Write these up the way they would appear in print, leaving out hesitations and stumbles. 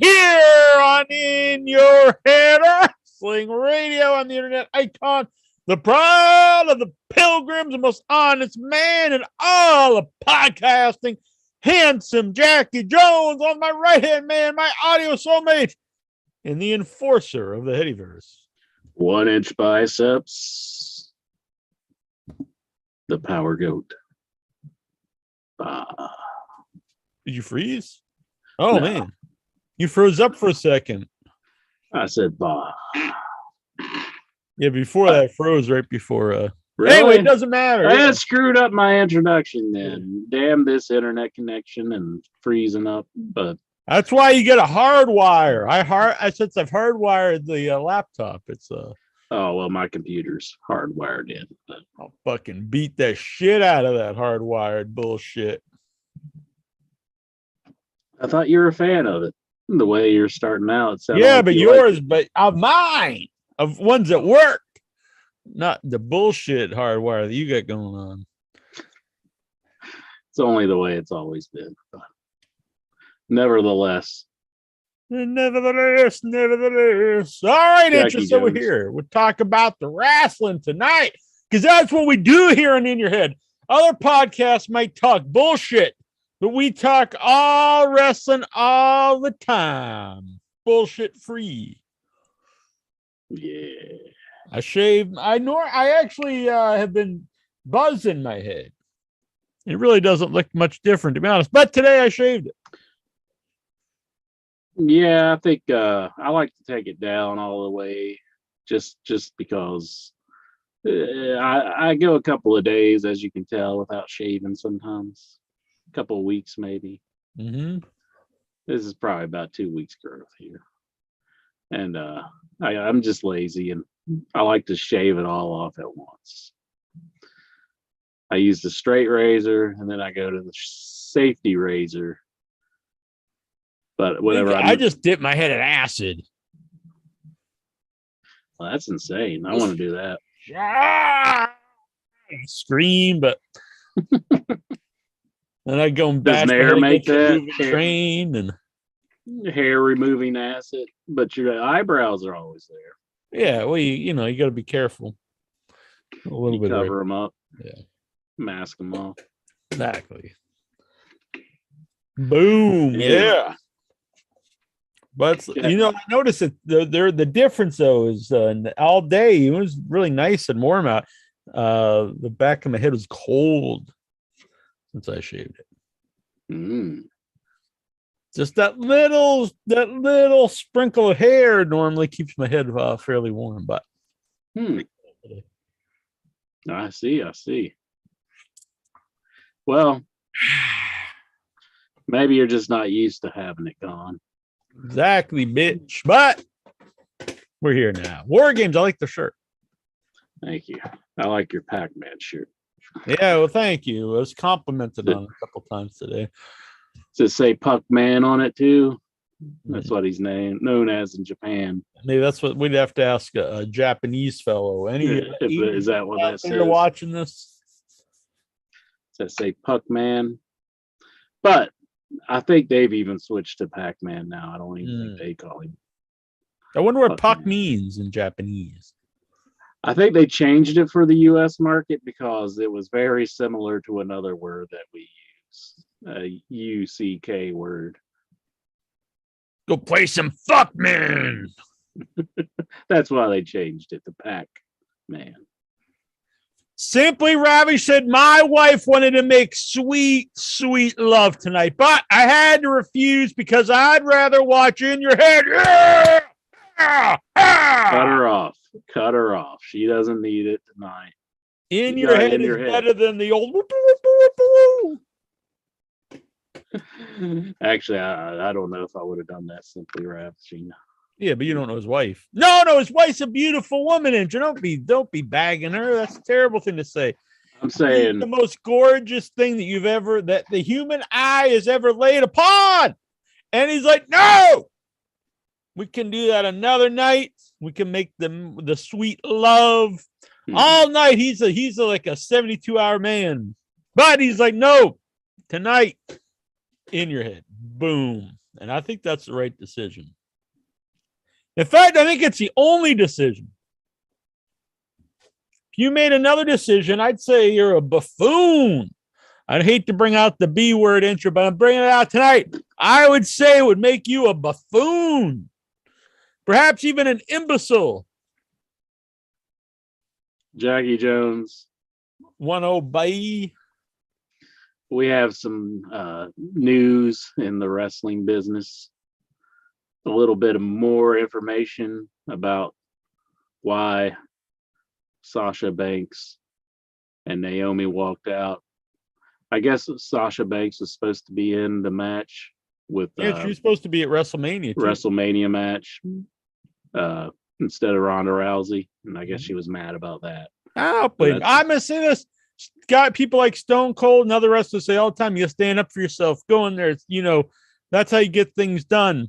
Here on In Your Head Wrestling Radio on the internet icon, the pride of the pilgrims, the most honest man in all of podcasting, handsome Jackie Jones on my right-hand man, my audio soulmate, and the enforcer of the Headyverse. 1 inch biceps, the power goat. Did you freeze? Oh, No. man. You froze up for a second. I said, bah. Yeah, before that, froze right before. Really? Anyway, it doesn't matter. I screwed up my introduction then. Damn this internet connection and freezing up. But that's why you get a hardwire. Since I've hardwired the laptop, it's oh well, my computer's hardwired in. But I'll fucking beat the shit out of that hardwired bullshit. I thought you were a fan of it. The way you're starting out, it sounded Yeah, like but you yours, liked but of mine, of ones that work, not the bullshit hardwire that you got going on. it's only the way it's always been. But nevertheless. Nevertheless. All right, Jackie interest over Jones. here. We'll talk about the wrestling tonight because that's what we do here on In Your Head. Other podcasts might talk bullshit, but we talk all wrestling all the time. Bullshit free. Yeah. I shaved. I actually have been buzzing my head. It really doesn't look much different, to be honest. But today I shaved it. Yeah, I think I like to take it down all the way, just because I go a couple of days, as you can tell, without shaving sometimes. A couple of weeks maybe. Mm-hmm. This is probably about 2 weeks growth here, and I'm just lazy and I like to shave it all off at once. I use the straight razor and then I go to the safety razor. But whatever. I just dip my head in acid. Well, that's insane. I want to do that. Scream, but then I go and bash Does my Nair head make against the that? moving train and Hair removing acid, but your eyebrows are always there. yeah, well, you got to be careful. A little You bit cover them up. Yeah. Mask them off. Exactly. Boom. Yeah. But I noticed that the difference though is all day it was really nice and warm out. The back of my head was cold since I shaved it. Just that little sprinkle of hair normally keeps my head fairly warm, but I see. Well, maybe you're just not used to having it gone. Exactly, bitch. But we're here now. War Games. I like the shirt. Thank you. I like your Pac-Man shirt. Yeah, well, thank you. I was complimented on it a couple times today. Does it say Puck-Man on it too? That's what he's known as in Japan. Maybe that's what we'd have to ask a Japanese fellow. Is that what that says? You're watching this? Does it say Puck-Man? But I think they've even switched to Pac-Man now. I don't even think they call him. I wonder what Puck-Man. puck means in Japanese. I think they changed it for the U.S. market because it was very similar to another word that we use, a UCK word. Go play some fuck man. That's why they changed it to Pac-Man. Simply Ravish said, my wife wanted to make sweet, sweet love tonight, but I had to refuse because I'd rather watch In Your Head. Yeah! Cut her off. She doesn't need it tonight. In Your Head is better than the old. Actually, I don't know if I would have done that. Simply Ravishing. Yeah, but you don't know his wife. No, his wife's a beautiful woman, and don't be bagging her. That's a terrible thing to say. I'm saying the most gorgeous thing that the human eye has ever laid upon. And he's like, no, we can do that another night. We can make the sweet love All night he's like a 72-hour man. But he's like, no, tonight in your head. Boom. And I think that's the right decision. In fact, I think it's the only decision. If you made another decision, I'd say you're a buffoon. I'd hate to bring out the B word intro, but I'm bringing it out tonight. I would say it would make you a buffoon. Perhaps even an imbecile. Jackie Jones. 1-0 bye. We have some news in the wrestling business. A little bit of more information about why Sasha Banks and Naomi walked out. I guess Sasha Banks was supposed to be in the match with she was supposed to be at WrestleMania. WrestleMania match instead of Ronda Rousey, and I guess she was mad about that. I'm gonna say this. Got people like Stone Cold and other wrestlers say all the time, you stand up for yourself. Go in there. That's how you get things done.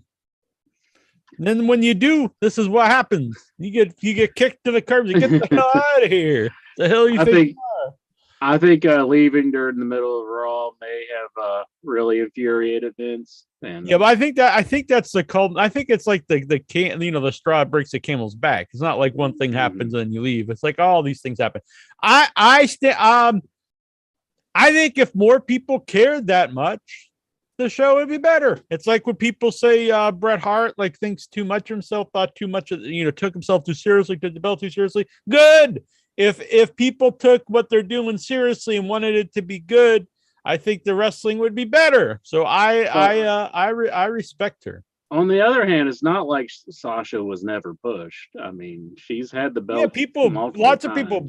And then when you do, this is what happens. You get kicked to the curb. You get the hell out of here. The hell you think? I think leaving during the middle of Raw may have really infuriated Vince. And yeah, but I think that's the cult. I think it's like the straw breaks the camel's back. It's not like one thing happens and you leave. It's like all these things happen. I think if more people cared that much, the show would be better. It's like when people say Bret Hart like thinks too much of himself, thought too much of, took himself too seriously, took the belt too seriously. Good. If people took what they're doing seriously and wanted it to be good, I think the wrestling would be better. So I respect her. On the other hand, it's not like Sasha was never pushed. I mean, she's had the belt. Yeah, lots of people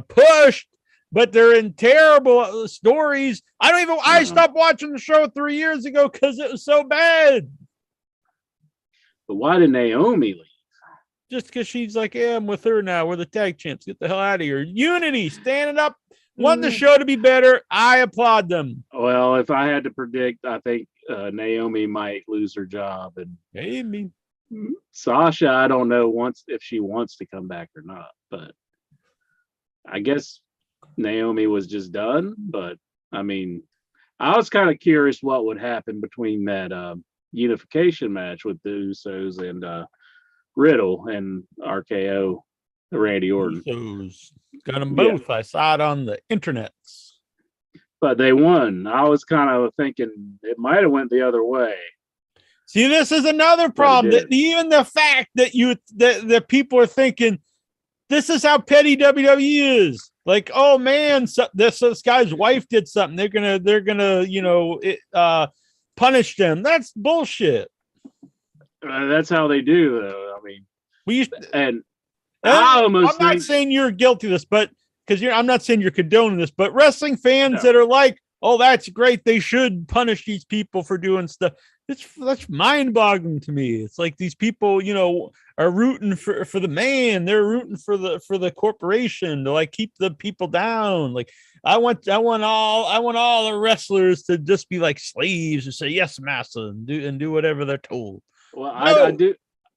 pushed, but they're in terrible stories. I stopped watching the show 3 years ago because it was so bad. But why did Naomi leave? Just because she's like, yeah, I'm with her now. We're the tag champs. Get the hell out of here. Unity, standing up, want the show to be better. I applaud them. Well, if I had to predict, I think Naomi might lose her job. And maybe Sasha, I don't know if she wants to come back or not. But I guess Naomi was just done. But I mean, I was kind of curious what would happen between that unification match with the Usos and Riddle and RKO, Randy Orton. Usos got them both. Yeah. I saw it on the internet. But they won. I was kind of thinking it might have went the other way. See, this is another problem. That even the fact that that people are thinking this is how petty WWE is. Like, oh man, this guy's wife did something. They're gonna punish them. That's bullshit. That's how they do, though. I mean, I'm not saying you're guilty of this, but I'm not saying you're condoning this, but wrestling fans that are like, oh, that's great, they should punish these people for doing stuff. That's mind-boggling to me. It's like these people, are rooting for the man. They're rooting for the corporation to like keep the people down. Like I want all the wrestlers to just be like slaves and say yes, master, and do whatever they're told. Well,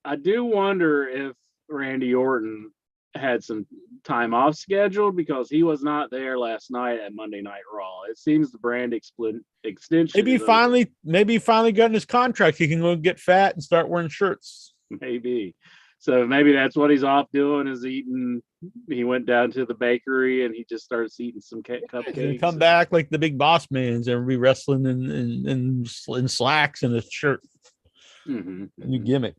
I do wonder if Randy Orton had some time off scheduled because he was not there last night at Monday Night Raw. It seems the brand extension. Maybe finally got in his contract. He can go get fat and start wearing shirts. Maybe. So maybe that's what he's off doing is eating. He went down to the bakery and he just stards eating some cupcakes. And come back like the big boss man's and be wrestling in slacks and a shirt. New gimmick.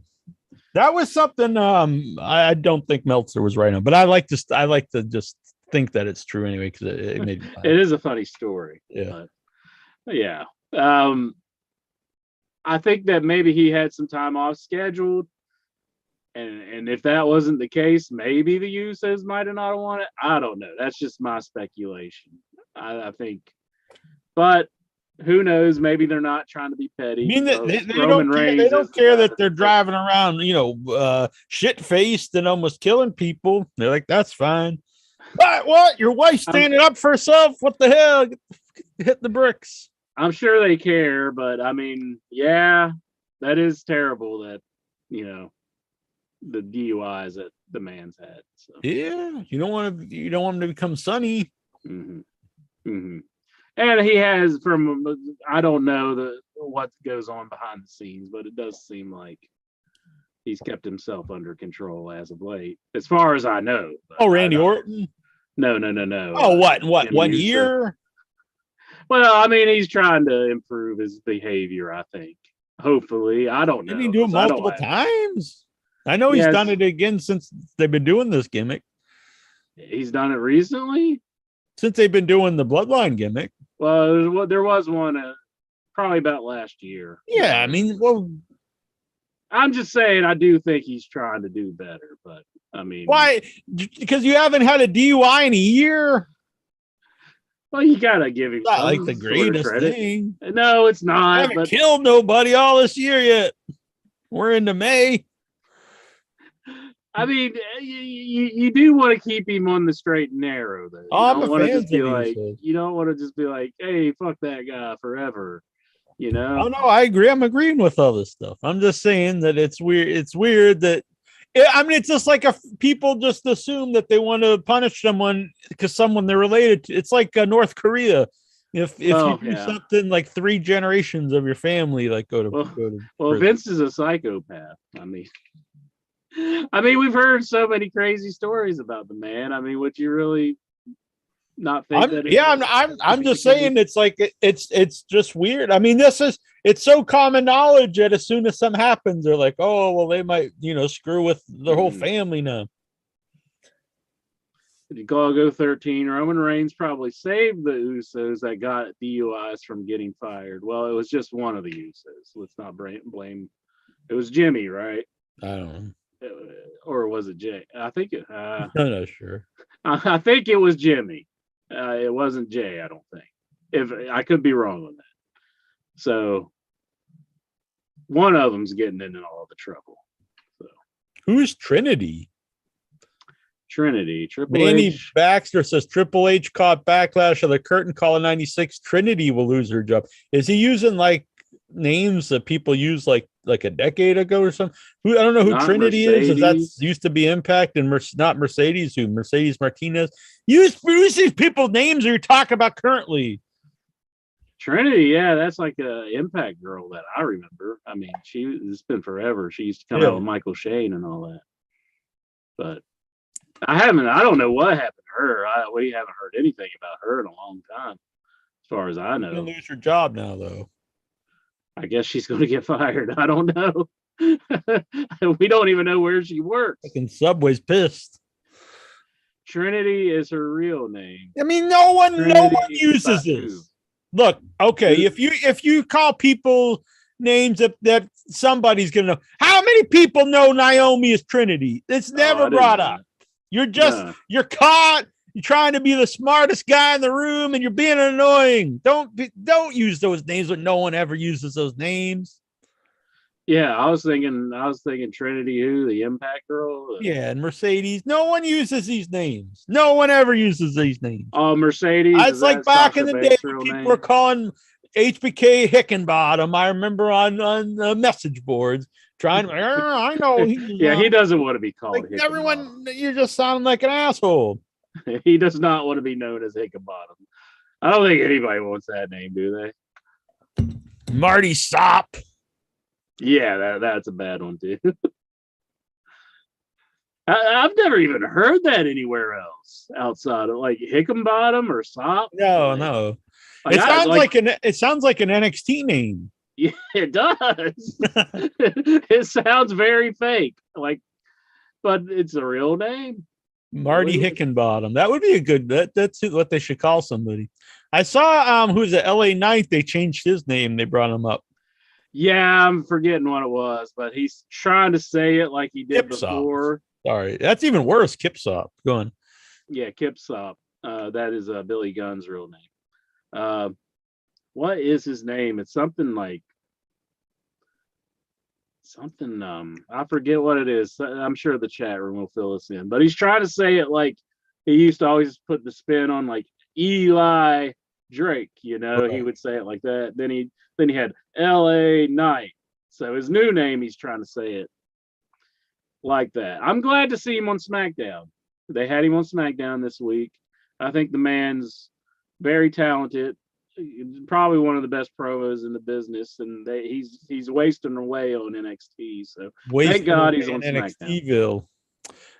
That was something I don't think Meltzer was right on, but I like to just think that it's true anyway because it made me laugh. It is a funny story. Yeah. But, yeah. I think that maybe he had some time off scheduled. And if that wasn't the case, maybe the Usos might have not wanted it. I don't know. That's just my speculation. I think. But who knows? Maybe they're not trying to be petty. I mean, they don't care that they're driving around, shit-faced and almost killing people. They're like, that's fine. But what? Your wife's standing up for herself? What the hell? Hit the bricks. I'm sure they care, but I mean, yeah, that is terrible that, the DUIs that the man's had. So. Yeah, you don't want him to become Sonny. Mm-hmm. Mm-hmm. And he has I don't know what goes on behind the scenes, but it does seem like he's kept himself under control as of late, as far as I know. Oh, Randy Orton? No. Oh, what? 1 Uso. year? Well, I mean, he's trying to improve his behavior, I think. Hopefully. I don't know. Didn't he do it multiple times? I know he's done it again since they've been doing this gimmick. He's done it recently? Since they've been doing the Bloodline gimmick. Well, there was one probably about last year. Yeah, I mean, well, I'm just saying I do think he's trying to do better, but I mean, why? Because you haven't had a DUI in a year. Well, you gotta give him not like the greatest thing. No, it's not. I haven't killed nobody all this year yet. We're into May. I mean, you do want to keep him on the straight and narrow, though. You don't want to just be like, hey, fuck that guy forever. You know? Oh no, I agree. I'm agreeing with all this stuff. I'm just saying that it's weird. It's weird that I mean, it's just like people just assume that they want to punish someone because someone they're related to. It's like North Korea. If you do something like 3 generations of your family, like go to well, Vince is a psychopath. I mean, we've heard so many crazy stories about the man. I mean, would you really not think I'm just saying it's like it's just weird. I mean, it's so common knowledge that as soon as something happens, they're like, oh well, they might screw with the whole family now. You go 13. Roman Reigns probably saved the Usos that got DUIs from getting fired. Well, it was just one of the Usos. Let's not blame. It was Jimmy, right? I don't know. Or was it Jay? I think it. I'm not sure. I think it was Jimmy. It wasn't Jay. I don't think. If I could be wrong on that. So one of them's getting into all the trouble. So who's Trinity? Trinity. Triple Manny H. Baxter says Triple H caught backlash of the curtain call in '96. Trinity will lose her job. Is he using like names that people use like a decade ago or something? I don't know who not Trinity Mercedes. Is that used to be Impact and not Mercedes. Who Mercedes Martinez? Use these people's names you're talking about currently. Trinity, yeah, that's like a Impact girl that I remember. I mean, it's been forever. She used to come out with Michael Shane and all that. But I don't know what happened to her. We haven't heard anything about her in a long time, as far as I know. She's gonna lose her job now, though. I guess she's going to get fired. I don't know. We don't even know where she works. Fucking Subway's pissed. Trinity is her real name. I mean, no one uses this. Look, okay, if you call people names that somebody's going to know. How many people know Naomi is Trinity? It's never brought up. You're you're caught. You're trying to be the smartest guy in the room, and you're being annoying. Don't use those names when no one ever uses those names. Yeah, I was thinking Trinity, who the Impact girl. Yeah, and Mercedes. No one uses these names. No one ever uses these names. Oh, Mercedes. It's like back in the day when people were calling HBK Hickenbottom. I remember on the message boards trying. I know. He doesn't want to be called. Like everyone, you're just sounding like an asshole. He does not want to be known as Hickenbottom. I don't think anybody wants that name, do they? Marty Sop. Yeah, that's a bad one too. I've never even heard that anywhere else outside of like Hickenbottom or Sop. No. It sounds like an NXT name. Yeah, it does. It sounds very fake. But it's a real name. Marty Hickenbottom. That would be a good. That's what they should call somebody. I saw who's at LA Knight. They changed his name. They brought him up. Yeah, I'm forgetting what it was, but he's trying to say it like he did before. Sorry, that's even worse. Kipsop. Go on. Yeah, Kipsop. That is Billy Gunn's real name. What is his name? It's something like I forget what it is. I'm sure the chat room will fill us in, but he's trying to say it like he used to always put the spin on like Eli Drake, He would say it like that. Then he had LA Knight. So his new name, he's trying to say it like that. I'm glad to see him on SmackDown. They had him on SmackDown this week. I think the man's very talented. Probably one of the best promos in the business, and he's wasting away on NXT. So thank God he's on SmackDown. NXTville.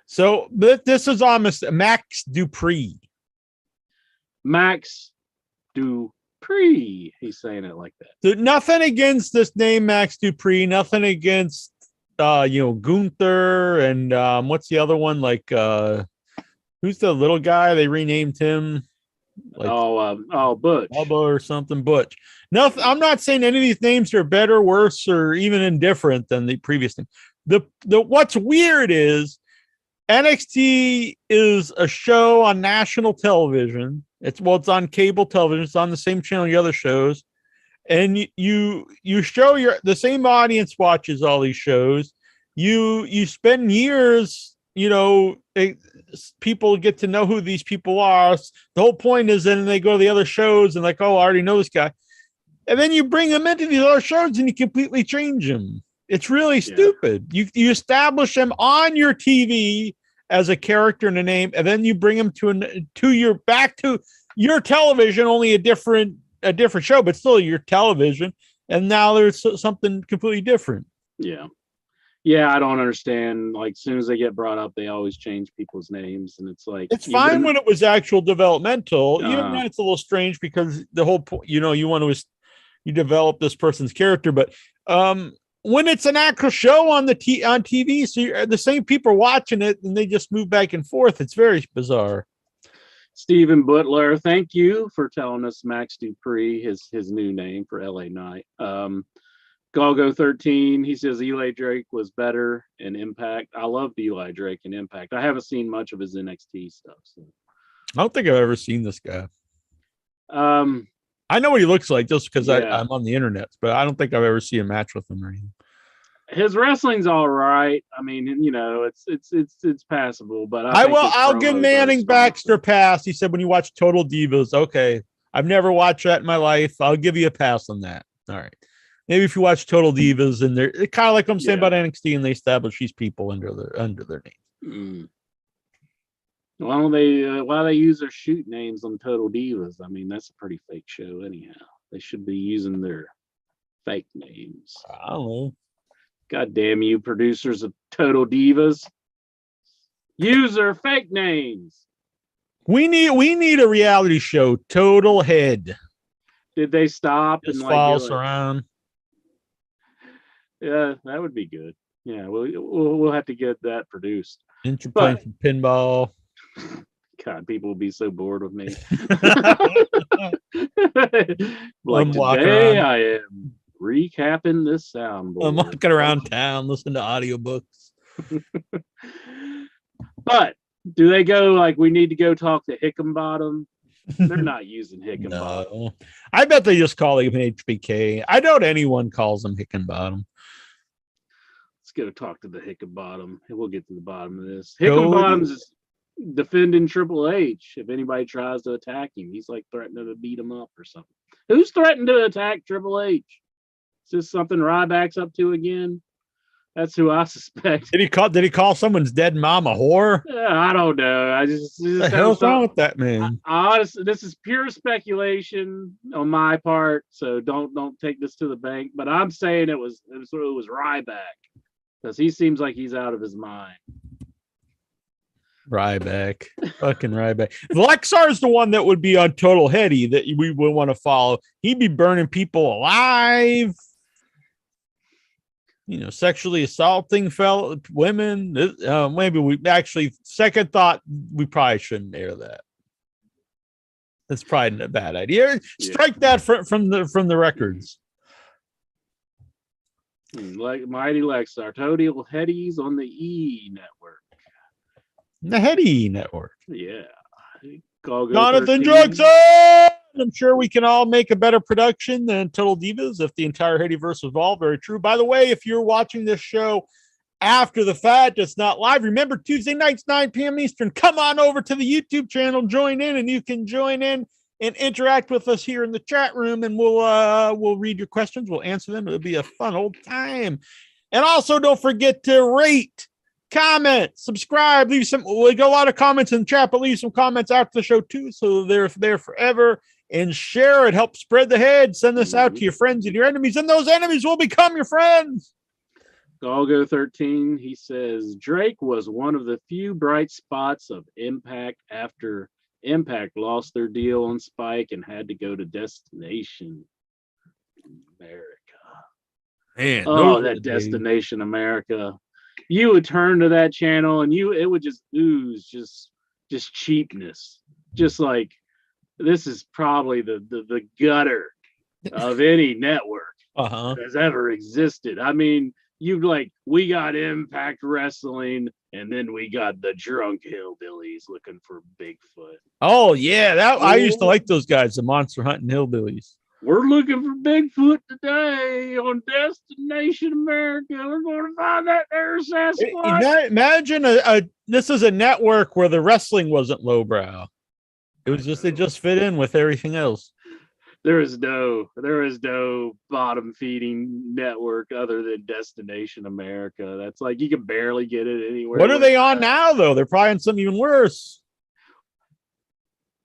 So this is almost Max Dupree. Max Dupree. He's saying it like that. So nothing against this name, Max Dupree. Nothing against Gunther and what's the other one? Like who's the little guy? They renamed him. Like Butch. Bubba or something. Butch. Nothing. I'm not saying any of these names are better, worse, or even indifferent than the previous name. The what's weird is NXT is a show on national television. It's on cable television. It's on the same channel the other shows, and you show the same audience watches all these shows. You spend years, people get to know who these people are. The whole point is then they go to the other shows and like, oh, I already know this guy, and then you bring them into these other shows and you completely change them. It's really stupid. You establish them on your TV as a character and a name, and then you bring them back to your television, only a different show, but still your television. And now there's something completely different. Yeah. Yeah, I don't understand. Like, as soon as they get brought up, they always change people's names, and it's like it's fine when it was actual developmental. Even then, it's a little strange because the whole point, you develop this person's character, but when it's an actual show on TV, so the same people are watching it and they just move back and forth. It's very bizarre. Stephen Butler, thank you for telling us Max Dupree, his new name for LA Knight. Galgo 13, he says Eli Drake was better in Impact. I loved Eli Drake in Impact. I haven't seen much of his NXT stuff. So. I don't think I've ever seen this guy. I know what he looks like just because I'm on the internet, but I don't think I've ever seen a match with him or anything. His wrestling's all right. I mean, it's passable, but I'll give Manning Baxter a pass. He said when you watch Total Divas, okay, I've never watched that in my life. I'll give you a pass on that. All right. Maybe if you watch Total Divas and they're kind of like I'm saying about NXT and they establish these people under their name. Why don't they use their shoot names on Total Divas? I mean, that's a pretty fake show anyhow. They should be using their fake names. I don't know. God damn you, producers of Total Divas. Use their fake names. We need a reality show, Total Head. Did they stop and false around? Yeah, that would be good. Yeah, we'll have to get that produced. Didn't you play some pinball? God, people will be so bored with me. Like today, I am recapping this soundboard. I'm walking around town, listening to audiobooks. But do they go like we need to go talk to Hickenbottom? They're not using Hickenbottom. No. I bet they just call him HBK. I doubt anyone calls him Hickenbottom. Let's go talk to the Hickenbottom, and we'll get to the bottom of this. Hickenbottom's is defending Triple H. If anybody tries to attack him, he's like threatening to beat him up or something. Who's threatening to attack Triple H? Is this something Ryback's up to again? That's who I suspect. Did he call someone's dead mom a whore? I don't know. I just the hell's wrong with that man? Honestly, this is pure speculation on my part, so don't take this to the bank. But I'm saying it was Ryback because he seems like he's out of his mind. Ryback, fucking Ryback. Lexar's the one that would be on Total Heady that we would want to follow. He'd be burning people alive. Sexually assaulting women. Maybe we actually, second thought, we probably shouldn't air that. That's probably a bad idea. Strike that from the records. Like Mighty Lexar, Total Headies on the E Network. The Heady Network. Yeah. Jonathan Jackson! I'm sure we can all make a better production than Total Divas if the entire Headyverse was all very true. By the way, if you're watching this show after the fact, it's not live. Remember, Tuesday nights, 9 p.m. Eastern. Come on over to the YouTube channel, join in, and you can join in and interact with us here in the chat room, and we'll read your questions. We'll answer them. It'll be a fun old time. And also, don't forget to rate, comment, subscribe, leave some. We got a lot of comments in the chat, but leave some comments after the show too, so they're there forever. And share it. Help spread the head. Send this out to your friends and your enemies, and those enemies will become your friends. Galgo 13, he says Drake was one of the few bright spots of Impact after Impact lost their deal on Spike and had to go to Destination America. Man, that Destination America. You would turn to that channel and it would just ooze just cheapness. Just like, this is probably the gutter of any network that has ever existed. I mean, we got Impact Wrestling, and then we got the drunk hillbillies looking for Bigfoot. Oh yeah, I used to like those guys, the monster hunting hillbillies. We're looking for Bigfoot today on Destination America. We're going to find that there Sasquatch. Imagine this is a network where the wrestling wasn't lowbrow. It was just, it just fit in with everything else. There is no bottom feeding network other than Destination America. That's like, you can barely get it anywhere. What are they on now though? They're probably on something even worse.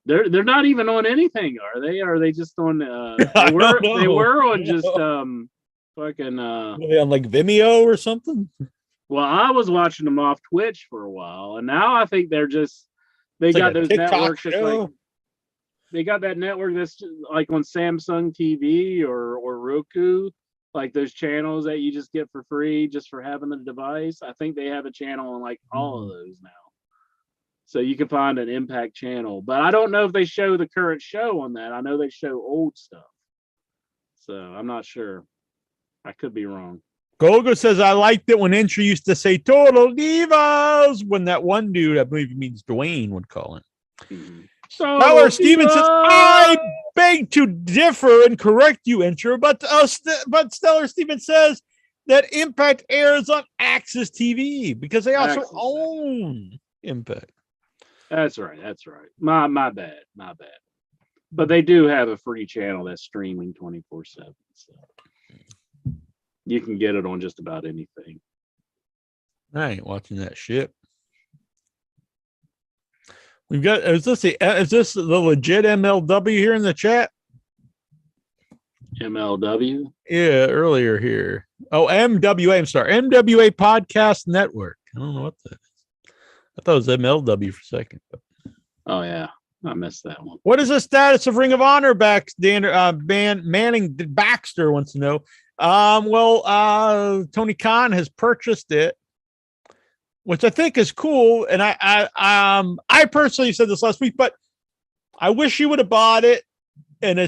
They're not even on anything, are they? Are they just on they were on just fucking Were they on like Vimeo or something? Well, I was watching them off Twitch for a while, and now I think they got those networks just like, they got that network that's like on Samsung TV or Roku, like those channels that you just get for free just for having the device. I think they have a channel on like all of those now. So you can find an Impact channel, but I don't know if they show the current show on that. I know they show old stuff. So I'm not sure. I could be wrong. Golgo says, I liked it when Intro used to say Total Divas, when that one dude, I believe he means Dwayne, would call it. Mm-hmm. Stellar Steven says, I beg to differ and correct you, Intro, but Stellar Steven says that Impact airs on Access TV because they also own Impact. That's right. My bad. But they do have a free channel that's streaming 24/7. So you can get it on just about anything. I ain't watching that shit. We've got, is this the legit MLW here in the chat? MLW? Yeah, earlier here. Oh, MWA, I'm sorry. MWA Podcast Network. I don't know what that is. I thought it was MLW for a second. But. Oh, yeah. I missed that one. What is the status of Ring of Honor back? Manning Baxter wants to know. Tony Khan has purchased it, which I think is cool. And I personally said this last week, but I wish he would have bought it and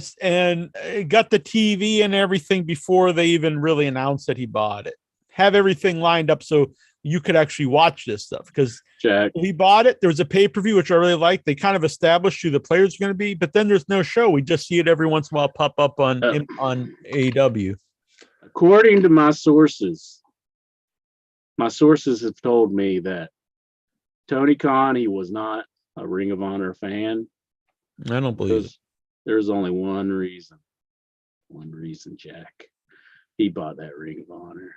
got the TV and everything before they even really announced that he bought it. Have everything lined up so you could actually watch this stuff, because he bought it. There was a pay-per-view, which I really liked. They kind of established who the players are going to be, but then there's no show. We just see it every once in a while pop up on AEW. According to my sources have told me that Tony Khan, he was not a Ring of Honor fan. I don't believe it. There's only one reason, Jack. He bought that Ring of Honor.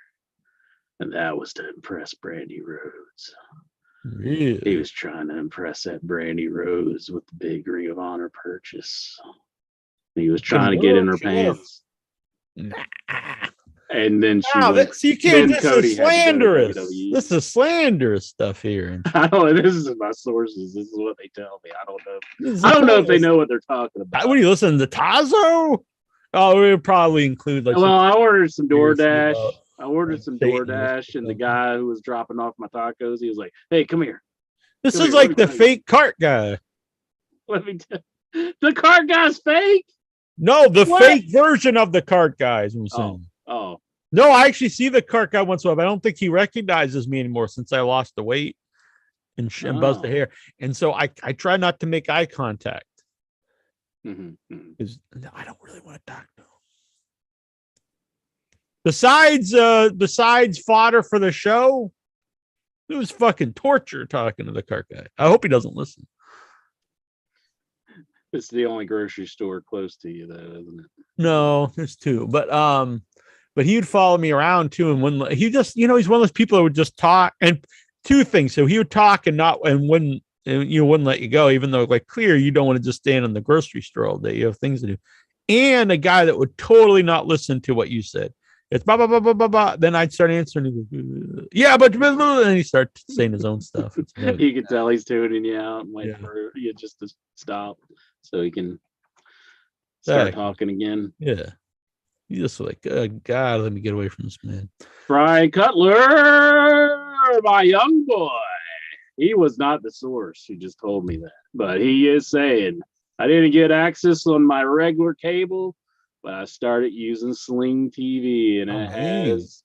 And that was to impress Brandy Rhodes. Really? He was trying to impress that Brandy Rhodes with the big Ring of Honor purchase. He was trying to get in her pants. Nah. And then you can't. This is slanderous. This is slanderous stuff here. I don't know. This is my sources. This is what they tell me. I don't know. I don't know if they know what they're talking about. What are you listening to? Tazo? Oh, we would probably include like. Well, I ordered some DoorDash. And the guy who was dropping off my tacos, he was like, "Hey, come here." This is like the fake cart guy. Let me tell you. The cart guy's fake? No, the fake version of the cart guy is what I'm saying. Oh. No, I actually see the cart guy once in a while, but I don't think he recognizes me anymore since I lost the weight and buzzed the hair. And so I try not to make eye contact. Because I don't really want to talk to him. Besides fodder for the show, it was fucking torture talking to the cart guy. I hope he doesn't listen. It's the only grocery store close to you, though, isn't it? No, there's two. But he would follow me around too. And when he just, he's one of those people that would just talk. And two things. So he would talk and wouldn't let you go, even though like clear you don't want to just stand in the grocery store all day. You have things to do. And a guy that would totally not listen to what you said. It's blah blah blah blah blah blah. Then I'd start answering. Yeah, but and he starts saying his own stuff. You can tell he's tuning you out and wait for you just to stop so he can start talking again. Yeah, you just like, God, let me get away from this man. Bryan Cutler, my young boy. He was not the source. He just told me that, but he is saying I didn't get access on my regular cable. But I started using Sling TV, and it has.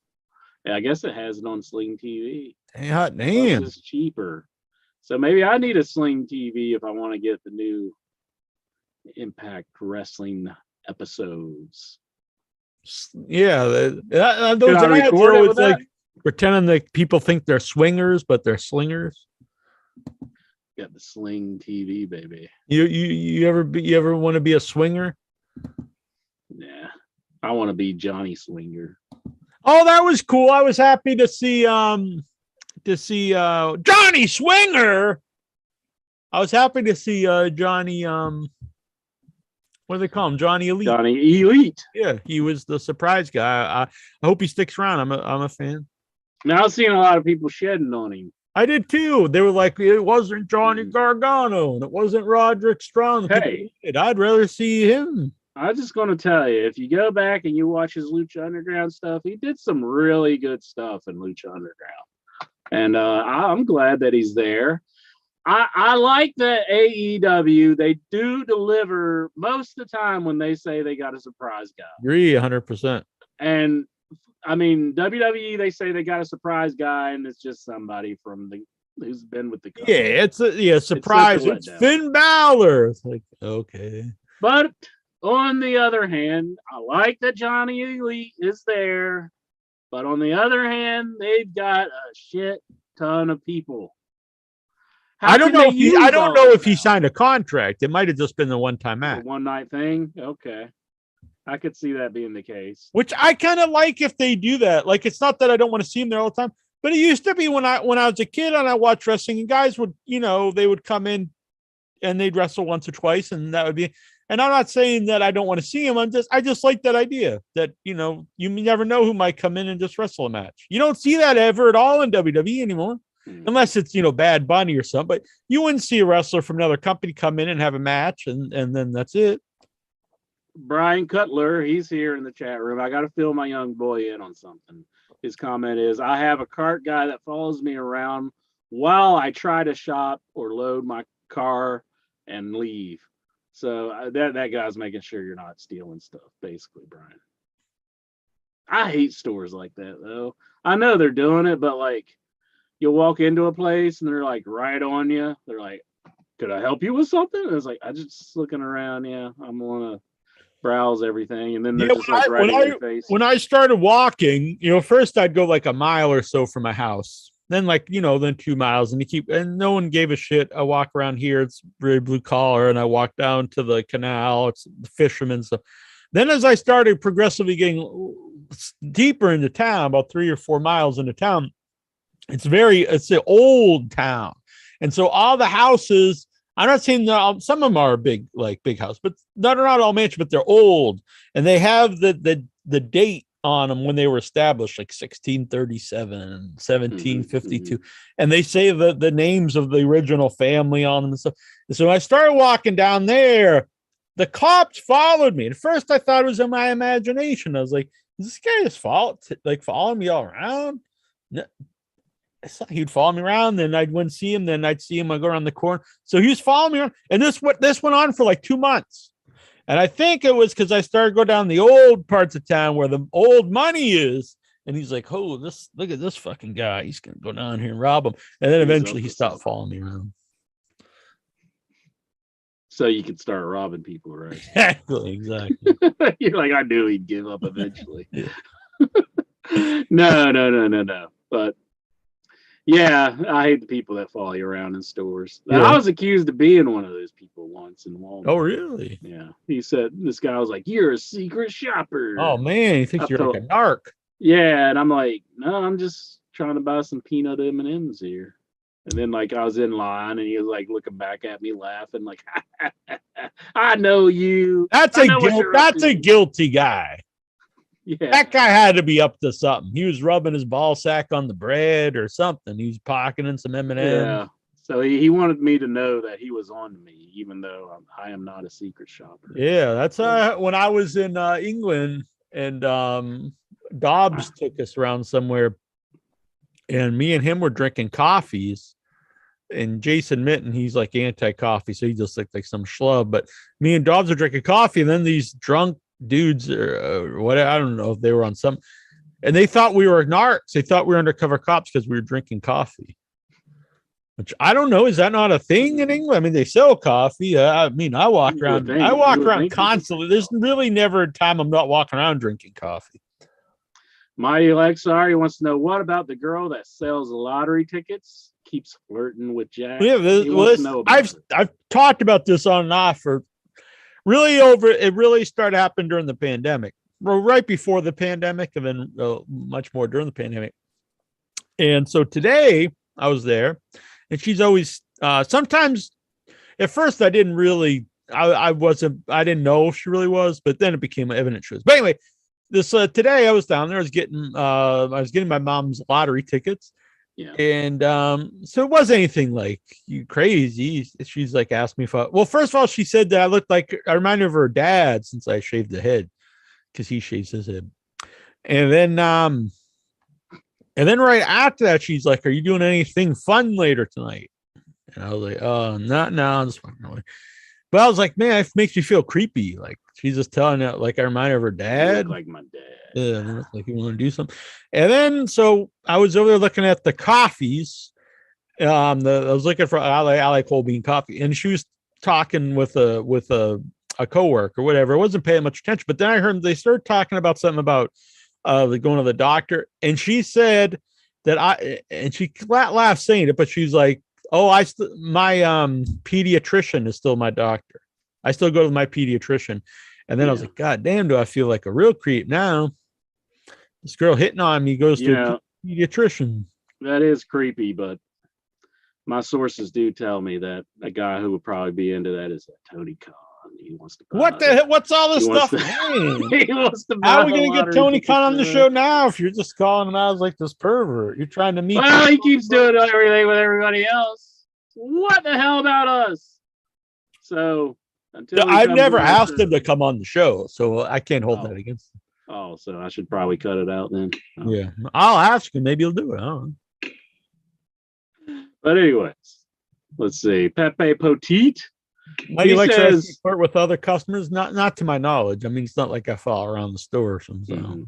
Yeah, I guess it has it on Sling TV. Damn. It's cheaper, so maybe I need a Sling TV if I want to get the new Impact Wrestling episodes. Yeah, those ads are always like pretending that people think they're swingers, but they're slingers. Got the Sling TV, baby. You ever want to be a swinger? Yeah, I want to be Johnny Swinger. Oh, that was cool. I was happy to see Johnny Swinger. I was happy to see Johnny what do they call him? Johnny Elite. Johnny Elite. Yeah, he was the surprise guy. I hope he sticks around. I'm a fan. Now I've seen a lot of people shedding on him. I did too. They were like, it wasn't Johnny Gargano and it wasn't Roderick Strong. Hey, I'd rather see him. I'm just going to tell you, if you go back and you watch his Lucha Underground stuff, he did some really good stuff in Lucha Underground. And I'm glad that he's there. I like that AEW, they do deliver most of the time when they say they got a surprise guy. Agree 100%. And I mean, WWE, they say they got a surprise guy, and it's just somebody from who's been with the company. Yeah, it's a surprise. It's Finn Balor. It's like, okay. But on the other hand, I like that Johnny Elite is there. But on the other hand, they've got a shit ton of people. I don't know if he signed a contract. It might have just been the one-time match. A one-night thing? Okay. I could see that being the case. Which I kind of like if they do that. Like, it's not that I don't want to see him there all the time, but it used to be when I was a kid and I watched wrestling and guys would, they would come in and they'd wrestle once or twice and that would be, and I'm not saying that I don't want to see him. I just like that idea that, you never know who might come in and just wrestle a match. You don't see that ever at all in WWE anymore. Unless it's, Bad Bunny or something, but you wouldn't see a wrestler from another company come in and have a match and then that's it. Bryan Cutler, he's here in the chat room. I got to fill my young boy in on something. His comment is, I have a cart guy that follows me around while I try to shop or load my car and leave. So that guy's making sure you're not stealing stuff, basically, Bryan. I hate stores like that, though. I know they're doing it, but like, you'll walk into a place and they're like right on you. They're like, could I help you with something? And it's like, I just looking around. Yeah, I'm going to browse everything. And then they're just like right in your face. When I started walking, first I'd go like a mile or so from my house. Then then 2 miles and no one gave a shit. I walk around here. It's very blue collar. And I walk down to the canal. It's the fishermen stuff. Then as I started progressively getting deeper into town, about 3 or 4 miles into town, it's an old town. And so all the houses, I'm not saying some of them are big house, but they're not all mansion, but they're old. And they have the date on them when they were established, like 1637 and 1752. And they say the names of the original family on them and stuff. And so I started walking down there. The cops followed me. At first I thought it was in my imagination. I was like, is this guy just following me all around? No. He'd follow me around, then I wouldn't see him, then I'd see him, I'd go around the corner. So he was following me around. And this went on for like 2 months. And I think it was because I started to go down the old parts of town where the old money is. And he's like, oh, look at this fucking guy. He's gonna go down here and rob him. And then eventually he stopped following me around. So you could start robbing people, right? Exactly. You're like, I knew he'd give up eventually. No. But yeah, I hate the people that follow you around in stores. Yeah. I was accused of being one of those people once in Walmart. Oh, really? Yeah. He said, this guy was like, you're a secret shopper. Oh, man. He thinks you're like a narc. Yeah. And I'm like, no, I'm just trying to buy some peanut M&Ms here. And then like I was in line and he was like looking back at me laughing like, I know you. That's a guilty guy. Yeah. That guy had to be up to something. He was rubbing his ball sack on the bread or something. He was pocketing some M&Ms. Yeah. So he wanted me to know that he was on me, even though I am not a secret shopper. Yeah, that's when I was in England and Dobbs took us around somewhere and me and him were drinking coffees. And Jason Mitten, he's like anti-coffee, so he just looked like some schlub. But me and Dobbs are drinking coffee, and then these drunk dudes or what, I don't know if they were on some, and they thought we were narcs. They thought we were undercover cops because we were drinking coffee. Which I don't know. Is that not a thing in England? I mean, they sell coffee. I mean, I walk around constantly. There's really never a time I'm not walking around drinking coffee. Mighty Lexari wants to know, what about the girl that sells lottery tickets? Keeps flirting with Jack. Yeah, I've talked about this on and off for really it really started happening during the pandemic. Well, right before the pandemic and then much more during the pandemic. And so today I was there and she's always sometimes at first I didn't really I didn't know if she really was, but then it became evident she was. But anyway, this today I was down there, I was getting my mom's lottery tickets. Yeah. And so it wasn't anything like you crazy. She's like asked me if first of all, she said that I looked like I reminded her of her dad since I shaved the head because he shaves his head. And then right after that, she's like, "Are you doing anything fun later tonight?" And I was like, "Oh, not now. I'm just fucking away." But I was like, man, it makes me feel creepy. Like she's just telling it like I remind her of her dad. Like my dad. Yeah, like you want to do something. And then so I was over there looking at the coffees. I was looking for Ali Cold Bean coffee, and she was talking with a coworker or whatever. I wasn't paying much attention, but then I heard they started talking about something about going to the doctor, and she said that and she laughed saying it, but she's like, "Oh, my pediatrician is still my doctor. I still go to my pediatrician." And then I was like, God damn, do I feel like a real creep now? This girl hitting on me goes to a pediatrician. That is creepy, but my sources do tell me that a guy who would probably be into that is that Tony Khan. He wants to. What the hell? What's all this stuff? He wants to. How are we going to get Tony Khan on the show now if you're just calling him out as like this pervert? You're trying to meet. Well, he keeps doing everything with everybody else. What the hell about us? So. I've never asked him to come on the show, so I can't hold that against him. Oh, so I should probably cut it out then. Oh. Yeah, I'll ask him. Maybe he'll do it. I don't know. But anyways, let's see. Pepe Poteet. He likes to flirt with other customers. Not to my knowledge. I mean, it's not like I follow around the store or something. Mm-hmm.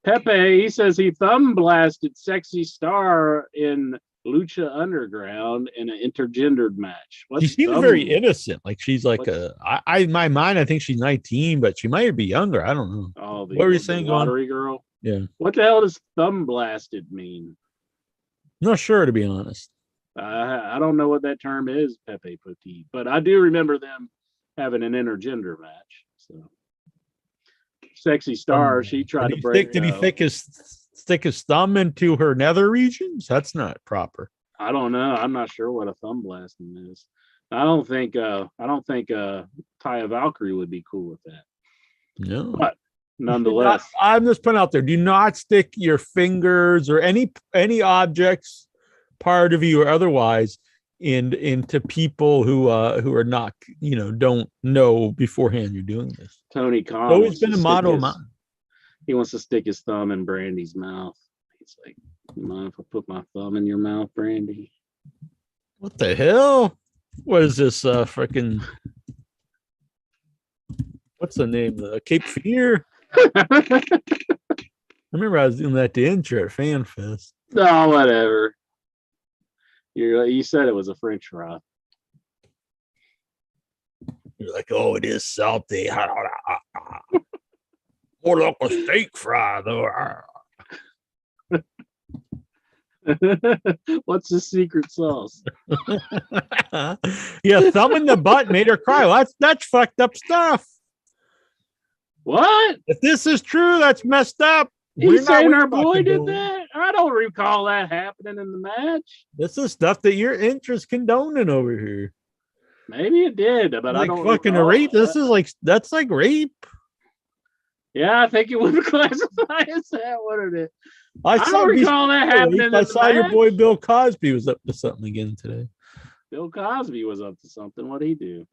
Pepe, he says he thumb blasted Sexy Star in Lucha Underground in an intergendered match. She seems very innocent. Like she's like in my mind, I think she's 19, but she might be younger. I don't know. Oh, what were you saying? Lottery girl. Yeah. What the hell does thumb blasted mean? Not sure, to be honest. I don't know what that term is, Pepe Poteet, but I do remember them having an intergender match. So, Sexy Star, she tried to break. Did he stick his thumb into her nether regions? That's not proper. I don't know. I'm not sure what a thumb blasting is. I don't think Taya Valkyrie would be cool with that. No. But nonetheless, I'm just putting out there, do not stick your fingers or any objects, part of you or otherwise, into people who are not, don't know beforehand you're doing this. Tony Khan always been a motto of mine. He wants to stick his thumb in Brandy's mouth. He's like, "You mind if I put my thumb in your mouth, Brandy?" What the hell? What is this freaking? What's the name? Cape Fear? I remember I was doing that to Incher at Fan Fest. No, whatever. You said it was a French fry. You're like, oh, it is salty. More like a steak fry, though. What's the secret sauce? Yeah, thumb in the butt made her cry. That's fucked up stuff. What? If this is true, that's messed up. He's saying our boy did that? I don't recall that happening in the match. This is stuff that your interest condoning over here. Maybe it did, but I don't fucking a rape. That. This is that's like rape. Yeah, I think it would classify as that, wouldn't it? I don't recall that happening. I saw your boy Bill Cosby was up to something again today. Bill Cosby was up to something. What'd he do?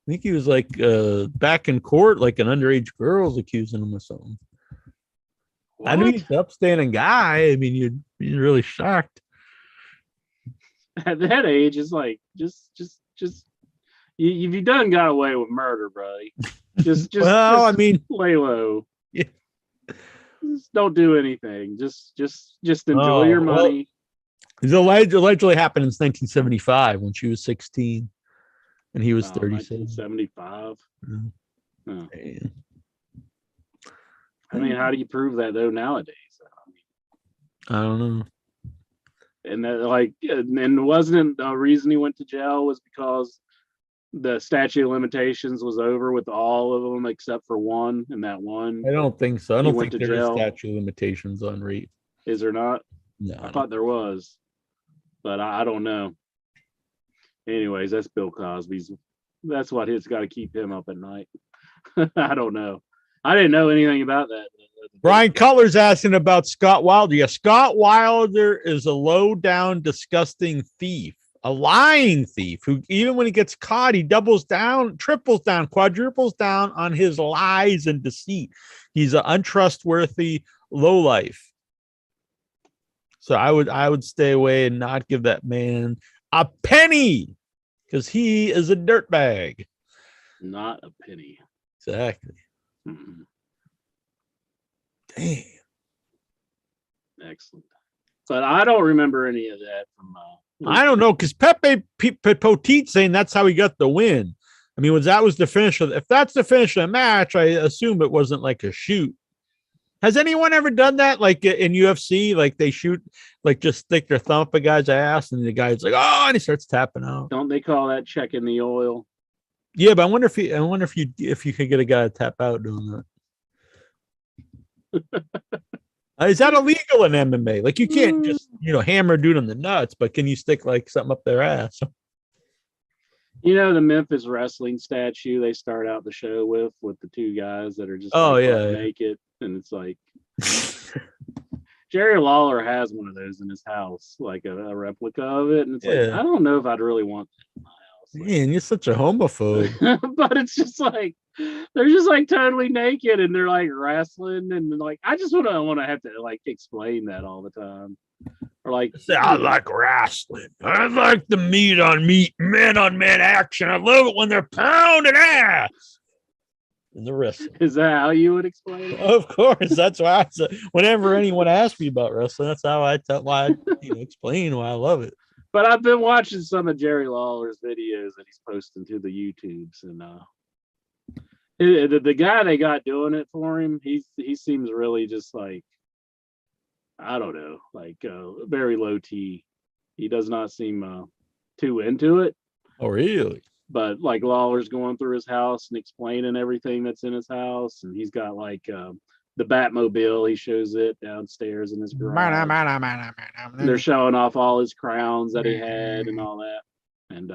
I think he was like back in court, like an underage girl's accusing him of something. What? I mean, he's an upstanding guy. I mean, you'd be really shocked. At that age, it's like just you done got away with murder, buddy. Just well, I mean, lay low. Yeah. Just don't do anything. Just enjoy your money. Well, it allegedly happened in 1975 when she was 16 and he was 37. 1975. Yeah. Oh. I mean, how do you prove that though nowadays? I don't know. And that, and wasn't the reason he went to jail was because the statute of limitations was over with all of them except for one, and that one. I don't think so. I don't think there is statute of limitations on rape. Is there not? No, I thought there was, but I don't know. Anyways, that's Bill Cosby's. That's what it's got to keep him up at night. I don't know. I didn't know anything about that. Brian Cutler's asking about Scott Wilder. Yeah, Scott Wilder is a low-down, disgusting thief, a lying thief who, even when he gets caught, he doubles down, triples down, quadruples down on his lies and deceit. He's an untrustworthy lowlife. So I would stay away and not give that man a penny because he is a dirtbag. Not a penny. Exactly. Mm-hmm. Damn. Excellent. But I don't remember any of that from. I don't know because Pepe Potit saying that's how he got the win. I mean, that was the finish of. If that's the finish of the match, I assume it wasn't like a shoot. Has anyone ever done that? Like in UFC, like they shoot, like just stick their thumb up a guy's ass, and the guy's like, "Oh," and he starts tapping out. Don't they call that checking the oil? Yeah, but I wonder if you could get a guy to tap out doing that. Is that illegal in MMA? Like you can't just hammer a dude on the nuts, but can you stick like something up their ass? You know the Memphis wrestling statue they start out the show with the two guys that are just naked, and it's like Jerry Lawler has one of those in his house, like a replica of it, and it's like I don't know if I'd really want that in my house. Man, you're such a homophobe. But it's just like they're just like totally naked and they're like wrestling, and like I just want to have to like explain that all the time. Or like I like wrestling. I like the meat on meat, men on men action. I love it when they're pounding ass. And the wrestling. Is that how you would explain it? Of course. That's why I said whenever anyone asks me about wrestling, that's how I explain why I love it. But I've been watching some of Jerry Lawler's videos that he's posting to the YouTubes, and the guy they got doing it for him, he seems really just like, I don't know, like very low T. He does not seem too into it. Oh, really? But like Lawler's going through his house and explaining everything that's in his house, and he's got like the Batmobile. He shows it downstairs in his garage. They're showing off all his crowns that he had and all that, and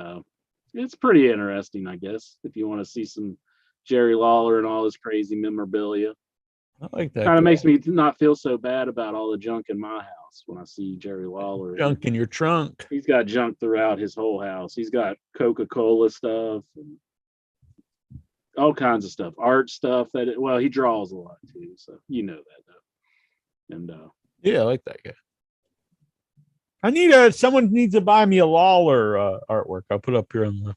it's pretty interesting, I guess, if you want to see some Jerry Lawler and all his crazy memorabilia. I like that. Kind of makes me not feel so bad about all the junk in my house when I see Jerry Lawler. Junk in your trunk. He's got junk throughout his whole house. He's got Coca-Cola stuff, and all kinds of stuff, art stuff. He draws a lot too, so you know that though. And yeah, I like that guy. I need someone needs to buy me a Lawler artwork. I'll put up here on the.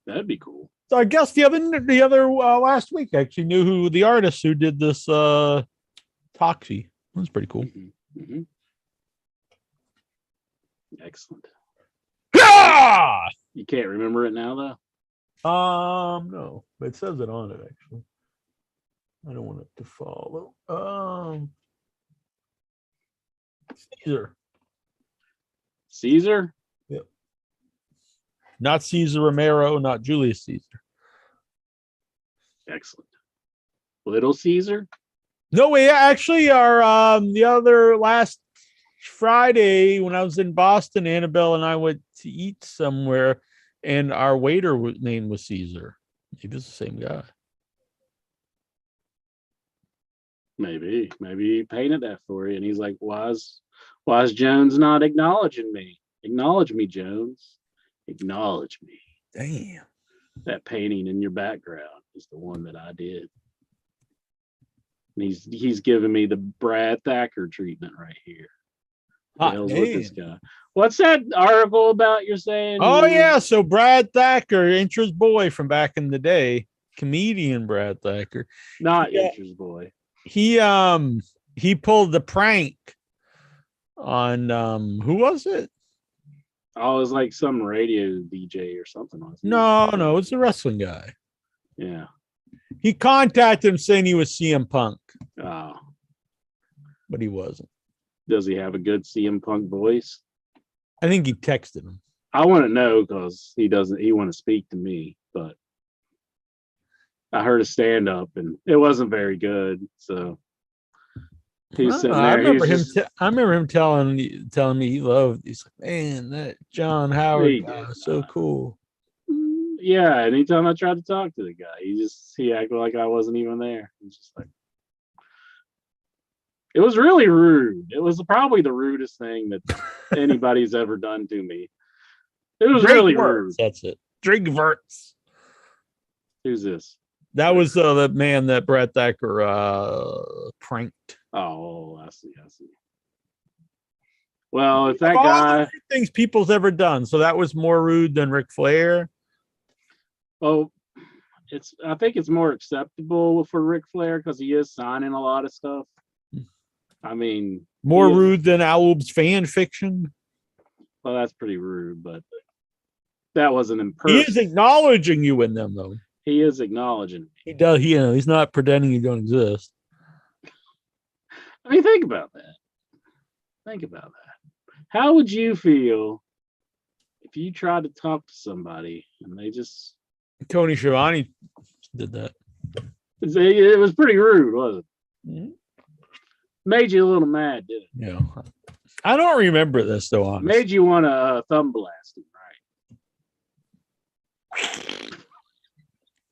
That'd be cool. So I guess the other last week I actually knew who the artist who did this Toxie. That's pretty cool. Mm-hmm. Mm-hmm. Excellent. Yeah! You can't remember it now though? No, but it says it on it actually. I don't want it to follow. Caesar? Yep. Not Caesar Romero, not Julius Caesar. Excellent. Little Caesar? No, we actually are the other last Friday when I was in Boston, Annabelle and I went to eat somewhere, and our waiter name was Caesar. Maybe it's the same guy. Maybe he painted that for you, and he's like, why is Jones not acknowledging me? Acknowledge me, Jones. Acknowledge me. Damn. That painting in your background is the one that I did. And he's giving me the Brad Thacker treatment right here. With this guy. What's that article about you're saying? Oh, yeah. So Brad Thacker, Intra's boy from back in the day, comedian Brad Thacker. Not Intra's boy. He pulled the prank on who was it? Oh, it was like some radio DJ or something. No, it's a wrestling guy. Yeah. He contacted him saying he was CM Punk. Oh. But he wasn't. Does he have a good CM Punk voice? I think he texted him. I want to know because he want to speak to me, but I heard a stand up and it wasn't very good. So he's sitting there. I remember him telling me he loved. He's like, man, that John Howard guy is so cool. Yeah, anytime I tried to talk to the guy, he acted like I wasn't even there. He's just like, it was really rude. It was probably the rudest thing that anybody's ever done to me. It was really rude. That's it. Drink Verts. Who's this? That was the man that Brad Thacker pranked. Oh, I see. Well, if that guy things people's ever done, so that was more rude than Ric Flair. Oh, I think it's more acceptable for Ric Flair because he is signing a lot of stuff. I mean, more rude than Alub's fan fiction. Well, that's pretty rude, but that wasn't in person. He is acknowledging you in them, though. He is acknowledging. He does. He's not pretending you don't exist. I mean, think about that. How would you feel if you tried to talk to somebody and they just... Tony Schiavone did that. It was pretty rude, wasn't it? Mm-hmm. Made you a little mad, didn't it? Yeah. I don't remember this, though, honestly. Made you want to thumb blast him,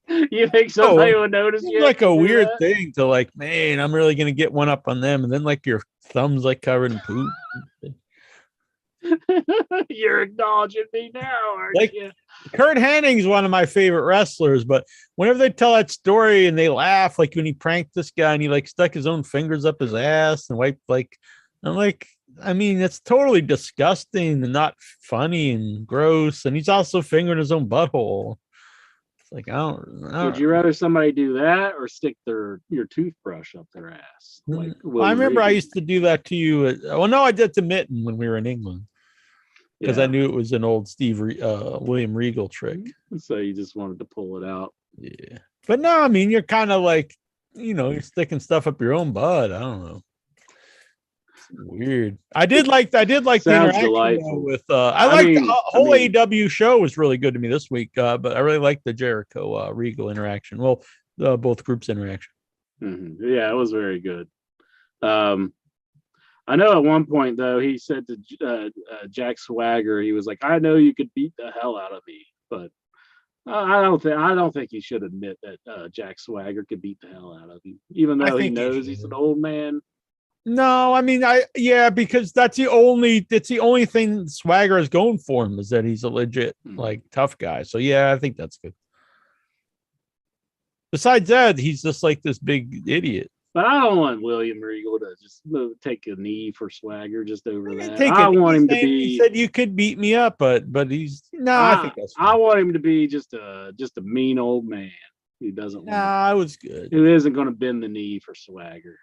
right? You think somebody would notice you? It's like a weird thing to like, man, I'm really going to get one up on them. And then like your thumb's like covered in poop. You're acknowledging me now, aren't you? Kurt Henning's one of my favorite wrestlers, but whenever they tell that story and they laugh, like when he pranked this guy and he like stuck his own fingers up his ass and wiped I'm like, I mean, it's totally disgusting and not funny and gross. And he's also fingering his own butthole. It's like, would you rather somebody do that or stick your toothbrush up their ass? Like I remember I used to do that to you. I did to Mitten when we were in England. Because I knew it was an old William Regal trick. So you just wanted to pull it out. Yeah. But no, I mean, you're kind of like, you're sticking stuff up your own butt. I don't know. It's weird. I did like the interaction with the whole AEW show was really good to me this week. But I really liked the Jericho Regal interaction. Well, both groups interaction. Mm-hmm. Yeah, it was very good. I know at one point though he said to Jack Swagger, he was like, "I know you could beat the hell out of me, but I don't think he should admit that Jack Swagger could beat the hell out of him, even though he knows he's an old man." No, I mean, because that's the only thing Swagger is going for him is that he's a legit like tough guy. So yeah, I think that's good. Besides that, he's just like this big idiot. But I don't want William Regal to just take a knee for Swagger just over that. I want him to be. He said you could beat me up, but he's no. I think that's. I want him to be just a mean old man who doesn't. I was good. Who isn't going to bend the knee for Swagger,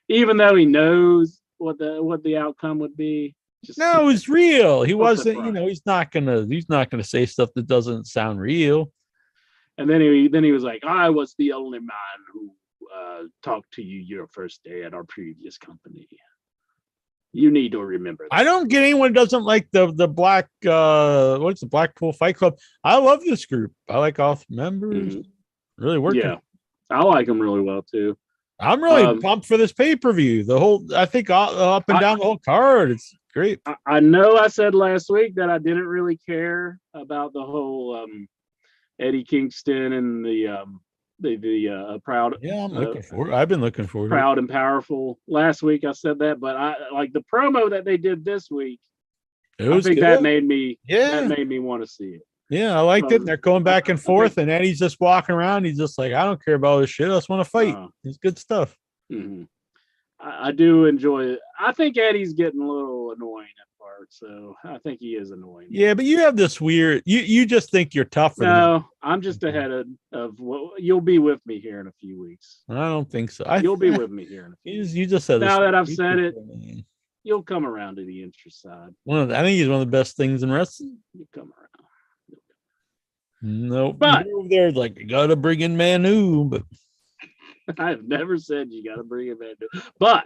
even though he knows what the outcome would be. No, it was real. He wasn't. He's not gonna say stuff that doesn't sound real. And then he was like, "I was the only man who talked to you your first day at our previous company. You need to remember that." I don't get anyone who doesn't like the black what's the Blackpool Fight Club. I love this group. I like all the members. Mm-hmm. Really working. Yeah, I like them really well too. I'm really pumped for this pay-per-view. I think up and down the whole card. It's great. I know I said last week that I didn't really care about the whole Eddie Kingston and the proud. Yeah, I'm looking forward. I've been looking forward. Proud and powerful. Last week I said that, but I like the promo that they did this week. I think that made me want to see it. Yeah, I liked it. And they're going back and forth, and Eddie's just walking around. He's just like, I don't care about all this shit. I just want to fight. It's good stuff. Mm-hmm. I do enjoy it. I think Eddie's getting a little annoying at parts, so I think he is annoying. Yeah, but you have this weird. You just think you're tougher. No, I'm just ahead of you'll be with me here in a few weeks. I don't think so. You'll be with me here in a few weeks. You just said now that I've said it. You'll come around to the interest side. I think he's one of the best things in wrestling. You come around. No, but they're like, you gotta bring in Manu, but I've never said you gotta bring in Manu. But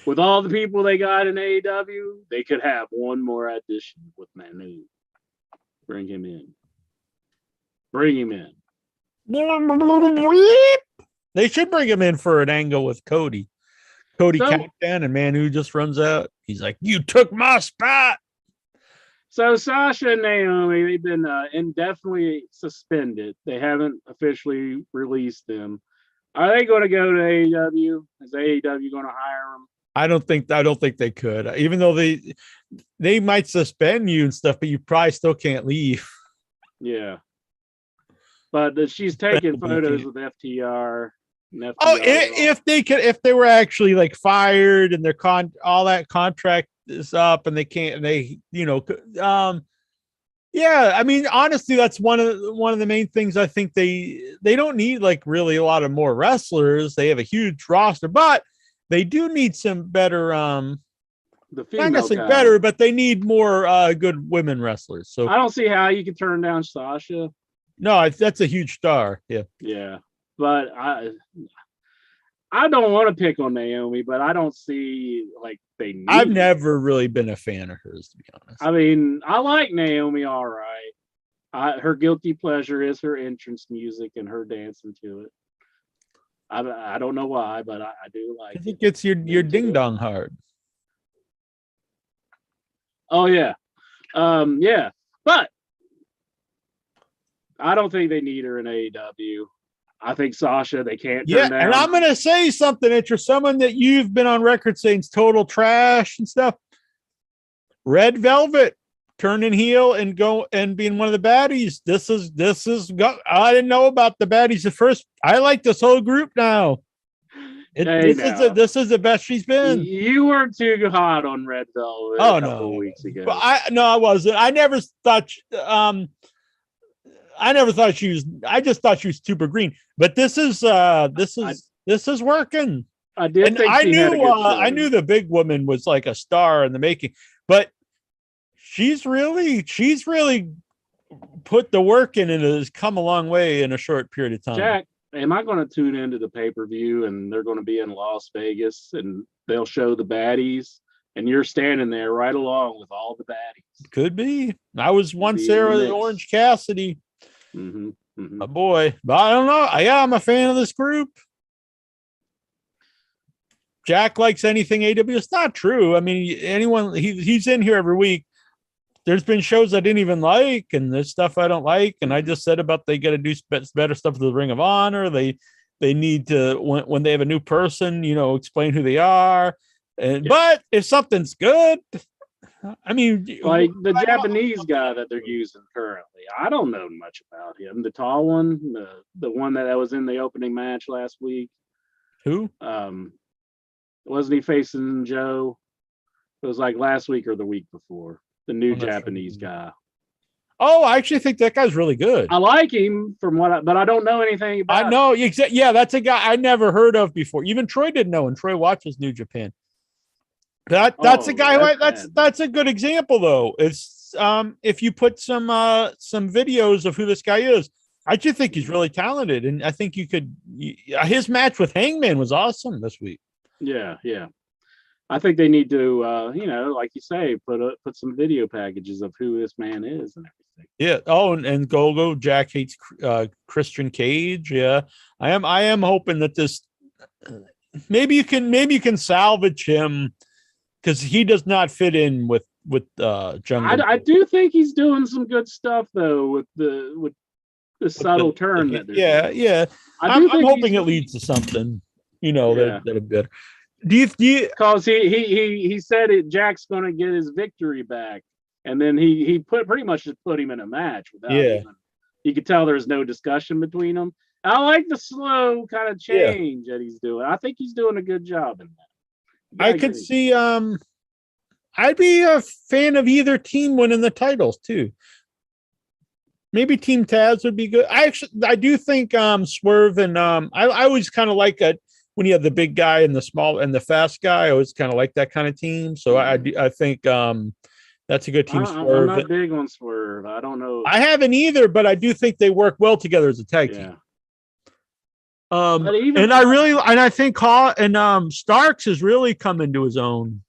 with all the people they got in AEW, they could have one more addition with Manu. Bring him in. They should bring him in for an angle with Cody. Cody counts down and Manu just runs out. He's like, "You took my spot." So Sasha and Naomi, they've been indefinitely suspended. They haven't officially released them. Are they going to go to AEW? Is AEW going to hire them? I don't think they could. Even though they might suspend you and stuff, but you probably still can't leave. Yeah. But she's taking photos with FTR. If they were actually like fired and their all that contract is up and they can't, yeah, I mean, honestly, that's one of the main things. I think they don't need like really a lot of more wrestlers. They have a huge roster, but they do need some better the female guy. better, but they need more good women wrestlers. So I don't see how you can turn down Sasha. No, that's a huge star. Yeah, but I don't want to pick on Naomi, but I don't see like they need. I've never really been a fan of hers, to be honest. I mean, I like Naomi all right. Her guilty pleasure is her entrance music and her dancing to it. I don't know why, but I do like it. I think it's your ding dong hard. Oh yeah. Yeah. But I don't think they need her in AEW. I think Sasha, they can't turn down. And I'm going to say something interesting. Someone that you've been on record saying is total trash and stuff. Red Velvet turning heel and being one of the baddies. This is I didn't know about the baddies at first. I like this whole group now. This is the best she's been. You weren't too hot on Red Velvet a couple weeks ago. But I wasn't. I never thought she was. I just thought she was super green. But this is working. I did. And think I knew the big woman was like a star in the making, but she's really put the work in and has come a long way in a short period of time. Jack, am I going to tune into the pay-per-view and they're going to be in Las Vegas and they'll show the baddies and you're standing there right along with all the baddies? Could be. I was once there with Orange Cassidy. Mm-hmm. Mm-hmm. A boy, but I don't know. I'm a fan of this group. Jack likes anything AW. It's not true. I mean, anyone he's in here every week. There's been shows I didn't even like, and there's stuff I don't like. And I just said about they got to do better stuff with the Ring of Honor. They need to when they have a new person, explain who they are. But if something's good. I mean, like the Japanese guy that they're using currently. I don't know much about him. The tall one, the one that was in the opening match last week. Who? Wasn't he facing Joe? It was like last week or the week before. The new Japanese guy. Oh, I actually think that guy's really good. I like him but I don't know anything about him. I know. Yeah, that's a guy I never heard of before. Even Troy didn't know, and Troy watches New Japan. That's a guy that's a good example though. It's if you put some videos of who this guy is, I just think he's really talented, and I think his match with Hangman was awesome this week. Yeah. I think they need to like you say, put some video packages of who this man is and everything. Yeah. Oh, and Gogo Jack hates Christian Cage. Yeah. I am hoping that this maybe you can salvage him because he does not fit in with Jungle. I do think he's doing some good stuff though with the subtle turn that they're doing. Yeah. I'm hoping it leads to something, that'll be better. Do you because he said it Jack's gonna get his victory back, and then he pretty much just put him in a match without even, you could tell there's no discussion between them. I like the slow kind of change that he's doing. I think he's doing a good job in that. I could see I'd be a fan of either team winning the titles too. Maybe Team Taz would be good. I do think Swerve and I always kind of like it when you have the big guy and the small and the fast guy. I always kind of like that kind of team. So I think that's a good team. Swerve. I'm not big on Swerve. I don't know. I haven't either, but I do think they work well together as a tag team. I think Starks has really come into his own.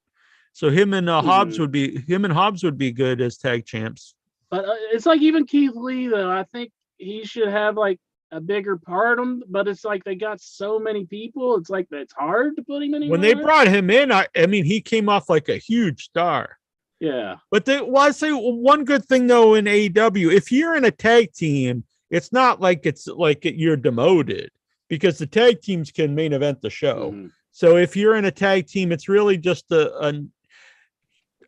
So him and Hobbs would be good as tag champs. But it's like even Keith Lee though. I think he should have like a bigger part on. But it's like they got so many people. It's like it's hard to put him anywhere. When they brought him in, I mean, he came off like a huge star. Yeah. But I say one good thing though in AEW, if you're in a tag team, it's not like you're demoted because the tag teams can main event the show. Mm-hmm. So if you're in a tag team, it's really just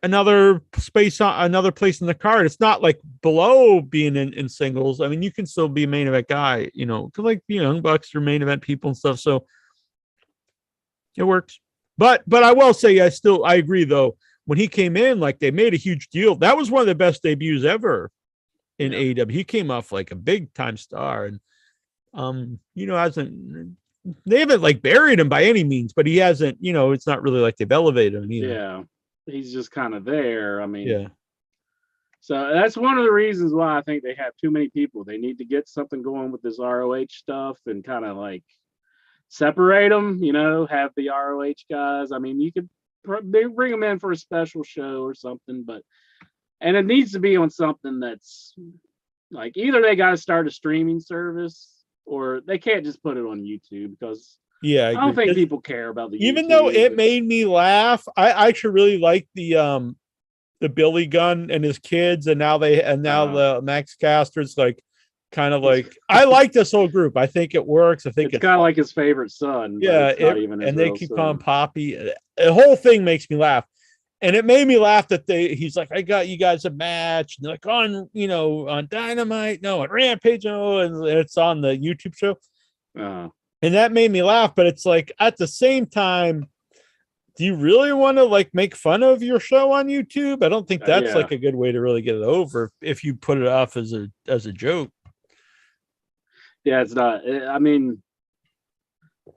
another place in the card. It's not like below being in singles. I mean, you can still be a main event guy, like Young Bucks are main event people and stuff. So it works. But I will say, I agree though. When he came in, like they made a huge deal. That was one of the best debuts ever in AEW. He came off like a big time star, and they haven't like buried him by any means, but he hasn't. It's not really like they've elevated him either. Yeah. He's just kind of there. I mean, so that's one of the reasons why I think they have too many people. They need to get something going with this ROH stuff and kind of like separate them, have the ROH guys. I mean, you could bring them in for a special show or something, and it needs to be on something that's like either they got to start a streaming service or they can't just put it on YouTube because I don't think people care about the even YouTube. Though it made me laugh. I actually really like the Billy Gunn and his kids, and now the Max Caster's like kind of like I like this whole group. I think it works. I think it's kind of like his favorite son. Yeah, and they keep calling Poppy. The whole thing makes me laugh, and it made me laugh that he's like, I got you guys a match, and they're like on Dynamite, on Rampage, and it's on the YouTube show. And that made me laugh, but it's like at the same time, do you really want to like make fun of your show on YouTube? I don't think that's like a good way to really get it over if you put it off as a joke. Yeah, it's not. I mean,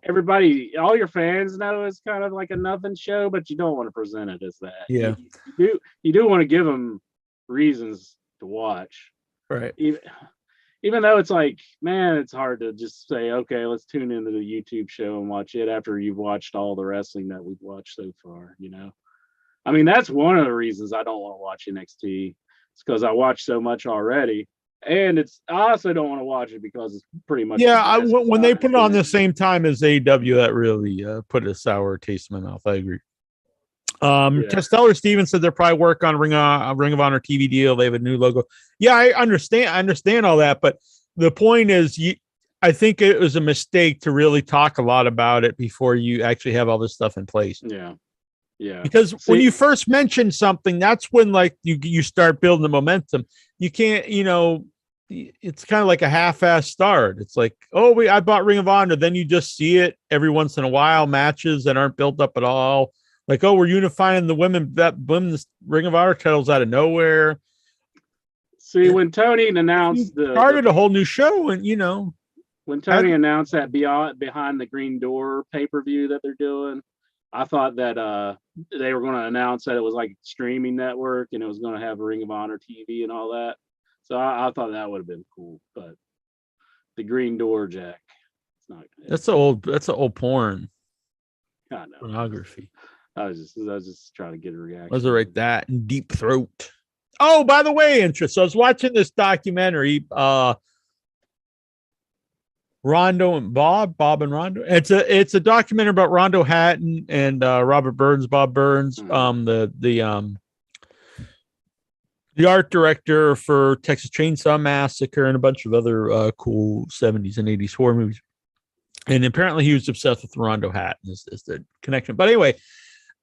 all your fans know it's kind of like a nothing show, but you don't want to present it as that. Yeah, you do want to give them reasons to watch, right? Even though it's like, man, it's hard to just say, okay, let's tune into the YouTube show and watch it after you've watched all the wrestling that we've watched so far, I mean, that's one of the reasons I don't want to watch NXT. It's because I watched so much already. And I also don't want to watch it because it's pretty much. Yeah, when they put it on the same time as AEW, that really put a sour taste in my mouth. I agree. Costello Stevens said they're probably work on Ring of Honor TV deal. They have a new logo. Yeah, I understand all that, but the point is, I think it was a mistake to really talk a lot about it before you actually have all this stuff in place. Yeah. Because when you first mention something, that's when like you start building the momentum. You can't, it's kind of like a half-ass start. It's like, I bought Ring of Honor. Then you just see it every once in a while, matches that aren't built up at all. Like, we're unifying the women's Ring of Honor titles out of nowhere. See, when Tony announced started a whole new show, and when Tony announced that Behind the Green Door pay-per-view that they're doing, I thought that they were going to announce that it was like a streaming network and it was going to have Ring of Honor TV and all that. So I thought that would have been cool, but the Green Door, Jack, it's not. That's an old porn. I know. Pornography. I was just trying to get a reaction. Was it right that and Deep Throat? Oh, by the way, interest. So I was watching this documentary. What Rondo and Bob and Rondo. It's a documentary about Rondo Hatton and Robert Burns, Bob Burns, the art director for Texas Chainsaw Massacre and a bunch of other cool 70s and 80s horror movies. And apparently he was obsessed with Rondo Hatton is the connection. But anyway,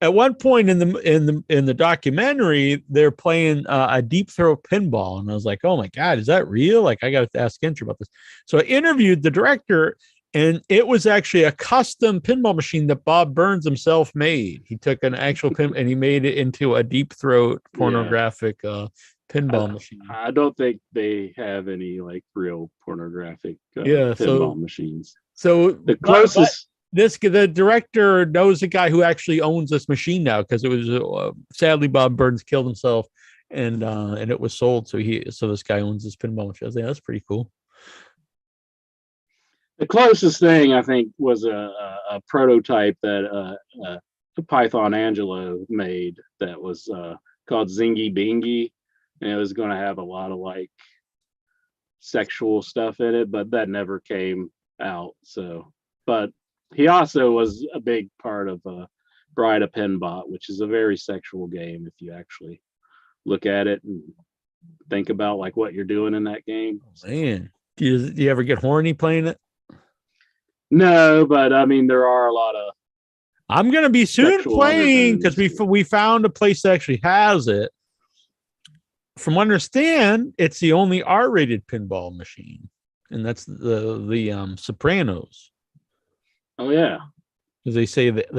at one point in the documentary, they're playing a deep throw pinball, and I was like, "Oh my god, is that real?" Like, I got to ask Andrew about this. So I interviewed the director, and it was actually a custom pinball machine that Bob Burns himself made. He took an actual pin and he made it into a deep throat pornographic pinball machine. I don't think they have any like real pornographic pinball machines. So the closest. The director knows a guy who actually owns this machine now because it was sadly Bob Burns killed himself and it was sold. So this guy owns this pinball machine. I was like, that's pretty cool. The closest thing I think was a prototype that Python Angelo made that was called Zingy Bingy, and it was going to have a lot of like sexual stuff in it, but that never came out. So, but he also was a big part of Bride of Pinbot, which is a very sexual game if you actually look at it and think about like what you're doing in that game. Oh, man, do you ever get horny playing it? No, but I mean there are a lot of. I'm gonna be soon playing because we found a place that actually has it. From what I understand, it's the only R-rated pinball machine, and that's the Sopranos. Oh yeah, because they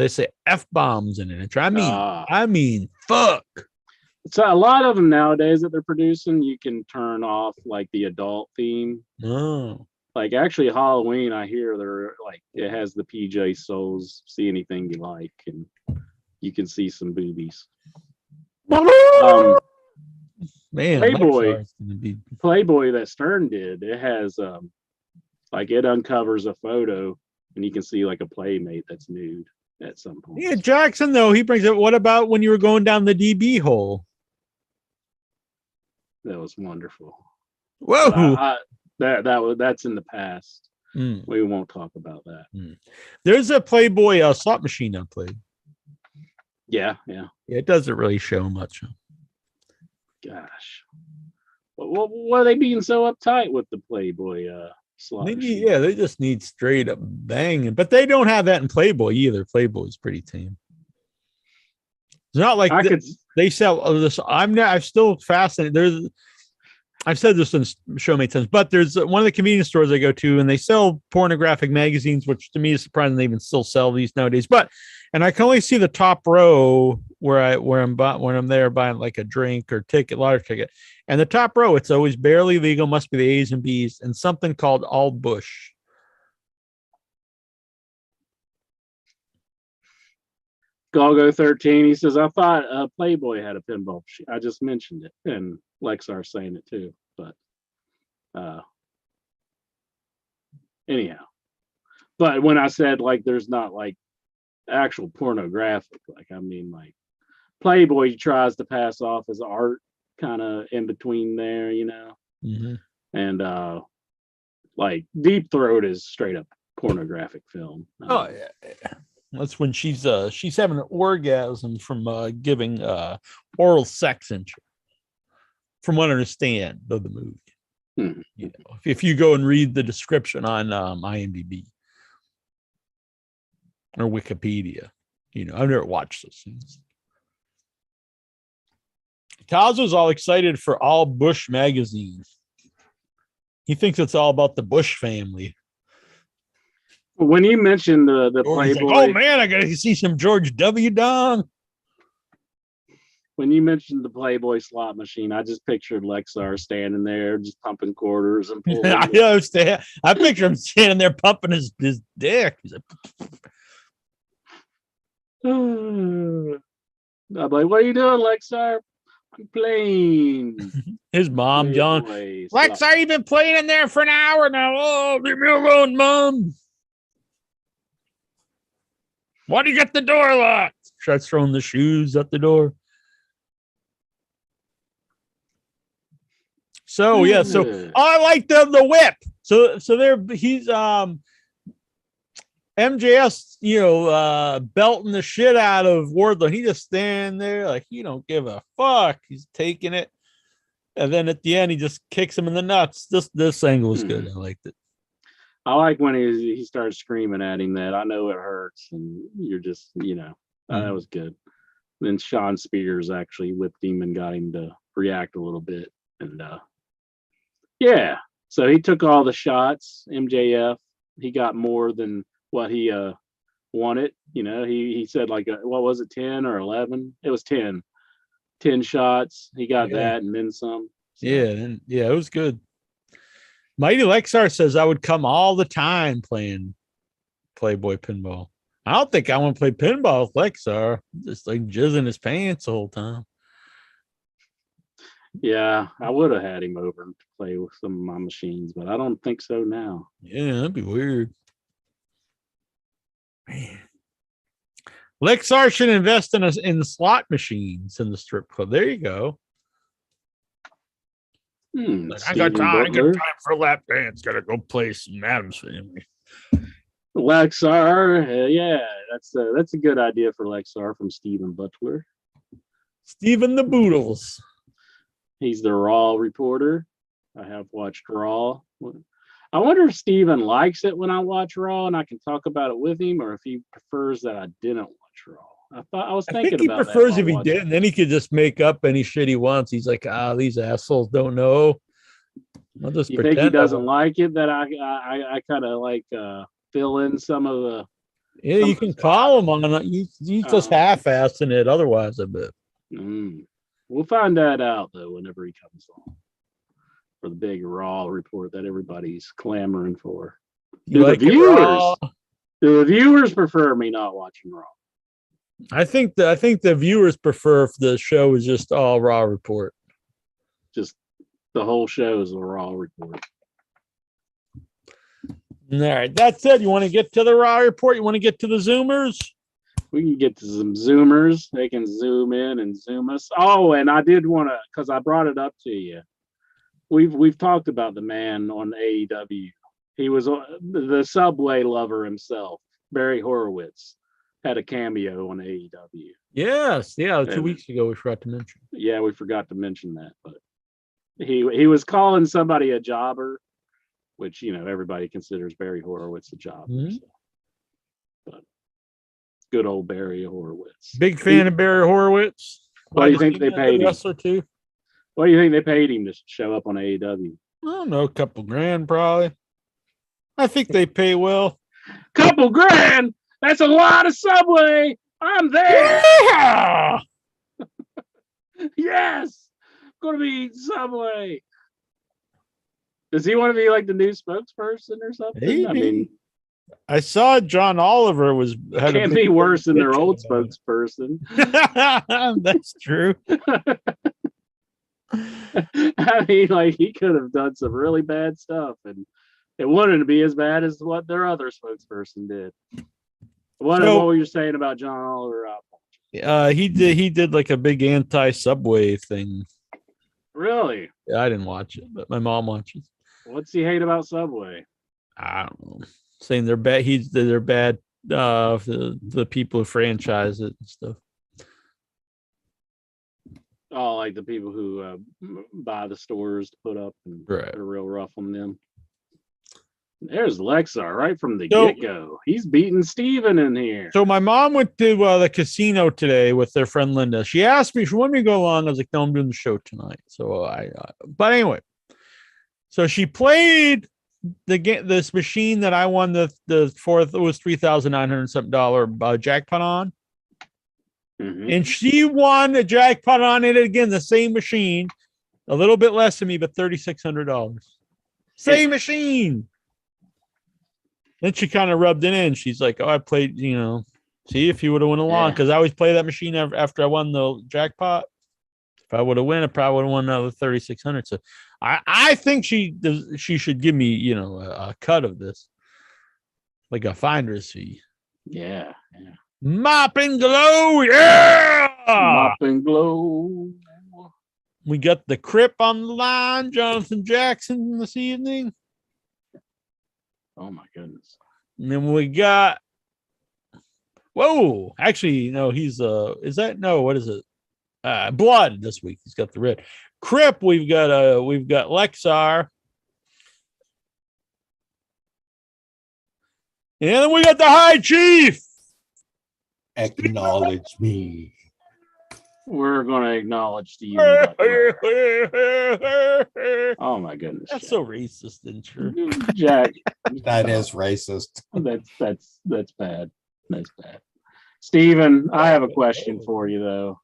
say F-bombs in it. I mean, fuck. So a lot of them nowadays that they're producing, you can turn off like the adult theme. Oh, like actually Halloween, I hear they're like it has the PJ Souls, see anything you like, and you can see some boobies. Man, Playboy that Stern did, it has like it uncovers a photo. And you can see like a playmate that's nude at some point. Yeah, Jackson, though, he brings up, what about when you were going down the DB hole? That was wonderful. Whoa. That's in the past. We won't talk about that. There's a Playboy slot machine I played. Yeah. It doesn't really show much. Gosh. What are they being so uptight with the Playboy slot machine? They just need straight up banging, but they don't have that in Playboy either. Playboy's pretty tame. It's not like they sell this. I'm still fascinated. I've said this in show many times, but there's one of the convenience stores I go to, and they sell pornographic magazines, which to me is surprising they even still sell these nowadays. And I can only see the top row where I'm there buying like a drink or lottery ticket, and the top row, it's always barely legal, must be the A's and B's, and something called All Bush. Golgo 13, he says, I thought Playboy had a pinball machine. I just mentioned it, and Lexar's saying it too. But anyhow, but when I said like there's not like actual pornographic, like I mean like Playboy tries to pass off as art, kind of in between there, you know. Mm-hmm. And like Deep Throat is straight up pornographic film. Oh yeah. That's when she's having an orgasm from giving oral sex into her, from what I understand of the movie. Mm-hmm. You know, if you go and read the description on IMDb or Wikipedia, you know, I've never watched those things. Kazu's all excited for All Bush magazine. He thinks it's all about the Bush family. When you mentioned the Playboy, like, oh man, I gotta see some George W. Dong. When you mentioned the Playboy slot machine, I just pictured Lexar standing there, just pumping quarters and pulling. I picture him standing there pumping his dick. He's like, I'm like, what are you doing, Lexar? I'm playing. His mom, John. Lexar, you've been playing in there for an hour now. Oh, leave me alone, Mom. Why do you get the door locked? Starts throwing the shoes at the door. So yeah, so I like the whip. So he's MJS, belting the shit out of Wardlow. He just standing there like he don't give a fuck. He's taking it. And then at the end, he just kicks him in the nuts. This angle was good. I liked it. I like when he started screaming at him that I know it hurts, and you're just, that was good. Then Sean Spears actually whipped him and got him to react a little bit. And yeah, so he took all the shots. MJF, he got more than what he wanted. He said what was it, 10 or 11? It was 10 shots. He got that and then some. So. Yeah, it was good. Mighty Lexar says I would come all the time playing Playboy Pinball. I don't think I want to play pinball with Lexar. Just like jizzing his pants the whole time. Yeah, I would have had him over to play with some of my machines, but I don't think so now. Yeah, that'd be weird. Man. Lexar should invest in slot machines in the strip club. There you go. I got time for lap dance. Gotta go play some Adams Family. Lexar, yeah, that's a good idea for Lexar from Stephen Butler. Stephen the Boodles. He's the Raw reporter. I have watched Raw. I wonder if Stephen likes it when I watch Raw and I can talk about it with him, or if he prefers that I didn't watch Raw. I think he prefers if he did, and then he could just make up any shit he wants. He's like, these assholes don't know. I'll just you think he doesn't like it that I kind of like fill in some of the. Yeah, you can call him on it. You just half-assing it otherwise a bit. We'll find that out though whenever he comes on for the big Raw report that everybody's clamoring for. Do the viewers prefer me not watching Raw? I think the viewers prefer if the show is just all Raw report. Just the whole show is a Raw report. All right. That said, you want to get to the Raw report? You want to get to the Zoomers? We can get to some Zoomers. They can zoom in and zoom us. Oh, and I did want to, because I brought it up to you. We've talked about the man on AEW. He was the Subway lover himself. Barry Horowitz had a cameo on AEW. Yes, yeah. 2 weeks ago, we forgot to mention. Yeah, we forgot to mention that, but he was calling somebody a jobber, which everybody considers Barry Horowitz a jobber. Mm-hmm. So. But good old Barry Horowitz. Big fan of Barry Horowitz. What do you think they paid him? Wrestler too. What do you think they paid him to show up on AEW? I don't know, a couple grand probably. I think they pay well. Couple grand? That's a lot of Subway. I'm there. Yeah! Yes. I'm going to be eating Subway. Does he want to be like the new spokesperson or something? Maybe. I mean, I saw John Oliver can't be worse than their old spokesperson. That's true. I mean, like he could have done some really bad stuff, and it wouldn't be as bad as what their other spokesperson did. What were you saying about John Oliver? He did like a big anti-Subway thing. Really? Yeah, I didn't watch it, but my mom watches. What's he hate about Subway? I don't know. Saying they're bad. They're bad. The people who franchise it and stuff. Oh, like the people who buy the stores to put up and they're real rough on them. There's Lexar right from the get-go. He's beating Steven in here. So my mom went to the casino today with their friend Linda. She asked me if she wanted me to go along. I was like, no, I'm doing the show tonight. So but anyway. So she played this machine that I won the fourth. It was $3,900 jackpot on. Mm-hmm. And she won a jackpot on it again, the same machine, a little bit less than me, but $3,600. Same machine. Then she kind of rubbed it in. She's like, "Oh, I played, see if you would have went along, because I always play that machine after I won the jackpot. If I would have won, I probably would have won another $3,600. So I think she should give me, a cut of this, like a finder's fee. Yeah. Mop and glow, yeah. Mop and glow. We got the Crip on the line, Jonathan Jackson this evening. Oh my goodness. And then we got actually, no, he's what is it? Blood this week. He's got the red. Crip, we've got Lexar. And then we got the High Chief. Acknowledge me. We're going to acknowledge Steven Butler. Oh my goodness. That's so racist, isn't it? Jack. That is racist. That's bad. That's bad. Steven, I have a question for you though.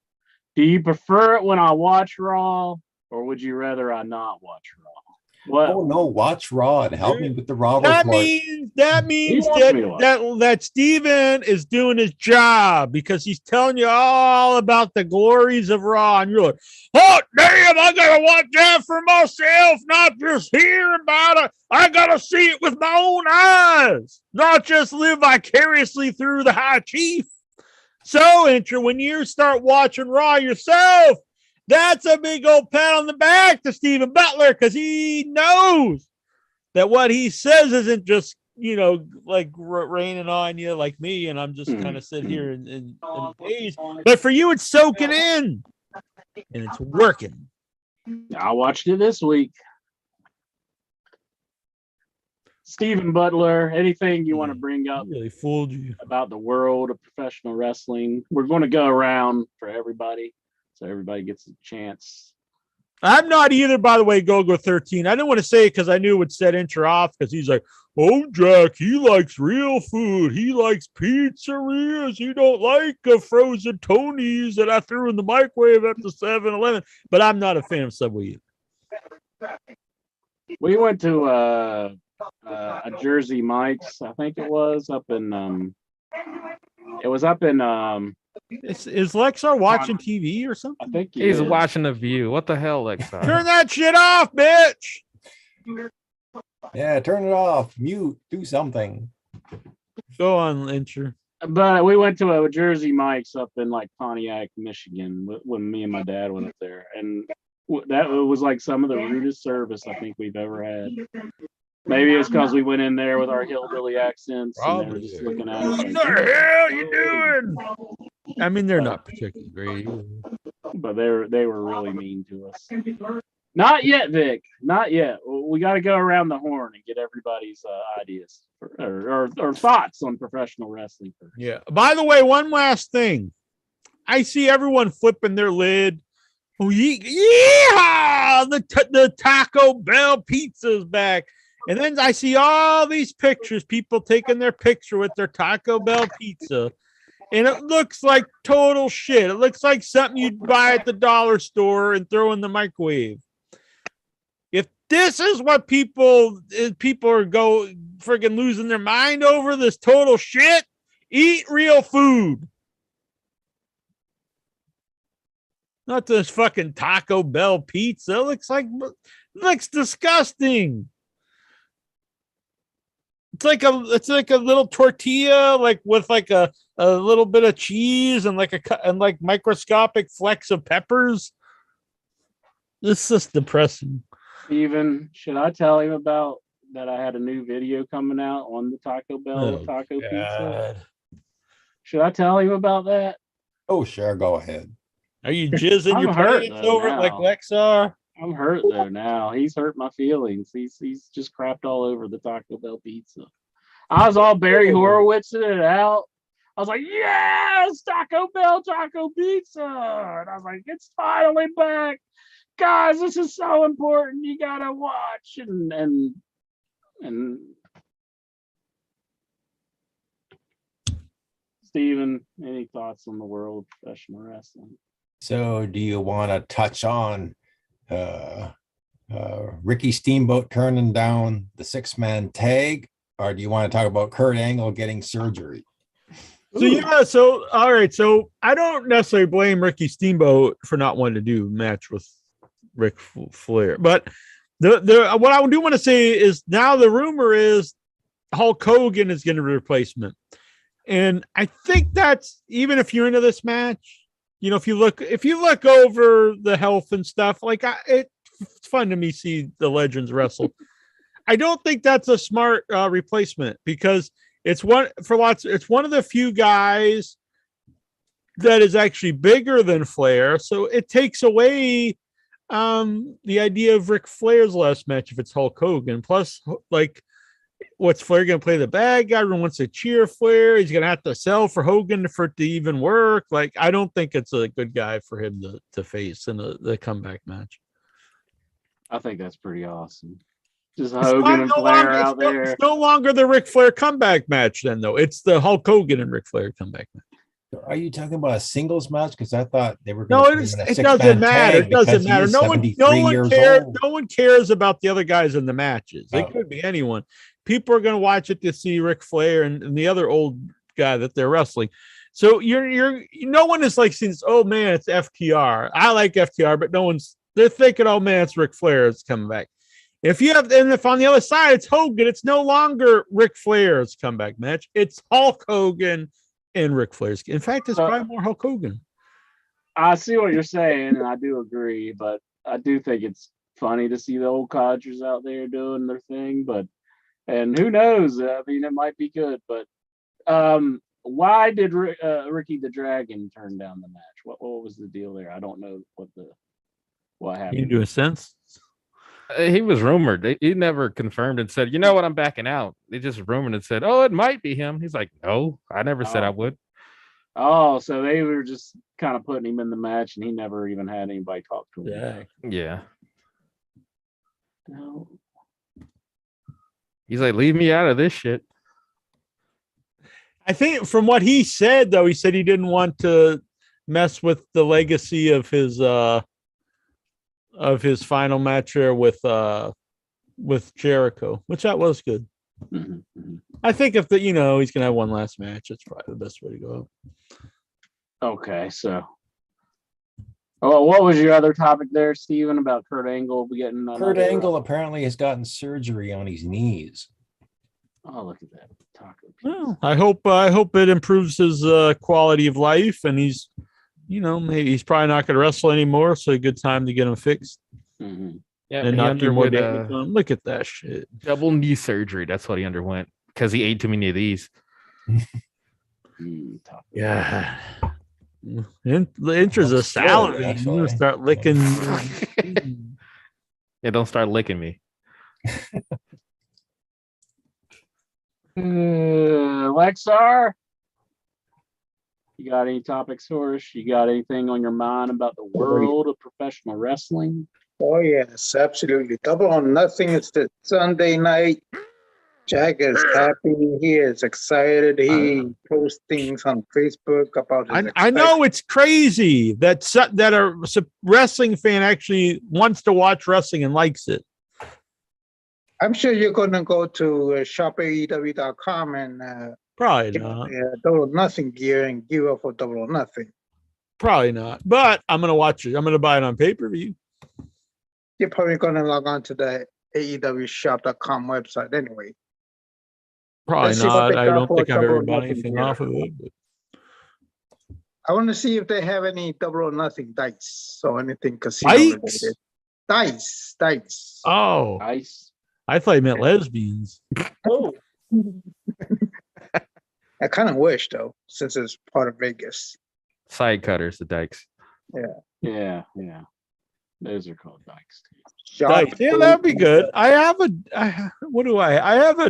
Do you prefer it when I watch Raw, or would you rather I not watch Raw? What? Oh no, watch Raw and help me with the Raw That report. means that Steven is doing his job because he's telling you all about the glories of Raw, and you're like, oh damn, I gotta watch that for myself, not just hear about it. I gotta see it with my own eyes, not just live vicariously through the High Chief. So, Intra, when you start watching Raw yourself, that's a big old pat on the back to Steven Butler, because he knows that what he says isn't just, like raining on you like me, and I'm just kind of sitting here in daze. But for you, it's soaking in, and it's working. I watched it this week. Steven Butler, anything you want to bring up really fooled you about the world of professional wrestling? We're going to go around for everybody, so everybody gets a chance. I'm not either, by the way, Go 13. I didn't want to say it because I knew it would set Incher off, because he's like, oh, Jack, he likes real food. He likes pizzerias. He don't like frozen Tony's that I threw in the microwave at the 7-Eleven. But I'm not a fan of Subway either. We went to a Jersey Mike's, I think it was, up in Is Lexar watching TV or something? I think he's watching The View. What the hell, Lexar? Turn that shit off, bitch. Yeah, turn it off. Mute. Do something. Go on, Incher. But we went to a Jersey Mike's up in like Pontiac, Michigan, when me and my dad went up there, and that was like some of the rudest service I think we've ever had. Maybe it's because we went in there with our hillbilly accents and they were just looking at us. What the hell you doing? I mean, they're not particularly great, but they were really mean to us. Not yet, Vic. Not yet. We got to go around the horn and get everybody's ideas or thoughts on professional wrestling first. Yeah. By the way, one last thing. I see everyone flipping their lid. Oh, yeah! The Taco Bell pizza's back. And then I see all these pictures, people taking their picture with their Taco Bell pizza. And it looks like total shit. It looks like something you'd buy at the dollar store and throw in the microwave. If this is what people are friggin' losing their mind over, this total shit, eat real food. Not this fucking Taco Bell pizza. It looks disgusting. It's like a little tortilla, like with like a little bit of cheese and like microscopic flecks of peppers. This is just depressing. Steven, should I tell him about that? I had a new video coming out on the Taco Bell taco pizza. Should I tell him about that? Oh, sure, go ahead. Are you jizzing your pants over it like Lexar? I'm hurt though now. He's hurt my feelings. He's just crapped all over the Taco Bell pizza. I was all Barry Horowitzing it out. I was like, yes, Taco Bell taco pizza. And I was like, it's finally back. Guys, this is so important. You gotta watch. And Steven, any thoughts on the world of professional wrestling? So do you want to touch on Ricky Steamboat turning down the 6-man tag, or do you want to talk about Kurt Angle getting surgery? So all right. So I don't necessarily blame Ricky Steamboat for not wanting to do a match with Ric Flair, but what I do want to say is now the rumor is Hulk Hogan is getting a replacement, and I think that's, even if you're into this match, you know, if you look over the health and stuff, like it's fun to me see the legends wrestle. I don't think that's a smart replacement because it's one of the few guys that is actually bigger than Flair. So it takes away the idea of Ric Flair's last match if it's Hulk Hogan. Plus, like, what's Flair going to play the bad guy? Everyone wants to cheer Flair. He's going to have to sell for Hogan for it to even work. Like, I don't think it's a good guy for him to face in the comeback match. I think that's pretty awesome. Just Hogan and Flair out there. It's no longer the Ric Flair comeback match then, though. It's the Hulk Hogan and Ric Flair comeback match. Are you talking about a singles match? Because I thought they were. No, it doesn't matter. It doesn't matter. No one cares. No one cares about the other guys in the matches. It could be anyone. People are going to watch it to see Ric Flair and the other old guy that they're wrestling. So no one is like saying, "Oh man, it's FTR." I like FTR, but they're thinking, "Oh man, it's Ric Flair. It's coming back." If on the other side it's Hogan, it's no longer Ric Flair's comeback match. It's Hulk Hogan and Ric Flair's. In fact, it's probably more Hulk Hogan. I see what you're saying, and I do agree, but I do think it's funny to see the old codgers out there doing their thing. And who knows? I mean, it might be good, but why did Ricky the Dragon turn down the match? What was the deal there? I don't know what happened. You do a sense? He was rumored. He never confirmed and said, "You know what? I'm backing out." They just rumored and said, "Oh, it might be him." He's like, "No, I never said I would." Oh, so they were just kind of putting him in the match, and he never even had anybody talk to him. Yeah. No. He's like, "Leave me out of this shit." I think from what he said, though, he said he didn't want to mess with the legacy of his final match there with Jericho, which that was good. Mm-hmm. I think if he's gonna have one last match, that's probably the best way to go. Okay, so what was your other topic there, Steven, about Kurt Angle getting Kurt Angle apparently has gotten surgery on his knees. Oh, look at that. Well, I hope it improves his quality of life, and he's maybe he's probably not going to wrestle anymore, so a good time to get him fixed. Mm-hmm. Yeah, and not do more damage. Look at that shit. Double knee surgery. That's what he underwent because he ate too many of these. Yeah. Enters a salad. I'm going to start licking. Yeah, don't start licking me. Lexar, you got any topics for us? You got anything on your mind about the world of professional wrestling? Oh, yes, absolutely. Double or Nothing is the Sunday night. Jack is happy. He is excited. He posts things on Facebook about his I know it's crazy that a wrestling fan actually wants to watch wrestling and likes it. I'm sure you're going to go to shopaew.com and probably get not Double or Nothing gear and gear up for Double or Nothing. Probably not, but I'm going to watch it. I'm going to buy it on pay-per-view. You're probably going to log on to the AEWshop.com website anyway. Probably not. I don't think I've ever bought anything off of it. But I want to see if they have any Double or Nothing dice or anything casino related. Dice. Oh. Dice. I thought you meant lesbians. Oh. I kind of wish, though, since it's part of Vegas. Side cutters, the dikes. Yeah. Those are called dikes. Dice. Yeah, that'd be good. I have a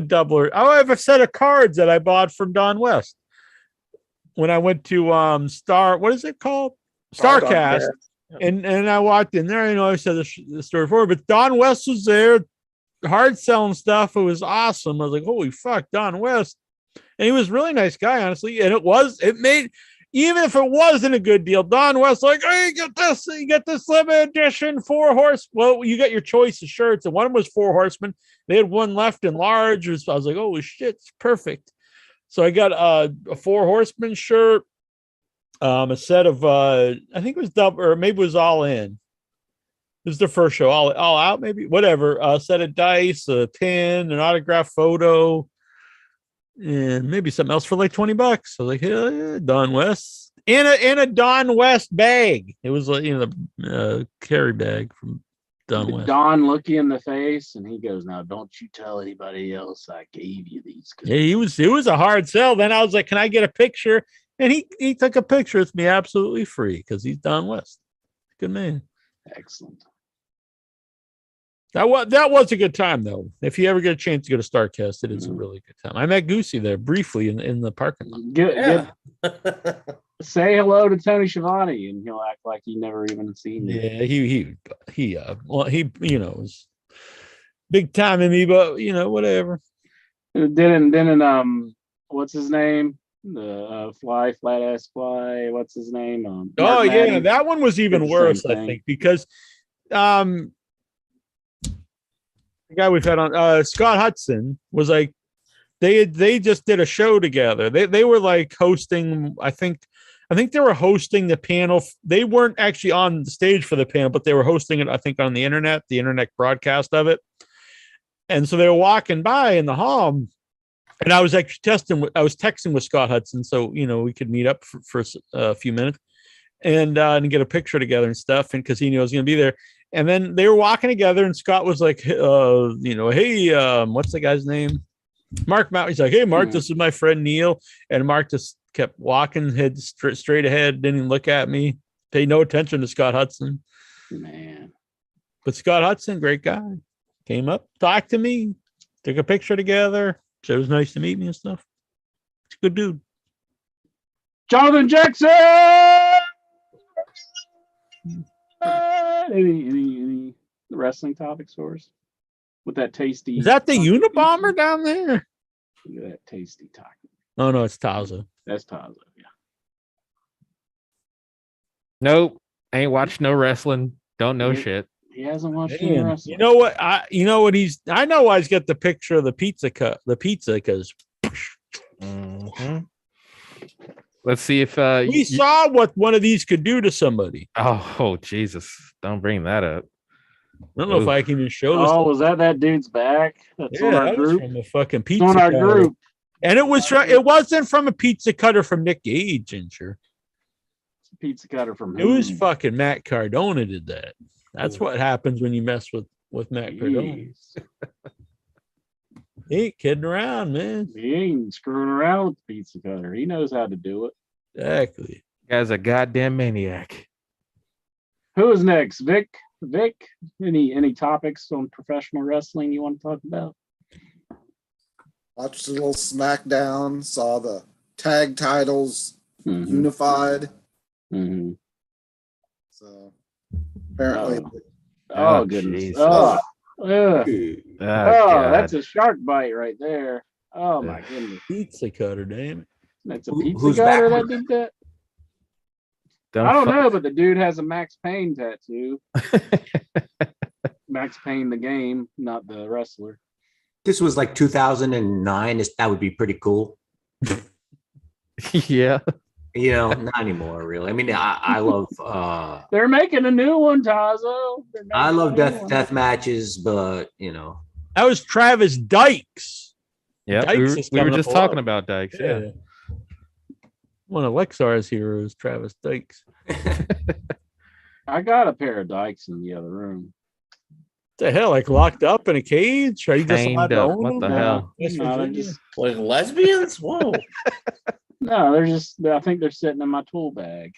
doubler. I have a set of cards that I bought from Don West when I went to what is it called? Starcast. And I walked in there. I know I said the story before, but Don West was there, hard selling stuff. It was awesome. I was like, holy fuck, Don West. And he was a really nice guy, honestly. And it made, even if it wasn't a good deal, Don West, like, hey, you get this limited edition 4 horse. Well, you got your choice of shirts, and one of them was 4 horsemen. They had one left in large. I was like, oh shit, it's perfect. So I got a 4 horseman shirt, a set of I think it was double, or maybe it was all in. This is the first show, all out, maybe, whatever. A set of dice, a pin, an autographed photo, and maybe something else for like $20. So like, hell yeah, Don West, in a Don West bag. It was like the carry bag from Don West. Don look you in the face, and he goes, "Now, don't you tell anybody else I gave you these." Yeah, it was a hard sell. Then I was like, "Can I get a picture?" And he took a picture with me absolutely free because he's Don West. Good man. Excellent. That was a good time though. If you ever get a chance to go to Starcast, it is a really good time. I met Goosey there briefly in the parking lot. Say hello to Tony Schiavone, and he'll act like he never even seen you. Yeah, he was big time in me, but whatever. Didn't what's his name? The flat ass fly. What's his name? Oh yeah, Madden. That one was even worse, I think, because the guy we've had on Scott Hudson was like they just did a show together. They were like hosting, I think they were hosting the panel. They weren't actually on the stage for the panel, but they were hosting it, I think, on the internet broadcast of it. And so they were walking by in the hall, and I was actually texting with Scott Hudson, so we could meet up for a few minutes and get a picture together and stuff, and because he knew I was going to be there. And then they were walking together, and Scott was like, hey, what's the guy's name? Mark Mount. He's like, hey, Mark, this is my friend Neil. And Mark just kept walking, head straight ahead, didn't even look at me, paid no attention to Scott Hudson. Man. But Scott Hudson, great guy. Came up, talked to me, took a picture together. So it was nice to meet me and stuff. It's a good dude. Jonathan Jackson! Any wrestling topics for us? With that tasty. Is that the Unabomber down there? Look at that tasty taco. Oh, no, it's Tazo. That's Tazo, yeah. Nope. Ain't watched no wrestling. Don't know shit. He hasn't watched any wrestling. You know what? I know why he's got the picture of the pizza because let's see if we saw what one of these could do to somebody. Oh, Jesus. Don't bring that up. I don't know if I can even show this. Oh, was that dude's back? That's on our group. From a fucking pizza on our cutter. group. And it wasn't from a pizza cutter from Nick Gage, Ginger. It's a pizza cutter from It was fucking Matt Cardona did that. That's what happens when you mess with Matt Cardona. He ain't kidding around, man. He ain't screwing around with the pizza cutter. He knows how to do it. Exactly. Guy's a goddamn maniac. Who is next? Vic? Any topics on professional wrestling you want to talk about? Watched a little SmackDown, saw the tag titles unified. Mm-hmm. So apparently. Oh goodness. That's a shark bite right there. Oh my goodness. Pizza cutter, damn it. That's a pizza cutter that did that? I don't know, but the dude has a Max Payne tattoo. Max Payne, the game, not the wrestler. This was like 2009. That would be pretty cool. Yeah. Not anymore, really. I mean, I love. They're making a new one, Tazo. I love death matches, but that was Travis Dykes. Yeah, we were just talking about Dykes. Yeah. One of Lexar's heroes, Travis Dykes. I got a pair of Dykes in the other room. What the hell? Like locked up in a cage? Are you just allowed to own what them? The hell? Like lesbians? Whoa. No, I think they're sitting in my tool bag.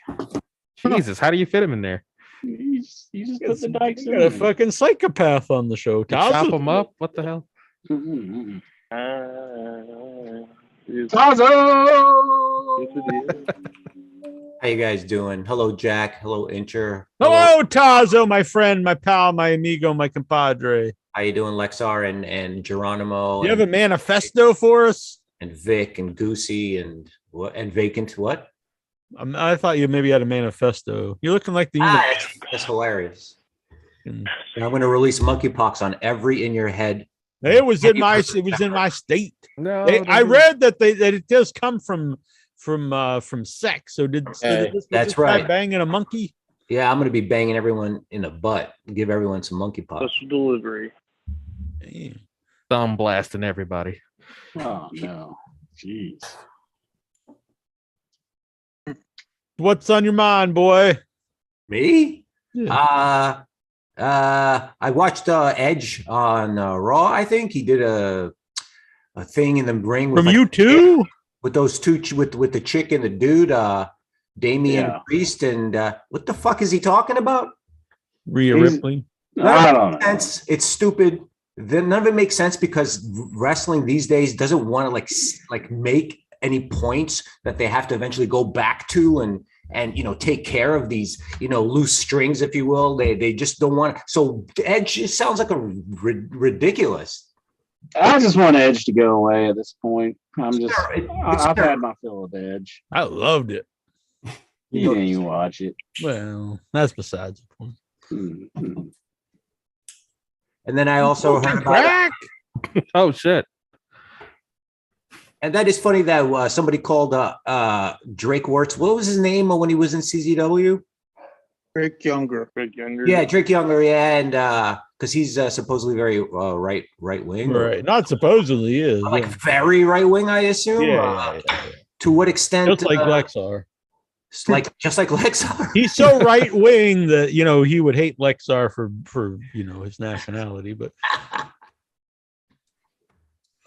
Jesus, how do you fit them in there? You just put the Dykes in there. Got a fucking psychopath on the show. Chop them up? What the hell? Tazo! How you guys doing? Hello, Jack. Hello, Incher. Hello, Tazo, my friend, my pal, my amigo, my compadre. How you doing, Lexar and Geronimo? You have a manifesto for us? And Vic and Goosey and what? And Vacant what? I thought you maybe had a manifesto. You're looking like the that's hilarious. And I'm going to release monkeypox on every in your head. It was in my state. No, I read that it does come from sex. So that's right. Banging a monkey. Yeah, I'm going to be banging everyone in the butt. Give everyone some monkeypox. Special delivery. Damn. Thumb blasting everybody. Oh no, jeez. What's on your mind, boy? Me? Yeah. I watched Edge on Raw. I think he did a thing in the ring with From you too? with those two with the chick and the dude, Damian Priest, and what the fuck is he talking about? Rhea Ripley. I don't know. It's stupid. Then none of it makes sense because wrestling these days doesn't want to like make any points that they have to eventually go back to and take care of these loose strings, if you will. They just don't want. So Edge, it sounds like a ridiculous. I just want Edge to go away at this point. I've had my fill of Edge. I loved it. You didn't even watch it. Well, that's besides the point. Mm-hmm. And then I also heard about Oh shit! And that is funny that somebody called Drake Wirtz. What was his name when he was in CZW? Drake Younger. Yeah, Drake Younger. Yeah, and because he's supposedly very right wing. Right, not supposedly is. Like very right wing, I assume. Yeah. To what extent? Just like Lexar. Just like Lexar. He's so right wing that he would hate Lexar for his nationality, but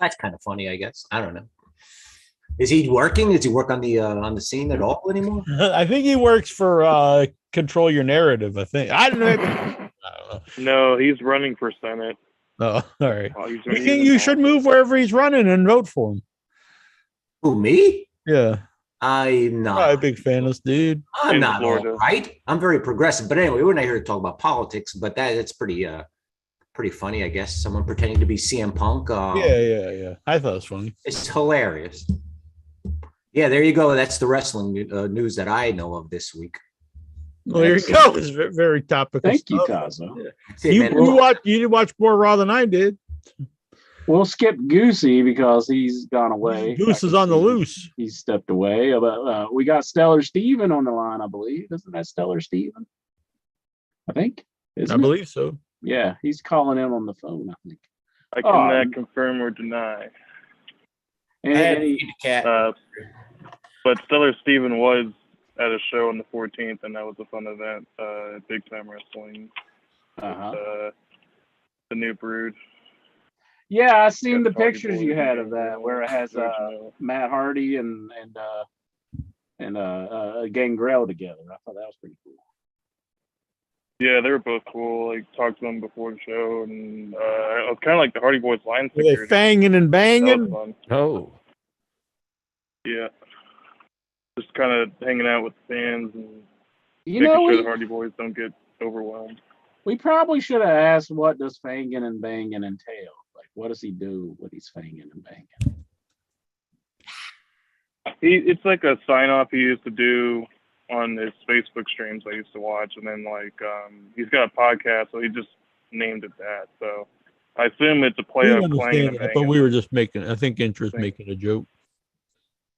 that's kind of funny, I guess. I don't know. Is he working? Does he work on the scene at all anymore? I think he works for Control Your Narrative. I think. I don't know. No, he's running for Senate. Oh, all right. You should move wherever he's running and vote for him. Who, me? Yeah. I'm not. I'm a big fan of this dude. I'm not all right. I'm very progressive. But anyway, we're not here to talk about politics, but that's pretty funny, I guess. Someone pretending to be CM Punk. Yeah. I thought it was funny. It's hilarious. Yeah, there you go. That's the wrestling news that I know of this week. Well, there you go. It's very topical. Thank you, Cosmo. Yeah. You did watch more Raw than I did. We'll skip Goosey because he's gone away. Goose is on the loose. He's stepped away. But we got Stellar Steven on the line, I believe. Isn't that Stellar Steven? I think. I believe so. Yeah, he's calling in on the phone, I think. I cannot confirm or deny. But Stellar Steven was at a show on the 14th, and that was a fun event. Big Time Wrestling. The New Brood. Yeah, I seen the pictures you had of that, where it has Matt Hardy and Gangrel together. I thought that was pretty cool. Yeah, they were both cool. Like, talked to them before the show, and I was kind of like the Hardy Boys line security. Were they fanging and banging? Oh. Yeah. Just kind of hanging out with the fans and making sure the Hardy Boys don't get overwhelmed. We probably should have asked, what does fanging and banging entail? Like, what does he do when he's fanging and banging? It's like a sign-off he used to do on his Facebook streams I used to watch, and then he's got a podcast, so he just named it that. So I assume it's a play of playing and banging. But we were just making. I think Interest making a joke.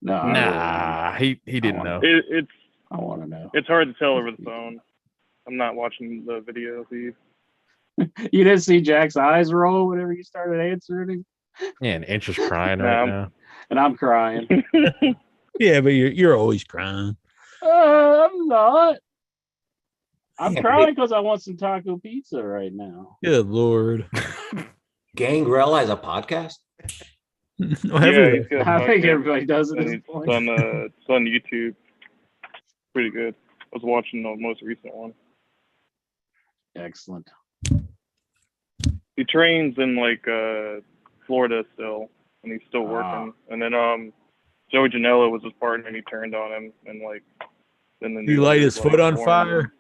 Nah, he didn't know. I want to know. It's hard to tell over the phone. I'm not watching the video feed. You didn't see Jack's eyes roll whenever you started answering him? Yeah, and Interest crying right now. And I'm crying. Yeah, but you're always crying. I'm not. I'm crying because I want some taco pizza right now. Good Lord. Gangrel has a podcast? I think everybody does at this point. It's on YouTube. Pretty good. I was watching the most recent one. Excellent. He trains in Florida still, and he's still working. And then Joey Janela was his partner, and he turned on him, and then he light his foot on fire.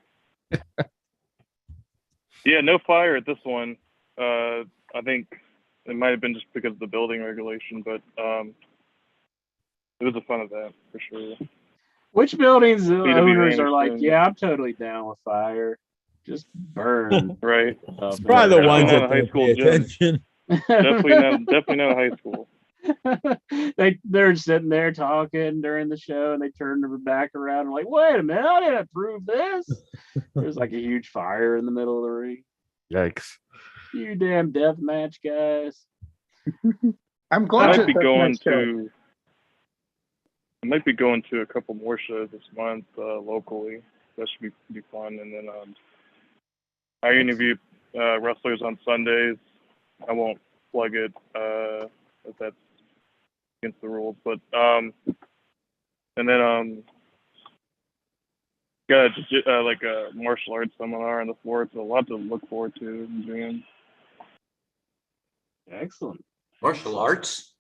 Yeah, no fire at this one. I think it might have been just because of the building regulation, but it was a fun event for sure. Which buildings owners are like, yeah, I'm totally down with fire. Just burn. Right. It's probably the ones that high school attention. Definitely not high school. They're sitting there talking during the show, and they turn their back around and like, wait a minute, I didn't approve this. There's like a huge fire in the middle of the ring. Yikes. You damn death match guys. I'm going I might be going to I might be going to a couple more shows this month locally. That should be fun. And then I interview wrestlers on Sundays. I won't plug it if that's against the rules. But and then got like a martial arts seminar on the floor. So a lot to look forward to in June. Excellent. Martial arts?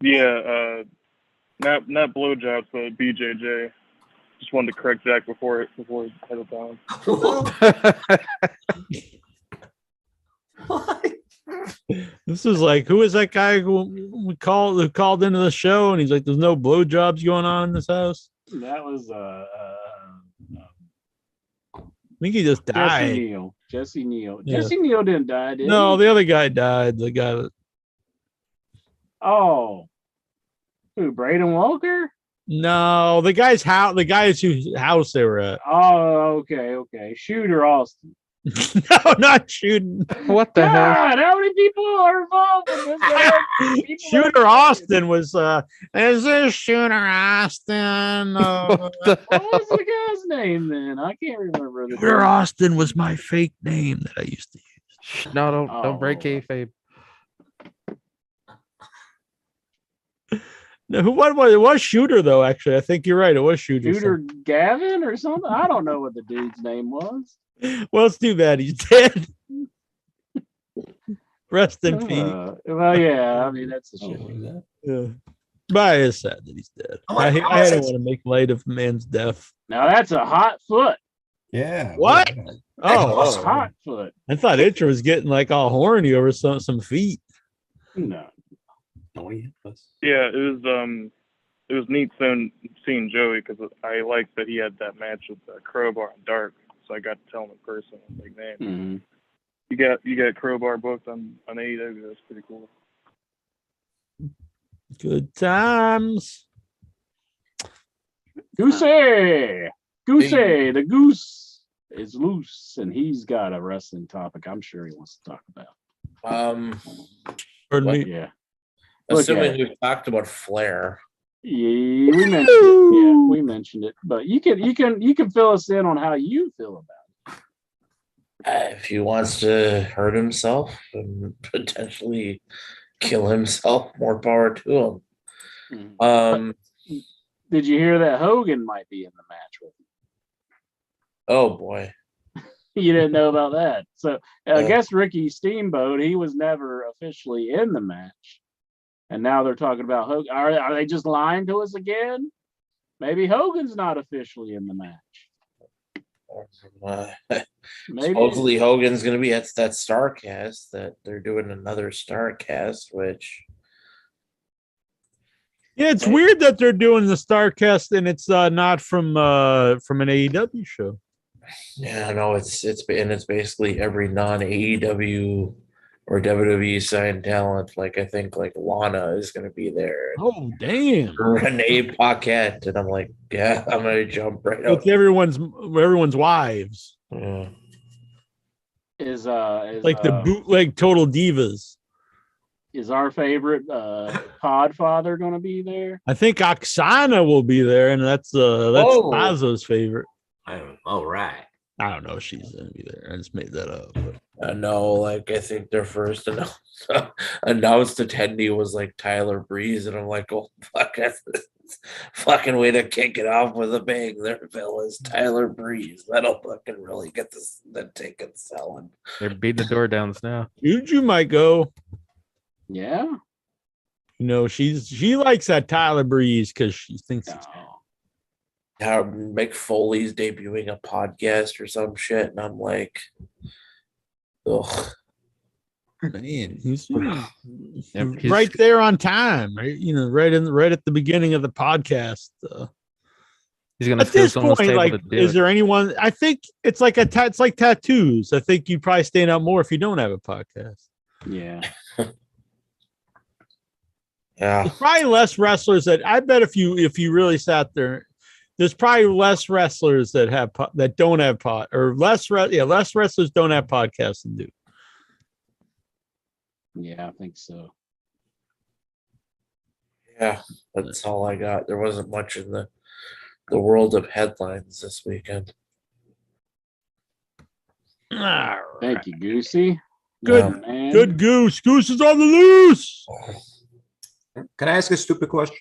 Yeah, not blowjobs, but BJJ. Just wanted to correct Jack before he headed down. This is like, who is that guy who called into the show and he's like, "There's no blowjobs going on in this house." That was I think he just died. Jesse Neal. Yeah. Jesse Neal didn't die, did No, he? the other guy died. The guy that. Oh, who? Braden Walker? No, the guy's house. The guy's whose house they were at. Oh, okay. Shooter Austin. No, not shooting. What the hell? God, how many people are involved in this? Shooter Austin was. Is this Shooter Austin? What was the guy's name then? I can't remember. Shooter Austin was my fake name that I used to use. No, don't break kayfabe. No, what was it? Was Shooter though? Actually, I think you're right. It was Shooter. Shooter Gavin or something. I don't know what the dude's name was. Well, it's too bad he's dead. Rest in peace. Well, yeah. I mean, that's a shame. Yeah. But it is sad that he's dead. I didn't want to make light of man's death. Now that's a hot foot. Yeah. What? Oh, Hot foot. I thought Itcher was getting like all horny over some feet. No. Yeah, it was neat seeing Joey because I liked that he had that match with Crowbar and Dark, so I got to tell him in person. I was like, man, you got Crowbar booked on AEW. That's pretty cool. Good times. Goosey, the goose is loose, and he's got a wrestling topic. I'm sure he wants to talk about. Pardon me? Yeah. Assuming we've talked about Flair. Yeah, we mentioned it, but you can fill us in on how you feel about it. If he wants to hurt himself and potentially kill himself, more power to him. Did you hear that Hogan might be in the match with him? Oh boy. You didn't know about that. So I guess Ricky Steamboat, he was never officially in the match. And now they're talking about Hogan. Are they just lying to us again? Maybe Hogan's not officially in the match. Supposedly Hogan's going to be at that Starcast that they're doing another Starcast, which. Yeah, it's weird that they're doing the Starcast and it's not from an AEW show. Yeah, I know it's basically every non-AEW or WWE signed talent. Like I think like Lana is going to be there. Oh damn! Renee Paquette, and I'm like, yeah, I'm going to jump right up. It's everyone's wives. Yeah. Is like the bootleg Total Divas. Is our favorite Podfather going to be there? I think Oksana will be there, and that's Lazo's favorurt. All right. I don't know if she's going to be there. I just made that up. But. I know, like I think their first announced attendee was like Tyler Breeze, and I'm like, oh fuck, that's fucking way to kick it off with a bang. Their bill is Tyler Breeze. That'll fucking really get the tickets selling. They're beating the door down now. Juju might go. Yeah. You know, she likes that Tyler Breeze because she thinks it's how Mick Foley's debuting a podcast or some shit, and I'm like, ugh. Man, he's right there on time, right? You know, right at the beginning of the podcast. He's gonna. At this point, like, is there anyone? I think it's like it's like tattoos. I think you'd probably stand out more if you don't have a podcast. Yeah. Yeah. There's probably less wrestlers that I bet if you really sat there. There's probably less wrestlers that don't have less wrestlers don't have podcasts than do. Yeah, I think so. Yeah, that's all I got. There wasn't much in the world of headlines this weekend. All right. Thank you, Goosey. Good, Yeah, man. good Goose. Goose is on the loose. Can I ask a stupid question?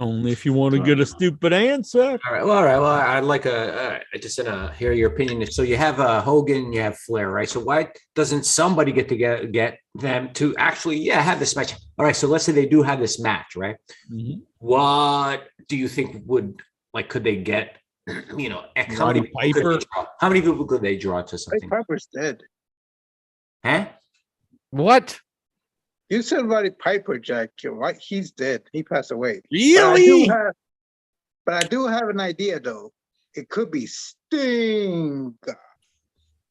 Only if you want to get a stupid answer. All right. Well, I'd like I just hear your opinion. So you have Hogan, you have Flair, right? So why doesn't somebody get to get them to actually, have this match? All right. So let's say they do have this match, right? Mm-hmm. What do you think could they get? How many people could they draw to something? Piper's dead. Huh? What? You said Roddy Piper, Jack. Right? He's dead. He passed away. Really? But I do have an idea, though. It could be Sting. Oh,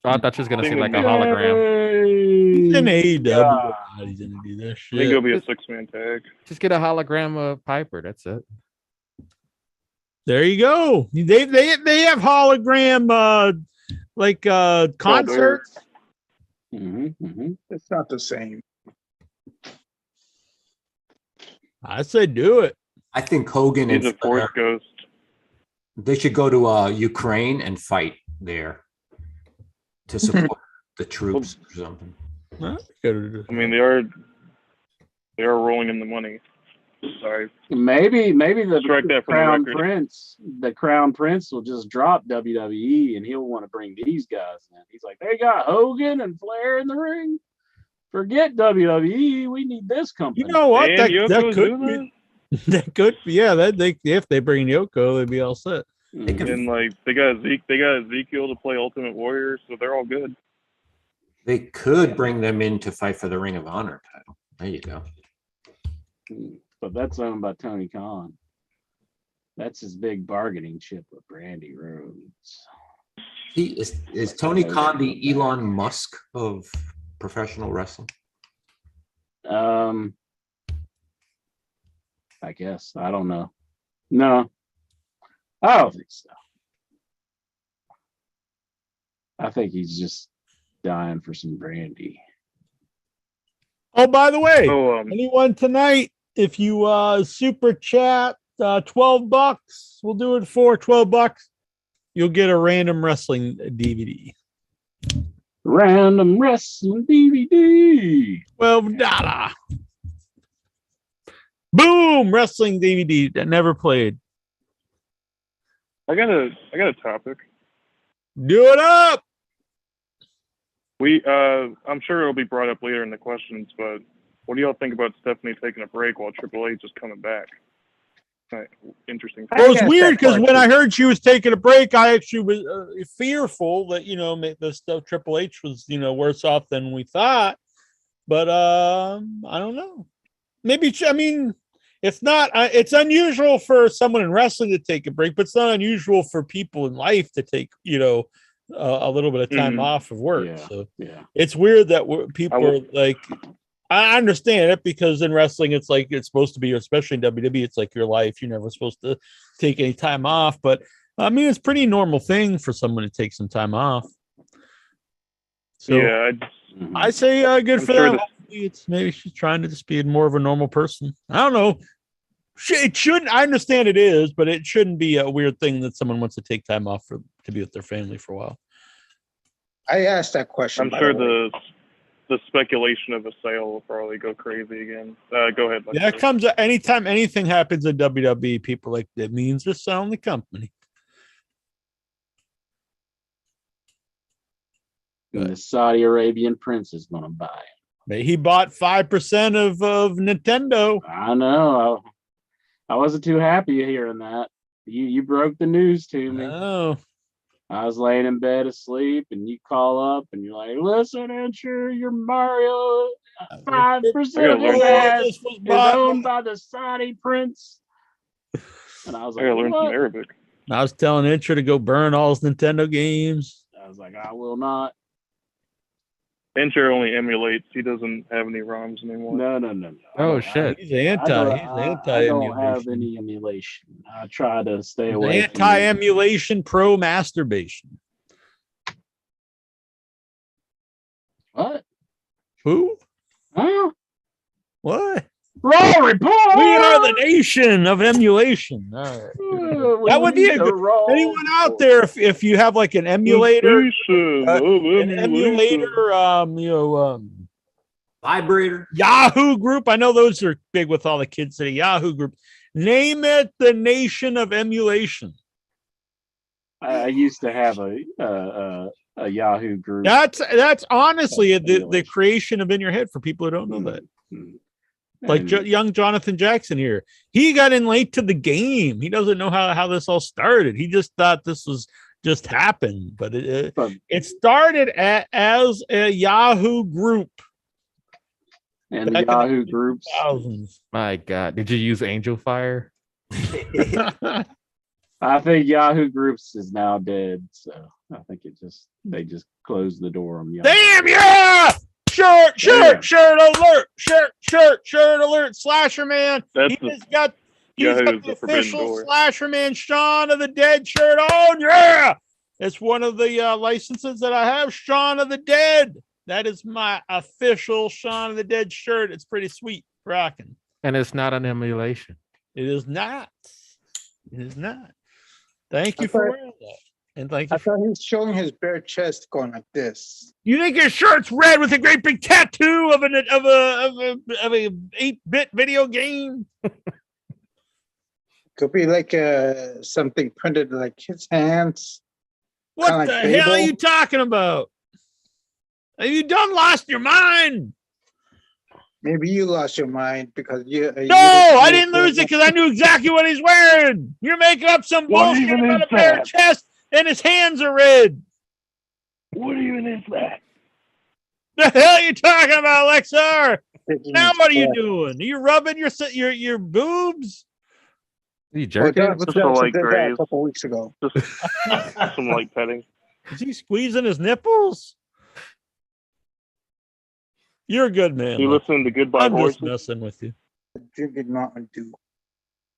I thought you was gonna see like a hologram. He's in AEW. He's gonna do that shit. I think it'll be a 6-man tag. Just get a hologram of Piper. That's it. There you go. They have hologram concerts. It's not the same. I say do it. I think Hogan He's and a Force Ghost. they should go to Ukraine and fight there to support the troops or something. I mean, they are rolling in the money. Sorry. Maybe the Strike that from the Crown Prince will just drop WWE and he'll want to bring these guys in. He's like, they got Hogan and Flair in the ring. Forget WWE. We need this company. You know what? And That could be. That could be. Yeah. If they bring Yoko, they'd be all set. And they got Ezekiel to play Ultimate Warrior, so they're all good. They could bring them in to fight for the Ring of Honor title. There you go. But that's owned by Tony Khan. That's his big bargaining chip with Brandy Rhodes. Is Tony Khan the Elon Musk of professional wrestling? I guess. I don't know. No. I don't think so. I think he's just dying for some brandy. Oh, by the way, anyone tonight, if you super chat $12, we'll do it for $12. You'll get a random wrestling DVD. Random wrestling DVD. $12. Boom! Wrestling DVD that never played. I got a topic. Do it up. I'm sure it'll be brought up later in the questions, but what do y'all think about Stephanie taking a break while Triple H is coming back? Interesting. Well, it's weird because when I heard she was taking a break, I actually was fearful that the stuff Triple H was worse off than we thought. But I don't know. Maybe it's not. It's unusual for someone in wrestling to take a break, but it's not unusual for people in life to take a little bit of time off of work. It's weird that people are like. I understand it because in wrestling, it's like it's supposed to be, especially in WWE, it's like your life. You're never supposed to take any time off. But I mean, it's a pretty normal thing for someone to take some time off. So yeah, I say good for them. Maybe she's trying to just be more of a normal person. I don't know. It shouldn't. I understand it is, but it shouldn't be a weird thing that someone wants to take time off to be with their family for a while. I asked that question. I'm sure the speculation of a sale will probably go crazy again. Go ahead. Yeah, it comes anytime anything happens in WWE. People like that means they're selling the company. And the Saudi Arabian prince is going to buy it. He bought 5% of Nintendo. I know. I wasn't too happy hearing that. You broke the news to me. Oh. I was laying in bed asleep, and you call up, and you're like, "Listen, ensure your Mario 5% of his ass is owned by the Saudi prince." And I was like, "I gotta learn some Arabic." I was telling Intro to go burn all his Nintendo games. I was like, "I will not." Intro only emulates. He doesn't have any ROMs anymore. No. Oh shit! He's anti. I don't have any emulation. I try to stay away. Anti-emulation, pro masturbation. What? Who? Huh? What? Raw report. We are the nation of emulation. All right. That would be a good. Anyone out there, if you have like an emulator, Vibrator. Yahoo group. I know those are big with all the kids today. Yahoo group. Name it the nation of emulation. I used to have a Yahoo group. That's honestly the creation of In Your Head for people who don't know that. Like young Jonathan Jackson here, he got in late to the game. He doesn't know how this all started. He just thought this was just happened, but it started as a Yahoo group. And the Yahoo groups. Thousands. My God, did you use Angel Fire? I think Yahoo groups is now dead, so I think they just closed the door on Yahoo. Damn yeah! Shirt alert! Shirt alert! Slasher Man. He's got the official Slasher Man Shaun of the Dead shirt on. Yeah, it's one of the licenses that I have. Shaun of the Dead. That is my official Shaun of the Dead shirt. It's pretty sweet, rocking. And it's not an emulation. It is not. It is not. Thank you for wearing that. And thank you. I thought he was showing his bare chest going like this. You think your shirt's red with a great big tattoo of a 8-bit video game? Could be like something printed like his hands. What the hell are you talking about? Have you lost your mind? Maybe you lost your mind because you. No, I didn't lose it because I knew exactly what he's wearing. You're making up some bullshit about a bare chest and his hands are red. What even is that? The hell are you talking about, Lexar? Now what are you doing? Are you rubbing your boobs? Are you jerking? Just some light graze. A couple weeks ago. Just some light petting. Is he squeezing his nipples? You're a good man. You listening to Goodbye I'm Horses? just messing with you. Drinking Mountain Dew.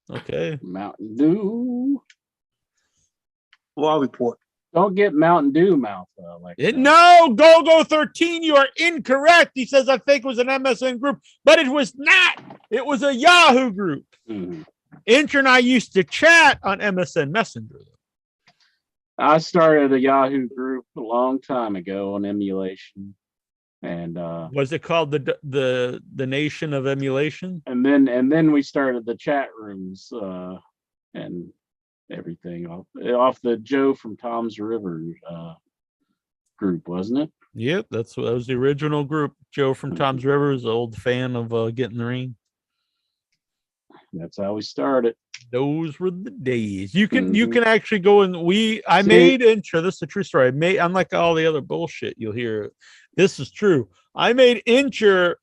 Okay. Mountain Dew. Raw report. Don't get Mountain Dew mouth like that. No, Go 13, you are incorrect. He says I think it was an MSN group, but it was not. It was a Yahoo group. Mm-hmm. Inter and I used to chat on MSN Messenger. I started a Yahoo group a long time ago on emulation. And was it called the Nation of Emulation? And then we started the chat rooms and everything off the Joe from Tom's River group, wasn't it? Yep, that was the original group. Joe from Tom's River is an old fan of Get in the Ring. That's how we started. Those were the days. You can actually go and made intro. This is a true story. Unlike all the other bullshit you'll hear. This is true. I made intro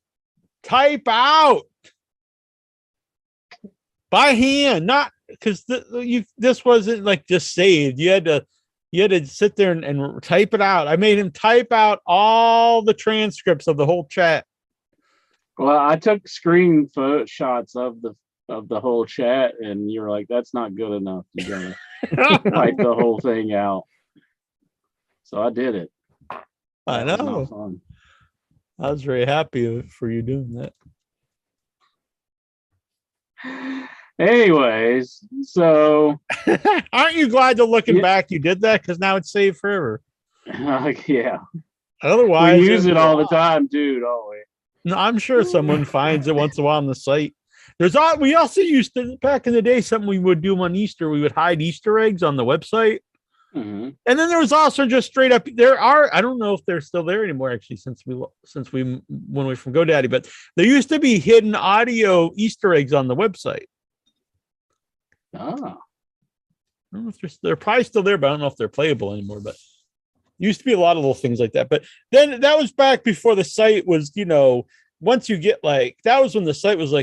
type out by hand, not because this wasn't like just saved. You had to sit there and type it out. I made him type out all the transcripts of the whole chat. Well, I took screenshots of the whole chat, and you're like, "That's not good enough. You gotta type the whole thing out." So I did it. I know. I was very happy for you doing that. Anyways, so aren't you glad that looking back you did that? Because now it's saved forever. Yeah. Otherwise, we use it all the time, dude. Always. No, I'm sure someone finds it once in a while on the site. We also used to back in the day something we would do on Easter. We would hide Easter eggs on the website. Mm-hmm. And then there was also just straight up. I don't know if they're still there anymore. Actually, since we when we from GoDaddy, but there used to be hidden audio Easter eggs on the website. Ah, I don't know if they're probably still there, but I don't know if they're playable anymore. But used to be a lot of little things like that. But then that was back before the site was, once you get that was when the site was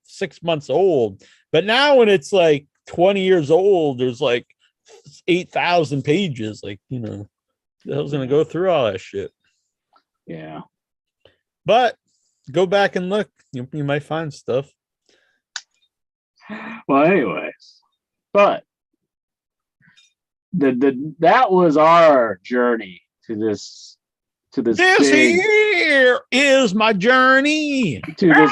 6 months old. But now when it's 20 years old, there's 8,000 pages. I was gonna go through all that shit. Yeah. But go back and look. You might find stuff. Well, anyways, but that was our journey to this. This here is my journey to this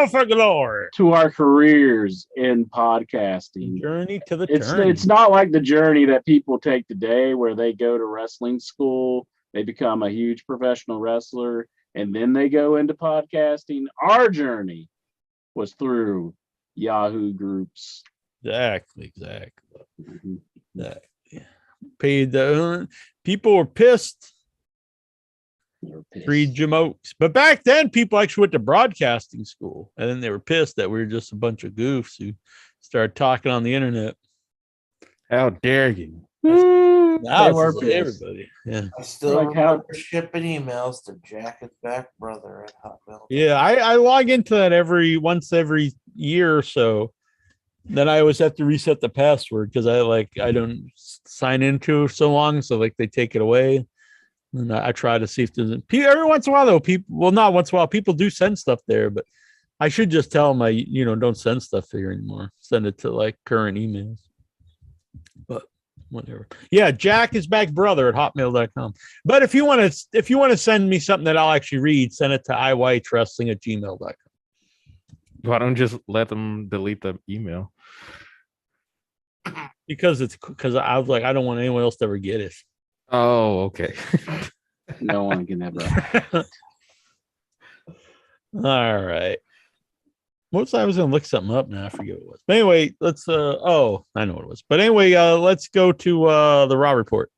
bound for glory. To our careers in podcasting. Journey to the It's not like the journey that people take today where they go to wrestling school, they become a huge professional wrestler, and then they go into podcasting. Our journey was through Yahoo groups. Exactly. Paid the people were pissed. Free Jim Oaks. But back then, people actually went to broadcasting school, and then they were pissed that we were just a bunch of goofs who started talking on the internet. How dare you? Now They were it's pissed. everybody. Yeah. I still Like how- remember shipping emails to Jack and Back Brother at Hotmail. Yeah, I log into that once every year or so. Then I always have to reset the password because I don't sign into it so long, so like they take it away. And I try to see if there's every once in a while though not once in a while, people do send stuff there, but I should just tell them don't send stuff here anymore. Send it to like current emails. But whatever. Yeah, Jack is back brother at hotmail.com. But if you want to send me something that I'll actually read, send it to iwhitewrestling@gmail.com. Why don't just let them delete the email? Because I was like, I don't want anyone else to ever get it. Oh, okay. No one can ever. All right. I was going to look something up now. I forget what it was. But anyway, let's I know what it was. But anyway, let's go to the Raw report.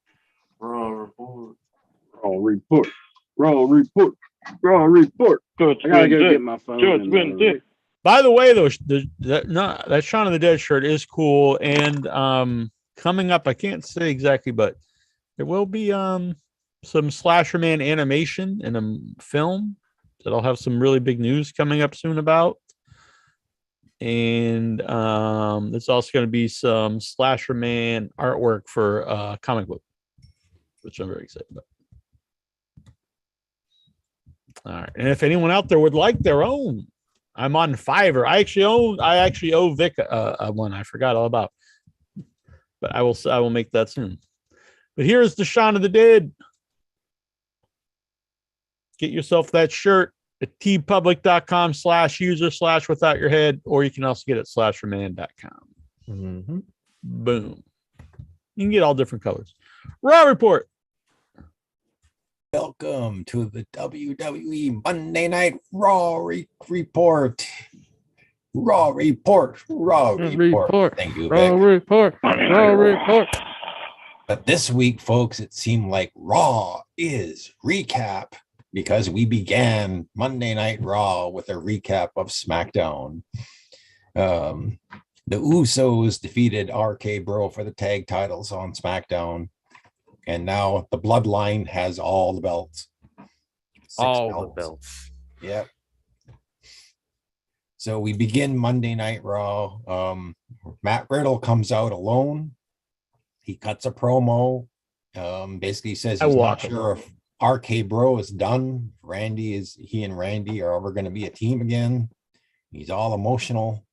Raw report. Raw report. I gotta go get my phone. By the way, though, that Shaun of the Dead shirt is cool. And coming up, I can't say exactly, but there will be some Slasher Man animation in a film that I'll have some really big news coming up soon about. And there's also going to be some Slasher Man artwork for comic book, which I'm very excited about. All right. And if anyone out there would like their own, I'm on Fiverr. I actually owe Vic one I forgot all about. But I will make that soon. But here's the Shaun of the Dead. Get yourself that shirt at tpublic.com/user/without your head, or you can also get it at slasherman.com. Mm-hmm. Boom. You can get all different colors. Raw report. Welcome to the WWE Monday Night Raw report. Raw report. Thank you, Raw Vic. report. But this week, folks, it seemed like Raw is recap because we began Monday Night Raw with a recap of SmackDown. The Usos defeated RK Bro for the tag titles on SmackDown. And now the Bloodline has all the belts. The belts. Yep. So we begin Monday Night Raw. Matt Riddle comes out alone. He cuts a promo. Basically says he's not sure if RK Bro is done. He and Randy are ever going to be a team again. He's all emotional.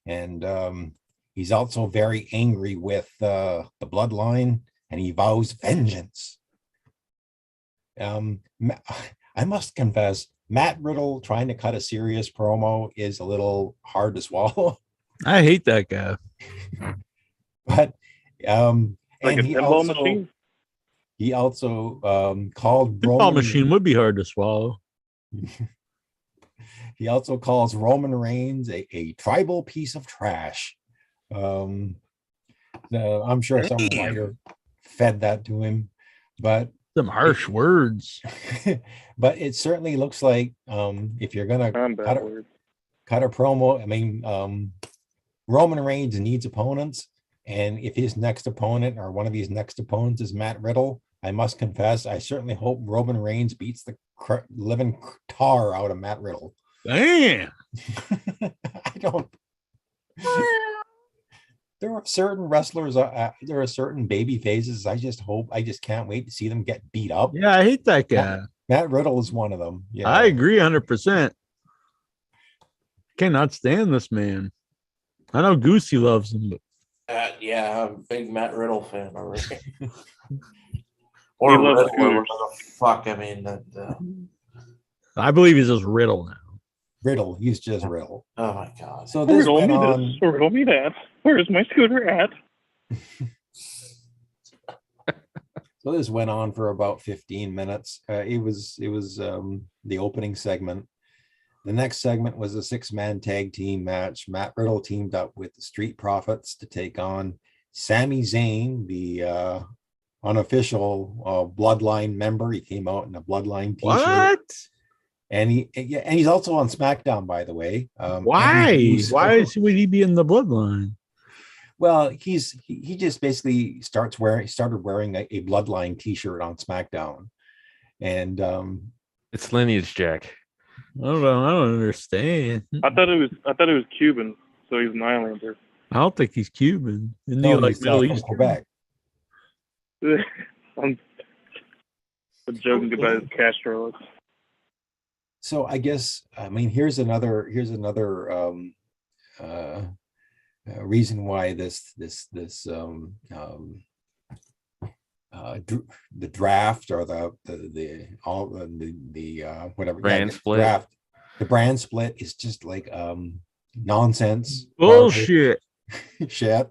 And he's also very angry with the Bloodline. And he vows vengeance. I must confess, Matt Riddle trying to cut a serious promo is a little hard to swallow. I hate that guy. But Like and a pinball machine? He also called Pinball machine would be hard to swallow. He also calls Roman Reigns a tribal piece of trash. I'm sure some writer fed that to him, but some harsh words. But it certainly looks like if you're gonna cut a promo, I mean, Roman Reigns needs opponents, and if his next opponent or one of these next opponents is Matt Riddle, I must confess, I certainly hope Roman Reigns beats the living tar out of Matt Riddle. Damn. I don't. There are certain wrestlers, there are certain baby phases. I just can't wait to see them get beat up. Yeah, I hate that guy. Matt Riddle is one of them. Yeah, I agree 100%. Cannot stand this man. I know Goosey loves him, but Yeah, I'm a big Matt Riddle fan already. Or Riddle, or whatever the fuck. I mean, I believe he's just Riddle now. Riddle. He's just Riddle. Oh my god. So this Riddle went me on. this, riddle me that. Where's my scooter at? So this went on for about 15 minutes. It was the opening segment. The next segment was a 6-man tag team match. Matt Riddle teamed up with the Street Profits to take on Sami Zayn, the unofficial Bloodline member. He came out in a Bloodline t-shirt. What? And he's also on SmackDown, by the way. Why? Why would he be in the Bloodline? Well, he just basically started wearing a Bloodline t-shirt on SmackDown, and It's lineage, Jack. I don't understand. I thought it was Cuban, so he's an Islander. I don't think he's Cuban. Isn't no, he like he's Middle from Eastern? Quebec. I'm joking about his Castro looks. So I guess here's another reason why the draft or the whatever Brand split. draft, the brand split is just like nonsense Bullshit. shit.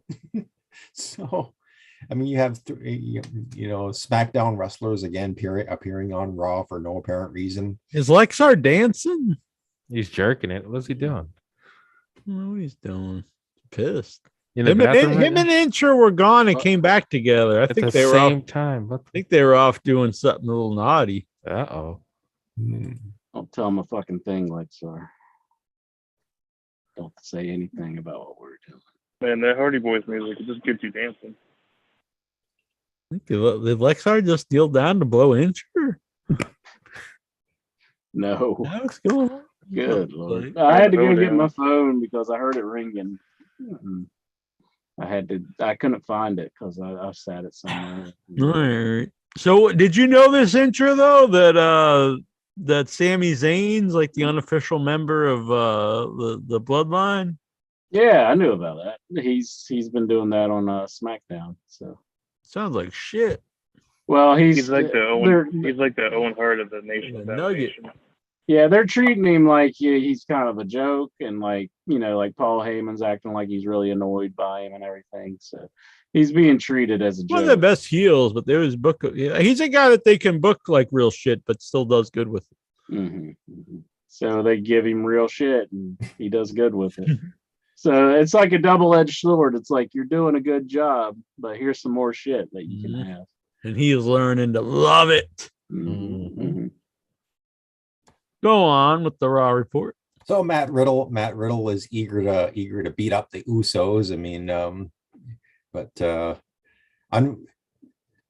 So you have SmackDown wrestlers again appearing on Raw for no apparent reason. Is Lexar dancing? He's jerking it. What's he doing? I don't know what he's doing. Pissed. In the Him bathroom right and now? Intro were gone and came back together. I At think the they were same off. time. What I think they were off doing something a little naughty. Uh-oh. Don't tell him a fucking thing, Lexar. Don't say anything about what we're doing. Man, that Hardy Boys music, it just gets you dancing. I think did Lexar just kneel down to blow Intro? No. What's going on? Good Lord. I had to go get my phone because I heard it ringing. I couldn't find it because I sat it somewhere. All right. So did you know this Intro though that Sami Zayn's like the unofficial member of the Bloodline? Yeah, I knew about that. He's been doing that on SmackDown. So sounds like shit. Well, he's like the Owen Hart of the Nation of Nugget. Nation. Yeah, they're treating him like he's kind of a joke, and like Paul Heyman's acting like he's really annoyed by him and everything. So he's being treated as a joke. One of the best heels, but there was book. Yeah, he's a guy that they can book like real shit, but still does good with it. Mm-hmm. So they give him real shit, and he does good with it. So it's like a double-edged sword. It's like you're doing a good job, but here's some more shit that you can have. And he is learning to love it. Mm-hmm. Go on with the Raw report. So Matt Riddle is eager to beat up the Usos.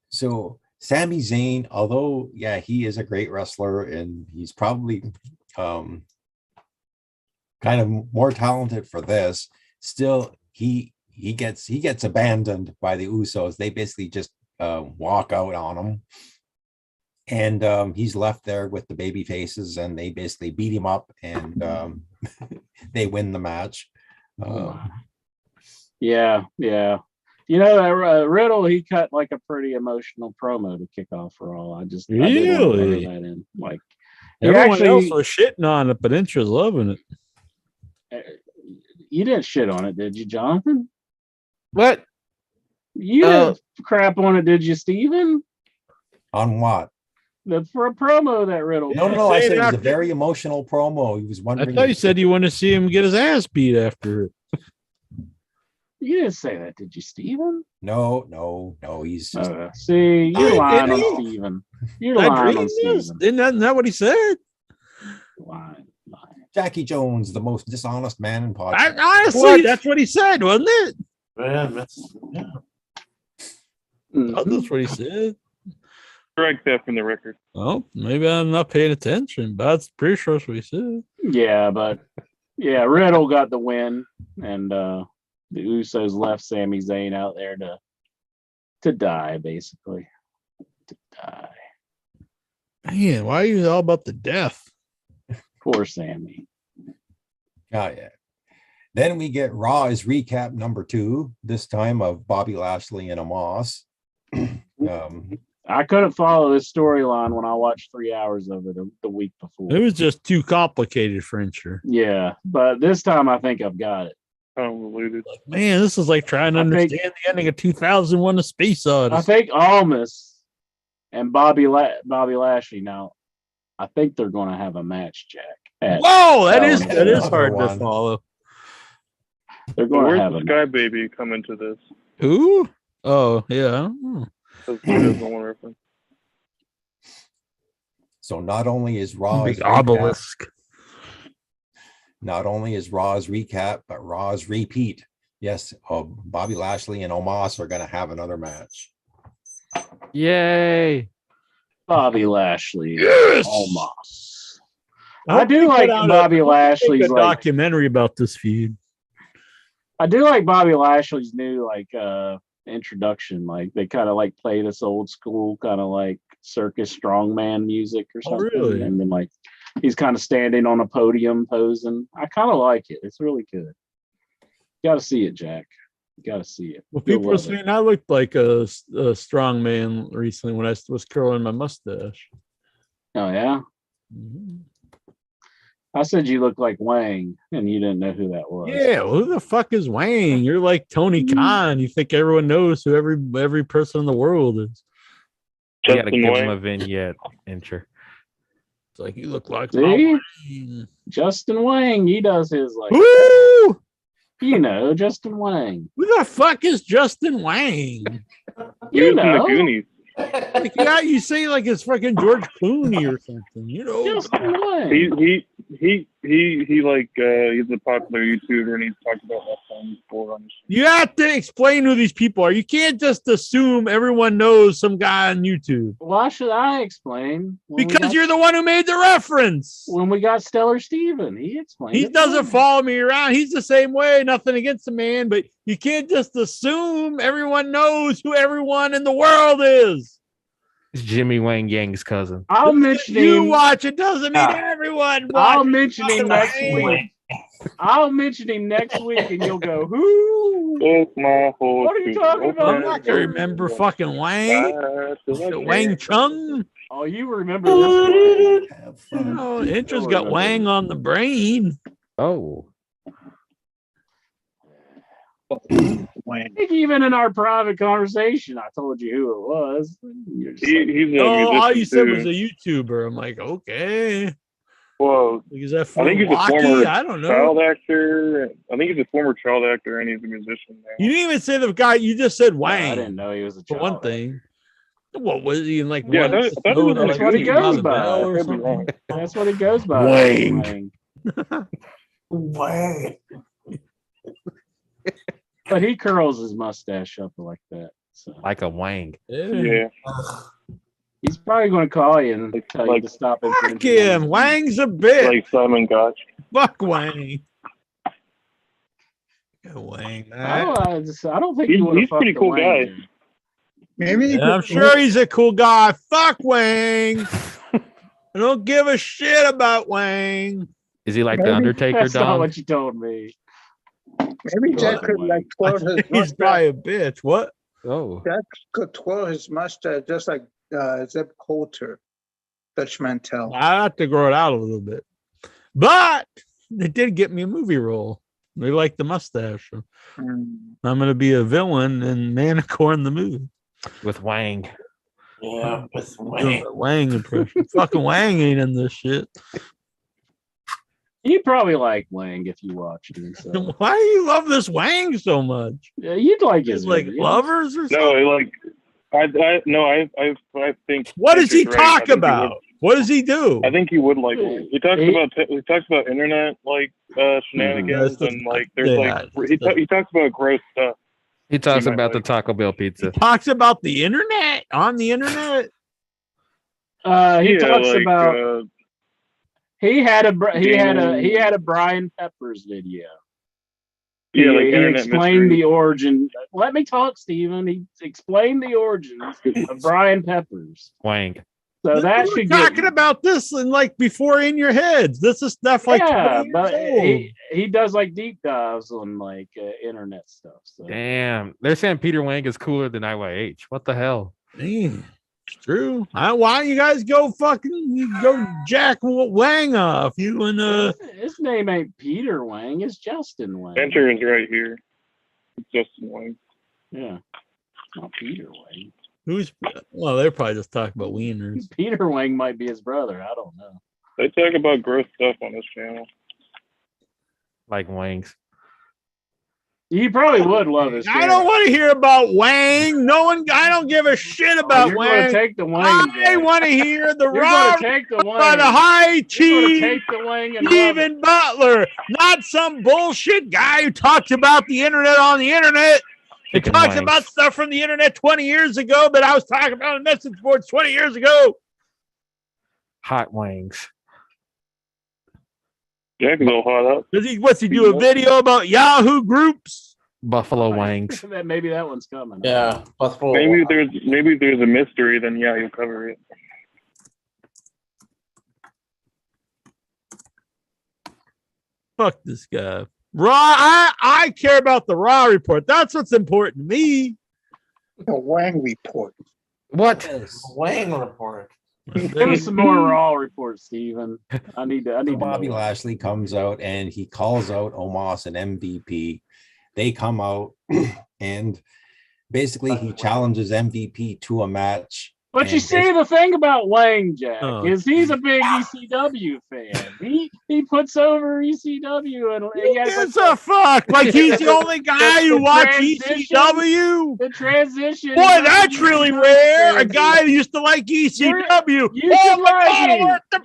So Sami Zayn, although he is a great wrestler and he's probably kind of more talented for this, still he gets abandoned by the Usos. They basically just walk out on him. And he's left there with the baby faces, and they basically beat him up, and they win the match. Yeah. Riddle, he cut like a pretty emotional promo to kick off Raw. I didn't want to throw that in. Like everyone else was shitting on it, but Intra's loving it. You didn't shit on it, did you, Jonathan? What? You didn't crap on it, did you, Steven? On what? For a promo that Riddle. No. I said it was a very emotional promo. He was wondering. I thought you said you want to see him get his ass beat after it. You didn't say that, did you, Steven? No. He's just... see, you're lying on Steven. You're lying on Steven. Isn't that what he said? Lying. Jackie Jones, the most dishonest man in podcast. Honestly, that's what he said, wasn't it? Yeah. That's what he said. Strike that from the record. Oh, maybe I'm not paying attention, but that's pretty sure that's what he said. Yeah, but Riddle got the win, and the Usos left Sami Zayn out there to die, basically. To die. Man, why are you all about the death? Poor Sammy. Oh, yeah. Then we get Raw's recap number 2, this time of Bobby Lashley and Amos. I couldn't follow this storyline when I watched 3 hours of it the week before. It was just too complicated, Frencher. Yeah, but this time I think I've got it. Convoluted. Man, this is like trying to understand the ending of 2001: A Space Odyssey. I think Almas and Bobby Lashley. Now, I think they're going to have a match, Jack. Whoa, that is hard to follow. They're going Where's to have the a Sky Baby come into this? Who? Oh, yeah. So not only is Raw's Big obelisk. Not only is Raw's recap, but Raw's repeat. Yes, Bobby Lashley and Omos are going to have another match. Yay! Bobby Lashley. Yes! Omos. I do like Bobby Lashley's documentary about this feud. I do like Bobby Lashley's new introduction. Like they kind of like play this old school kind of like circus strongman music or something. Oh, really? And then like he's kind of standing on a podium posing. I kind of like it. It's really good. You got to see it, Jack. You got to see it. Well, people were saying I looked like a strong man recently when I was curling my mustache. Oh yeah. Mm-hmm. I said you look like Wang, and you didn't know who that was. Yeah, well, who the fuck is Wang? You're like Tony Khan. You think everyone knows who every person in the world is. You got to give him a vignette intro. It's like you look like Justin Wang. He does his like. Woo! You know, Justin Wang. Who the fuck is Justin Wang? You know, the Goonies. Like, yeah, you say like it's fucking George Clooney or something. You know, Justin Wang. He like he's a popular YouTuber and he's talked about wrestling before on the show. You have to explain who these people are. You can't just assume everyone knows some guy on YouTube. Why should I explain? Because you're the one who made the reference. When we got Stellar Steven, he explained. He doesn't follow me around. He's the same way. Nothing against the man, but you can't just assume everyone knows who everyone in the world is. It's Jimmy Wang Yang's cousin. I'll mention him. You watch it doesn't mean everyone. I'll mention him next week. I'll mention him next week, and you'll go, "Who? What are you talking about?" I'm not gonna remember fucking Wang. Wang Chung. Oh, you remember this one? Oh, Intra's got Wang on the brain. Oh. I think even in our private conversation, I told you who it was. He's all you said was a YouTuber. I'm like, okay. Well, is that I think he's a former I don't know. child actor. I think he's a former child actor and he's a musician now. You didn't even say the guy. You just said Wang. I didn't know he was a child. For one thing. What was he in like? Yeah, that's what he goes by. That's what he goes by. Wang. Wang. But he curls his mustache up like that. So. Like a Wang. Yeah. He's probably going to call you and tell you to stop it. Fuck him. Wang's a bitch. Like Simon Gotch. Fuck Wang. Wang. I don't think he's a pretty cool guy. Maybe I'm sure he's a cool guy. Fuck Wang. I don't give a shit about Wang. Is he like the Undertaker? That's not what you told me. Maybe Jack could like twirl his mustache. He's probably a bitch. What? Oh. Jack could twirl his mustache just like Zeb Coulter, Dutch Mantel. I have to grow it out a little bit. But they did get me a movie role. They like the mustache. So I'm going to be a villain in Manicorn the movie. With Wang. Yeah, with Wang. Wang impression. Fucking Wang ain't in this shit. You'd probably like Wang if you watched him. So. Why do you love this Wang so much? Yeah, you'd like his like videos. lovers or something? No, like I think. What does he talk about? What does he do? I think he would like. He talks about internet like shenanigans and like there's he talks about gross stuff. He talks about the Taco Bell pizza. He talks about the internet on the internet. He talks about. He had a Brian Peppers video. He explained the origin. Let me talk, Steven. He explained the origins of Brian Peppers. Wang. So that should get talking about this and like before in your heads. This is stuff like but he does like deep dives on like internet stuff. So. Damn, they're saying Peter Wang is cooler than IYH. What the hell? Man. It's true. Why don't you guys go jack Wang off? You and his name ain't Peter Wang, it's Justin Wang. Banter is right here. It's Justin Wang. Yeah. Not Peter Wang. Well, they're probably just talking about wieners. Peter Wang might be his brother. I don't know. They talk about gross stuff on this channel. Like wangs. You probably would love this. I don't want to hear about Wang. I don't give a shit about Wang. Take the Wang. I want to hear the Raw by the high chief, take the Wang and Steven Butler, not some bullshit guy who talks about the internet on the internet. He talks about stuff from the internet 20 years ago that I was talking about on message boards 20 years ago. Hot wangs. Jack is all hot up. What's he do? A video about Yahoo groups? Buffalo wangs. Maybe that one's coming. Yeah, Buffalo. Maybe there's a mystery. Then yeah, you'll cover it. Fuck this guy. Raw. I care about the Raw report. That's what's important to me. The Wang report. What? Wang report. Give us some more Raw reports, Steven. I need Bobby Lashley comes out and he calls out Omos and MVP. They come out and basically he challenges MVP to a match. But you see, the thing about Wang, Jack, is he's a big ECW fan. He puts over ECW and he gives a fuck. Like he's the only guy who watches ECW. The transition. Boy, that's really rare. A guy who used to like ECW. You're an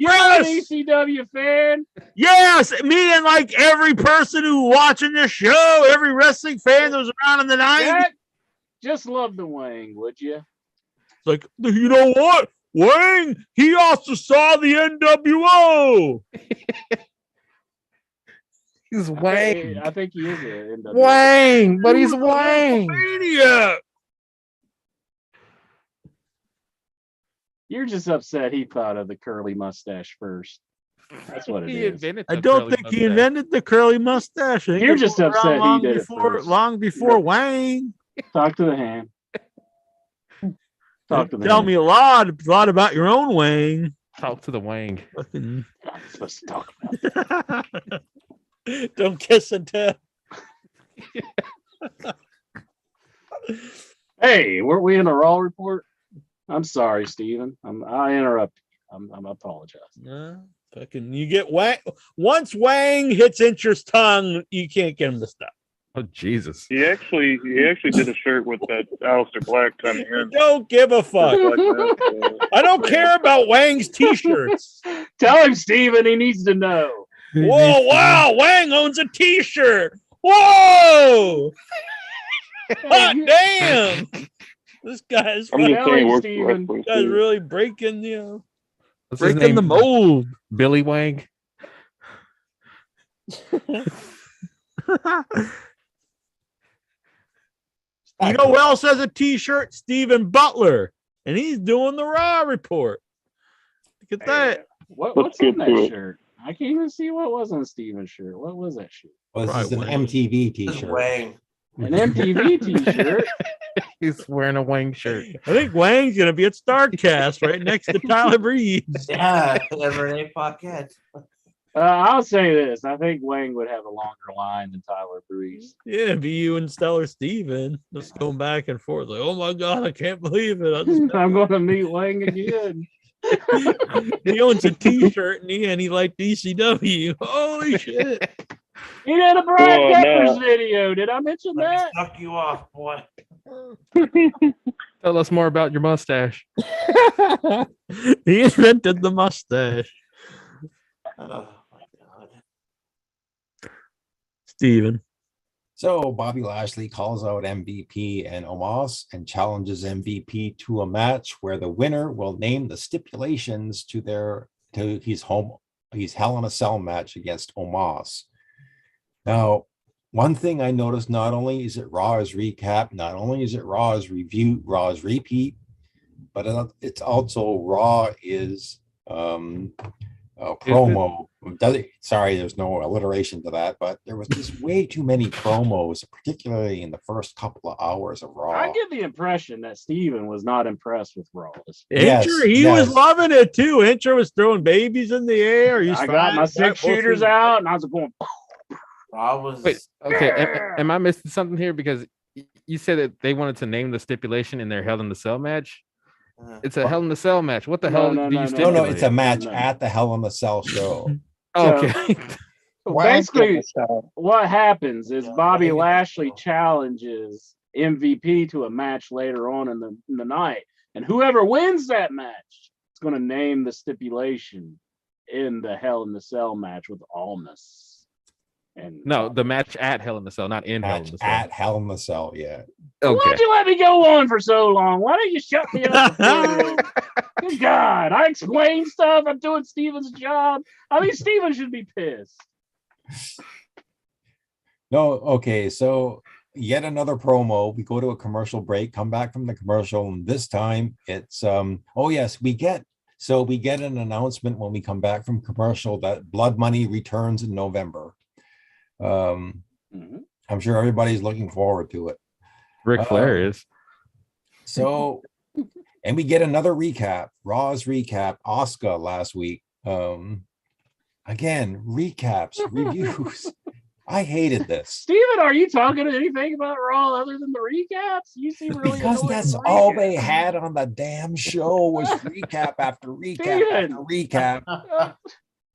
ECW fan. Yes, me and like every person who watching this show, every wrestling fan that was around in the 90s. Jack, just love the Wang, would you? Like, you know what? Wang, he also saw the NWO. He's Wang. I think he is an NWO. Wang, but he's Wang. Maniac. You're just upset he thought of the curly mustache first. That's what it is. I don't think he invented the curly mustache. You're just upset he did it first. Long before Wang. Talk to the hand. Tell me a lot about your own Wang. Talk to the Wang. I'm supposed to talk about it. Don't kiss and tell. Hey, weren't we in a Raw report? I'm sorry, Steven. I interrupted you. I apologize. You get Wang. Once Wang hits Incher's tongue, you can't get him to stop. Oh Jesus! He actually did a shirt with that Aleister Black coming in. Don't give a fuck. I don't care about Wang's t-shirts. Tell him, Steven, he needs to know. Whoa! Wow! Wang owns a t-shirt. Whoa! Hot damn! This guy's. I'm just saying, Steven. This guy's really breaking breaking the mold. Billy Wang. You know who else has a t-shirt? Steven Butler. And he's doing the Raw report. Look at that. What's in that shirt? I can't even see what was on Steven's shirt. What was that shirt? Well, this is an MTV t-shirt. Wang. An MTV t-shirt? He's wearing a Wang shirt. I think Wang's going to be at StarCast right next to Tyler Breeze. Yeah, Renee Paquette. I'll say this. I think Wang would have a longer line than Tyler Breeze. Yeah, be you and Stellar Steven. Just going back and forth. Like, oh my God, I can't believe it. I'm going to meet Wang again. He owns a t-shirt and he liked DCW. Holy shit. He did a Brian Peppers video. Did I mention that? Suck you off, boy. Tell us more about your mustache. He invented the mustache. Oh my God. Steven. So Bobby Lashley calls out MVP and Omos and challenges MVP to a match where the winner will name the stipulations to his Hell in a Cell match against Omos. Now, one thing I noticed, not only is it Raw's recap, not only is it Raw's review, Raw's repeat, but it's also Raw is a promo Sorry, there's no alliteration to that, but there was just way too many promos, particularly in the first couple of hours of Raw. I get the impression that Steven was not impressed with Raw. He was loving it too. Incher was throwing babies in the air. I got my 6 shooters out, and I was going. I was. Wait, okay. Am I missing something here? Because you said that they wanted to name the stipulation in their Hell in the Cell match. It's a Hell in the Cell match. What the hell do you stipulate? No, it's a match at the Hell in the Cell show. Okay. So basically, what happens is Bobby Lashley challenges MVP to a match later on in the night, and whoever wins that match is going to name the stipulation in the Hell in the Cell match with Almas. And no, the match at Hell in the Cell, not in Hell in the Cell. At Hell in the Cell, yeah. Okay. Why'd you let me go on for so long? Why don't you shut me up? Good God, I explain stuff. I'm doing Steven's job. I mean, Steven should be pissed. No, okay, so yet another promo. We go to a commercial break, come back from the commercial, and this time it's we get an announcement when we come back from commercial that Blood Money returns in November. I'm sure everybody's looking forward to it. Ric Flair is. So, and we get another recap, Raw's recap, Asuka last week. Again, recaps, reviews. I hated this. Steven, are you talking anything about Raw other than the recaps? You seem really because that's all they had on the damn show was recap after recap after recap.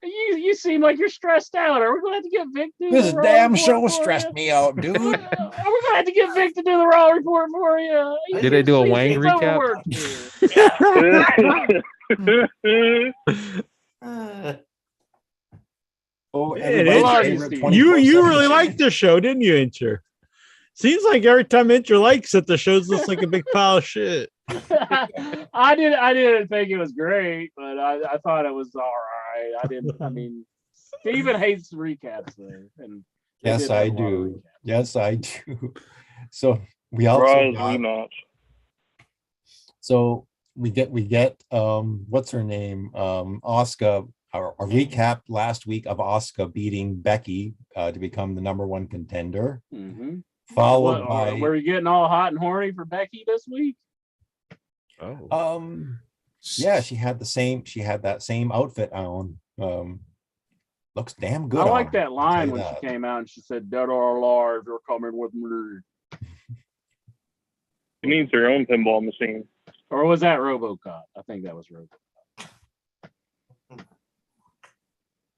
You seem like you're stressed out. Are we going to have to get Vic to do this the Raw damn report show for stressed you? me out, dude. Are we going to have to get Vic to do the Raw report for you? Did they do a Wang recap? You really liked the show, didn't you, Incher? Seems like every time Incher likes it, the show looks like a big pile of shit. I didn't think it was great, but I thought it was all right. I mean, Steven hates recaps though. And yes, I do. Yes, I do. So we also got, so we get what's her name? Asuka, a recap last week of Asuka beating Becky to become the #1 contender. Followed by were you getting all hot and horny for Becky this week? Yeah, she had that same outfit on. Looks damn good. I like that line when she came out and she said, "Dead or alive, you're coming with me." She needs her own pinball machine. Or was that RoboCop? I think that was RoboCop.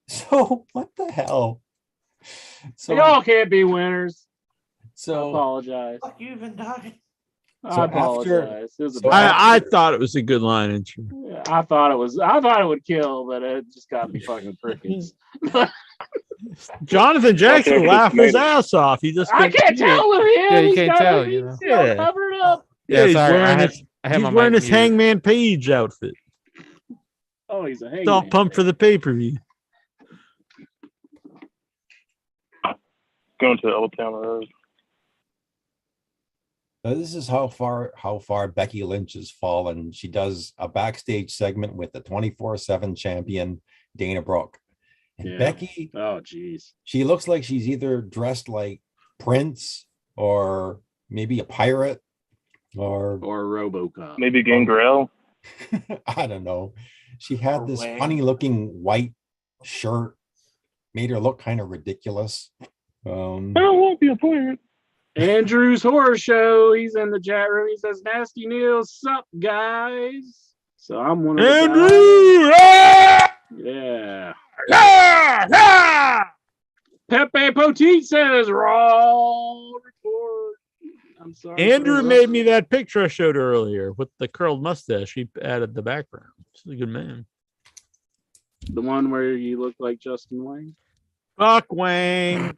So what the hell? So y'all can't be winners. So I apologize. Fuck you, Van Dyke. I apologize. I thought it was a good line, Incher. Yeah, I thought it would kill, but it just got me fucking crickets. Jonathan Jackson laughed his ass off. He just I can't tell with him. Yeah, you can't tell. You know? Yeah, covered up. Yeah, he's sorry. wearing his Hangman Page outfit. Oh, he's a Hangman. He's all pumped for the pay-per-view. Going to Old Town Road. This is how far Becky Lynch has fallen. She does a backstage segment with the 24/7 champion Dana Brooke. And Becky, oh geez, she looks like she's either dressed like Prince or maybe a pirate or RoboCop. Maybe Gangrel. I don't know. She had this funny looking white shirt, made her look kind of ridiculous. I won't be a pirate. Andrew's Horror Show. He's in the chat room. He says, "Nasty Neil, sup, guys?" So I'm one of the Andrew. Yeah. Pepe Poteet says, "Raw report." I'm sorry. Andrew made me that picture I showed earlier with the curled mustache. He added the background. He's a good man. The one where you look like Justin Wang. Fuck Wang.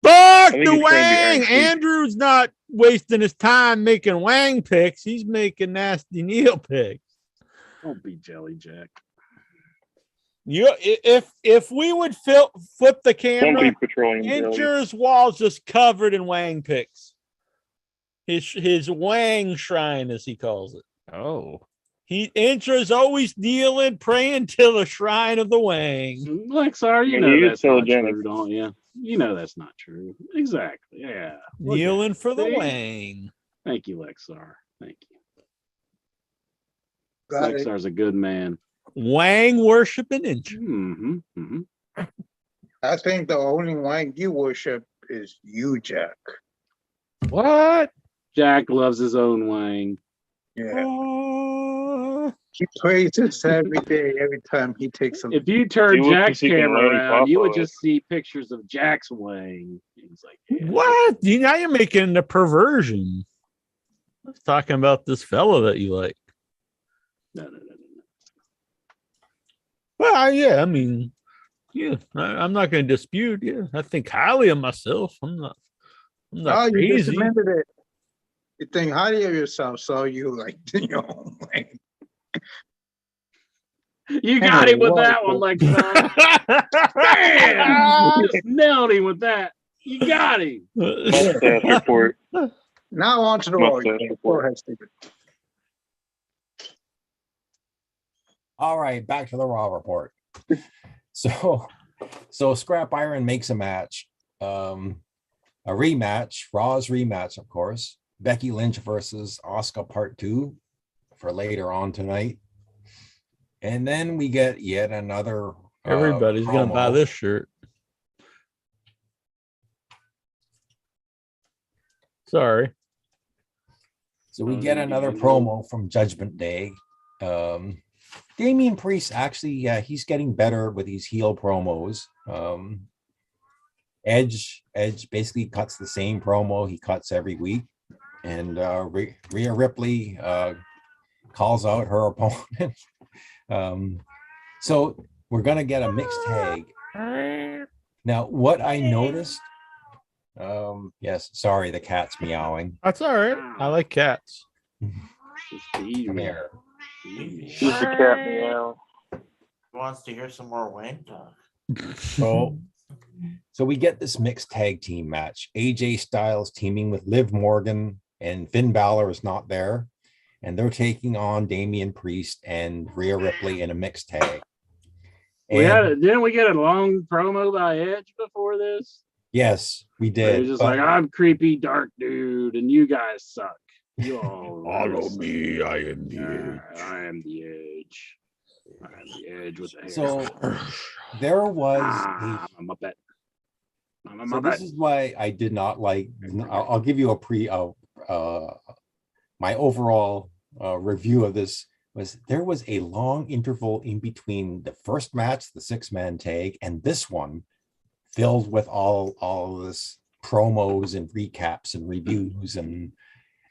Fuck the Wang. Andrew's not wasting his time making Wang picks. He's making Nasty Neil picks. Don't be Jelly Jack. If we would flip the camera, petroleum Incher's wall's just covered in Wang picks. His Wang shrine, as he calls it. Oh. Intra's always kneeling, praying to the shrine of the Wang. Lexar, you Yeah, know he is that's not telegenic. true, don't you? You know that's not true. Exactly. Yeah. Kneeling for the See? Wang. Thank you, Lexar. Thank you. Got it. Lexar's a good man. Wang worshiping Intra. Mm-hmm. Mm-hmm. I think the only one you worship is you, Jack. What? Jack loves his own Wang. Yeah. He praises every day, every time he takes a. If you He turn wishes Jack's he could camera Wang around, you would Papa. just see pictures of Jack's Wang. He's like, yeah. What? Now you're making a perversion. I was talking about this fella that you like. No. Well, yeah, I mean, yeah, I'm not going to dispute. Yeah, I think highly of myself. I'm not Oh, you just crazy. admitted it. You think highly of yourself, so you like your own way. You got him with that one, Lexar. Bam! You just nailed him with that. You got him. Mustache report. Now on to the Raw. Mustache Go report. ahead, Stephen. All right, back to the Raw report. So Scrap Iron makes a match, a rematch, Raw's rematch, of course. Becky Lynch versus Asuka Part 2 for later on tonight. And then we get yet another. Everybody's going to buy this shirt. Sorry. So we get another promo from Judgment Day. Damian Priest actually, he's getting better with these heel promos. Edge basically cuts the same promo he cuts every week, and Rhea Ripley calls out her opponent. So we're gonna get a mixed tag. Now, what I noticed, yes, sorry, the cat's meowing. That's all right. I like cats. Come here. She's the cat meow. Wants to hear some more Wang talk. So we get this mixed tag team match. AJ Styles teaming with Liv Morgan, and Finn Balor is not there. And they're taking on Damian Priest and Rhea Ripley in a mixed tag. Didn't we get a long promo by Edge before this? Yes, we Where did. he's just like, I'm creepy dark dude, and you guys suck. You all follow me. I am the Edge. I am the Edge. I am the Edge with the hair. So there was I'm a bet. So this is why I did not like. I'll give you my overall review of this. There was a long interval in between the first match, the 6-man tag, and this one, filled with all of this promos and recaps and reviews,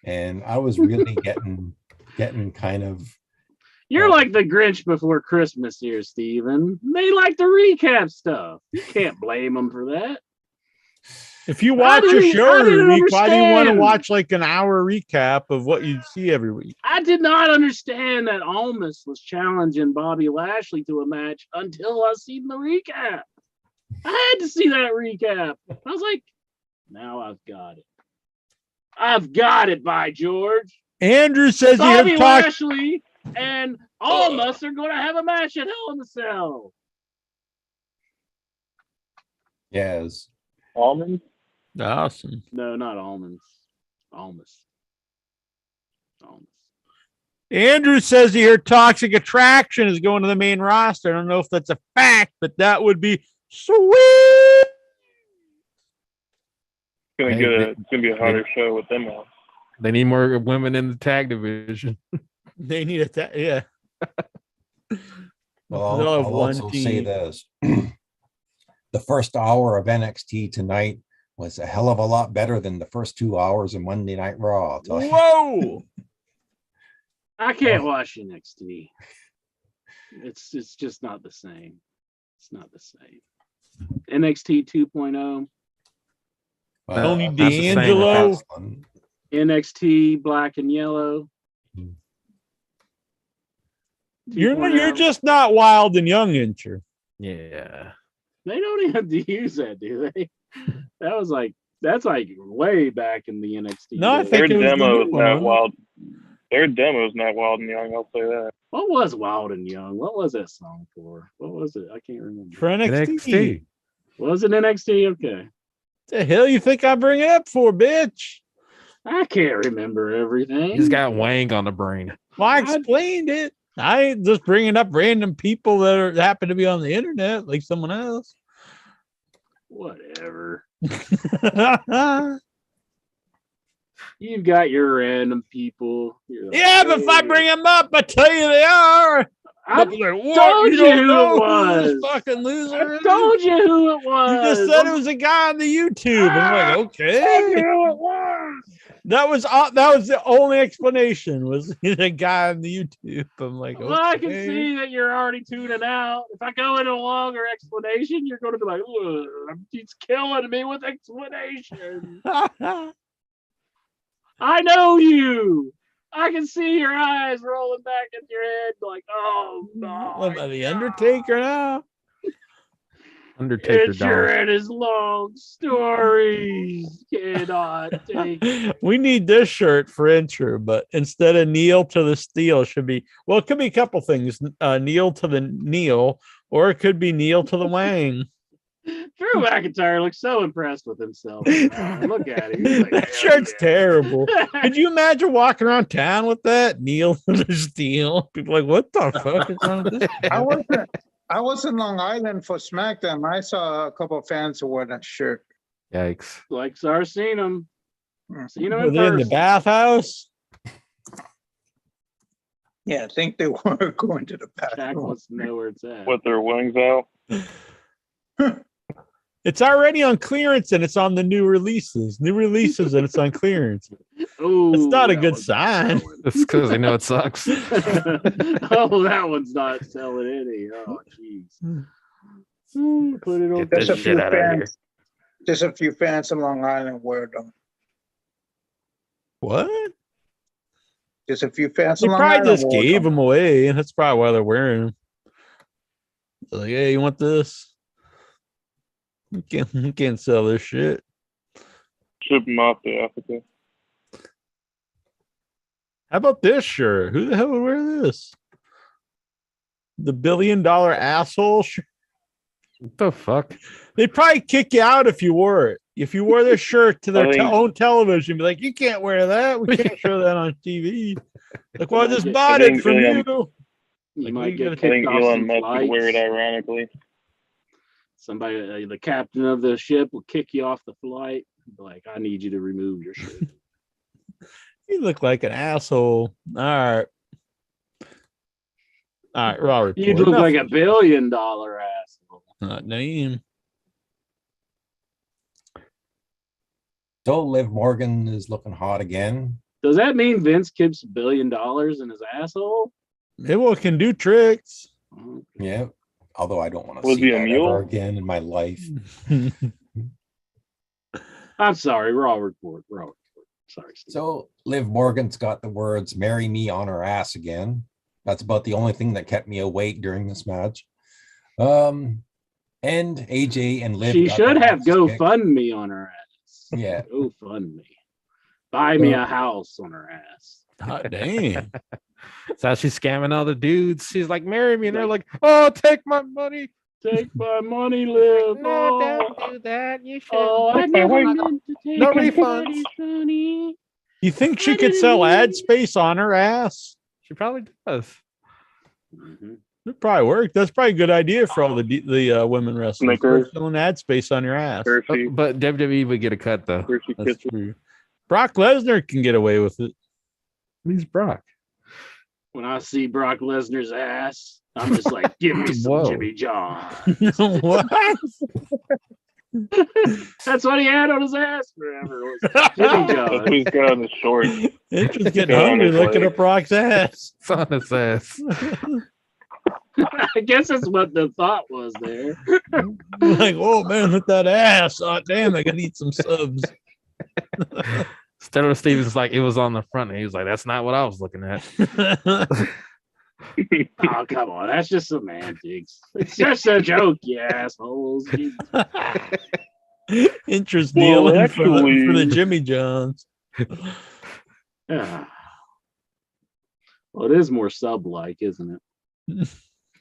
and I was really getting kind of. You're like the Grinch before Christmas here, Steven. They like to recap stuff. You can't blame them for that. If you watch a show every week, why do you want to watch like an hour recap of what you see every week? I did not understand that Almas was challenging Bobby Lashley to a match until I seen the recap. I had to see that recap. I was like, now I've got it. I've got it, by George. Andrew says Bobby Lashley and Almas are going to have a match at Hell in a Cell. Yes. Almonds? Awesome. No, not almonds. Almas. Andrew says here Toxic Attraction is going to the main roster. I don't know if that's a fact, but that would be sweet. It's gonna be a harder show with them on. They need more women in the tag division. They need a tag, yeah. Well, I'll also say this. The first hour of NXT tonight was a hell of a lot better than the first 2 hours of Monday Night Raw. I'll tell you. Whoa! I can't watch NXT. It's just not the same. It's not the same. NXT 2.0. Tony D'Angelo. NXT Black and Yellow. You're just not wild and young, ain't you? Yeah. They don't even have to use that, do they? That's like way back in the NXT. No, I think their demo is not wild. Their demo's not Wild and Young, I'll say that. What was Wild and Young? What was that song for? What was it? I can't remember. For NXT. Was it NXT? Okay. The hell you think I bring it up for, bitch? I can't remember everything. He's got Wang on the brain. Well, I explained it. I ain't just bringing up random people that happen to be on the internet like someone else. Whatever. You've got your random people. Yeah, but if I bring them up, I tell you they are. I told you who it was. Fucking loser. I told you who it was. You just said it was a guy on the YouTube. I'm like, okay. Who it was. That was the only explanation was a guy on the YouTube. I'm like, well, I can see that you're already tuning out. If I go into a longer explanation, you're going to be like, he's killing me with explanation. I know you. I can see your eyes rolling back in your head, like, oh no. What about the Undertaker now? Undertaker. Richard and his long stories cannot take. We need this shirt for intro, but instead of kneel to the steel, should be it could be a couple things. Kneel to the kneel, or it could be kneel to the Wang. Drew McIntyre looks so impressed with himself. Look at him. Like, that shirt's terrible. Could you imagine walking around town with that? Kneel to the steel. People are like, what the fuck is wrong with this? I was in Long Island for SmackDown. I saw a couple of fans who wore that shirt. Yikes. Like seen him. Seen him Were they in the bathhouse? Yeah, I think they were going to the Jack bathroom. wants to know where it's at. With their wings out. It's already on clearance and it's on the new releases. And it's on clearance. Ooh, it's not a good sign. It's because they know it sucks. Oh, that one's not selling any. Oh, jeez. Put it on. There's a few fans. There's a few fans in Long Island wear them. What? There's a few fans They in Long probably Island. just gave them away, and that's probably why they're wearing them. Like, hey, you want this? You can't sell this shit. Ship them off to Africa. How about this shirt? Who the hell would wear this? The $1 billion asshole shirt? What the fuck? They'd probably kick you out if you wore it. If you wore this shirt to their own television, be like, you can't wear that. We can't show that on TV. Like, well, I just bought it from you. You might get I think Elon Musk would wear it ironically. Somebody, the captain of the ship will kick you off the flight. Be like, I need you to remove your shirt. You look like an asshole. All right, Raw report. You'd look like $1 billion asshole. Not name. So Liv Morgan is looking hot again. Does that mean Vince keeps $1 billion in his asshole? It can do tricks. Yeah. Although I don't want to see that ever again in my life. I'm sorry, Raw report. Sorry, Steve. So Liv Morgan's got the words "marry me" on her ass again. That's about the only thing that kept me awake during this match. And AJ and Liv. She should have GoFundMe on her ass. Yeah. GoFundMe. Buy me a house on her ass. God damn. That's how she's scamming all the dudes. She's like, marry me. And they're like, oh, take my money. Take my money, Liv. No, don't do that. You should. Oh, I never meant to take no refunds. Money. You think she could sell ad space on her ass? She probably does. Mm-hmm. It probably worked. That's probably a good idea for all the women wrestlers. Selling ad space on your ass. But WWE would get a cut, though. That's true. Brock Lesnar can get away with it. He's Brock. When I see Brock Lesnar's ass, I'm just like, give me some Jimmy John. What? That's what he had on his ass forever. Jimmy John. He's got on his shorts. It's just getting hungry looking at Brock's ass. It's on his ass. I guess that's what the thought was there. Like, oh man, look at that ass. Oh damn, I gotta eat some subs. Stellar Stevens like it was on the front, and he was like, "That's not what I was looking at." Oh come on, that's just semantics. It's just a joke, you assholes. Interest dealing for the Jimmy Johns. Well, it is more sub-like, isn't it?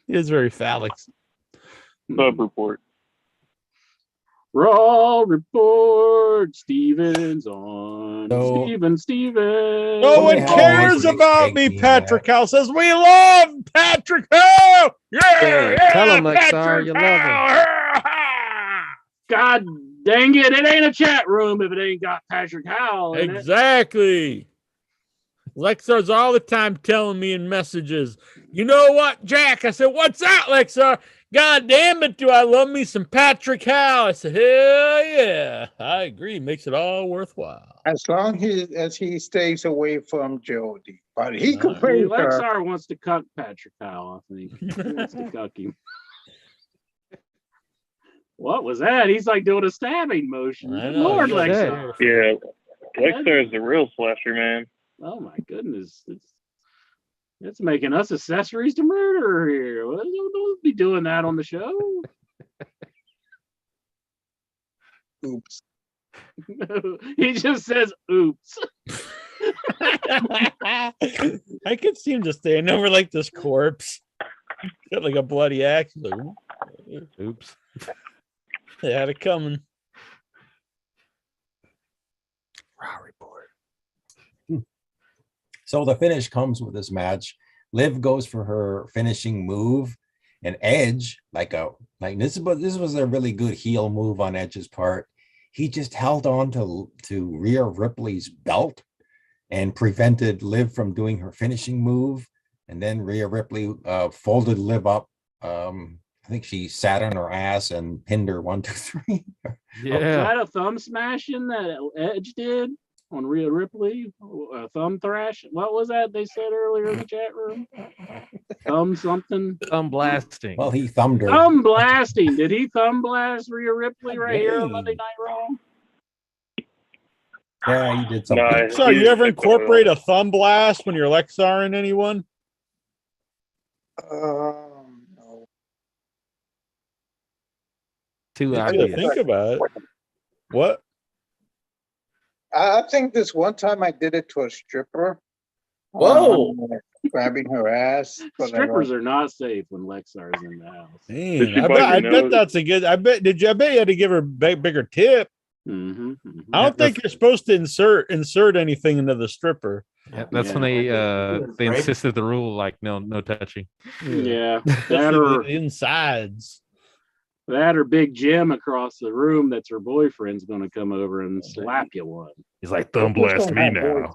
It is very phallic. Sub report. Raw report. Stevens on. So- Stevens. No one how cares nice about me, Big Patrick Howell says. We love Patrick Howell. Yeah, tell him, Lexar, Patrick you love him. Howell. God dang it. It ain't a chat room if it ain't got Patrick Howell in it. Exactly. Lexar's all the time telling me in messages, you know what, Jack? I said, what's that, Lexar? God damn it, do I love me some Patrick Howell? I said, hell yeah. I agree. Makes it all worthwhile. As long as he stays away from Jody. But he could I play mean, her. Lexar wants to cuck Patrick Howell, I think. He wants to cuck him. What was that? He's like doing a stabbing motion. I know, Lord, yeah. Lexar. Yeah, Lexar is the real slasher, man. Oh my goodness. It's making us accessories to murder here. Well, don't be doing that on the show. Oops. He just says oops. I could see him just standing over like this corpse. Got like a bloody axe. He's like, Oops. they had it coming. Raw report. So the finish comes with this match. Liv goes for her finishing move, and Edge, this was a really good heel move on Edge's part. He just held on to Rhea Ripley's belt and prevented Liv from doing her finishing move. And then Rhea Ripley folded Liv up. I think she sat on her ass and pinned her 1, 2, 3. Yeah. Was that a thumb smashing that Edge did on Rhea Ripley? A thumb thrash? What was that they said earlier in the chat room? Thumb something? Thumb blasting. Well, he thumbed her. Thumb blasting. Did he thumb blast Rhea Ripley right here on Monday Night Raw? Yeah, he did something. No, So you ever incorporate a thumb blast when you're Lexaring anyone? No. Too I obvious. think about it. What? I think this one time I did it to a stripper. Whoa. Grabbing her ass. But Strippers are not safe when Lexar is in the house. Man, I bet that's a good. I bet you had to give her a bigger tip. Mm-hmm, I don't think you're supposed to insert anything into the stripper. Yeah, that's when they insisted the rule, like no touching. Yeah, that or the insides. That or Big Jim across the room. That's her boyfriend's going to come over and slap you one. He's like, thumb blast me now.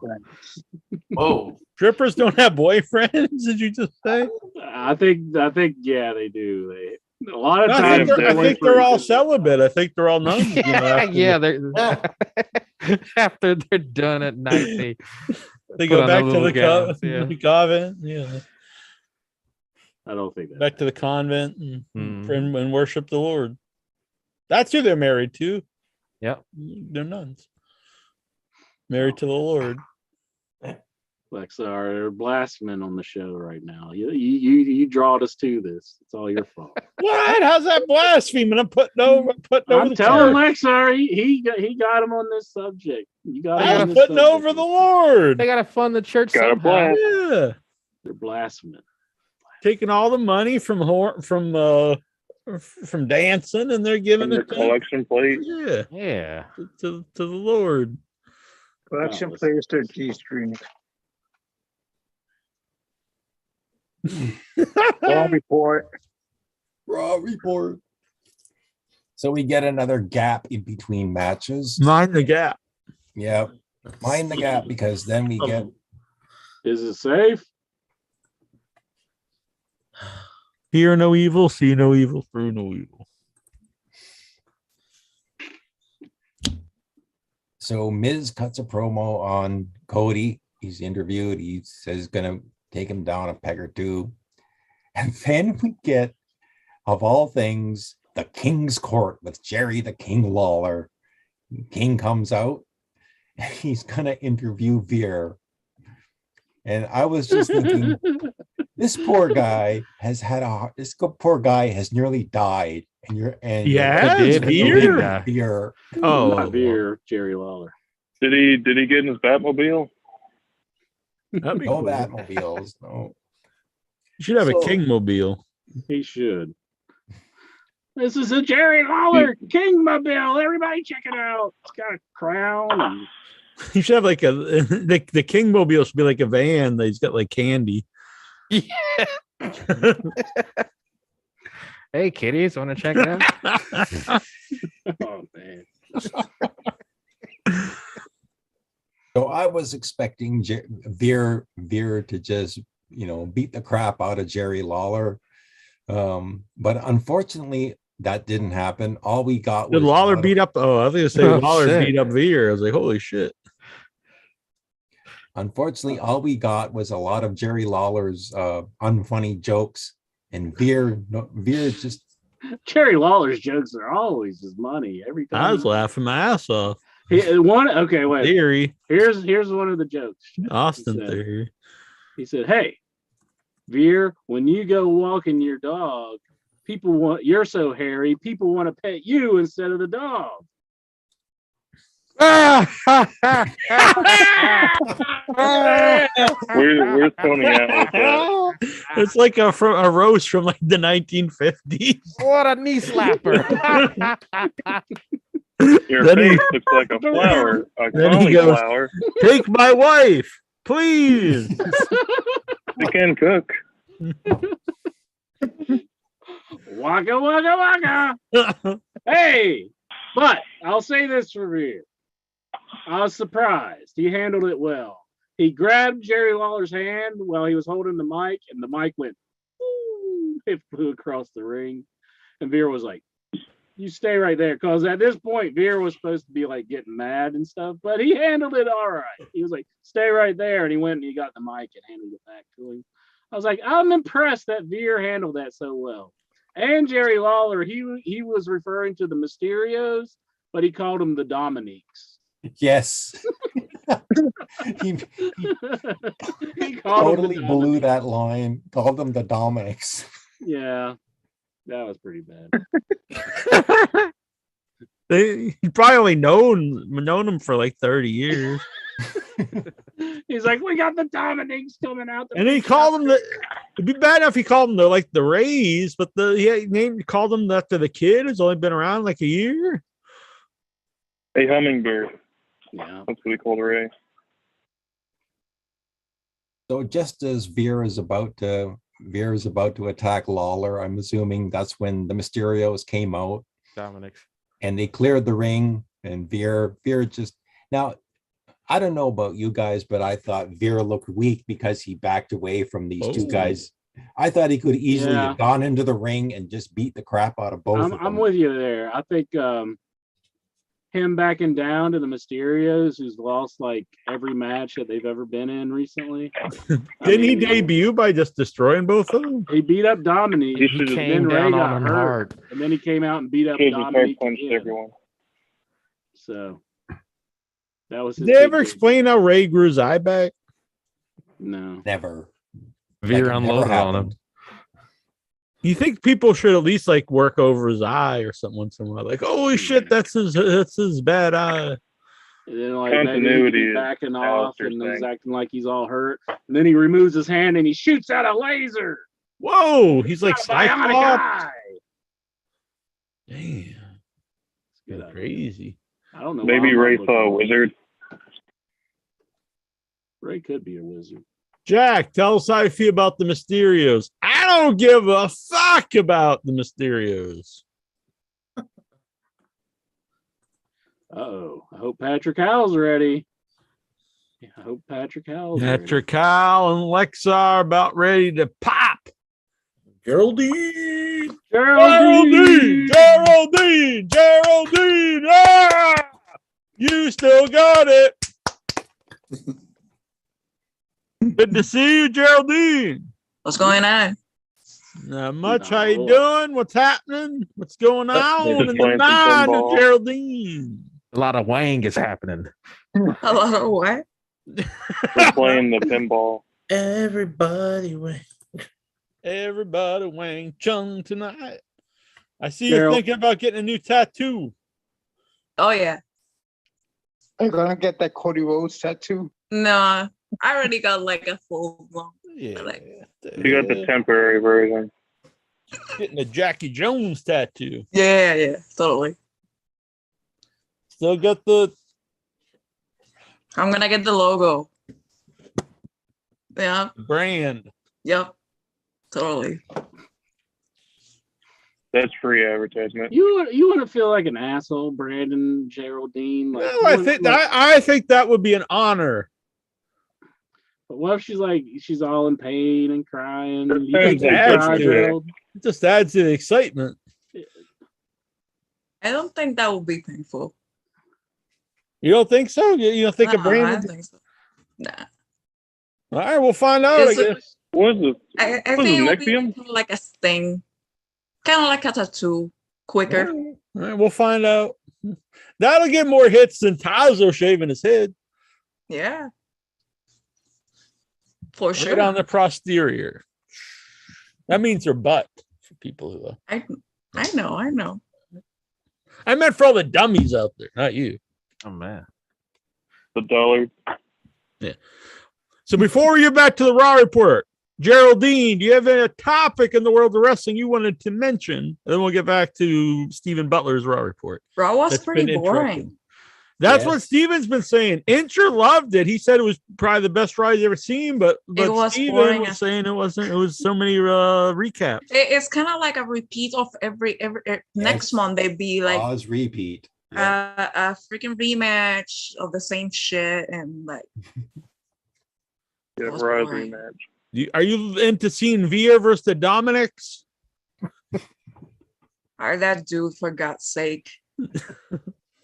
Whoa. Strippers don't have boyfriends, did you just say? I think, yeah, they do. A lot of No, times, I think they're all celibate. I think they're all nuns. Yeah, they're after they're done at night, they go back to the convent. Yeah, I don't think that. Back to the convent and worship the Lord. That's who they're married to. Yeah, they're nuns. Married to the Lord. Lexar, blaspheming on the show right now. You drawed us to this. It's all your fault. What? How's that blaspheming? I'm putting over. I'm telling Lexar, he got him on this subject. You got him on this putting subject. over the Lord. They gotta fund the church somehow. Yeah, they're blaspheming. Taking all the money from dancing, and they're giving it the collection plate. Yeah, to the Lord. Collection plates to G-string. Raw report. So we get another gap in between matches. Mind the gap. Yeah, mind the gap, because then we get. Is it safe? Hear no evil, see no evil, through no evil. So Miz cuts a promo on Cody. He's interviewed. He says he's going to take him down a peg or two. And then we get, of all things, the King's Court with Jerry the King Lawler. King comes out and he's going to interview Veer. And I was just thinking, this poor guy has nearly died. And Veer. Oh, not Veer, Jerry Lawler. Did he get in his Batmobile? That'd be No cool. Batmobiles. No. You should have a Kingmobile. He should. This is a Jerry Lawler Kingmobile. Everybody check it out. It's got a crown. And... You should have like the Kingmobile should be like a van that's got like candy. Yeah. Hey, kiddies, want to check it out? Oh man. So I was expecting Veer to just, beat the crap out of Jerry Lawler. But unfortunately, that didn't happen. All we got was Did Lawler beat up? Oh, I was gonna say Lawler beat up Veer. I was like, holy shit. Unfortunately, all we got was a lot of Jerry Lawler's unfunny jokes, and Veer just. Jerry Lawler's jokes are always just money every time. I was laughing my ass off. Okay, wait. Theory. Here's one of the jokes. Austin theory. He said, "Hey, Veer, when you go walking your dog, you're so hairy, people want to pet you instead of the dog." Where's Tony at with that? It's like a roast from like the 1950s. What a knee slapper. Your face looks like a flower, a cauliflower. Take my wife, please. You can cook. Waka waka waka. Hey, but I'll say this for Veer. I was surprised. He handled it well. He grabbed Jerry Lawler's hand while he was holding the mic, and the mic went, woo, it flew across the ring. And Veer was like, you stay right there. Because at this point, Veer was supposed to be like getting mad and stuff, but he handled it all right. He was like, stay right there. And he went and he got the mic and handed it back to him. I was like, I'm impressed that Veer handled that so well. And Jerry Lawler, he was referring to the Mysterios, but he called them the Dominiques. Yes. he totally blew that line, called them the Dominics. Yeah, that was pretty bad. He probably only known him for like 30 years. He's like, we got the Dominics coming out. And he called them it'd be bad enough he called them the Rays, but called them after the kid who's only been around like a year. A hummingbird. Yeah. That's what he called Ray. So just as Veer is about to attack Lawler, I'm assuming that's when the Mysterios came out. Dominic. And they cleared the ring, and Veer just now. I don't know about you guys, but I thought Veer looked weak because he backed away from these two guys. I thought he could easily have gone into the ring and just beat the crap out of both of them. I'm with you there. I think him backing down to the Mysterios, who's lost like every match that they've ever been in recently. Didn't he debut by just destroying both of them? He beat up Dominique. He came down on him hard. And then he came out and beat up Dominique. Everyone. So that was his Did they ever explain how Ray grew his eye back? No. Never. Veer unloaded on him. You think people should at least like work over his eye or something once in a while? Like, holy shit, that's his bad eye. And then like maybe he's backing off and he's acting like he's all hurt. And then he removes his hand and he shoots out a laser. Whoa, he's like Cyclops. Damn. That's crazy. I don't know. Maybe Ray saw a wizard. Ray could be a wizard. Jack, tell us how you feel about the Mysterios. I don't give a fuck about the Mysterios. Uh-oh. I hope Patrick Howell's ready. I hope Patrick Howell's Patrick Howell and Lex are about ready to pop. Geraldine! Ah! You still got it. Good to see you, Geraldine. What's going on? Not much. How you doing? What's happening? What's going on in the mind of Geraldine? A lot of wang is happening. A lot of what? We're playing the pinball. Everybody wang. Everybody wang chung tonight. I see you're thinking about getting a new tattoo. Oh, yeah. Are you going to get that Cody Rhodes tattoo? No, I already got like a full blown. Yeah. Like, You got the temporary version. Getting a Jackie Jones tattoo. yeah, totally. Still got the. I'm gonna get the logo. Yeah. Brand. Yep. Totally. That's free advertisement. You want to feel like an asshole, Brandon Geraldine? Like, No, I think that would be an honor. But what if she's all in pain and crying? You It think you cry, it Gerald? just adds to the excitement. I don't think that would be painful. You don't think so? You don't think No, a brand? I don't think so. Nah. All right, we'll find out. I guess. What is it? I think it would be kind of like a sting, kind of like a tattoo, quicker. All right, we'll find out. That'll get more hits than Tazo shaving his head. Yeah. For Right sure. on the posterior. That means their butt for people who. I know. I meant for all the dummies out there, not you. Oh man. The dollar. Yeah. So before we get back to the Raw report, Geraldine, do you have a topic in the world of wrestling you wanted to mention? And then we'll get back to Stephen Butler's Raw report. Raw was That's pretty been boring. interrupted. That's what Steven's been saying. Incher loved it. He said it was probably the best ride he's ever seen, but It was Steven boring. was saying it wasn't. It was so many recaps. It's kind of like a repeat of every next Monday be like Raw's repeat. a freaking rematch of the same shit and like Yeah, was Raw's boring. rematch. Are you into seeing Veer versus the Dominics? are that dude for God's sake.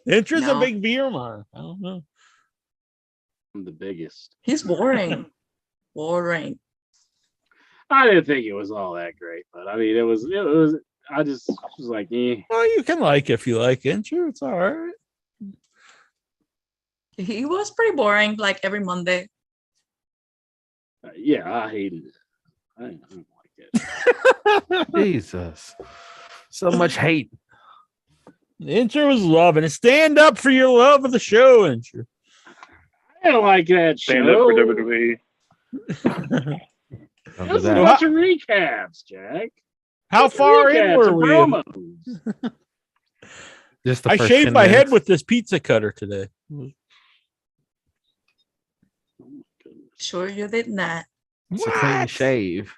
Incher's a No. big Veer man. I don't know. I'm the biggest. He's boring. Boring. I didn't think it was all that great, but I mean, it was. I just was like, eh. Well, you can like it if you like Incher. It's all right. He was pretty boring, like every Monday. Yeah, I hated it. I don't like it. Jesus. So much hate. Incher was loving it. Stand up for your love of the show, Incher. I didn't like that show. Stand up for WWE. This is a bunch of recaps, Jack. How far in Recaps were and we? promos. Just the I first shaved 10 my head minutes. with this pizza cutter today. Sure you did not. It's a clean shave.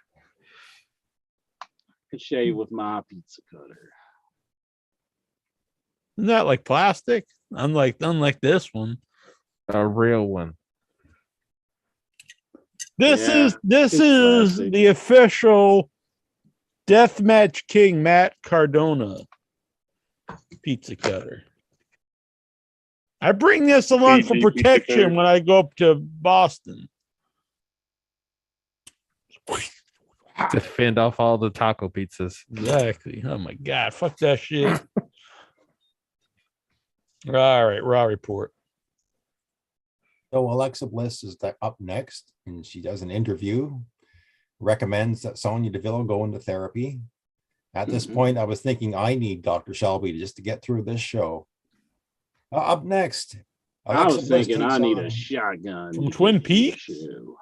Could shave with my pizza cutter. Isn't that like plastic? Unlike this one. A real one. This Yeah, is it's plastic. the official Deathmatch King Matt Cardona pizza cutter. I bring this along for PG pizza protection cutter. when I go up to Boston. To fend off all the taco pizzas. Exactly. Oh my God. Fuck that shit. All right. Raw report. So Alexa Bliss is up next, and she does an interview. Recommends that Sonya Deville go into therapy. At this point, I was thinking I need Dr. Shelby just to get through this show. Up next, I was Bliss thinking takes I need on- a shotgun. From Twin Peaks? Show.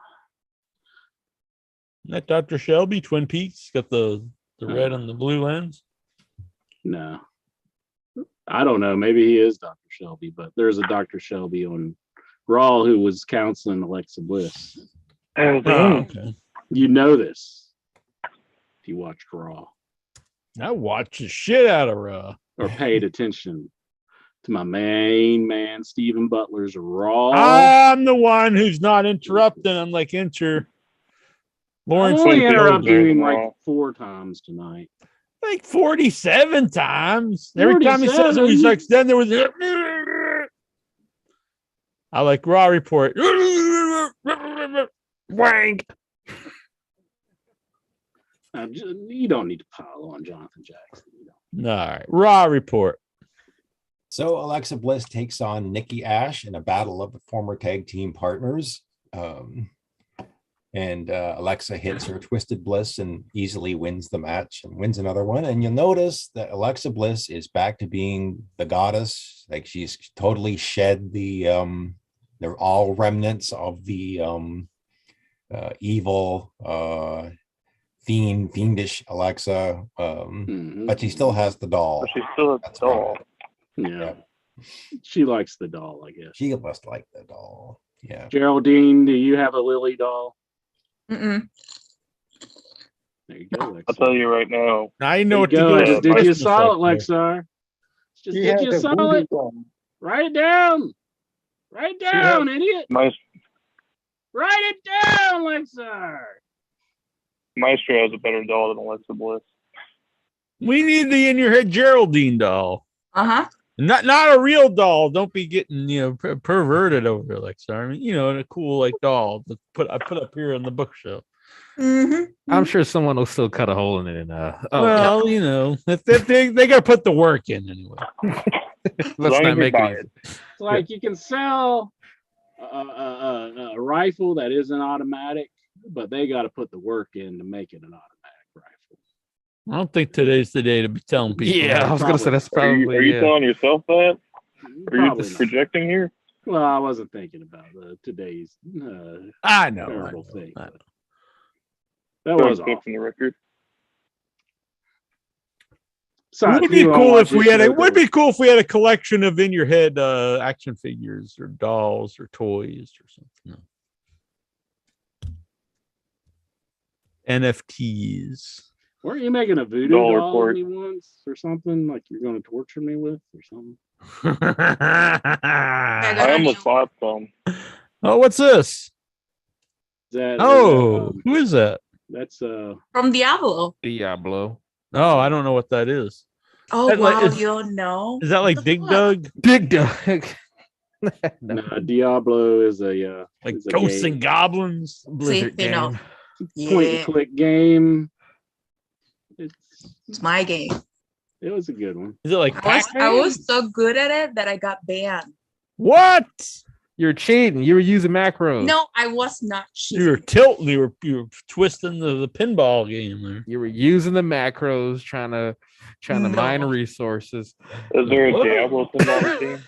Isn't that Dr. Shelby, Twin Peaks? Got the red and the blue lens. No. I don't know. Maybe he is Dr. Shelby, but there's a Dr. Shelby on Raw who was counseling Alexa Bliss. Oh, okay. You know this if you watched Raw I watched the shit out of Raw. or paid attention to my main man, Stephen Butler's Raw. I'm the one who's not interrupting. I'm like Incher. I Lawrence only interrupted him Raw. like 4 times tonight. like 47 times. Every time he says it, he's 47? like, then there was. I like Raw report. Wank. You don't need to pile on Jonathan Jackson. You don't. All right. Raw report. So Alexa Bliss takes on Nikki Ash in a battle of the former tag team partners. And Alexa hits her Twisted Bliss and easily wins the match and wins another one. And you'll notice that Alexa Bliss is back to being the goddess. Like she's totally shed the They're all remnants of the evil fiendish Alexa. But she still has the doll. She still has the doll. Yeah. She likes the doll, I guess. She must like the doll. Yeah. Geraldine, do you have a Lily doll? Mm-mm. There you go, Lexar. I'll tell you right now. I know what to go. do. Just did you saw it, Lexar? Just did you saw it? Write it down. Write down, idiot. Write it down, Lexar. Maestro has a better doll than Alexa Bliss. We need the in your head Geraldine doll. Uh-huh. Not a real doll. Don't be getting perverted over it, like I mean, a cool like doll that I put up here on the bookshelf. Mm-hmm. I'm sure someone will still cut a hole in it. If they got to put the work in anyway. Let's not make it. It's like you can sell a rifle that isn't automatic, but they got to put the work in to make it an automatic rifle. I don't think today's the day to be telling people. Yeah, I was going to say that's probably. Are you telling yourself that? Are you just not. projecting here? Well, I wasn't thinking about today's. I know. Terrible thing. I know. That was fixing the record. It would be cool if we had a collection of in your head action figures or dolls or toys or something. No. NFTs. Weren't you making a voodoo doll of me once or something? Like you're going to torture me with or something? I almost bought some. Oh, what's this? Who is that? That's from Diablo. Diablo. Oh, I don't know what that is. Oh, that wow, you don't know? Is that like Dig Dug? Dig Dug. No, Diablo is a like Ghosts and Goblins Blizzard game. Point and click game. It's my game. It was a good one. Is it like I was so good at it that I got banned. What? You're cheating. You were using macros. No, I was not cheating. You were tilting. You were twisting the pinball game there. You were using the macros, trying to mine resources. Is there a Diablo pinball team?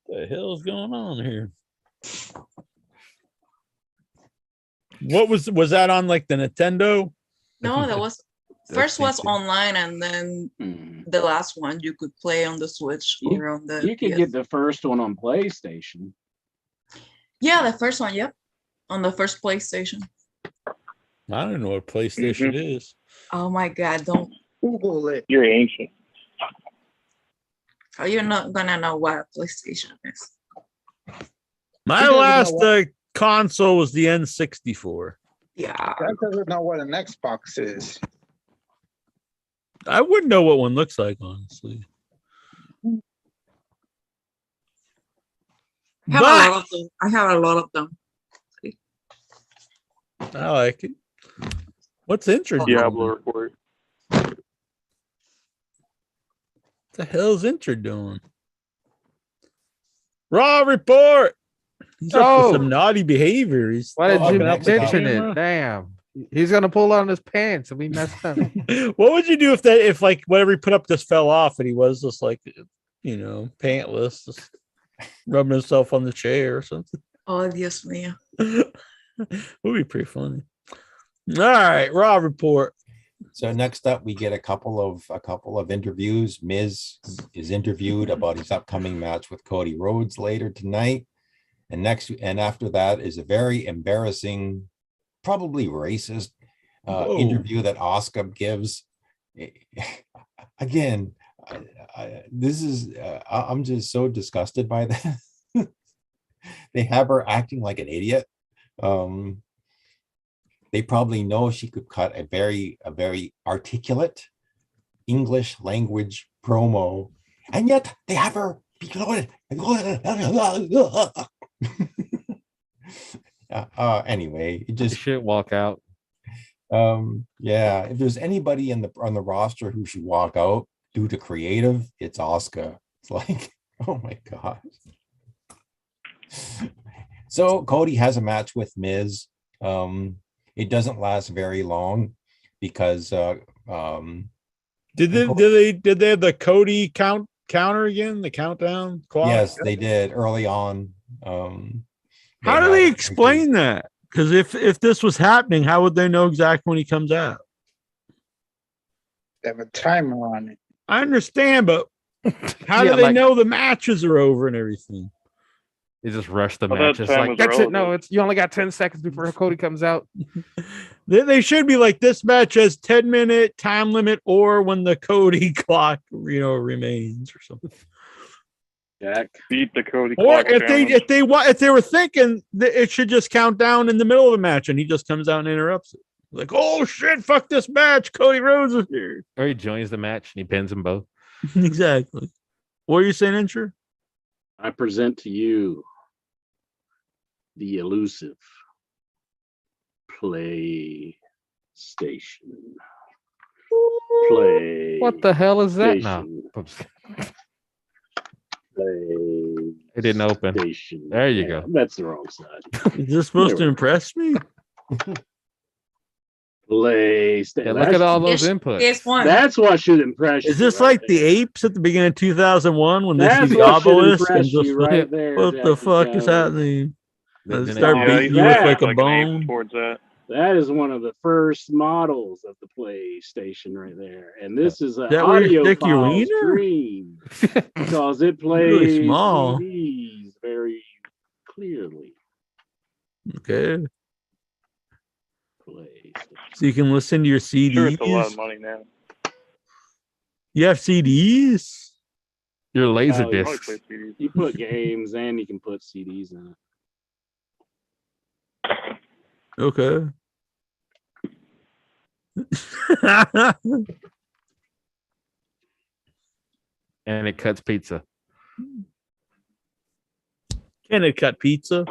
The hell's going on here? What was that on like the Nintendo? No, that was first was online, and then the last one you could play on the Switch or on the. You could get the first one on PlayStation. Yeah, the first one. Yep, on the first PlayStation. I don't know what PlayStation is. Oh my God! Don't Google it. You're ancient. Oh, you're not gonna know what PlayStation is. My last console was the N64. Yeah. That doesn't know what an Xbox is. I wouldn't know what one looks like, honestly. I have a lot of them. I like it. What's Intro doing? Diablo report. What the hell's Intro doing? Raw report. He's up to some naughty behavior. Why did you mention it? Damn. He's gonna pull on his pants and we messed up. What would you do if like whatever he put up just fell off and he was just like pantless, just rubbing himself on the chair or something? Oh, Dios mío. Would be pretty funny. All right, Raw report. So next up, we get a couple of interviews. Miz is interviewed about his upcoming match with Cody Rhodes later tonight, and after that is a very embarrassing, probably racist interview that Asuka gives. Again, I'm just so disgusted by that. They have her acting like an idiot. They probably know she could cut a very articulate English language promo, and yet they have her anyway, it just shit walk out. Yeah, if there's anybody on the roster who should walk out due to creative, it's Asuka. It's like, oh my god. So Cody has a match with Miz. It doesn't last very long because did they have the Cody count counter again? The countdown clock? Yes, they did early on. How do they explain that? Because if this was happening, how would they know exactly when he comes out? They have a timer on it. I understand, but how do they know the matches are over and everything? They just rush the match. It's like, that's it. No, you only got 10 seconds before Cody comes out. They should be like, this match has 10-minute time limit, or when the Cody clock, remains or something. Jack, beat the Cody or clock. If they were thinking that it should just count down in the middle of the match, and he just comes out and interrupts it. Like, oh shit, fuck this match. Cody Rhodes is here. Or he joins the match and he pins them both. Exactly. What are you saying, Incher? I present to you the elusive PlayStation. What the hell is that now? It didn't open. There you go. That's the wrong side. Is this supposed to impress me? PlayStation. Yeah, look at all those inputs. That's what should impress you. Is this like the apes at the beginning of 2001 when they see the obelisk and just right there, what the fuck is happening? They start beating you with like a bone. Towards that. That is one of the first models of the PlayStation right there, and this is an audio file stream because it plays really small. CDs very clearly. Okay. So you can listen to your CDs. Sure, it's a lot of money now. You have CDs? Your laser discs. You put games and you can put CDs in it. Okay. And it cuts pizza. Can it cut pizza?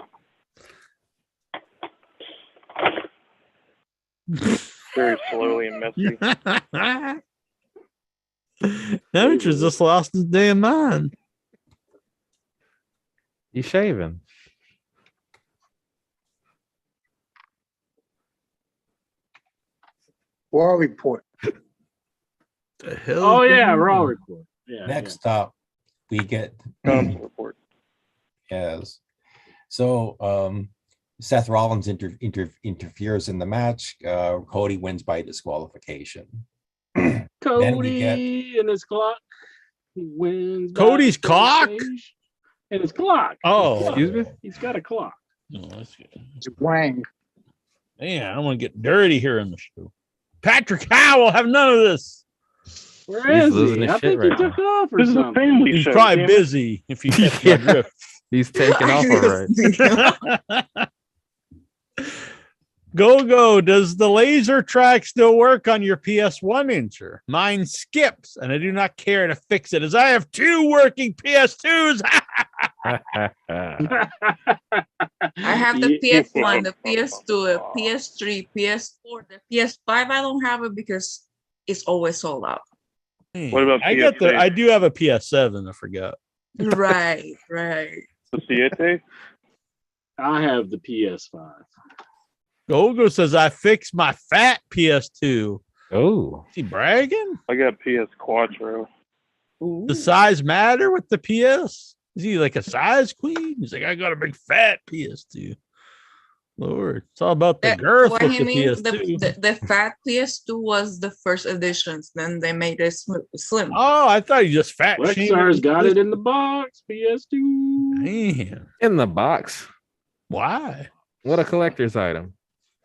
Very slowly and messy. Nemesis just lost his damn mind. He's shaving. Raw report. The hell? Oh yeah, Raw report. Yeah. Next up, we get report. Yes. So Seth Rollins interferes in the match. Cody wins by disqualification. Cody and his clock. He wins. Cody's clock? And his clock. Oh, excuse me? He's got a clock. Oh, that's good. It's Wang. Man, I don't want to get dirty here in the show. Patrick Howell have none of this. Where is he? I think he took off or This is a something. family He's show. probably damn it. busy if you catch my drift. He's taking off all right. Go. Does the laser track still work on your PS1 Incher? Mine skips, and I do not care to fix it as I have two working PS2s. I have the PS1, the PS2, the PS3, PS4, the PS5. I don't have it because it's always sold out. What about PS3? I do have a PS7. I forgot. Right. The Siete? I have the PS5. Gogo says I fixed my fat PS2. Oh, is he bragging? I got PS Quattro. The size matter with the PS? Is he like a size queen? He's like, I got a big fat PS2. Lord, it's all about the girth What with he the means, PS2. the fat PS2 was the first editions. Then they made it slim. Oh, I thought you just fat Lexar's got it in the box. PS2. Damn. in the box. Why? What a collector's item.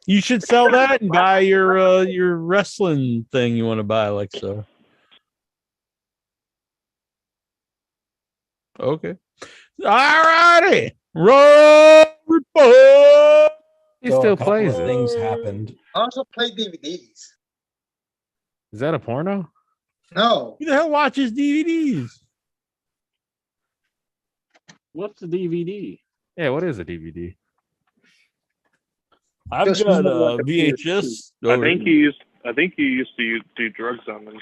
You should sell that and buy your wrestling thing you want to buy, like so. Okay. All righty. Roll report. He So still a couple plays of it. things happened. I also play DVDs. Is that a porno? No. Who the hell watches DVDs? What's the DVD? Yeah, what is a DVD? I've Just got more like a VHS. I think you used to do drugs on them.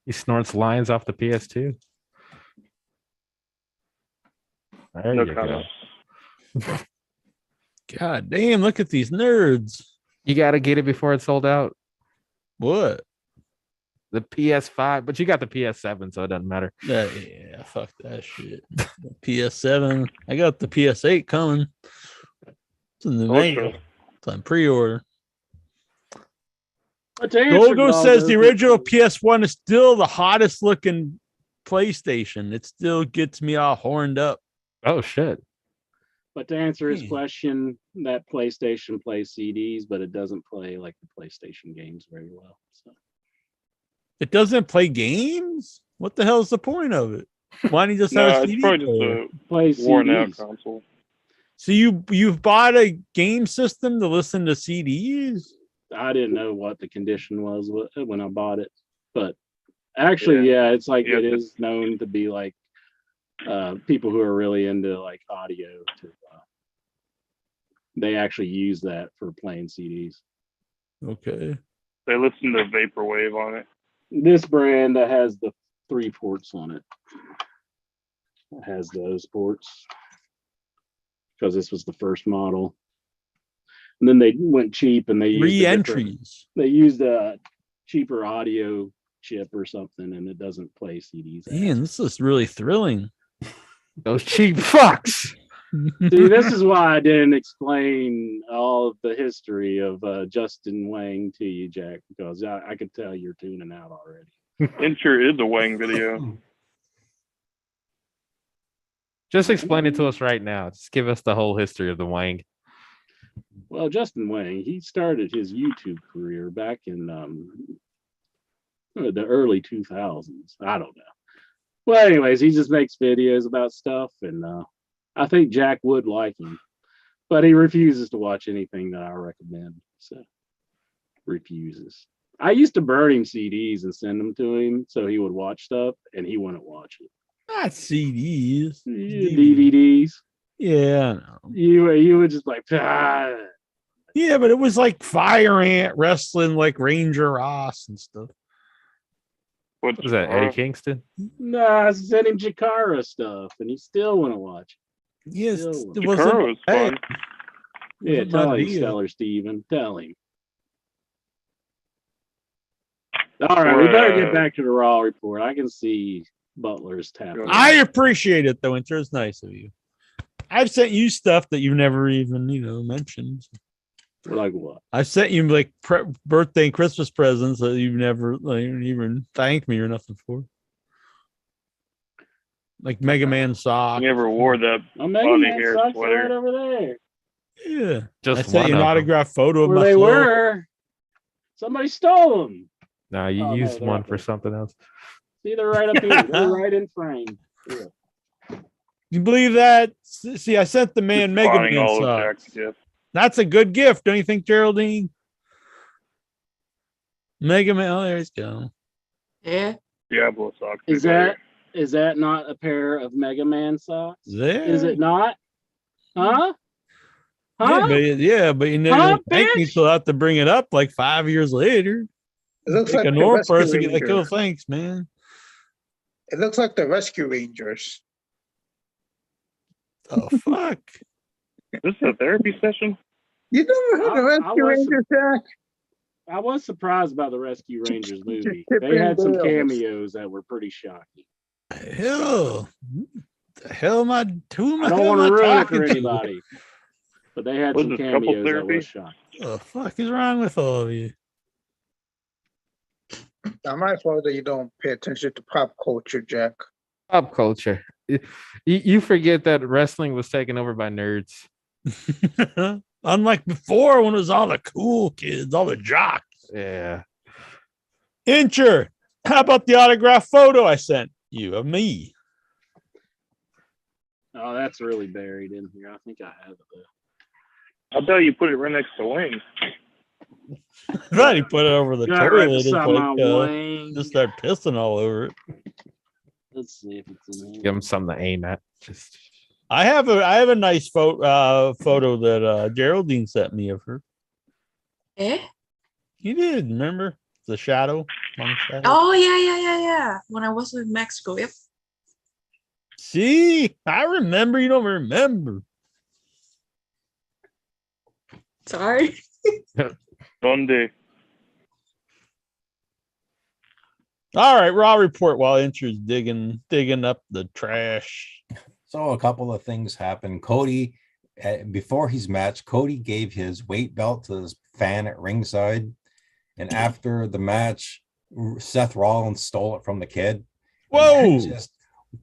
He snorts lines off the PS2. There No you comment. go. God damn, look at these nerds. You got to get it before it's sold out. What? The PS5, but you got the PS7, so it doesn't matter. Yeah, fuck that shit. The PS7. I got the PS8 coming. It's in the mail. It's on pre-order. Golgo says the original PS1 is still the hottest looking PlayStation. It still gets me all horned up. Oh shit. But to answer his question, that PlayStation plays CDs, but it doesn't play like the PlayStation games very well. So it doesn't play games? What the hell is the point of it? Why don't you just have a CD player? Play worn out CDs. console. So you've bought a game system to listen to CDs? I didn't know what the condition was when I bought it, but actually, yeah, it's like it is known to be like people who are really into like audio. They actually use that for playing CDs. Okay. They listen to Vaporwave on it. This brand that has the 3 ports on it. It has those ports because this was the first model. And then they went cheap and they used re-entries. They used a cheaper audio chip or something, and it doesn't play CDs. Man, this is really thrilling. Those cheap fucks. See, this is why I didn't explain all of the history of Justin Wang to you, Jack, because I could tell you're tuning out already. Enter is a Wang video. Just explain it to us right now. Just give us the whole history of the Wang. Well, Justin Wang, he started his YouTube career back in the early 2000s. I don't know. Well, anyways, he just makes videos about stuff, and I think Jack would like him, but he refuses to watch anything that I recommend. So, refuses. I used to burn him CDs and send them to him so he would watch stuff, and he wouldn't watch it. Not CDs. DVDs. Yeah, you would just like. Ah. Yeah, but it was like Fire Ant wrestling like Ranger Ross and stuff. What was that, Eddie Kingston? Nah, I sent him Jakara stuff, and he still want to watch it. Yes, it was fun. Yeah, tell him, Stellar Steven. Tell him. All right, we better get back to the Raw report. I can see Butler's tapping. I appreciate it, though. It's nice of you. I've sent you stuff that you've never even, mentioned. Like what? I sent you like birthday and Christmas presents that you've never even thanked me or nothing for. Like Mega Man socks. You never wore that body hair sweater right over there. Yeah, just I sent you an autographed photo of my they floor. were. Somebody stole them. No, you used one for something else. See, they're right up here. They're right in frame. Yeah. You believe that? See, I sent the man Mega Man socks. That's a good gift, don't you think, Geraldine? Mega Man. Oh, there he's going. Yeah. Diablo socks. Is that not a pair of Mega Man socks? There. Is it not? Huh? Huh? Yeah, but you never thank me till I have to bring it up like 5 years later. It looks like like a normal person get like, oh, thanks, man. It looks like the Rescue Rangers. Oh, fuck. This is a therapy session? You never heard of Rescue Rangers, Jack? I was surprised by the Rescue Rangers movie. They had some cameos that were pretty shocking. Hell, the hell am I doing? I don't want to ruin it for anybody, but they had some cameos that were shocking. What the fuck is wrong with all of you? I might as well that you don't pay attention to pop culture, Jack. Pop culture. You forget that wrestling was taken over by nerds. Unlike before when it was all the cool kids, all the jocks. Yeah. Incher, how about the autograph photo I sent you of me? Oh, that's really buried in here. I think I have it though. I'll tell you, put it right next to Wayne. I thought he put it over the toilet. It's like, just start pissing all over it. Let's see if it's in here. Give him something to aim at. Just I have a nice photo that Geraldine sent me of her. Eh? You did, remember? The shadow. Oh yeah. When I was in Mexico, yep. See, I remember. You don't remember. Sorry. Donde? All right, Raw report while Incher's digging up the trash. So a couple of things happened. Cody, before his match, Cody gave his weight belt to his fan at ringside. And after the match, Seth Rollins stole it from the kid. Whoa! Just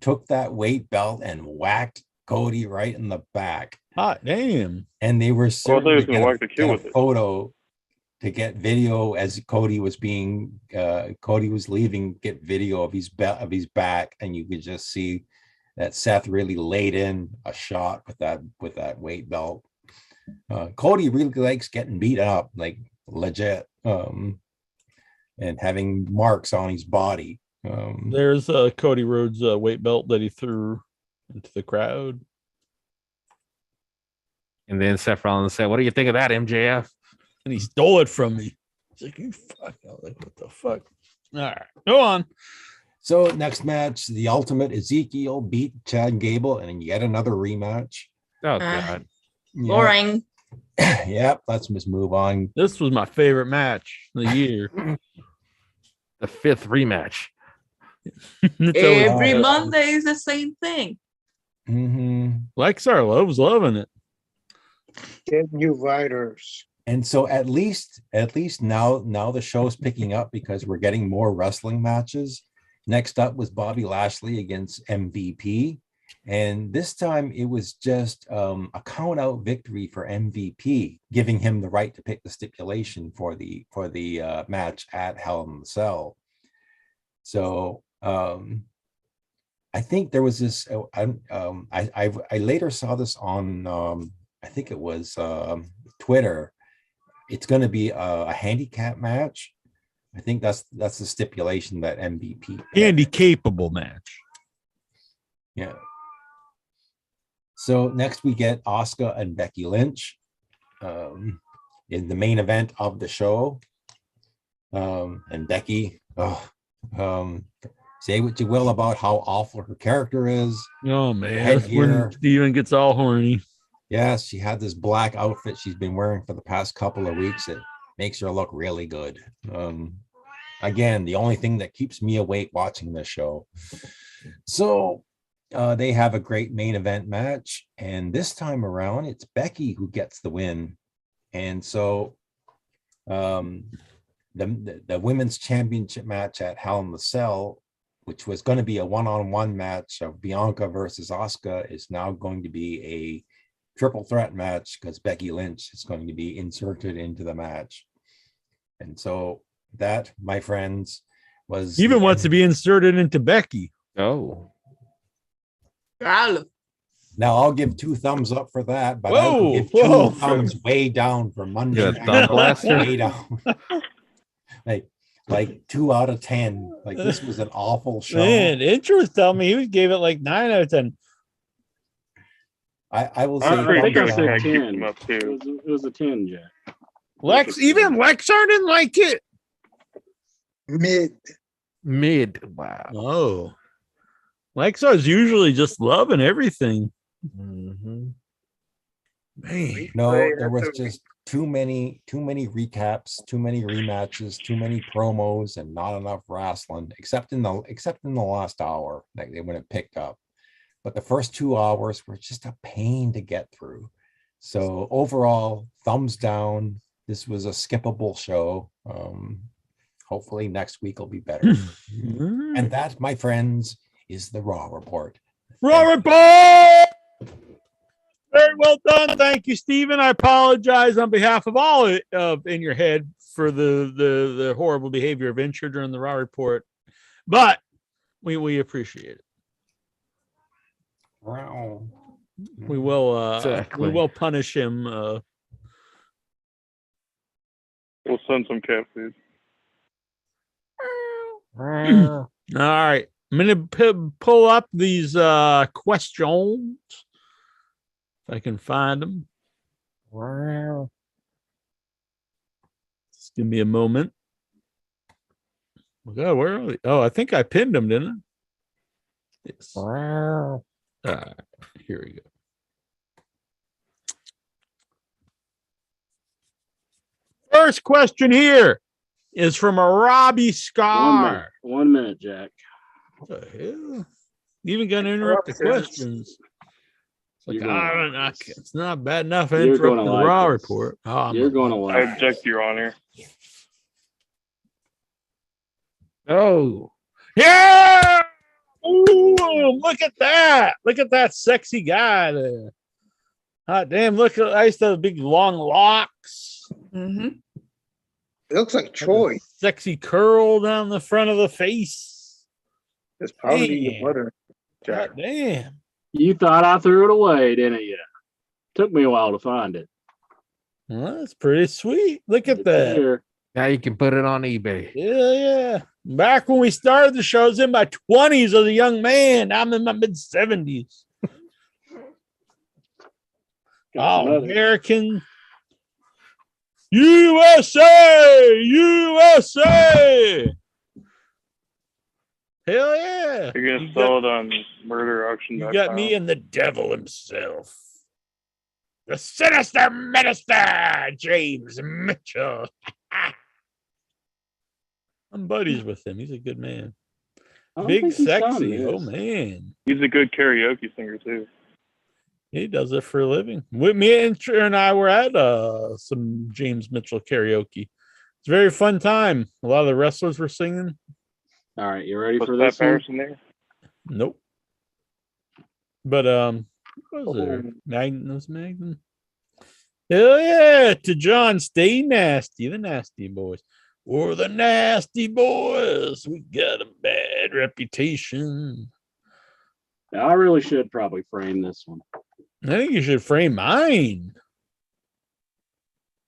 took that weight belt and whacked Cody right in the back. Hot damn. And they were certain to get a photo, to get video as Cody was leaving, get video of his back, and you could just see that Seth really laid in a shot with that weight belt. Cody really likes getting beat up, like legit, and having marks on his body. There's Cody Rhodes' weight belt that he threw into the crowd. And then Seth Rollins said, "What do you think of that, MJF?" And he stole it from me. He's like, "You fuck!" I was like, "What the fuck?" All right, go on. So next match, the Ultimate Ezekiel beat Chad Gable, and yet another rematch. Oh God, boring. Yep, let's just move on. This was my favorite match of the year. The 5th rematch. Every Monday is the same thing. Lexar loves loving it. Get new writers. And so at least now the show's picking up because we're getting more wrestling matches. Next up was Bobby Lashley against MVP. And this time it was just a count out victory for MVP, giving him the right to pick the stipulation for the match at Hell in the Cell. So I think there was this. I later saw this on I think it was Twitter. It's going to be a handicap match. I think that's the stipulation that MVP handicapable match. Yeah. So next we get Asuka and Becky Lynch in the main event of the show. And Becky, say what you will about how awful her character is. Oh man, that's when Steven gets all horny. Yes, she had this black outfit she's been wearing for the past couple of weeks. It makes her look really good. Again, the only thing that keeps me awake watching this show. So they have a great main event match, and this time around it's Becky who gets the win. And so the women's championship match at Hell in the Cell, which was going to be a one-on-one match of Bianca versus Asuka, is now going to be a triple threat match because Becky Lynch is going to be inserted into the match. And so that, my friends, was even wants to be inserted into Becky. Oh. Now I'll give 2 thumbs up for that, but I will give 2 thumbs way down for Monday. Way down. like 2 out of 10. Like this was an awful show. Man, Incher was telling me he gave it like 9 out of 10. I will say I think I said 10. It was a 10, Jack. Even Lexar didn't like it. Mid. Wow. Oh. Lexar's usually just loving everything. Man. No, there was just too many recaps, too many rematches, too many promos, and not enough wrestling, except in the last hour, like when it picked up. But the first 2 hours were just a pain to get through. So overall, thumbs down. This was a skippable show. Hopefully next week will be better. And that, my friends, is the Raw Report. Raw Report! Very well done. Thank you, Steven. I apologize on behalf of all of In Your Head for the horrible behavior of Incher during the Raw Report. But we appreciate it. Wow. We will punish him. We'll send some cat food. All right. I'm going to pull up these questions. If I can find them. Wow. Just give me a moment. Oh, God, where are they? Oh, I think I pinned them, didn't I? Yes. Wow. Here we go. First question here is from a Robbie Scar. 1 minute, Jack. What the hell? You even gonna interrupt the questions? It's like, it's not bad enough. I interrupted the Raw report. Oh, You're going to I like object, Your Honor. Oh, yeah! Ooh, look at that! Look at that sexy guy there. Hot damn! Look, I used to have big long locks. Mm-hmm. It looks like Troy. Sexy curl down the front of the face. It's probably your butter. God damn! You thought I threw it away, didn't you? Took me a while to find it. Well, that's pretty sweet. Look at that. Here. Now you can put it on eBay. Yeah. Back when we started the show, I was in my 20s as a young man. I'm in my mid 70s. American. USA! USA! Hell yeah. You're going to sell it on murder auction. You got me and the devil himself. The sinister minister, James Mitchell. I'm buddies with him. He's a good man. Big sexy. Oh man. He's a good karaoke singer too. He does it for a living. With me and I were at some James Mitchell karaoke. It's a very fun time. A lot of the wrestlers were singing. All right, you ready for that this one? person there? Nope. But what was there? Magnum. Hell yeah, to John, stay nasty, the nasty boys. Or the nasty boys. We got a bad reputation. Now, I really should probably frame this one. I think you should frame mine.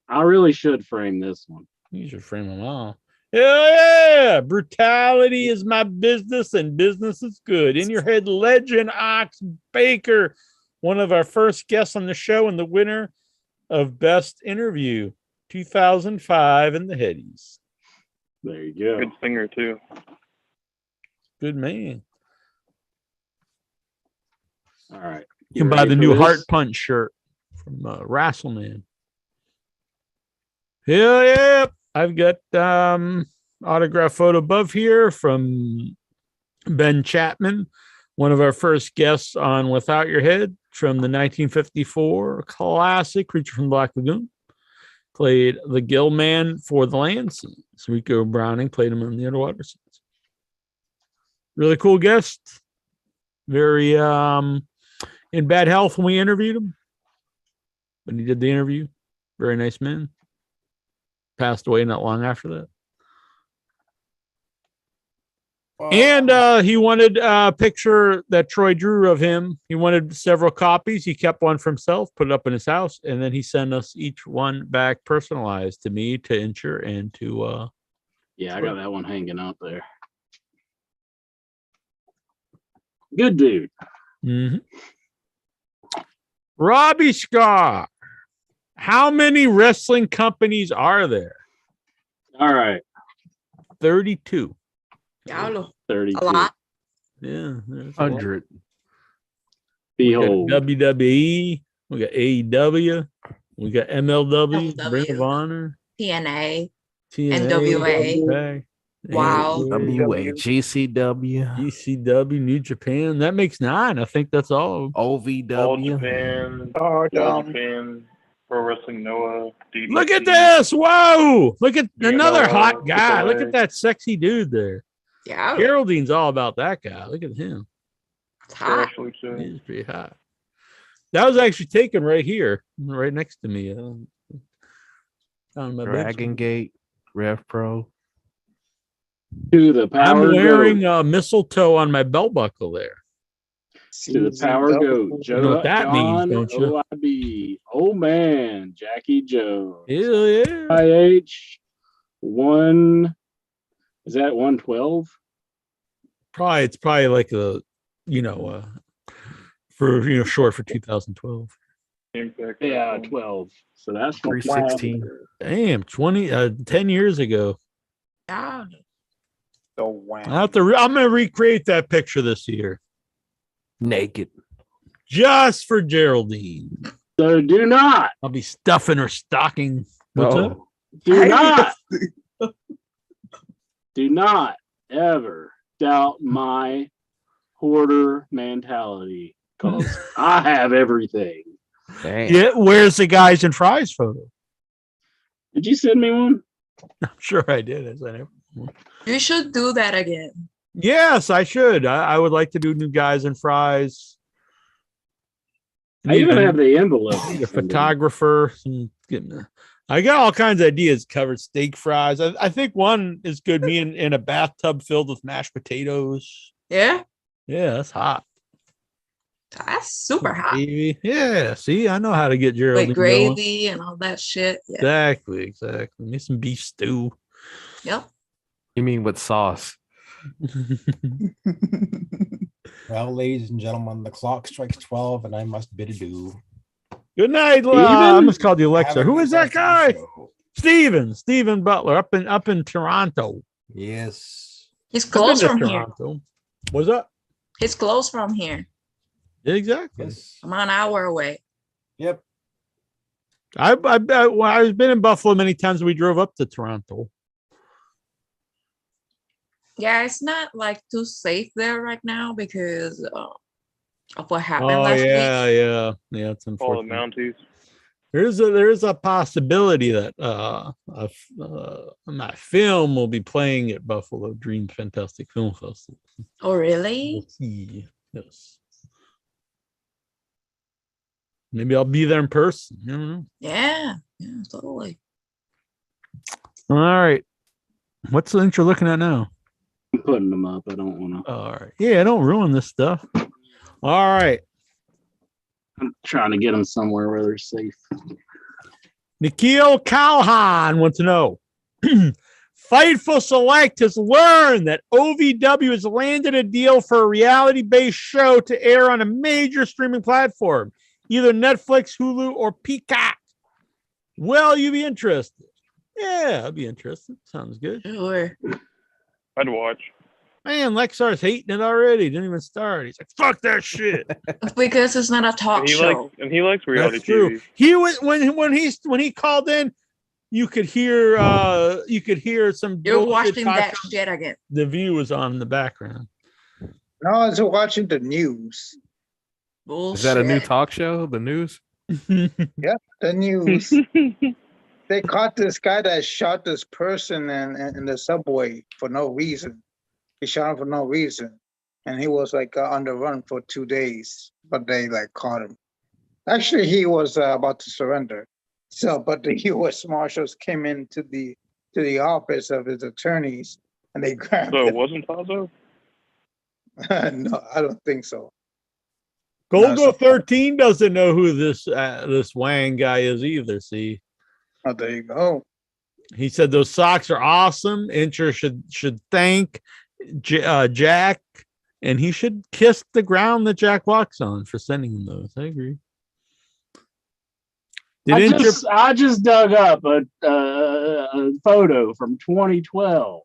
I really should frame this one. You should frame them all. Hell yeah! Brutality is my business, and business is good. In your head, legend Ox Baker, one of our first guests on the show, and the winner of Best Interview 2005 in the Headies. There you go. Good singer too. Good man. All right. You can buy the new Heart Punch shirt from Wrestleman. Hell yeah! I've got autograph photo above here from Ben Chapman, one of our first guests on Without Your Head from the 1954 classic Creature from the Black Lagoon. Played the Gill Man for the land scenes. Rico Browning played him in the underwater scenes. Really cool guest. Very in bad health when we interviewed him. When he did the interview. Very nice man. Passed away not long after that. And he wanted a picture that Troy drew of him. He wanted several copies. He kept one for himself, put it up in his house, and then he sent us each one back personalized to me, to Incher, and to yeah, I got that one hanging out there. Good dude. Mm-hmm. Robbie Scar. How many wrestling companies are there? All right. 32. Diablo. 32. A lot. Yeah. 100. Behold. We got WWE. We got AEW. We got MLW. Ring of Honor. TNA. TNA. NWA. Wow. WA. GCW. GCW. New Japan. That makes 9. I think that's all. OVW. All Japan. All Japan. Pro Wrestling Noah. DDT. Look at this. Whoa. Look at another hot guy. Look at that sexy dude there. Yeah. Geraldine's all about that guy. Look at him. It's hot. He's pretty hot. That was actually taken right here, right next to me. Dragon Gate, Rev Pro. To the power. I'm wearing mistletoe on my belt buckle there. To the power goat. You know what that means, don't you? OIB. Oh man, Jackie Jones. Hell yeah. IH 1. Is that 112? It's probably like for short for 2012. Yeah, 12. So that's 316. Damn, 10 years ago. Yeah. I'm gonna recreate that picture this year. Naked. Just for Geraldine. So do not. I'll be stuffing her stocking. What's up? Do not. Do not ever doubt my hoarder mentality because I have everything. Damn. Yeah, where's the guys and fries photo? Did you send me one? I'm sure I did. I sent it. You should do that again. Yes, I should. I would like to do new guys and fries. I even have the envelope. Need a photographer. I got all kinds of ideas. Covered steak fries. I think one is good. Me in a bathtub filled with mashed potatoes. Yeah, Yeah, that's hot. that's super hot. Gravy. Yeah, see, I know how to get Geraldine With gravy and all that shit. Yeah. Exactly. Need some beef stew. Yep. You mean with sauce? Well, ladies and gentlemen, the clock strikes 12 and I must bid adieu. Good night. I almost called you Alexa. Who is that guy? Steven Butler up in Toronto. Yes. He's close from Toronto. here. What's up? He's close from here. Exactly. Yes. I'm an hour away. Yep. I've been in Buffalo many times. We drove up to Toronto. Yeah, it's not like too safe there right now because of what happened last week. Yeah. It's All unfortunate. the Mounties. There's a possibility that my film will be playing at Buffalo Dream Fantastic Film Festival. Oh, really? We'll see. Yes. Maybe I'll be there in person. You know? Yeah, totally. All right. What's the link you're looking at now? I'm putting them up. I don't want to. All right. Yeah, don't ruin this stuff. All right. I'm trying to get them somewhere where they're safe. Nikhil Calhan wants to know. Fightful Select has learned that OVW has landed a deal for a reality-based show to air on a major streaming platform, either Netflix, Hulu, or Peacock. Will you be interested? Yeah, I'll be interested. Sounds good. Sure. I'd watch. Man, Lexar's hating it already. Didn't even start. He's like, "Fuck that shit." Because it's not a talk show. He likes reality That's true. TV. He was when he called in, you could hear some. You're bullshit watching talk that on- shit again. The View was on in the background. No, I was watching the news. Bullshit. Is that a new talk show? The news? Yep, the news. They caught this guy that shot this person in the subway for no reason. He shot him for no reason. And he was like on the run for 2 days, but they like caught him. Actually, he was about to surrender. So, but the U.S. Marshals came into the office of his attorneys and they grabbed So it him. wasn't Tazo? No, I don't think so. Golgo 13 doesn't know who this Wang guy is either. See, oh, there you go. He said those socks are awesome. Incher should thank Jack, and he should kiss the ground that Jack walks on for sending him those. I agree. I just dug up a photo from 2012.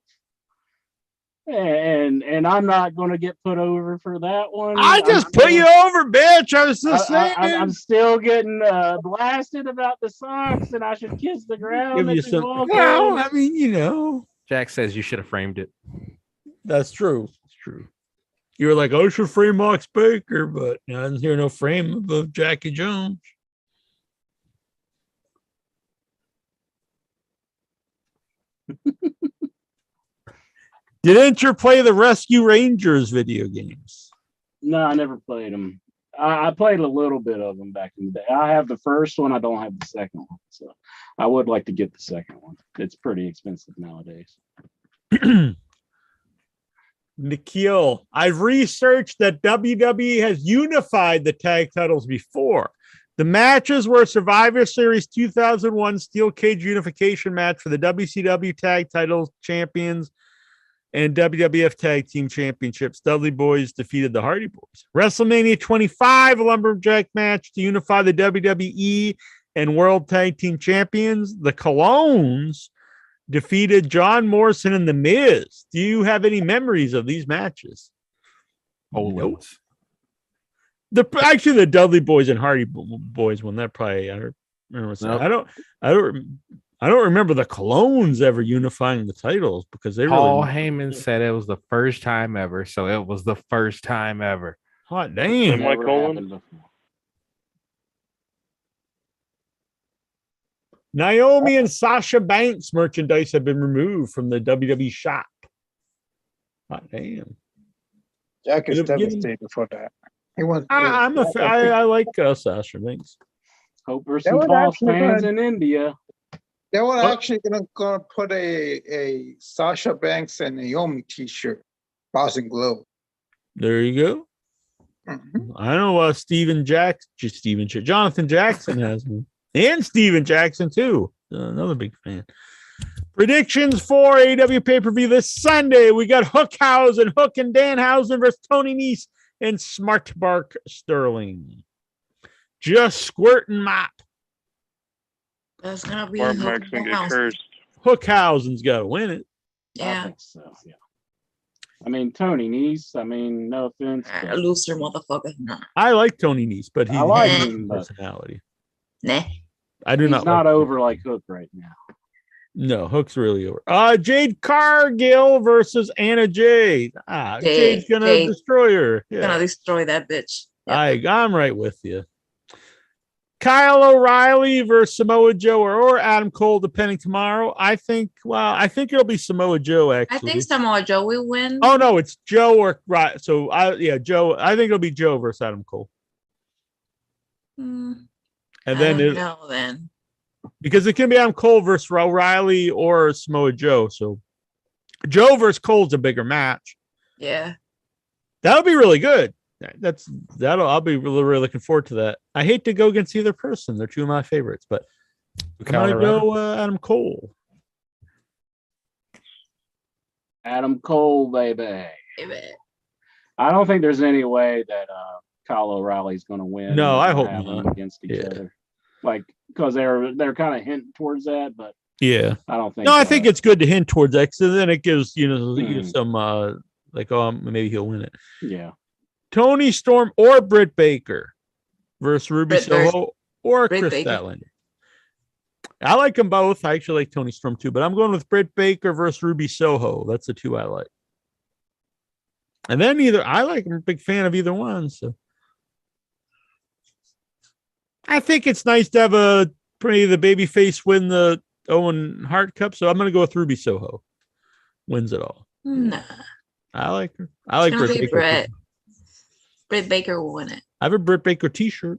And I'm not going to get put over for that one. I just put you over, bitch. I was just saying. I'm still getting blasted about the socks, and I should kiss the ground. Give you some. Well, I mean, you know. Jack says you should have framed it. That's true. It's true. You were like, I should frame Max Baker, but I didn't hear no frame of Jackie Jones. Didn't you play the Rescue Rangers video games? No, I never played them. I played a little bit of them back in the day. I have the first one. I don't have the second one. So I would like to get the second one. It's pretty expensive nowadays. Nikhil, I've researched that WWE has unified the tag titles before. The matches were Survivor Series 2001 Steel Cage Unification match for the WCW Tag Titles Champions and WWF Tag Team Championships. Dudley Boys defeated the Hardy Boys. WrestleMania 25, a lumberjack match to unify the WWE and World Tag Team Champions. The Colognes defeated John Morrison and The Miz. Do you have any memories of these matches? Oh, nope. The Dudley Boys and Hardy Boys won that. Probably I don't remember. No. I don't. I don't remember the Colognes ever unifying the titles because they Paul really. Heyman said it was the first time ever, so it was the first time ever. Hot damn! Never happened before. Naomi and Sasha Banks merchandise have been removed from the WWE shop. Hot damn! Jack is devastated for that. He wants. I like Sasha Banks. Hope for some Paul's fans in India. They were actually gonna put a Sasha Banks and Naomi T-shirt, Boston Globe. There you go. Mm-hmm. I know Jonathan Jackson has one, and Steven Jackson too. Another big fan. Predictions for AEW pay-per-view this Sunday. We got Hook and Danhausen versus Tony Nese and Smart Bark Sterling. Just squirt and mop. That's gonna be Hookhausen's got to win it. Yeah. I think so. Yeah. I mean, Tony Nese. I mean, no offense. Loser motherfucker. Nah. I like Tony Nese, but I like him. Personality. Nah. I do He's not. Not over like Hook right now. No, Hook's really over. Jade Cargill versus Anna Jade. Jade's gonna destroy her. Yeah. Gonna destroy that bitch. Yep. I'm right with you. Kyle O'Reilly versus Samoa Joe or Adam Cole, depending tomorrow. I think it'll be Samoa Joe, actually. I think Samoa Joe will win. Oh no, it's Joe or right. So Joe. I think it'll be Joe versus Adam Cole. And then because it can be Adam Cole versus O'Reilly or Samoa Joe. So Joe versus Cole's a bigger match. Yeah. That'll be really good. I'll be really, really looking forward to that. I hate to go against either person. They're two of my favorites, but I'm gonna go Adam Cole. Adam Cole, baby. I don't think there's any way that Kyle O'Reilly's going to win. No, I hope not. Against each other, like because they're kind of hinting towards that, but yeah, I don't think. No, I think it's good to hint towards that, because then it gives some maybe he'll win it. Yeah. Tony Storm or Britt Baker versus Ruby Soho or Chris Statlander. I like them both. I actually like Tony Storm too, but I'm going with Britt Baker versus Ruby Soho. That's the two I like. And then I'm a big fan of either one. So I think it's nice to have the babyface win the Owen Hart Cup. So I'm going to go with Ruby Soho. Wins it all. Nah. I like her. I like Britt Baker. Britt Baker will win it. I have a Britt Baker t-shirt.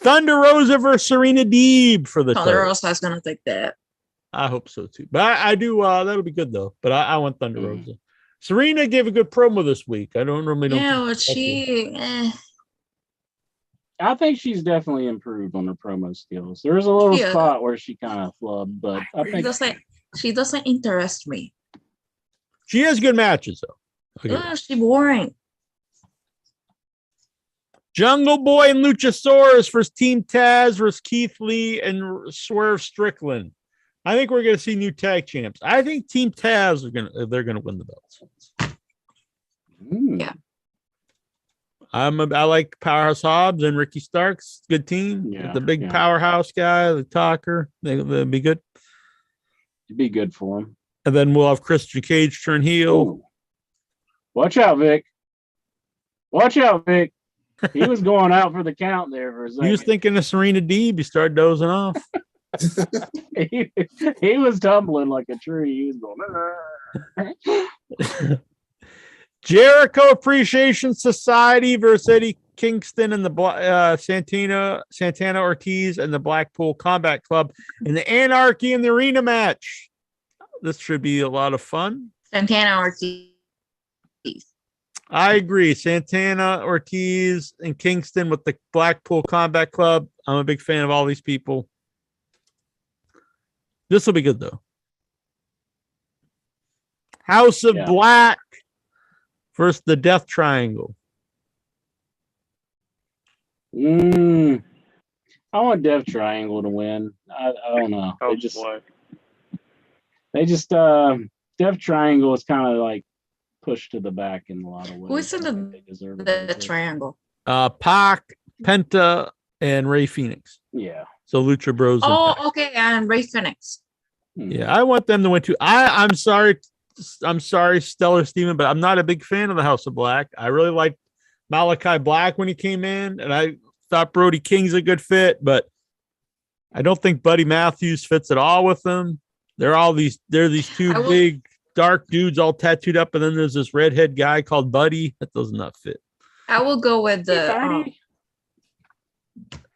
Thunder Rosa versus Serena Deeb for the Thunder Rosa is going to take that. I hope so too. But I do. That'll be good though. But I want Thunder Rosa. Serena gave a good promo this week. I don't normally know. Yeah, but she. I think she's definitely improved on her promo skills. There's a little spot where she kind of flubbed, but I think she doesn't interest me. She has good matches though. Okay. She's boring. Jungle Boy and Luchasaurus versus Team Taz versus Keith Lee and Swerve Strickland. I think we're going to see new tag champs. I think Team Taz they're going to win the belts. Yeah. I like Powerhouse Hobbs and Ricky Starks. Good team. Yeah, the big powerhouse guy, the talker. They'll be good. It'd be good for him. And then we'll have Christian Cage turn heel. Ooh. Watch out, Vic. Watch out, Vic. He was going out for the count there for a second. He was thinking of Serena Deeb. He started dozing off. he was tumbling like a tree. He was going. Jericho Appreciation Society versus Eddie Kingston and the Santana Ortiz and the Blackpool Combat Club in the Anarchy in the Arena match. This should be a lot of fun. Santana Ortiz. I agree. Santana Ortiz and Kingston with the Blackpool Combat Club. I'm a big fan of all these people. This will be good though. House of Black versus the Death Triangle. I want Death Triangle to win. I don't know. Death Triangle is kind of like pushed to the back in a lot of ways. Who's in the triangle? Pac, Penta, and Ray Phoenix. Yeah. So Lucha Bros. Oh, okay, and Ray Phoenix. Yeah, I want them to win too. I'm sorry, Stellar Steven, but I'm not a big fan of the House of Black. I really liked Malachi Black when he came in, and I thought Brody King's a good fit, but I don't think Buddy Matthews fits at all with them. They're these two big dark dudes all tattooed up, and then there's this redhead guy called Buddy. That does not fit. I will go with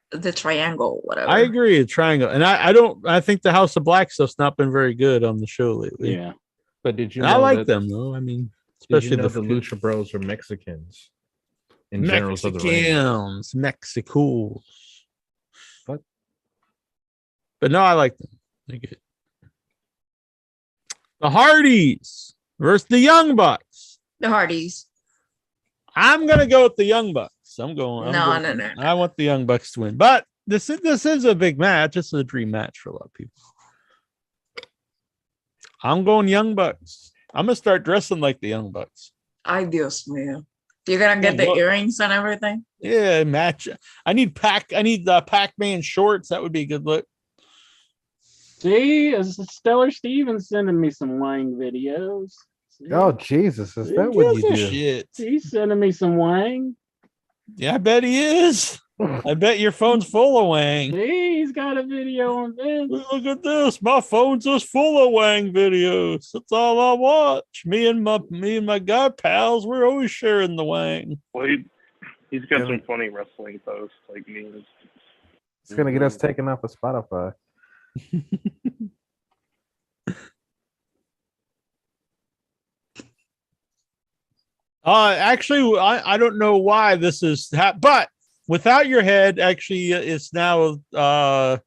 the triangle, whatever. I agree, a triangle. And I think the House of Black stuff's not been very good on the show lately. Yeah. But did you know I like them though. I mean, especially the Lucha Bros are Mexicans. In general of the ring. Mexicals. But no, I like them. They're good. The Hardys versus the Young Bucks. The Hardys. I'm gonna go with the Young Bucks. No. I want the Young Bucks to win. But this is a big match. This is a dream match for a lot of people. I'm going Young Bucks. I'm gonna start dressing like the Young Bucks. Ay, Dios mío. You're gonna get the earrings and everything? Yeah, match. I need Pac-Man shorts. That would be a good look. See, Stellar Steven's sending me some Wang videos. See? Oh Jesus, is that what you do? Shit. He's sending me some Wang. Yeah, I bet he is. I bet your phone's full of Wang. See, he's got a video on this. Look at this. My phone's just full of Wang videos. That's all I watch. Me and my guy pals, we're always sharing the Wang. Well, he's got some funny wrestling posts like memes. It's gonna get us taken off of Spotify. Actually, I don't know why this is, but Without Your Head actually is now has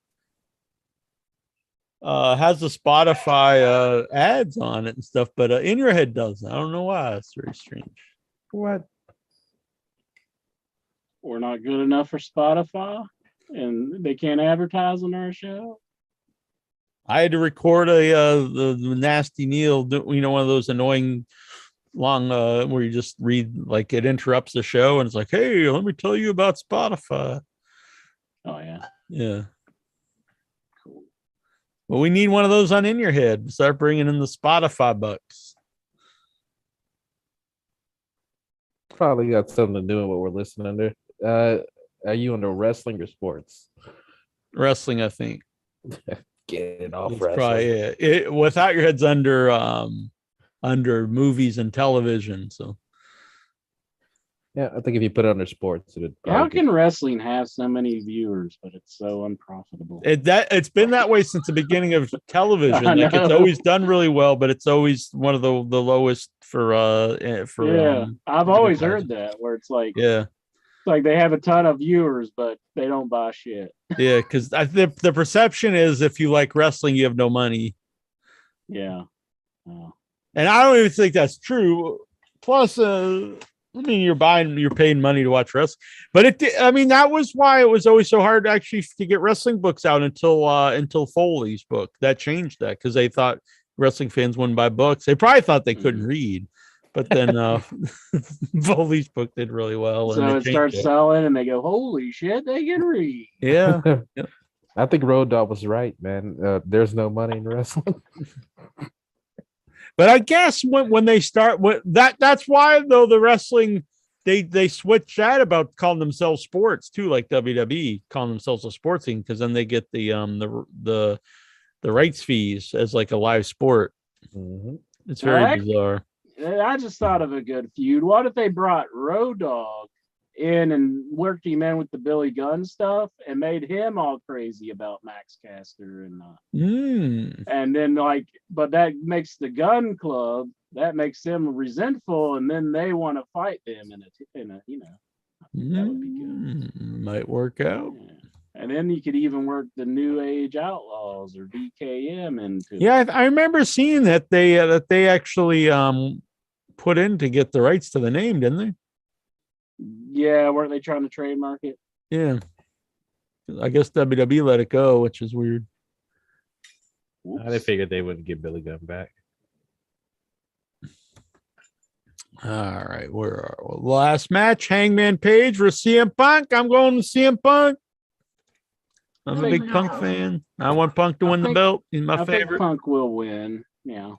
the Spotify ads on it and stuff, but In Your Head doesn't. I don't know why. It's very strange. What? We're not good enough for Spotify, and they can't advertise on our show. I had to record the Nasty Neil, one of those annoying long where you just read, like, it interrupts the show and it's like, hey, let me tell you about Spotify. Oh yeah. Yeah. Cool. Well, we need one of those on In Your Head. Start bringing in the Spotify bucks. Probably got something to do with what we're listening to. Are you into wrestling or sports? Wrestling, I think. Get it off it's wrestling. Probably Without Your Head's under movies and television. So yeah, I think if you put it under sports, how can wrestling have so many viewers, but it's so unprofitable? It's been that way since the beginning of television. Like, it's always done really well, but it's always one of the lowest for I've always heard that, where it's like, yeah, like they have a ton of viewers, but they don't buy shit. Yeah, because the perception is if you like wrestling, you have no money. Yeah. Oh. And I don't even think that's true. Plus, I mean, you're paying money to watch wrestling. But that was why it was always so hard actually to get wrestling books out until Foley's book. That changed that, because they thought wrestling fans wouldn't buy books. They probably thought they couldn't read. But then Foley's book did really well. So it starts selling and they go, holy shit, they can read. Yeah. I think Road Dogg was right, man. There's no money in wrestling. But I guess when they start that's why, though, the wrestling they switch that about calling themselves sports too, like WWE calling themselves a sports thing, because then they get the rights fees as like a live sport. Mm-hmm. It's very bizarre. I just thought of a good feud. What if they brought Road Dogg in and worked him in with the Billy Gunn stuff and made him all crazy about Max Caster and then but that makes the Gun Club, that makes them resentful, and then they want to fight them in a that would be good. Might work out. Yeah. And then you could even work the New Age Outlaws or DKM into. Yeah, I remember seeing that they actually put in to get the rights to the name, didn't they? Yeah, weren't they trying to trademark it? Yeah. I guess WWE let it go, which is weird. They figured they wouldn't get Billy Gunn back. All right, where are we? Last match, Hangman Page versus CM Punk. I'm going to CM Punk. I'm a big Punk fan. I want Punk to win the belt. He's my favorite. I think Punk will win. Yeah.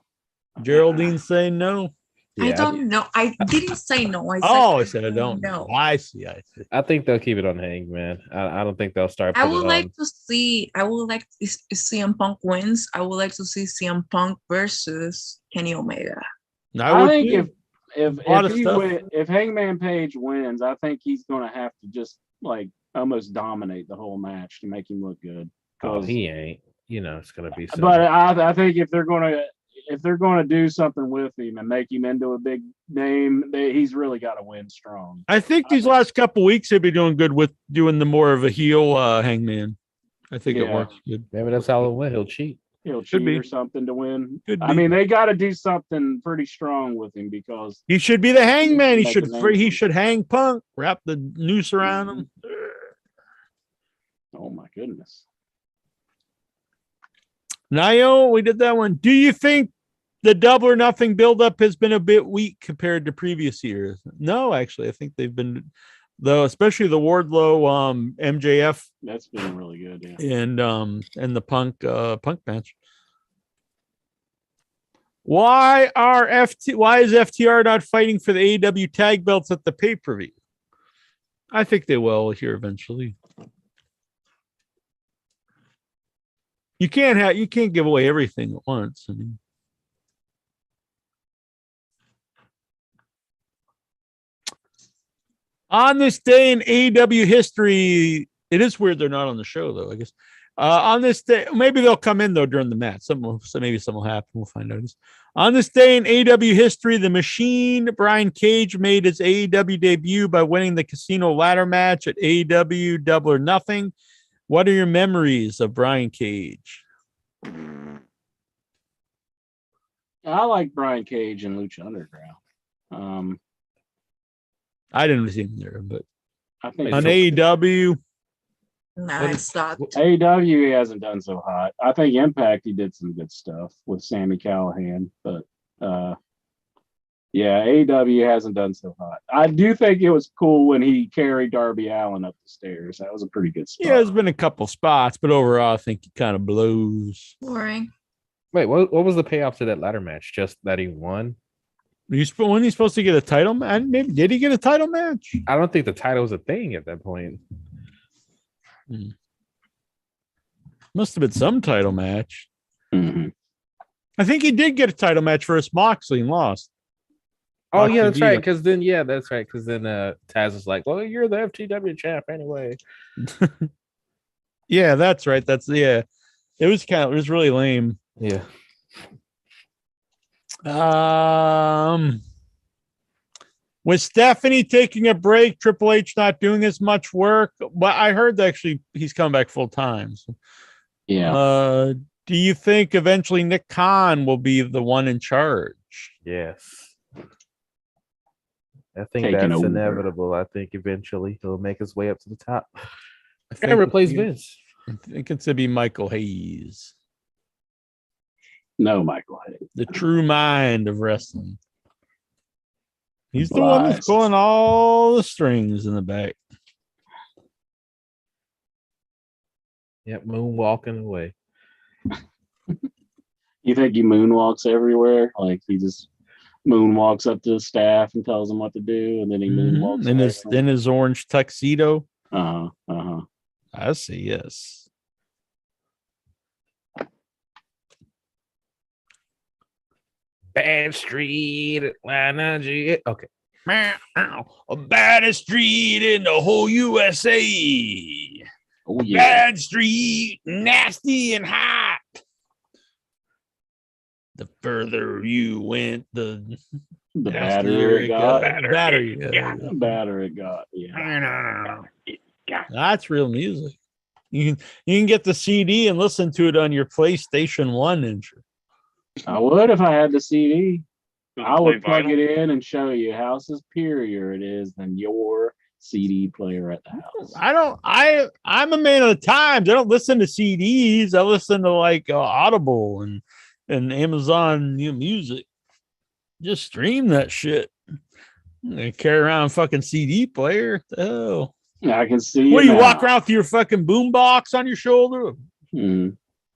Geraldine saying no. Yeah, I don't know. I didn't say no. I said I don't know. I see. I think they'll keep it on Hangman. I don't think they'll start. I would like to see. I would like if CM Punk wins. I would like to see CM Punk versus Kenny Omega. I think if Hangman Page wins, I think he's going to have to just like almost dominate the whole match to make him look good. Oh, he ain't. It's going to be. But I think if they're going to do something with him and make him into a big name, he's really got to win strong. I think these last couple weeks he'll be doing good with doing the more of a heel Hangman. I think it works good. Maybe that's how he'll win. He'll cheat. He'll cheat or something to win. I mean, they got to do something pretty strong with him because he should be the Hangman. He should hang Punk, wrap the noose around him. Oh my goodness. Nio, we did that one. Do you think the Double or Nothing buildup has been a bit weak compared to previous years? No, actually, I think they've been, though, especially the Wardlow MJF. That's been really good, yeah. And the Punk match. Why is FTR not fighting for the AEW tag belts at the pay-per-view? I think they will here eventually. You can't give away everything at once. I mean, on this day in AEW history, it is weird they're not on the show though. I guess on this day, maybe they'll come in though during the match. Maybe something will happen. We'll find out. On this day in AEW history, the Machine Brian Cage made his AEW debut by winning the Casino Ladder match at AEW Double or Nothing. What are your memories of Brian Cage? I like Brian Cage and Lucha Underground. I didn't see him there, but I think on AEW. Nice. AEW he hasn't done so hot. I think Impact he did some good stuff with Sami Callihan, but AEW hasn't done so hot. I do think it was cool when he carried Darby Allin up the stairs. That was a pretty good spot. Yeah, there's been a couple spots, but overall I think he kind of blows. Boring. Wait, what was the payoff to that ladder match? Just that he won? When he's supposed to get a title match? Maybe did he get a title match? I don't think the title was a thing at that point. Must have been some title match. Mm-hmm. I think he did get a title match versus Moxley and lost. Oh, yeah, that's right. Because then, Taz is like, well, you're the FTW champ anyway. Yeah, that's right. It was really lame. Yeah. With Stephanie taking a break, Triple H not doing as much work, but I heard that actually he's coming back full time. So. Yeah. Do you think eventually Nick Khan will be the one in charge? Yes. I think that's inevitable. I think eventually he'll make his way up to the top. And replace Vince. I think it's to be Michael Hayes. No, Michael Hayes. The true mind of wrestling. He's the one that's pulling all the strings in the back. Yep, moonwalking away. You think he moonwalks everywhere? Like he just moonwalks up to the staff and tells them what to do, and then he moonwalks in his orange tuxedo. I see. Yes. Bad Street, Atlanta, okay. A baddest street in the whole USA. Oh, yeah. Bad Street, nasty and hot. The further you went, the badder it got. The badder it got. Yeah. That's real music. You can get the CD and listen to it on your PlayStation 1 intro. I would if I had the CD. I would plug it in and show you how superior it is than your CD player at the house. I'm a man of the times. I don't listen to CDs. I listen to like Audible and Amazon Music. Just stream that shit. I carry around a fucking CD player. Oh, I can see. What do you walk around with your fucking boombox on your shoulder?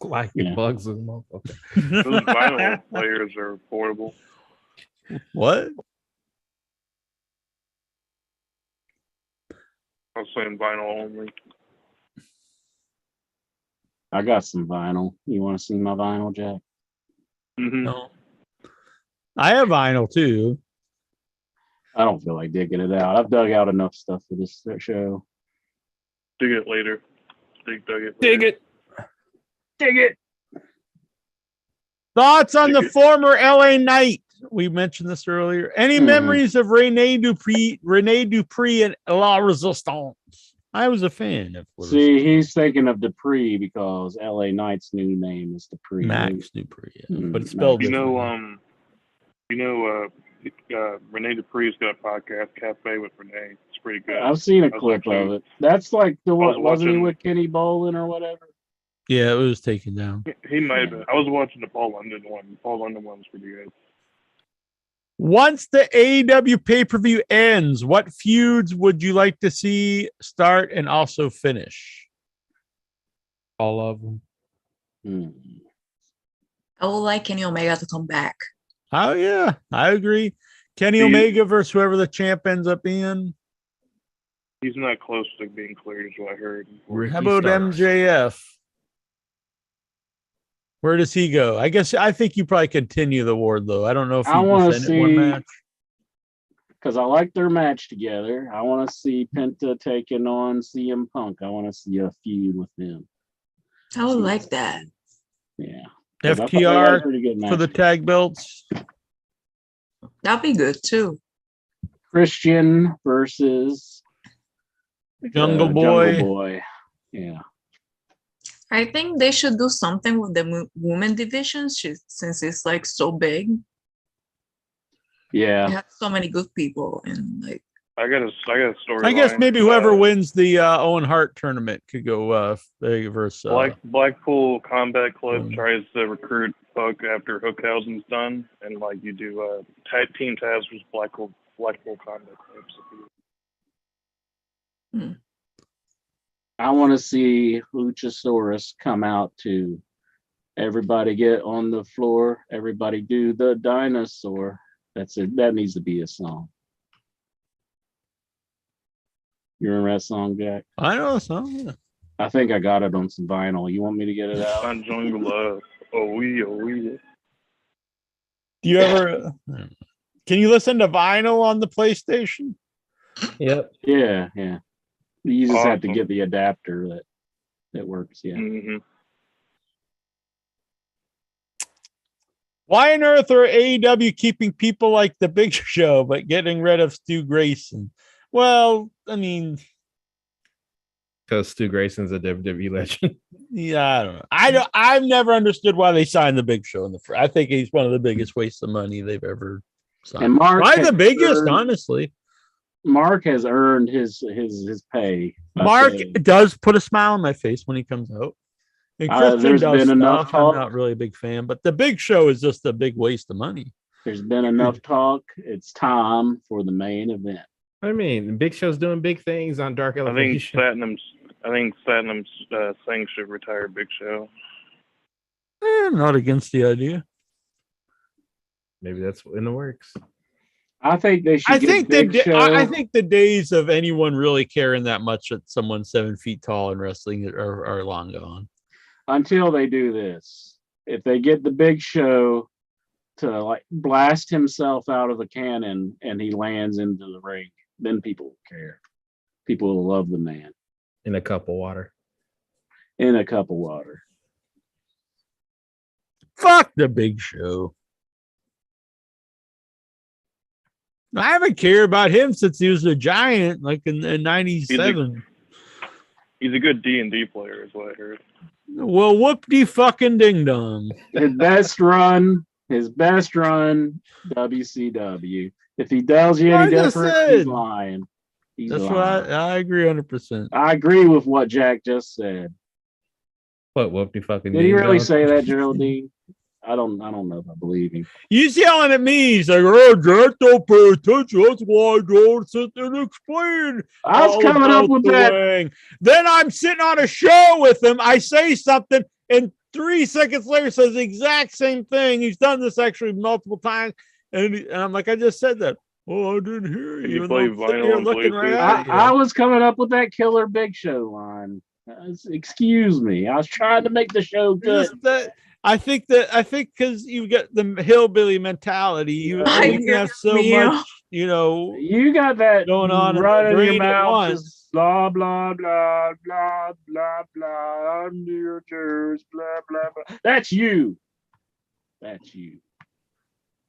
Like it bugs them. Okay. Those vinyl players are portable. What? I was saying vinyl only. I got some vinyl. You want to see my vinyl, Jack? No. I have vinyl too. I don't feel like digging it out. I've dug out enough stuff for this show. Dig it later. Dig it. Dig it. Dig it. Thoughts on the former LA Knight? We mentioned this earlier. Any memories of Rene Dupree and La Resistance? I was a fan of. See, he's thinking of Dupree because LA Knight's new name is Dupree. Max Dupree, but it's spelled differently. Rene Dupree's got a podcast, Cafe with Rene. It's pretty good. I've seen a clip of it. That's like the one, wasn't he with Kenny Bolin or whatever? Yeah, it was taken down. He might have been. I was watching the Paul London one. The Paul London one was pretty good. Once the AEW pay-per-view ends, what feuds would you like to see start and also finish? All of them. I would like Kenny Omega to come back. Oh, yeah. I agree. Kenny Omega versus whoever the champ ends up being. He's not close to being cleared, is what I heard. How about MJF? Where does he go? I think you probably continue the Wardlow. I don't know if I want to see one match. Because I like their match together. I want to see Penta taking on CM Punk. I want to see a feud with them. I would like that. Yeah. FTR for the tag belts. That'd be good too. Christian versus Jungle Boy. Jungle Boy. Yeah. I think they should do something with the women division since it's like so big. Yeah. They have so many good people and like. I got a story. I guess maybe whoever wins the Owen Hart tournament could go versus Blackpool Combat Club tries to recruit Hook after Hookhausen's done, and like you do team tabs with Blackpool Combat Club. I want to see Luchasaurus come out to everybody get on the floor, everybody do the dinosaur. That's it. That needs to be a song. You remember that song, Jack? I know the song. Yeah. I think I got it on some vinyl. You want me to get it out? On Jungle Love. Oh we. Do you ever? Can you listen to vinyl on the PlayStation? Yep. Yeah. You just have to get the adapter that works. Yeah. Why on earth are AEW keeping people like the Big Show but getting rid of Stu Grayson? Well, I mean, because Stu Grayson's a WWE legend. Yeah, I don't know. I've never understood why they signed the Big Show in the first. I think he's one of the biggest wastes of money they've ever signed. And Mark, why the biggest, honestly. Mark has earned his pay. Mark does put a smile on my face when he comes out. And Christian does been enough talk. I'm not really a big fan, but the Big Show is just a big waste of money. There's been enough talk. It's time for the main event. I mean, Big Show's doing big things on Dark Elevation. I think Satnam's thing should retire Big Show. I'm not against the idea. Maybe that's in the works. I think they should. I think the days of anyone really caring that much that someone's 7 feet tall in wrestling are long gone. Until they do this, if they get the Big Show to like blast himself out of the cannon and he lands into the ring, then people will care. People will love the man. In a cup of water. Fuck the Big Show. I haven't cared about him since he was a Giant, like in 97. He's a good D&D player, is what I heard. Well, whoop-de fucking ding-dong. His best run, WCW. If he tells you any different, he's lying. That's what I agree 100%. I agree with what Jack just said. What whoop-de fucking did he really say that, Geraldine? I don't know if I believe him. He's yelling at me. He's like, "Oh, Jack, don't pay attention. That's why I don't sit there and explain." I was coming up with that. Wing. Then I'm sitting on a show with him. I say something, and 3 seconds later says the exact same thing. He's done this actually multiple times, and I'm like, "I just said that." Oh, I didn't hear you. You play vinyl and looking right at you. I was coming up with that Killer Big Show line. Excuse me. I was trying to make the show good. I think because you got the hillbilly mentality, you have so much, you got that going on right in your at mouth. once. Blah blah blah blah blah blah under your chairs, blah blah blah. That's you. That's you.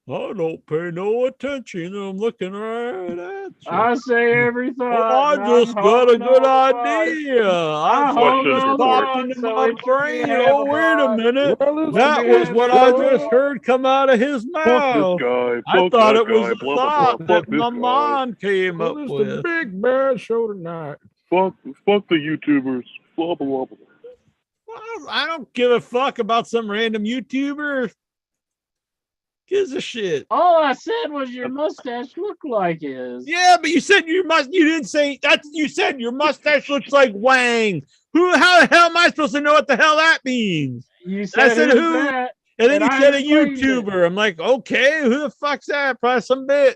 I don't pay no attention. I'm looking right at you. I say every thought. I just got a good idea. I just popped into my brain. Oh, wait a minute. That was what I just heard come out of his mouth. I thought it was a thought that my mom came up with. The big bad show tonight. Fuck the YouTubers. Blah, blah, blah. Well, I don't give a fuck about some random YouTuber. Gives a shit. All I said was your mustache looked like his. Yeah, but you said you didn't say that. You said your mustache looks like Wang. How the hell am I supposed to know what the hell that means? You said, I said who? That? And then you said a YouTuber. I'm like, okay, who the fuck's that? Probably some bitch.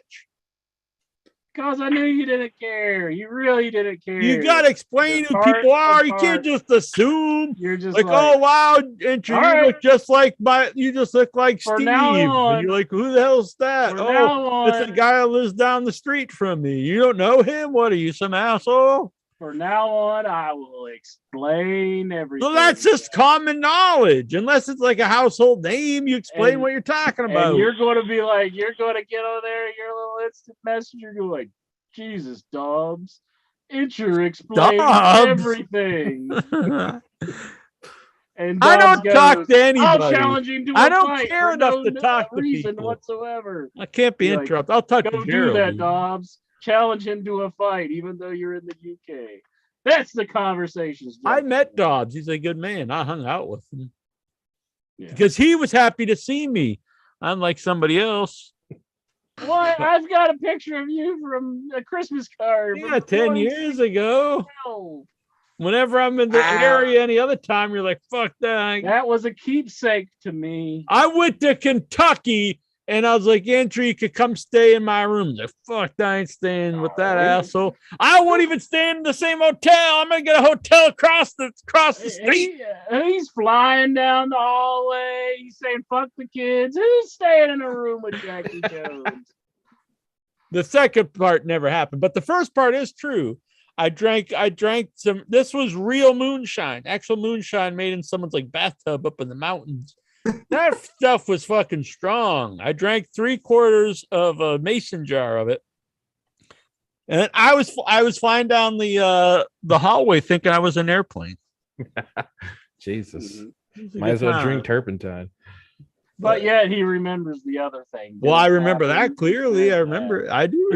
Because I knew you didn't care. You really didn't care. You got to explain who people are. You can't just assume. You're just like oh, wow, you look just like you just look like Steve. And you're like, who the hell's that? It's the guy who lives down the street from me. You don't know him? What are you, some asshole? For now on, I will explain everything. So that's just common knowledge. Unless it's like a household name, you explain what you're talking about. And you're going to be like, you're going to get over there, your little instant messenger, you're like, Jesus, Dobbs. Itcher explains everything. And I don't talk to anybody. I'll challenge him to a I don't fight care enough to talk to reason people whatsoever. I can't be interrupted. I'll talk to Don't Gerald. do that, Dobbs. Challenge him to a fight, even though you're in the UK. That's the conversations. I met Dobbs. He's a good man. I hung out with him because he was happy to see me, unlike somebody else. Well, I've got a picture of you from a Christmas card. Yeah, 10 years ago. Whenever I'm in the area any other time, you're like, fuck that. That was a keepsake to me. I went to Kentucky and I was like, Andrew, you could come stay in my room. Like, fuck, I ain't staying with that asshole. I won't even stay in the same hotel. I'm gonna get a hotel across the street. He's flying down the hallway. He's saying, fuck the kids. Who's staying in a room with Jackie Jones? The second part never happened, but the first part is true. I drank some. This was real moonshine, actual moonshine made in someone's like bathtub up in the mountains. That stuff was fucking strong. I drank 3/4 of a mason jar of it, and I was flying down the hallway thinking I was an airplane. Jesus, might as well drink turpentine. But yet he remembers the other thing. Well, I remember that clearly. I do. Remember.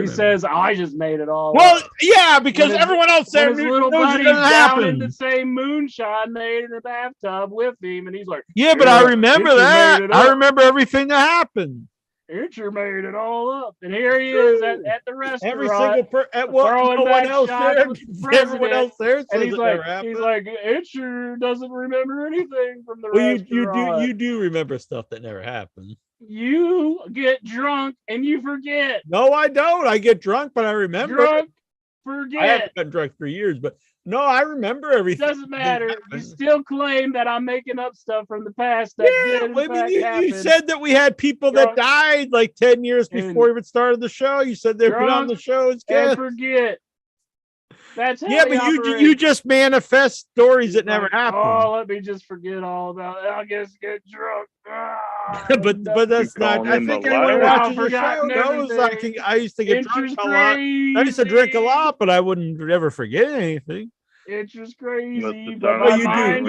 He says, "I just made it all." Well, yeah, because everyone else said his little buddy's down in the same moonshine made in the bathtub with him, and he's like, "Yeah, but I remember that. I remember everything that happened." Itcher made it all up, and here he is at the restaurant. Every single everyone else there says and he's like, Itcher doesn't remember anything from the restaurant. You do remember stuff that never happened. You get drunk and you forget. No, I don't. I get drunk, but I remember. Drunk, forget. I haven't been drunk for years, but no, I remember everything. Doesn't matter. You still claim that I'm making up stuff from the past. That you said that we had people that died like 10 years before we even started the show. You said they've been on the show as guests. And forget. That's how but you just manifest stories that never happened. Oh, let me just forget all about it. I'll just get drunk. but that's not. I think everyone watches the show knows I used to get drunk a lot. I used to drink a lot, but I wouldn't ever forget anything. It's just crazy. But you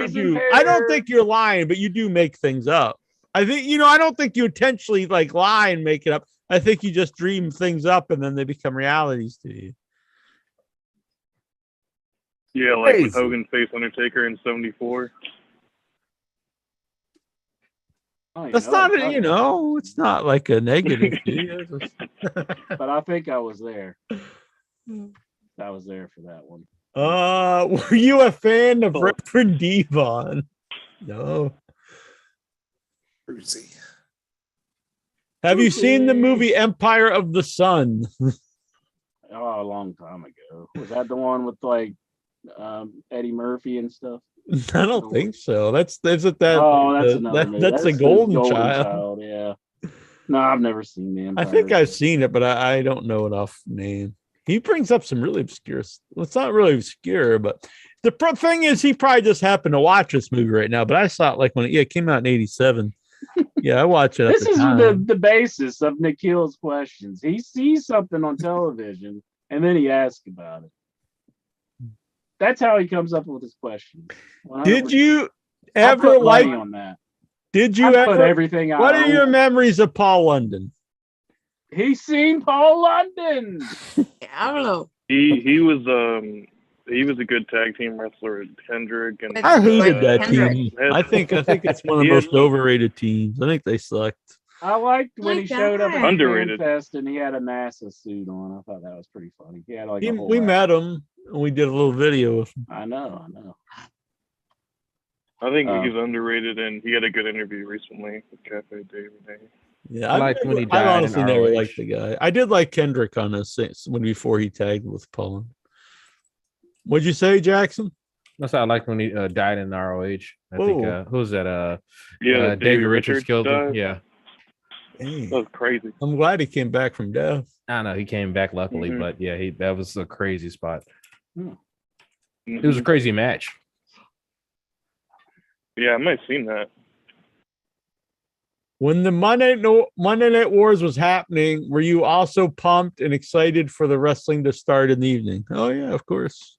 do. I don't think you're lying, but you do make things up. I think I don't think you intentionally like lie and make it up. I think you just dream things up and then they become realities to you. Yeah, like when Hogan faced Undertaker in '74. That's not, it's not like a negative. But I think I was there. I was there for that one. Were you a fan of Reverend Devon? No. Brucey. Have you seen the movie Empire of the Sun? Oh, a long time ago. Was that the one with like Eddie Murphy and stuff? I don't think so. That's another movie. That's a Golden Child. Yeah. No, I've never seen the Empire. I think I've seen it, but I don't know enough name. He brings up some really obscure. Well, it's not really obscure, but the thing is, he probably just happened to watch this movie right now. But I saw it like when it came out in '87. Yeah, I watched it. This is the basis of Nikhil's questions. He sees something on television and then he asks about it. That's how he comes up with his questions. 100%. Did you ever like on that? Did you ever put everything out? What are your memories of Paul London? He's seen Paul London. He was a good tag team wrestler at Kendrick, and I hated that team. I think it's one of the most overrated teams. I think they sucked. I liked when he showed up at Underrated. Fest and he had a NASA suit on. I thought that was pretty funny. He had like we met him and we did a little video with him. I know. I think he's underrated, and he had a good interview recently with Cafe Day. Yeah, I honestly never liked the guy. I did like Kendrick on this before he tagged with Paul. What'd you say, Jackson? That's how I liked when he died in ROH. I think who was that? David Richards killed him. died. Yeah. Dang. That was crazy. I'm glad he came back from death. I know he came back luckily, but yeah, that was a crazy spot. Mm-hmm. It was a crazy match. Yeah, I might have seen that. When the Monday Night Wars was happening, were you also pumped and excited for the wrestling to start in the evening? Oh yeah, of course.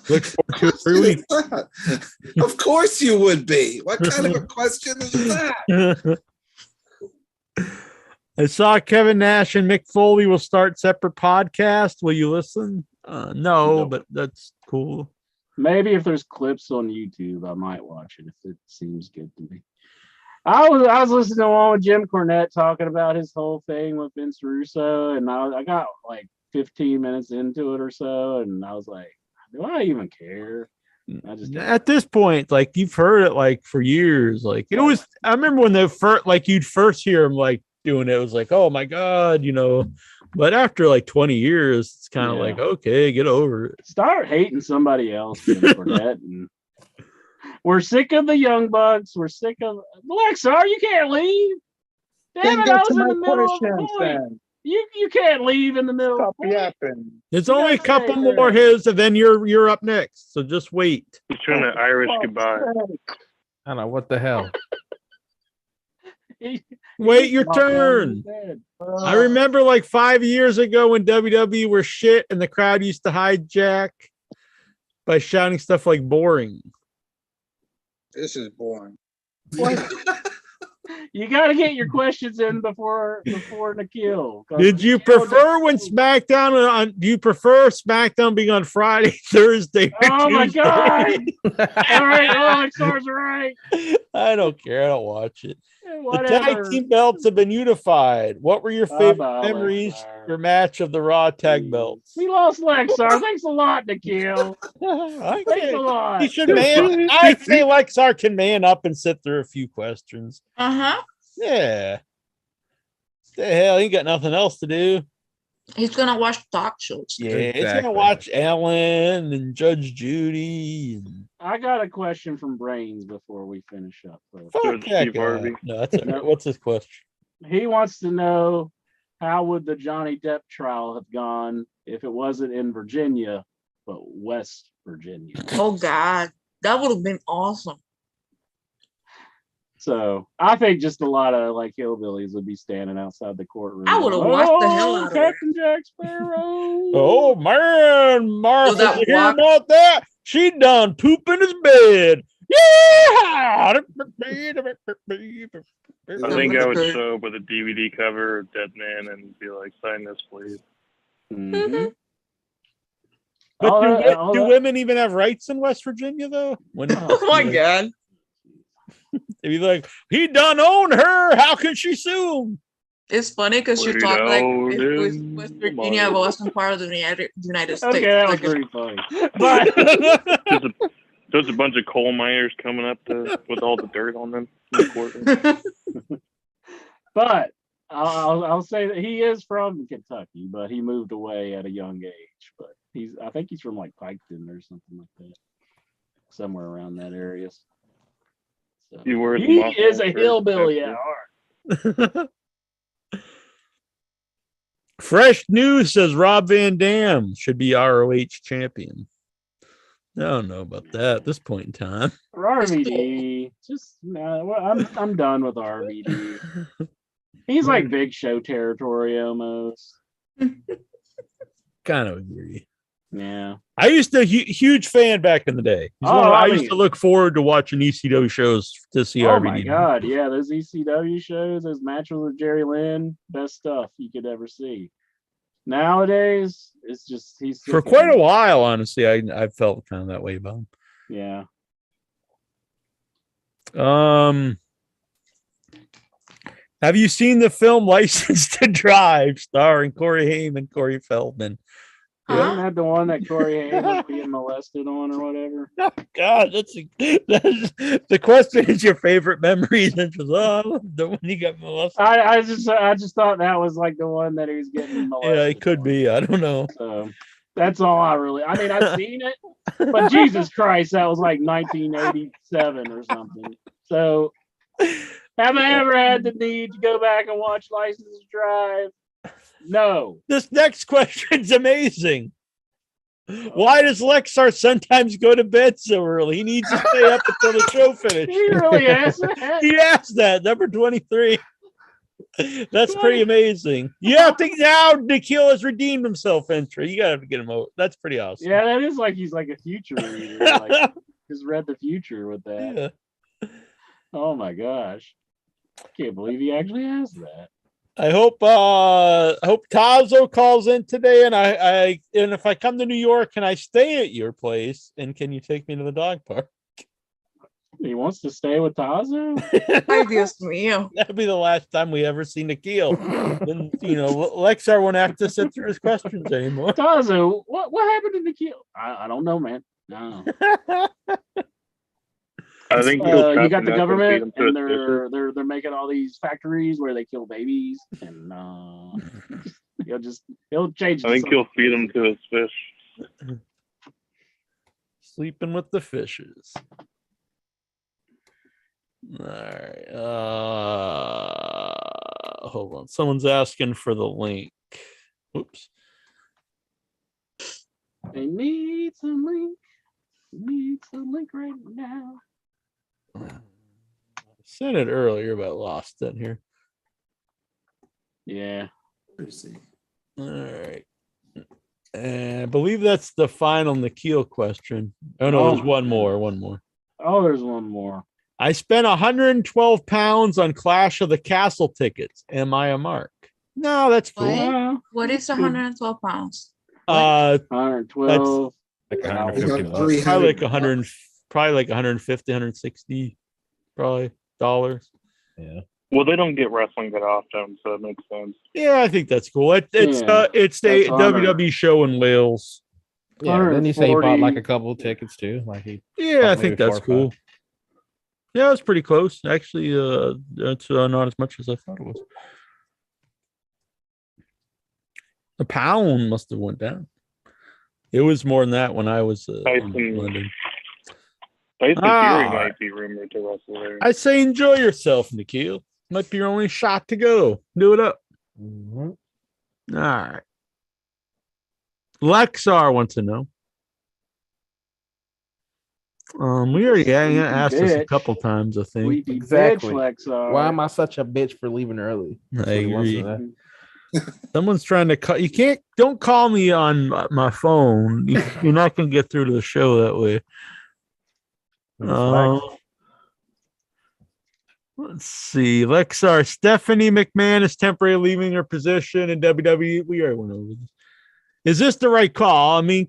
Look forward to it every week. Of course you would be. What kind of a question is that? I saw Kevin Nash and Mick Foley will start separate podcasts. Will you listen? No, but that's cool. Maybe if there's clips on YouTube, I might watch it if it seems good to me. I was listening to one with Jim Cornette talking about his whole thing with Vince Russo, and I got like 15 minutes into it or so, and I was like, do I even care? At this point, like you've heard it like for years. Like it was, I remember when you'd first hear him like doing it, it was like, oh my God, but after like 20 years, it's kind of like, okay, get over it. Start hating somebody else, Jim Cornette. And we're sick of the Young Bucks. We're sick of Lexar. You can't leave. Damn it, I was in the middle of the point. You can't leave in the middle. Stop yapping. There's only a couple more his, and then you're up next. So just wait. He's trying to Irish goodbye. I don't know what the hell. Wait your turn. I remember like 5 years ago when WWE were shit and the crowd used to hijack by shouting stuff like boring. This is boring. You got to get your questions in before Nikhil. Did you prefer when SmackDown do you prefer SmackDown being on Friday, Thursday? Oh my God! All right, Alexar's right. I don't care. I don't watch it. Whatever. The tag team belts have been unified. What were your favorite memories for match of the Raw tag belts? We lost Lexar. Thanks a lot, Nikhil. Thanks a lot. He should man. I say Lexar can man up and sit through a few questions. Yeah. The hell, he got nothing else to do. He's gonna watch talk shows. Yeah, he's gonna watch Ellen and Judge Judy. And... I got a question from Brains before we finish up. Fuck that guy. No, that's all right. What's his question? He wants to know how would the Johnny Depp trial have gone if it wasn't in Virginia, but West Virginia? Oh God, that would have been awesome. So I think just a lot of like hillbillies would be standing outside the courtroom. I would have watched the hell out of Captain Jack Sparrow. Oh man, Martha, you hear about that? She done poop in his bed. Yeah. I think I would show up with a DVD cover of Dead Man and be like, "Sign this, please." Mm-hmm. But do women even have rights in West Virginia, though? Oh my God! They'd be like, he done own her. How can she sue him? It's funny because you talk like if West Virginia wasn't part of the United States. Okay, that was pretty funny. But there's a bunch of coal miners coming up with all the dirt on them in the courtroom. But I'll say that he is from Kentucky, but he moved away at a young age. But I think he's from like Piketon or something like that, somewhere around that area. So, he is a hillbilly at heart. Fresh news says Rob Van Dam should be ROH champion. I don't know about that at this point in time. RVD, just no. I'm done with RVD. He's like Big Show territory almost. Kind of agree. Yeah, I used to huge fan back in the day. I used to look forward to watching ECW shows to see RVD. Oh my god, yeah, those ECW shows, those matches with Jerry Lynn, best stuff you could ever see. Nowadays, it's just he's for quite a while. Honestly, I felt kind of that way about him. Yeah. Have you seen the film License to Drive, starring Corey Haim and Corey Feldman? Isn't that the one that Corey Haim was being molested on or whatever? Oh God, that's the question. Is your favorite memories? And the one he got molested. I just thought that was like the one that he was getting molested. Yeah, it could be. I don't know. So that's all I've seen it, but Jesus Christ, that was like 1987 or something. So have I ever had the need to go back and watch License to Drive? No. This next question's amazing. Why does Lexar sometimes go to bed so early? He needs to stay up until the show finishes. He really asked that. He asked that. Number 23. That's pretty amazing. Yeah, I think now Nikhil has redeemed himself, Entry. You gotta get him out. That's pretty awesome. Yeah, that is like he's like a future reader. Like just read the future with that. Yeah. Oh my gosh. I can't believe he actually asked that. I hope Tazo calls in today, and if I come to New York, can I stay at your place? And can you take me to the dog park? He wants to stay with Tazo? Ay, Dios mío. That'll be the last time we ever see Nikhil. Then Lexar won't have to sit through his questions anymore. Tazo, what happened to Nikhil? I don't know, man. No. I think you got the government, and they're making all these factories where they kill babies, and he'll change. I think he'll feed them to his fish. Sleeping with the fishes. All right. Hold on. Someone's asking for the link. Oops. They need some link. Need some link right now. I sent it earlier, but lost it here. Yeah. All right. And I believe that's the final Nikhil question. Oh no, there's one more. Oh, there's one more. I spent 112 pounds on Clash of the Castle tickets. Am I a mark? No, that's cool. What is 112 pounds? 112. Like probably like 100. Probably like 150, 160, probably dollars. Yeah. Well, they don't get wrestling that often, so it makes sense. Yeah, I think that's cool. It's the WWE show in Wales. Yeah. Then you say he bought like a couple of tickets too. I think that's cool. Yeah, it's pretty close. Actually, that's not as much as I thought it was. The pound must have went down. It was more than that when I was in London. Tyson Fury might be rumored to wrestle there. I say enjoy yourself, Nikhil. Might be your only shot to go. Do it up. Mm-hmm. All right. Lexar wants to know. We already asked this a couple times, I think. Exactly. Lexar. Why am I such a bitch for leaving early? I agree. Someone's trying to call. Don't call me on my phone. You're not going to get through to the show that way. Let's see. Lexar, Stephanie McMahon is temporarily leaving her position in WWE. We already went over this. Is this the right call? I mean,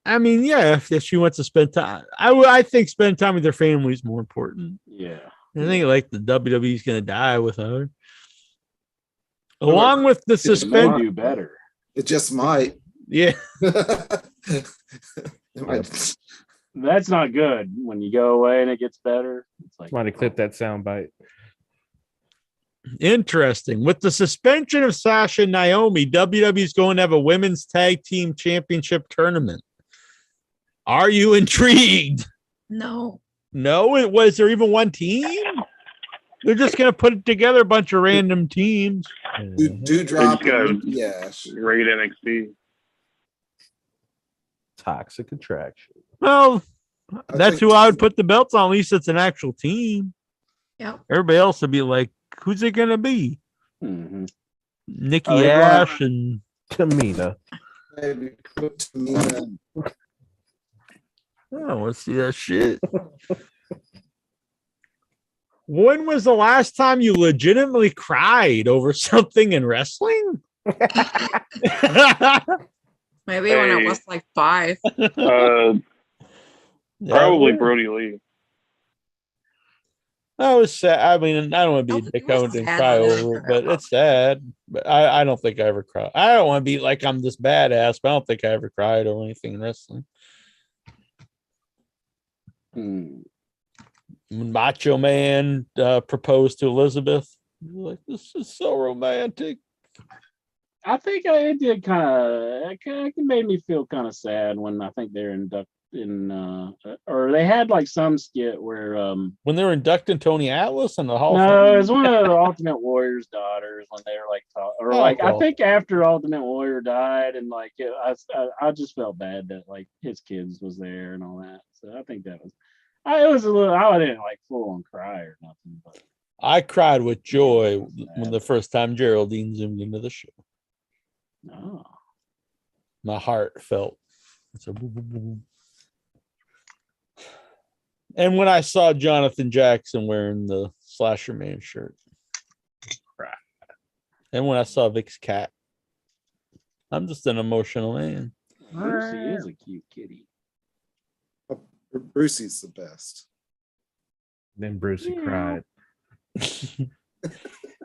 I mean, yeah, if she wants to spend time, I think spend time with their family is more important. Yeah. I think like the WWE's going to die without her. Along with the suspension. Do better. It just might. Yeah. That's not good when you go away and it gets better. It's like, want to clip that sound bite. Interesting. With the suspension of Sasha and Naomi, WWE is going to have a women's tag team championship tournament. Are you intrigued? No. No? Was there even one team? They're just going to put together a bunch of random teams. Do drop. Yeah. Raid NXT. Toxic attraction. Well, that's who I would put the belts on. At least it's an actual team. Yeah. Everybody else would be like, who's it going to be? Mm-hmm. Nikki Ash and Tamina. Maybe put Tamina. I don't want to see that shit. When was the last time you legitimately cried over something in wrestling? Maybe when I was like 5. Probably Brody Lee. That was sad. I mean, I don't want to be a dick and cry over it, but it's sad. But I don't think I ever cried. I don't want to be like I'm this badass, but I don't think I ever cried over anything in wrestling. Macho Man proposed to Elizabeth. Like, this is so romantic. I think it did it made me feel kind of sad when I think they're inducted or they had like some skit where when they were inducting Tony Atlas in the Hall. No, it was one of the Ultimate Warrior's daughters when they were like I think after Ultimate Warrior died and like I just felt bad that like his kids was there and all that. So I think that was it was a little. I didn't like full on cry or nothing, but I cried with joy when the first time Geraldine zoomed into the show. Oh. My heart felt. It's a boom, boom, boom. And when I saw Jonathan Jackson wearing the Slasher Man shirt, and when I saw Vic's cat, I'm just an emotional man. Brucey is a cute kitty. Brucey's the best. Then Brucey cried.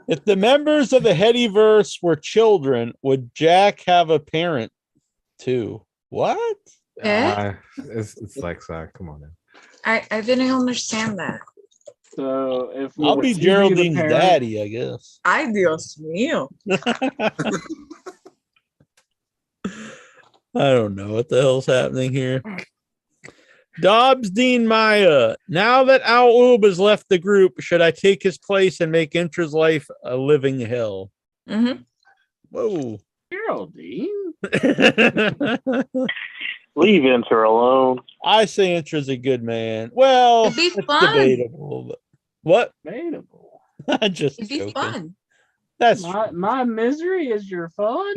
If the members of the Headyverse were children, would Jack have a parent too? What? It's like, sorry, come on now. I didn't understand that. So if I'll be Geraldine's daddy, I guess. Ay, Dios mío. I don't know what the hell's happening here. Dobbs Dean Maya. Now that Al Oob has left the group, should I take his place and make Intra's life a living hell? Mm-hmm. Whoa. Geraldine. Leave Intra alone. I say Intra's a good man. Well, It'd be it's fun. debatable. But what? Debatable. I'm just It'd be joking. fun. That's my misery is your fun.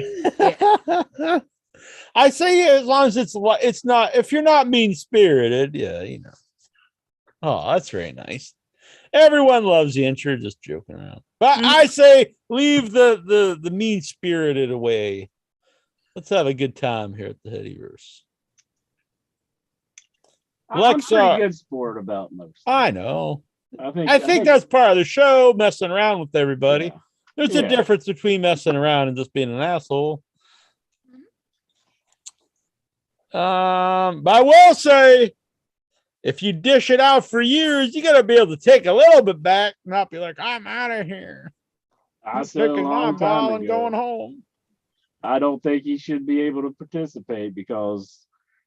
I say as long as it's not, if you're not mean spirited, yeah, you know. Oh, that's very nice. Everyone loves the intro, just joking around. But I say leave the mean spirited away. Let's have a good time here at the Headyverse. I'm pretty good sport about most. I know. I think that's part of the show, messing around with everybody. Yeah. There's a difference between messing around and just being an asshole. But I will say, if you dish it out for years, you got to be able to take a little bit back, not be like, I'm out of here. I said a long time and going home. I don't think he should be able to participate because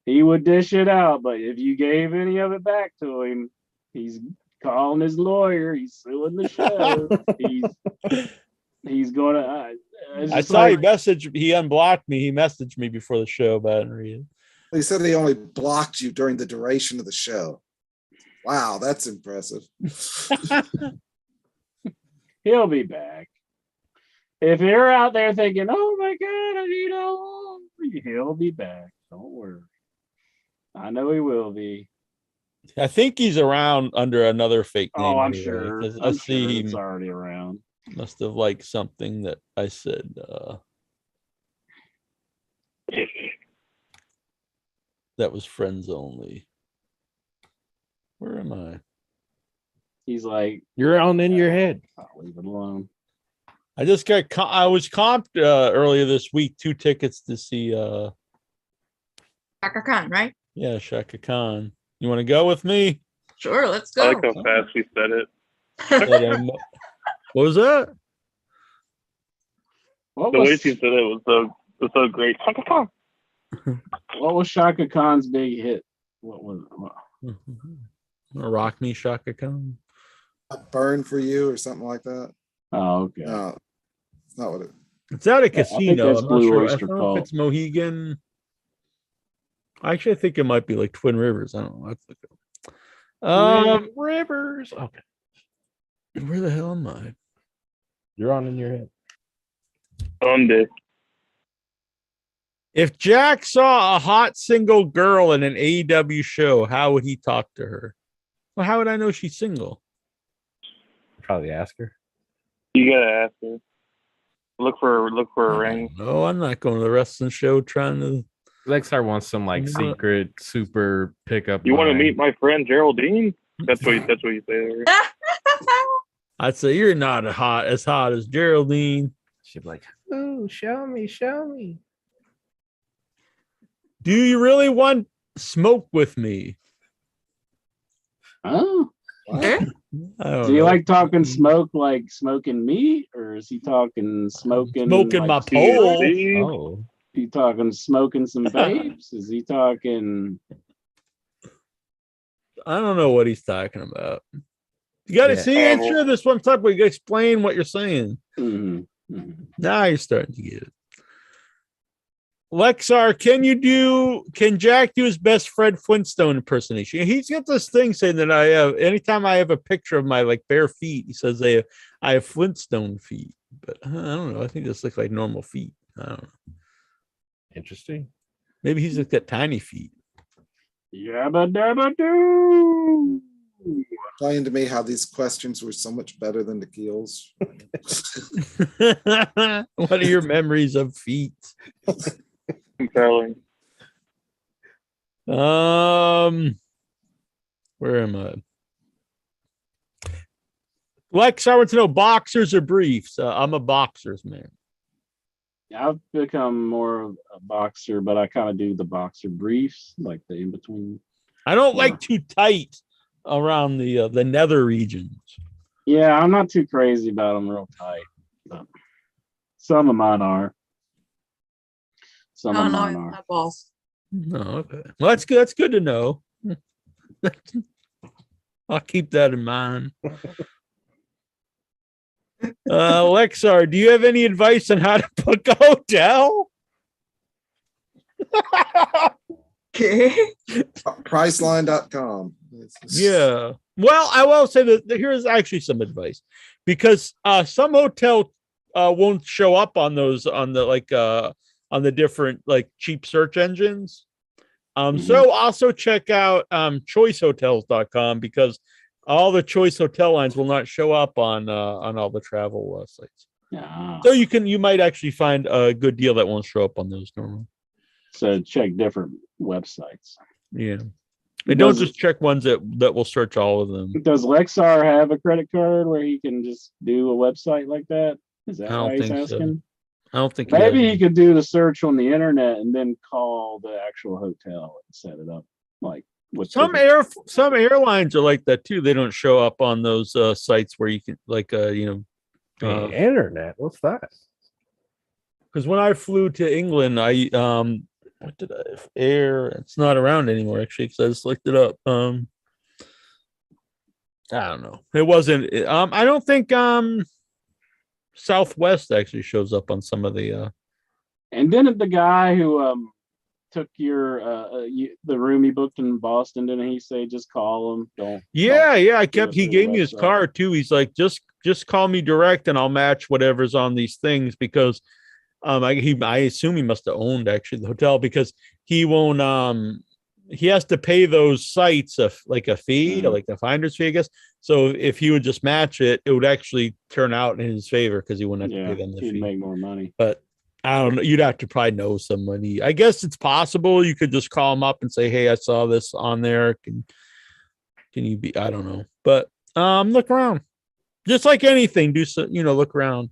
he would dish it out. But if you gave any of it back to him, he's calling his lawyer. He's suing the show. he's going to. I saw he messaged. He unblocked me. He messaged me before the show, but I didn't read it. He said he only blocked you during the duration of the show. Wow, that's impressive. He'll be back. If you're out there thinking, oh my God, I need a home, he'll be back. Don't worry. I know he will be. I think he's around under another fake name. Oh, I'm anyway, sure. I see he's already around. Must have liked something that I said. that was friends only. Where am I? He's like, you're on in your head. I'll leave it alone. I just got. I was comped earlier this week 2 tickets to see. Shaka Khan, right? Yeah, Shaka Khan. You want to go with me? Sure, let's I go. like how fast we said it. What was that? What The way was she said it was so great. Shaka Khan. what was Shaka Khan's big hit? What was it? Rock Me Shaka Khan. Burn for you or something like that. Oh, okay. No, it's not what it. It's at a I think casino. that's I'm not Blue sure. I Oyster don't know if Cult. it's Mohegan. Actually, I think it might be like Twin Rivers. I don't know. Let's look it up. Rivers. Okay. Where the hell am I? You're on in your head. Sunday. If Jack saw a hot single girl in an AEW show, how would he talk to her? Well, how would I know she's single? Probably ask her. You gotta ask her. Look for a ring. No, I'm not going to the wrestling show trying to. Lexar wants some like secret super pickup. You want to line. meet my friend Geraldine? That's what you say to her. I'd say you're not as hot as Geraldine. She'd be like, "Oh, show me." Do you really want smoke with me? Oh. Eh? Do you like talking smoke like smoking meat, or is he talking smoking my like pole? Oh, he talking smoking some babes? Is he talking? I don't know what he's talking about. You got to see it. Sure, this one time we explain what you're saying. Mm-hmm. Mm-hmm. Now you're starting to get it. Lexar, can Jack do his best Fred Flintstone impersonation? He's got this thing saying that I have, anytime I have a picture of my like bare feet, he says I have Flintstone feet, but I don't know. I think this looks like normal feet. I don't know. interesting. Maybe he's like got tiny feet. Yabba dabba doo. Explain to me how these questions were so much better than the Keels. What are your memories of feet? Compelling. Where am I? Lex, I want to know boxers or briefs. I'm a boxers man. I've become more of a boxer, but I kind of do the boxer briefs, like the in between. I don't like too tight around the nether regions. Yeah, I'm not too crazy about them real tight. But some of mine are. Some of mine are. My balls. No, okay. Well, that's good. That's good to know. I'll keep that in mind. Lexar, do you have any advice on how to book a hotel? Okay. Priceline.com. Yeah. Well, I will say that here's actually some advice, because some hotel won't show up on those on the different like cheap search engines. So also check out choicehotels.com, because all the choice hotel lines will not show up on all the travel sites. Yeah. So you might actually find a good deal that won't show up on those normally. So check different websites. Yeah. And don't just check ones that will search all of them. Does Lexar have a credit card where he can just do a website like that? Is that why he's asking? I don't think maybe he could do the search on the internet and then call the actual hotel and set it up. Like with some airlines are like that too. They don't show up on those sites where you can internet. What's that? Because when I flew to England, I what did I air? It's not around anymore actually, because I just looked it up. I don't know. It wasn't. I don't think Southwest actually shows up on some of the. And didn't the guy who took your the room you booked in Boston, didn't he say just call him? Don't. He gave me his card too. He's like, just call me direct and I'll match whatever's on these things, because I assume he must have owned actually the hotel, because he won't he has to pay those sites like a fee, or like a finder's fee, I guess. So if he would just match it, it would actually turn out in his favor, because he wouldn't have to pay them the fee. He'd make more money. But I don't know. You'd have to probably know somebody. I guess it's possible. You could just call them up and say, "Hey, I saw this on there. Can you be?" I don't know, but look around. Just like anything, look around.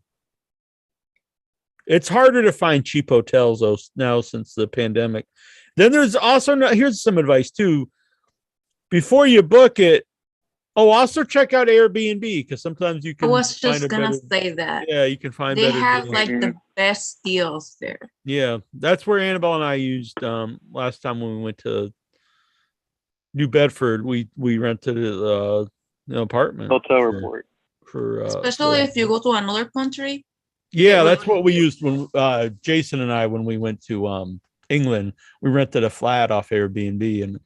It's harder to find cheap hotels now since the pandemic. Then there's also here's some advice too. Before you book it, also check out Airbnb because sometimes you can. I was just gonna say that. Yeah, you can find. They better have deals. like the best deals there. Yeah, that's where Annabelle and I used last time when we went to New Bedford. We rented an apartment. Hotel report. Especially if you go to another country. Yeah, that's what we used when Jason and I, when we went to England, we rented a flat off Airbnb. And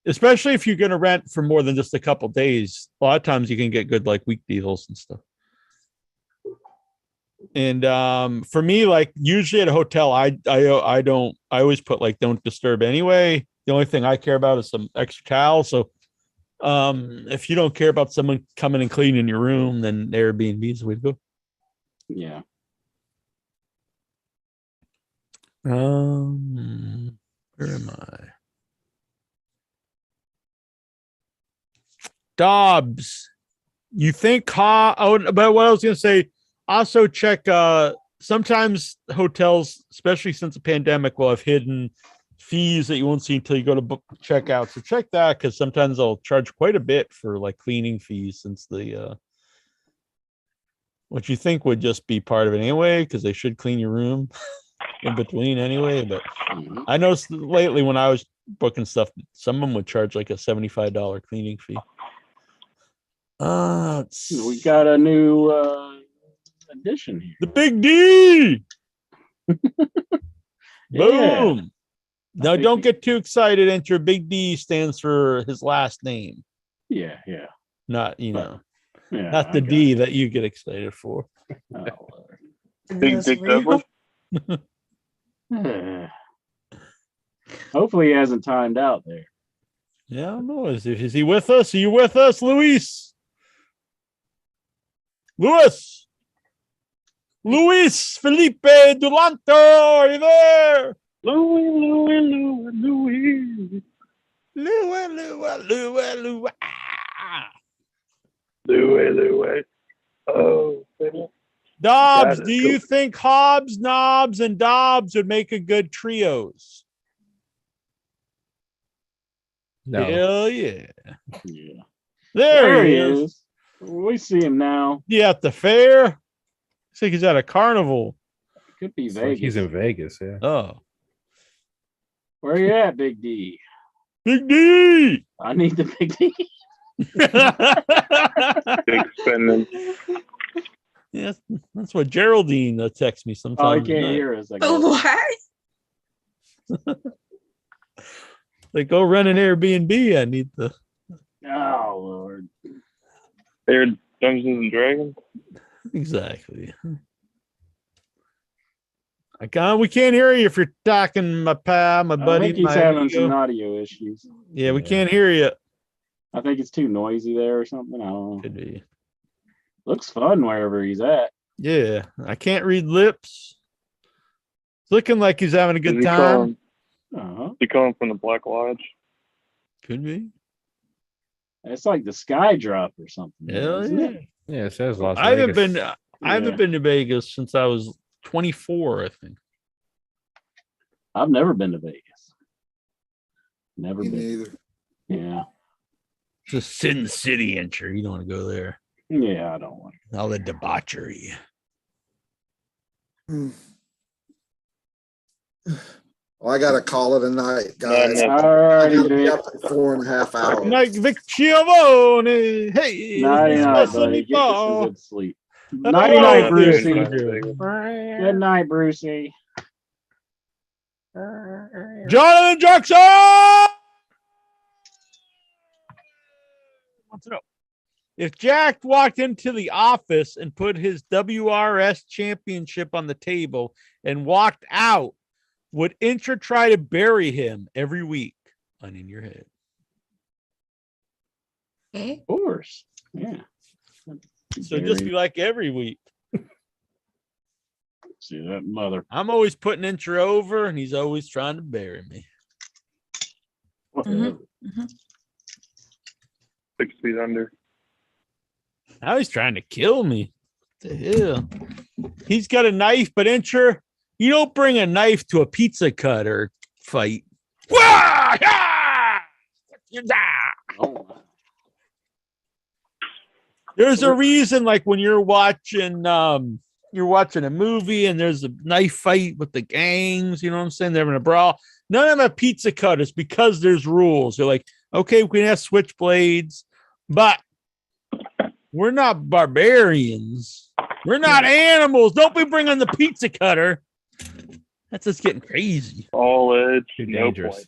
especially if you're going to rent for more than just a couple days, a lot of times you can get good like week deals and stuff. And for me, like usually at a hotel, I always put like don't disturb anyway. The only thing I care about is some extra towels. So if you don't care about someone coming and cleaning your room, then Airbnb is the way to go. Yeah. Where am I? Dobbs. You think but what I was gonna say, also check sometimes hotels, especially since the pandemic, will have hidden fees that you won't see until you go to book checkout. So check that because sometimes they'll charge quite a bit for like cleaning fees since the what you think would just be part of it anyway, because they should clean your room in between anyway. But I noticed lately when I was booking stuff, some of them would charge like a $75 cleaning fee. We got a new addition here. The Big D. Boom. Yeah. Now don't get too excited. Enter Big D stands for his last name. Yeah. Not, Yeah, not the D that you get excited for. Big Dick Devil. Hopefully he hasn't timed out there. Yeah, I don't know. Is he with us? Are you with us, Luis? Luis Felipe Dulanto, are you there? Louis. Oh, Dobbs, do you think Hobbs, Knobs, and Dobbs would make a good trios? No. Hell yeah. Yeah. There he is. We see him now. Yeah, at the fair. Looks like he's at a carnival. Could be It's Vegas. like he's in Vegas, yeah. Oh. Where you at, Big D? Big D! I need the Big D. Big spending. Yes, that's what Geraldine texts me sometimes. Oh, I can't hear us. What? Like, go run an Airbnb. I need the. Oh, Lord. They're Dungeons and Dragons. Exactly. We can't hear you if you're talking, my pal, my buddy. I think he's having some audio issues. Yeah, we can't hear you. I think it's too noisy there or something. I don't know. Could be. Looks fun wherever he's at. Yeah, I can't read lips. It's looking like he's having a good time. He calling from the Black Lodge? Could be. It's like the Sky Drop or something. Hell isn't yeah. it? Yeah, it says Las I haven't Vegas. been. I haven't been to Vegas since I was 24. I think. I've never been to Vegas. Never Me been. neither. Yeah. It's a Sin City entry. You don't want to go there. Yeah, I don't want All the debauchery. Well, I gotta call it a night, guys. All right, I'll be up in 4.5 hours. Like Vic Chiavone. Hey, night, buddy. Get some good sleep. Nighty night, Brucey. Good night, Brucey. Jonathan Jackson wants to know if Jack walked into the office and put his WRS championship on the table and walked out, would Inter try to bury him every week? On In Your Head. Okay. Of course. Yeah. So just be like every week. See that mother. I'm always putting Incher over, and he's always trying to bury me. Mm-hmm. 6 feet under. Now he's trying to kill me. What the hell? He's got a knife, but Incher, you don't bring a knife to a pizza cutter fight. There's a reason, like when you're watching a movie and there's a knife fight with the gangs, you know what I'm saying? They're having a brawl. None of them have pizza cutters because there's rules. They're like, okay, we can have switchblades, but we're not barbarians. We're not animals. Don't be bringing the pizza cutter. That's just getting crazy. All edge, Too no dangerous. point.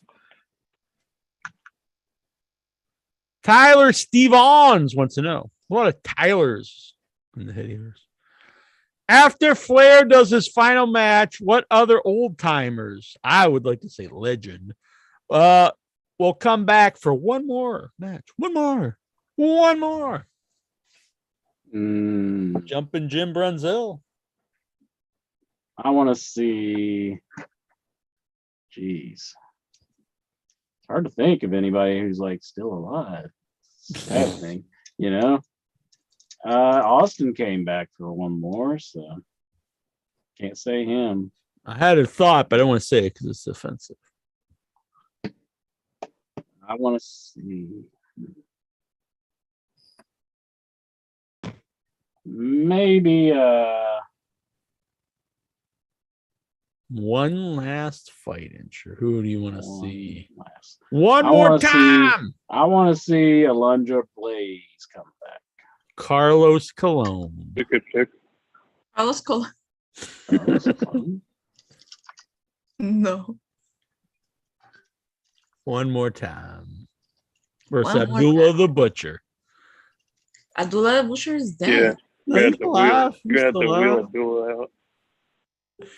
Tyler Stevens wants to know. A lot of Tylers in the hitters. After Flair does his final match, what other old timers, I would like to say legend, will come back for one more match? One more. Jumping Jim Brunzell. I want to see. Jeez, it's hard to think of anybody who's like still alive. It's a sad thing, you know. Austin came back for one more, so can't say him. I had a thought, but I don't want to say it because it's offensive. I want to see. Maybe one last fight, Incher. Who do you want to see? last. One more time. I want to see Alundra Blaze come back. Carlos Colon. Good pick. Carlos Colon. No. One more time. Versus One more Abdullah time. the Butcher. Abdullah the Butcher is dead. Yeah. No, You he's had to alive. wheel. You had He's to still wheel alive. Abdullah out.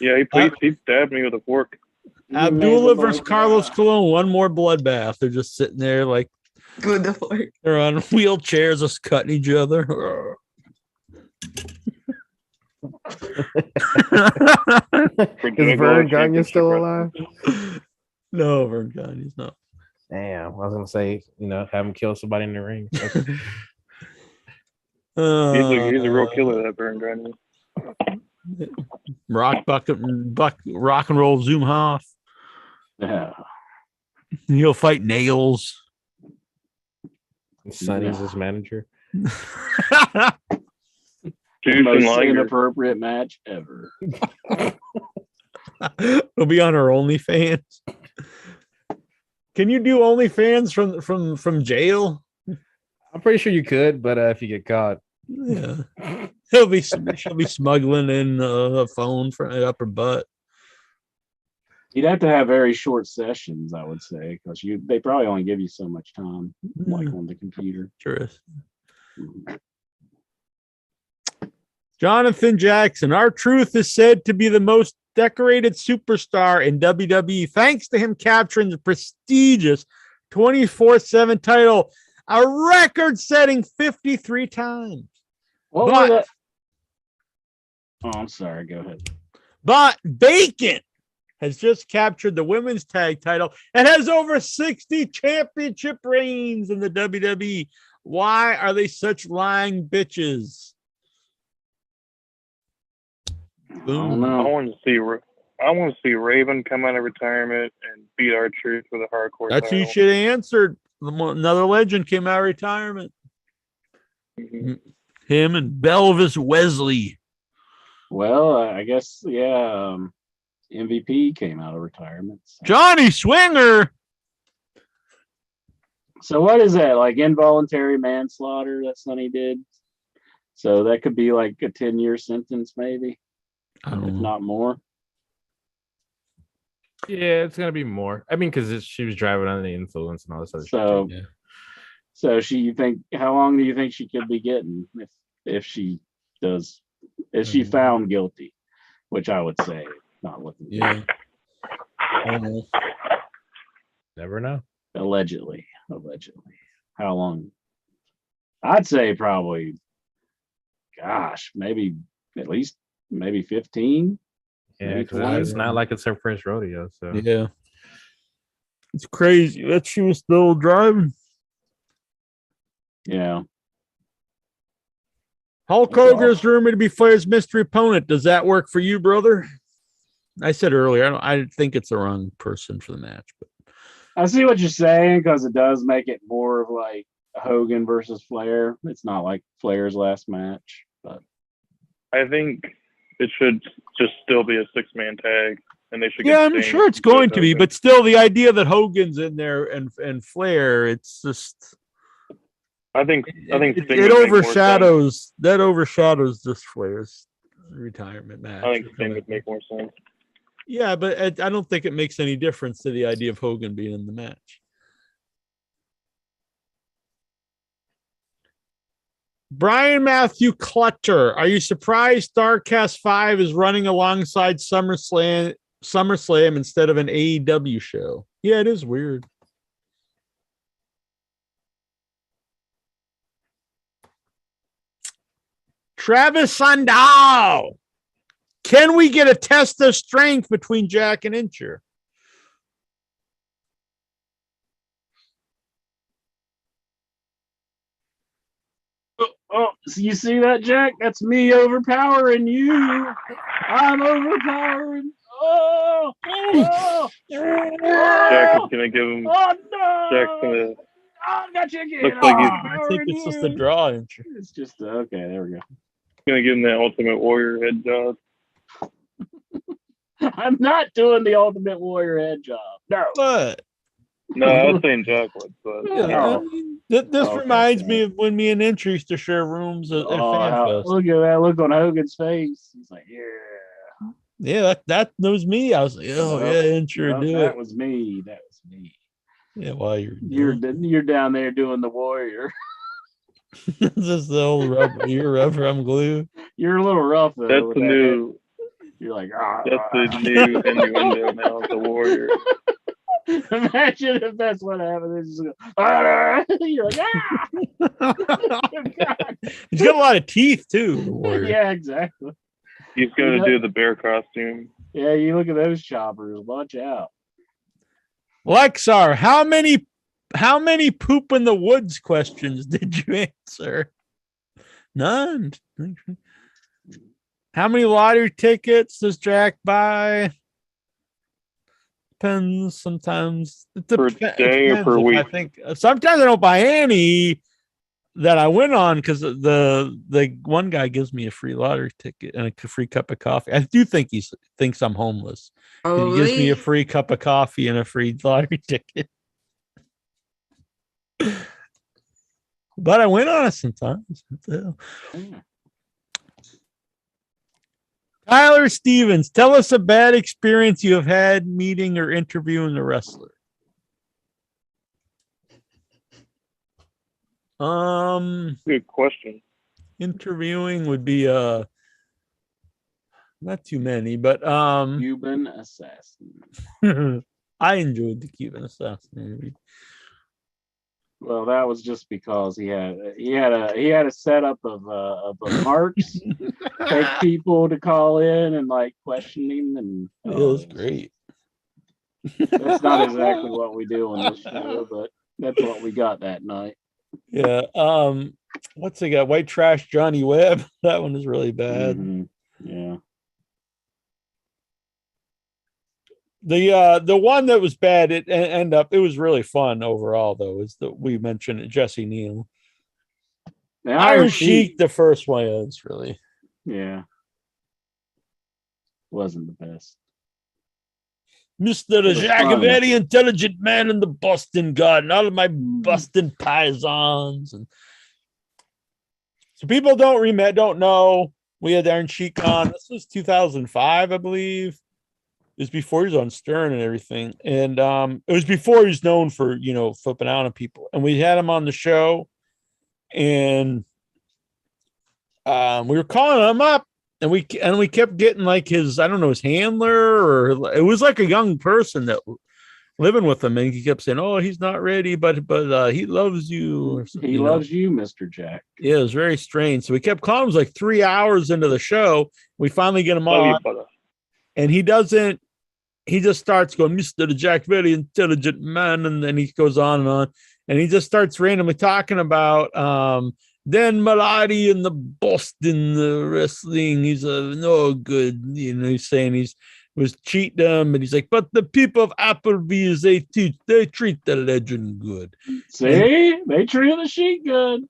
Yeah, he stabbed me with a fork. Abdullah versus Carlos Colon. One more bloodbath. They're just sitting there like Good for it. they're on wheelchairs, just cutting each other. Is Vern Gagne still alive? No, Vern Gagne's not. Damn, I was gonna say, have him kill somebody in the ring. He's a real killer, that Vern Gagne. Rock and roll Zoom Hoff. Yeah. He'll fight Nails. Sonny's his manager. Most inappropriate match ever. It'll be on our OnlyFans. Can you do OnlyFans from jail? I'm pretty sure you could, but if you get caught, yeah, she'll be smuggling in a phone from an upper butt. You'd have to have very short sessions, I would say, because they probably only give you so much time, like on the computer. Sure. Jonathan Jackson, R-Truth is said to be the most decorated superstar in WWE, thanks to him capturing the prestigious 24/7 title a record-setting 53 times. Oh, I'm sorry. Go ahead. But Bacon has just captured the women's tag title and has over 60 championship reigns in the WWE. Why are they such lying bitches? Boom. I want to see Raven come out of retirement and beat R-Truth for the hardcore That's who you title. should have answered. Another legend came out of retirement. Mm-hmm. Him and Belvis Wesley. Well, I guess, yeah, MVP came out of retirement. So. Johnny Swinger. So what is that? Like involuntary manslaughter that Sonny did? So that could be like a 10-year sentence, maybe, if not more. Yeah, it's gonna be more. I mean, because she was driving under the influence and all this other So, shit. Yeah. So how long do you think she could be getting if she does? Is she found guilty? Which I would say, not looking. Yeah. Never know. Allegedly. How long? I'd say probably. Gosh, maybe at least 15. Yeah, because it's not like it's her first rodeo. So yeah, it's crazy that she was still driving. Yeah. Hulk Hogan is rumored to be Flair's mystery opponent. Does that work for you, brother? I said earlier, I think it's the wrong person for the match, but I see what you're saying because it does make it more of like Hogan versus Flair. It's not like Flair's last match, but I think it should just still be a 6-man tag, and they should. Yeah, I'm sure it's going to be, but still, the idea that Hogan's in there and Flair, it's just. I think it overshadows this Flair's retirement match. I think Sting would make more sense. Yeah, but I don't think it makes any difference to the idea of Hogan being in the match. Brian Matthew Clutter, are you surprised Starrcast 5 is running alongside SummerSlam instead of an AEW show? Yeah, it is weird. Travis Sandow. Can we get a test of strength between Jack and Incher? Oh, so you see that, Jack? That's me overpowering you. I'm overpowering. Oh, Jack is gonna give him. Oh no! Jack's gonna. Oh, I got you again. Looks like I think it's just a draw, Incher. It's just okay. There we go. Gonna give him that Ultimate Warrior head job. I'm not doing the Ultimate Warrior head job. No. But no, I was saying Jack would, but yeah, this reminds me of when me and Incher used to share rooms at FanFest. Look at that look on Hogan's face. He's like, yeah, that was me. I was like, oh yeah, Incher, do it. That was me. That was me. Yeah, while you're down there doing the Warrior. Just the old rubber. You're rubber. I'm glue. You're a little rough though. That's the new. You're like, that's the new innuendo now. The Warrior. Imagine if that's what happens. You're like, He's got a lot of teeth too. Yeah, exactly. He's going to do the bear costume. Yeah, you look at those choppers. Watch out. Lexar, how many poop in the woods questions did you answer? None. How many lottery tickets does Jack buy? Depends. Sometimes per day or per week. I think sometimes I don't buy any that I went on because the one guy gives me a free lottery ticket and a free cup of coffee. I do think he thinks I'm homeless. Oh, he gives me a free cup of coffee and a free lottery ticket. But I went on it sometimes. What the hell? Tyler Stevens, tell us a bad experience you have had meeting or interviewing a wrestler. Good question. Interviewing would be not too many, but Cuban Assassin. I enjoyed the Cuban Assassin interview. Well, that was just because he had a setup of marks, take people to call in and like question him, and it was great. That's not exactly what we do on this show, but that's what we got that night. Yeah. What's they got? White Trash Johnny Webb. That one is really bad. Mm-hmm. Yeah. The one that was bad, it was really fun overall though, is that we mentioned it, Jesse Neal. Iron Sheik, the first one is really. Yeah. Wasn't the best. Mr. Jack, a very intelligent man in the Boston Garden, all of my Boston Pisons. And so people don't know. We had Iron Sheik on. This was 2005, I believe. It was before he was on Stern and everything. And it was before he was known for, flipping out on people. And we had him on the show. And we were calling him up. And we kept getting like his handler, or it was like a young person that living with him. And he kept saying, oh, he's not ready, but he loves you. He loves you, Mr. Jack. Yeah, it was very strange. So we kept calling him. It was like 3 hours into the show. We finally get him on. and he doesn't. He just starts going, Mr. Jack, very intelligent man, and then he goes on, and he just starts randomly talking about Dan Malati and the Boston wrestling. He's no good, he's saying was cheating them, and he's like, but the people of Applebee's, they treat the legend good. See, they treat the Sheik good.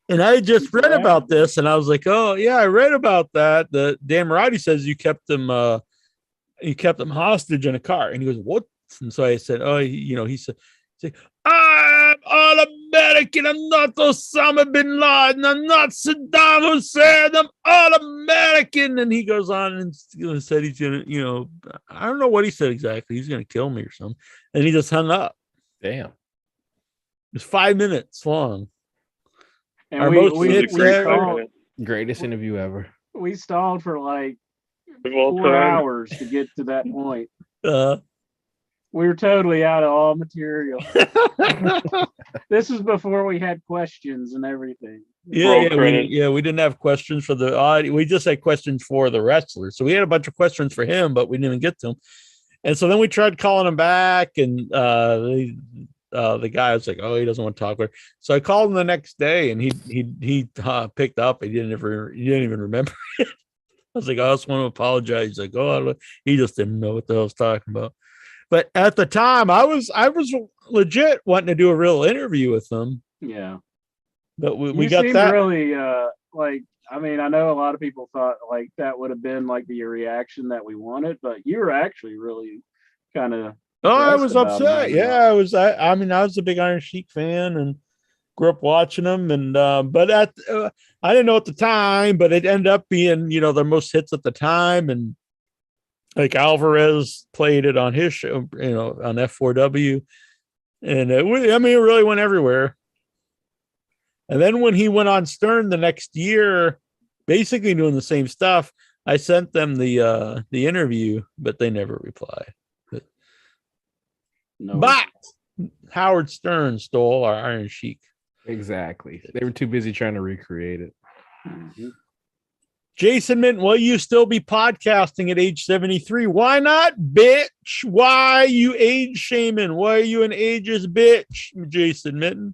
And I just read about this, and I was like, oh yeah, I read about that. The Dan Malati says you kept them hostage in a car, and he goes, what? And so I said, oh, he said, I'm all American. I'm not Osama bin Laden. I'm not Saddam Hussein. I'm all American. And he goes on and said he's gonna, I don't know what he said exactly. He's gonna kill me or something. And he just hung up. Damn. It was 5 minutes long. And greatest interview ever. We stalled for like 4 hours to get to that point. We were totally out of all material. This is before we had questions and everything. We didn't have questions for the audience. We just had questions for the wrestlers. So we had a bunch of questions for him, but we didn't even get to them. And so then we tried calling him back, and the guy was like, "Oh, he doesn't want to talk with her." So I called him the next day, and he picked up. He didn't even remember it. I was like, I just want to apologize. He's like, oh, he just didn't know what the hell I was talking about. But at the time, I was legit wanting to do a real interview with them. Yeah. But we got that. Really, I know a lot of people thought like that would have been like the reaction that we wanted, but you were actually really kind of. Oh, I was upset. Yeah, I was. I was a big Iron Sheik fan and grew up watching them, and but I didn't know at the time, but it ended up being their most hits at the time, and like Alvarez played it on his show, on F4W, and it really went everywhere. And then when he went on Stern the next year, basically doing the same stuff, I sent them the interview, but they never replied. But Howard Stern stole our Iron Sheik. Exactly. They were too busy trying to recreate it. Mm-hmm. Jason Minton, will you still be podcasting at age 73? Why not, bitch? Why you age shaming? Why are you an ageist bitch, Jason Minton?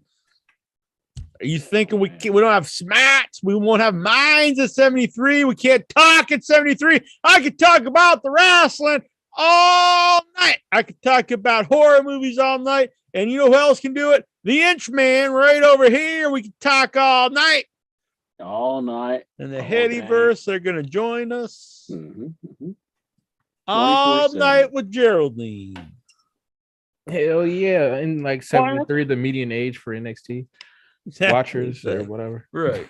Are you thinking we don't have smarts? We won't have minds at 73? We can't talk at 73? I could talk about the wrestling all night. I could talk about horror movies all night. And you know who else can do it? The Inchman right over here. We can talk all night. All night. And the Headyverse, they're going to join us all night with Geraldine. Hell yeah. In like 73, the median age for NXT watchers or whatever. Right.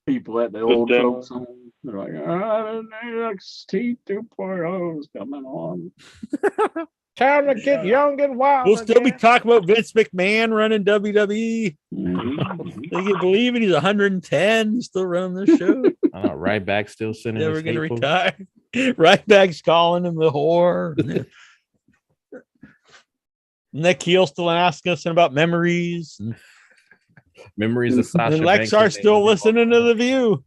People at the old folks home, they're like, NXT 2.0 is coming on. Time to get young and wild. We'll still be talking about Vince McMahon running WWE. They can believe it. He's 110. He's still running this show. I know. Ryback still sending. Never going to retire. Ryback's calling him the whore. Nick Heel still asking us about memories. Memories of Sasha. And Lexar still listening to The View.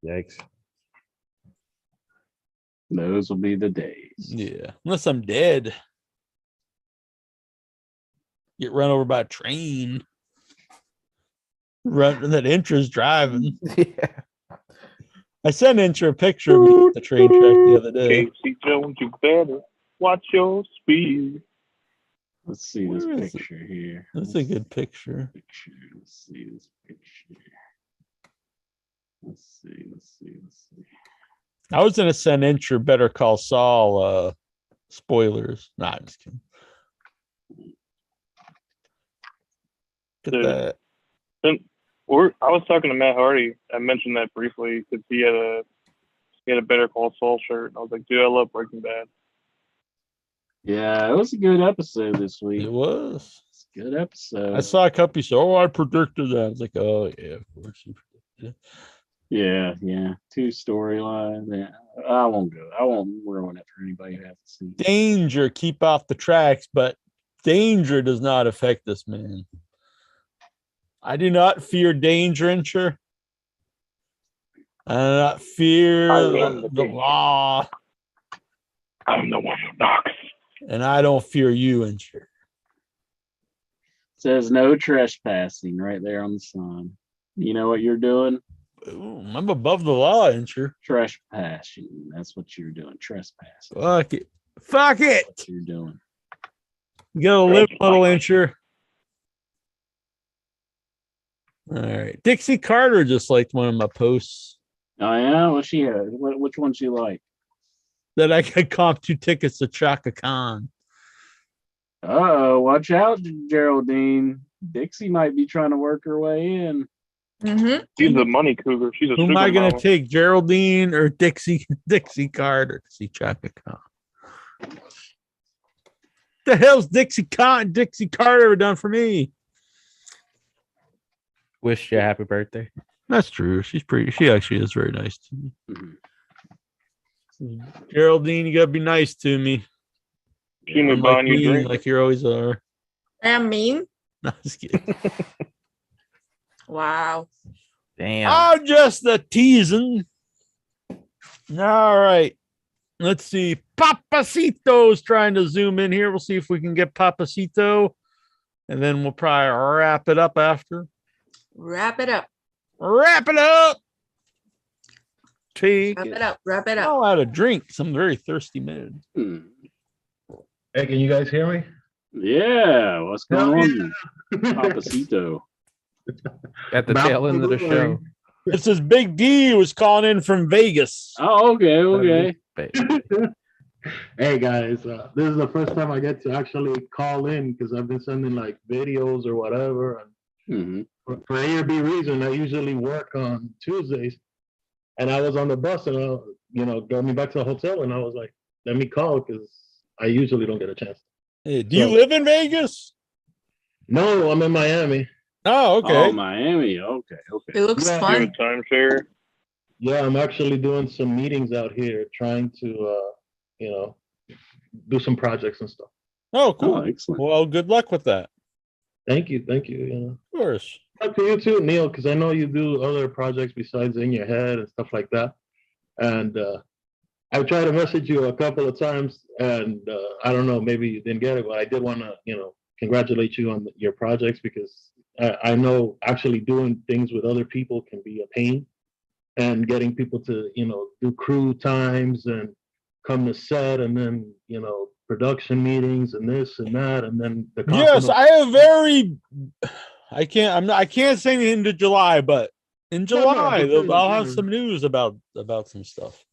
Yikes. Those will be the days. Yeah. Unless I'm dead. Get run over by a train. Run that Intra's driving. Yeah. I sent Intra a picture of me at the train track the other day. Casey Jones, you better watch your speed. Let's see this picture here. That's a good picture. Let's see this picture. Let's see. I was going to send Intra Better Call Saul spoilers. Nah, I'm just kidding. Look at that. I was talking to Matt Hardy. I mentioned that briefly because he had a Better Call Saul shirt. I was like, dude, I love Breaking Bad. Yeah, it was a good episode this week. It was. It's a good episode. I saw a couple say, "Oh, I predicted that." I was like, "Oh yeah, of course you predicted it." Yeah. 2 storylines. Yeah. I won't ruin it for anybody who hasn't seen it. Danger, keep off the tracks, but danger does not affect this man. I do not fear danger, Incher. I do not fear am the law. I'm the one who knocks. And I don't fear you, Incher. Says no trespassing right there on the sign. You know what you're doing? Ooh, I'm above the law, Incher. Trespassing. That's what you're doing. Trespassing. Fuck it. Fuck it. That's what you're doing. You gotta live a little, Incher. All right. Dixie Carter just liked one of my posts. Oh yeah, what she had? Which one she like? That I could comp 2 tickets to Chaka Khan. Uh-oh, watch out, Geraldine. Dixie might be trying to work her way in. Mm-hmm. She's a money cougar. She's a Who am I going to take, Geraldine or Dixie Carter to see Chaka Khan? The hell's Dixie Carter ever done for me? Wish you a happy birthday. That's true. She actually is very nice to me. Mm-hmm. Geraldine, you gotta be nice to me. Like you always are. I am mean. No, just kidding. Wow. Damn. I'm just the teasing. All right. Let's see. Papacito's trying to zoom in here. We'll see if we can get Papacito. And then we'll probably wrap it up after. Wrap it up. Wrap it up. Wrap it up. Oh, I had a drink. Some very thirsty man. Hey, can you guys hear me? Yeah, what's going on? Papacito. At the tail end of the show. This is Big D who was calling in from Vegas. Oh, okay. Hey guys, this is the first time I get to actually call in because I've been sending like videos or whatever. And for A or B reason, I usually work on Tuesdays, and I was on the bus and got me back to the hotel, and I was like, let me call because I usually don't get a chance. Hey, do you live in Vegas? No, I'm in Miami. Oh, okay. Oh, Miami. Okay. It looks fun. Timeshare. Yeah, I'm actually doing some meetings out here, trying to, do some projects and stuff. Oh, cool. Oh, excellent. Well, good luck with that. Thank you. Of course. Talk to you too, Neil, because I know you do other projects besides In Your Head and stuff like that. And I tried to message you a couple of times, and I don't know, maybe you didn't get it, but I did want to, congratulate you on your projects because I know actually doing things with other people can be a pain, and getting people to, do crew times and come to set, and then, production meetings and this and that, and then the yes, I have I can't say anything to July, but in July I'll have some news about some stuff.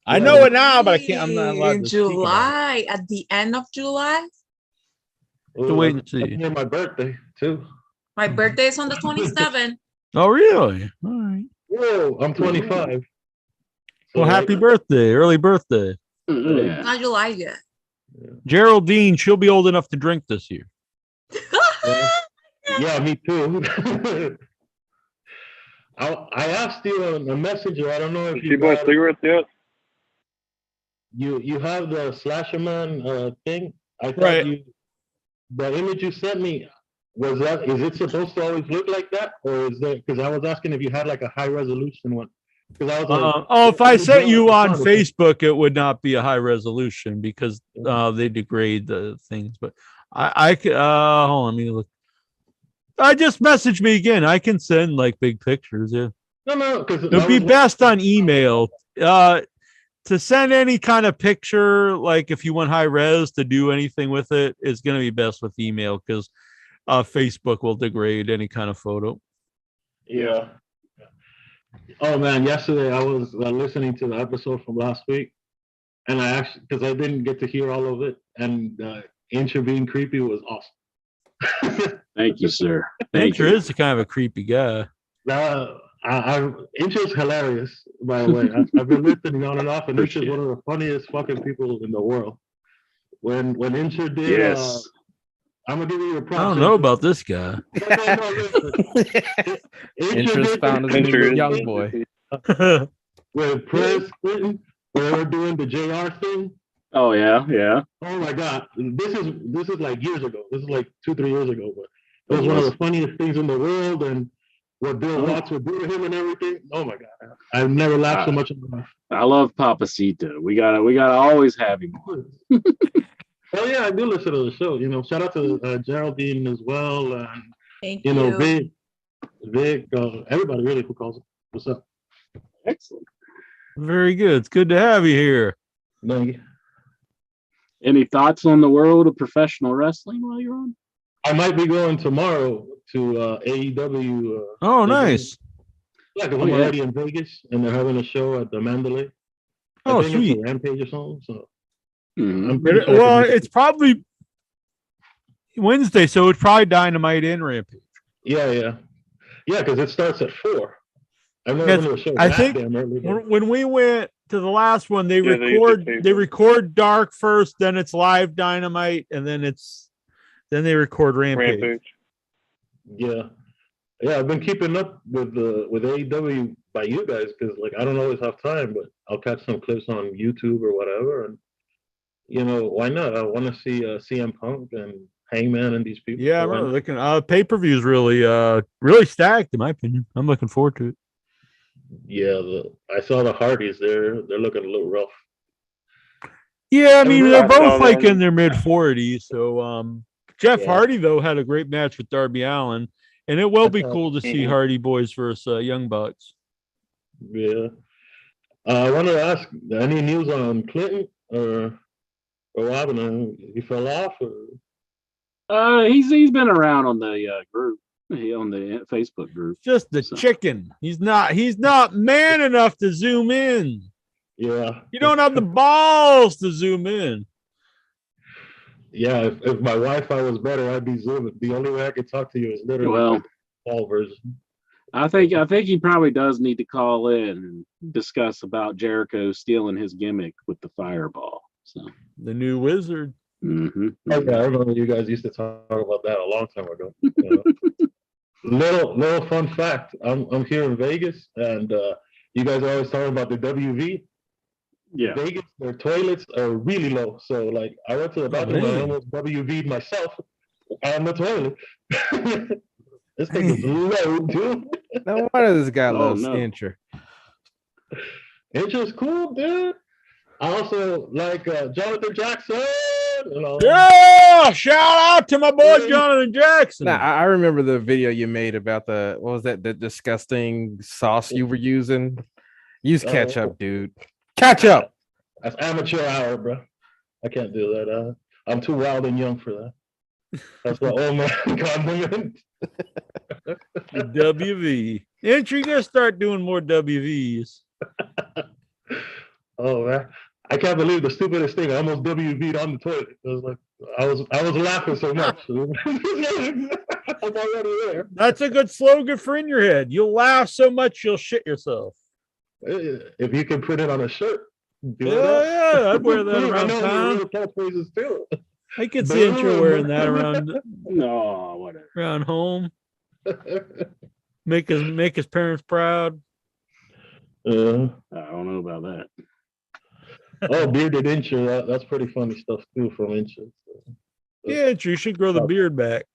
I know it now, but I'm not allowed in to July, at the end of July. To wait and see. Near my birthday too. My birthday is on the 27th. Oh, really? All right. Whoa, I'm 25. Well, happy birthday, early birthday. Yeah. Not July yet. Geraldine, she'll be old enough to drink this year. Yeah, me too. I asked you on a messenger. I don't know if you bought cigarettes yet. You have the Slasher Man thing. I thought the image you sent me, is it supposed to always look like that, or is there? Because I was asking if you had like a high resolution one. Because I was like, if I sent you on Facebook, it would not be a high resolution because they degrade the things. But I could hold on, let me look. I just messaged me again. I can send like big pictures. Yeah. No, because it'd be best on email. To send any kind of picture, like if you want high res to do anything with it, it's going to be best with email because Facebook will degrade any kind of photo. Yeah. Oh man, yesterday I was listening to the episode from last week, and I actually, because I didn't get to hear all of it, and Incher being creepy was awesome. Thank you, sir. Incher is kind of a creepy guy. Incher's hilarious, by the way. I've been listening on and off, and Incher's one of the funniest fucking people in the world. When Incher did, I'm gonna give you a prop. I don't know about this guy. Incher's found as a young boy. With Chris Clinton, where we're doing the JR thing. Oh yeah. Oh my God, this is like years ago. This is like 2-3 years ago, but it was one of the funniest things in the world. And what Bill Watts would do to him and everything. Oh my God, I've never laughed so much in my life. I love Papacito. We gotta always have him on. Well, yeah, I do listen to the show. You know, shout out to Geraldine as well, and Thank you know, you. Vic, everybody really who calls it. What's up? Excellent. Very good. It's good to have you here. Thank you. Any thoughts on the world of professional wrestling while you're on? I might be going tomorrow to AEW. Oh, nice. Yeah, because I'm already in Vegas, and they're having a show at the Mandalay. Oh, I think sweet. It's a Rampage or something. So, Well, it's probably Wednesday, so it's probably Dynamite and Rampage. Yeah, because it starts at 4. I've never been to a show I that think damn early. when we went to the last one, they Yeah, they record Dark first, then it's live Dynamite, and then they record Rampage. Yeah, I've been keeping up with AEW by you guys because like I don't always have time, but I'll catch some clips on YouTube or whatever, and you know why not? I want to see CM Punk and Hangman and these people. Yeah, so I'm really looking. Pay-per-view is really stacked in my opinion. I'm looking forward to it. Yeah, I saw the Hardys. They're looking a little rough. Yeah, I mean they're both like them. in their mid-40s. So Jeff Hardy though had a great match with Darby Allin, and it will be cool to see Hardy Boys versus Young Bucks. Yeah, I wanted to ask any news on Clinton or what happened? He fell off or? He's been around on the group. On the Facebook group. Just the chicken. He's not man enough to zoom in. Yeah. You don't have the balls to zoom in. Yeah, if my Wi-Fi was better, I'd be zooming. The only way I could talk to you is literally call version. I think he probably does need to call in and discuss about Jericho stealing his gimmick with the fireball. So the new wizard. Mm-hmm. Okay, I remember you guys used to talk about that a long time ago. You know? little fun fact. I'm here in Vegas, and you guys are always talking about the WV. Yeah. Vegas, their toilets are really low. So like I went to the bathroom and I almost WV'd myself on the toilet. This thing is low, dude. No wonder this guy loves Incher. Incher's cool, dude. I also like Jonathan Jackson. You know. Yeah, shout out to my boy Jonathan Jackson. Now, I remember the video you made about the disgusting sauce you were using. Use ketchup, dude. Ketchup. That's amateur hour, bro. I can't do that. I'm too wild and young for that. That's what old man condiment. The WV. Incher, you gotta start doing more WVs. Oh man. I can't believe the stupidest thing. I almost WV'd on the toilet. It was like I was laughing so much. I'm already there. That's a good slogan for in your head. You'll laugh so much you'll shit yourself. If you can put it on a shirt. Yeah, I'd wear that around town. Too. I could see Incher wearing that around whatever. Around home. Make his parents proud. I don't know about that. Oh, bearded Incher. That's pretty funny stuff too from Incher. Yeah, you should grow the beard back.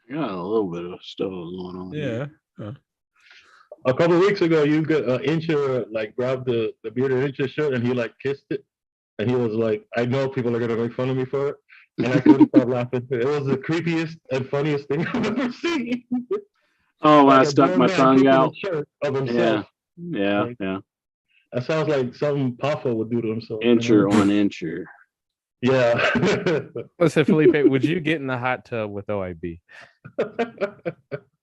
Yeah, a little bit of stuff going on. Yeah. A couple of weeks ago, you got Incher like grabbed the bearded Incher shirt and he like kissed it, and he was like, "I know people are gonna make fun of me for it," and I couldn't stop laughing. It was the creepiest and funniest thing I've ever seen. Oh, like I stuck my tongue out. Of himself. Yeah. That sounds like something Papa would do to himself. Incher on Incher. Yeah. Listen, Felipe, would you get in the hot tub with OIB?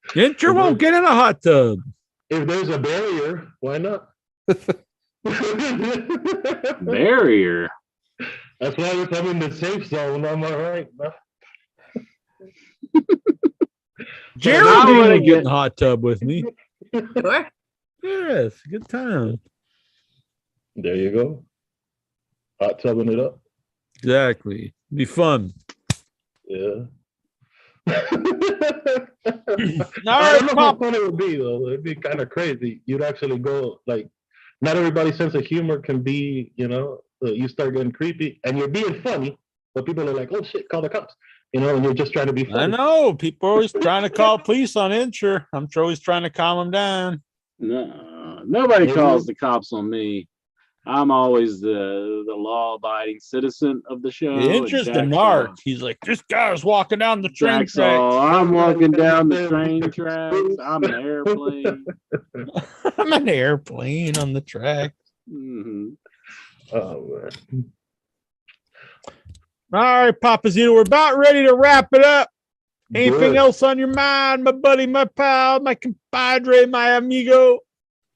Incher won't get in a hot tub. If there's a barrier, why not? Barrier. That's why we come in the safe zone. Am I right? Jeremy would get in the hot tub with me. Sure. Yes, good time. There you go. Hot tubbing it up. Exactly. Be fun. Yeah. I don't know how fun it would be though. It'd be kind of crazy. You'd actually go like, not everybody's sense of humor can be, you start getting creepy, and you're being funny, but people are like, "Oh shit, call the cops." You know, and you're just trying to be funny. I know. People are always trying to call police on Incher. I'm sure he's trying to calm him down. No, nobody calls the cops on me. I'm always the law-abiding citizen of the show. Incher's the narc. He's like, this guy's walking down the train tracks. I'm walking down the train tracks. I'm an airplane. I'm an airplane on the track. Mm-hmm. Oh, man. All right, Papazito, we're about ready to wrap it up. Anything else on your mind, my buddy, my pal, my compadre, my amigo?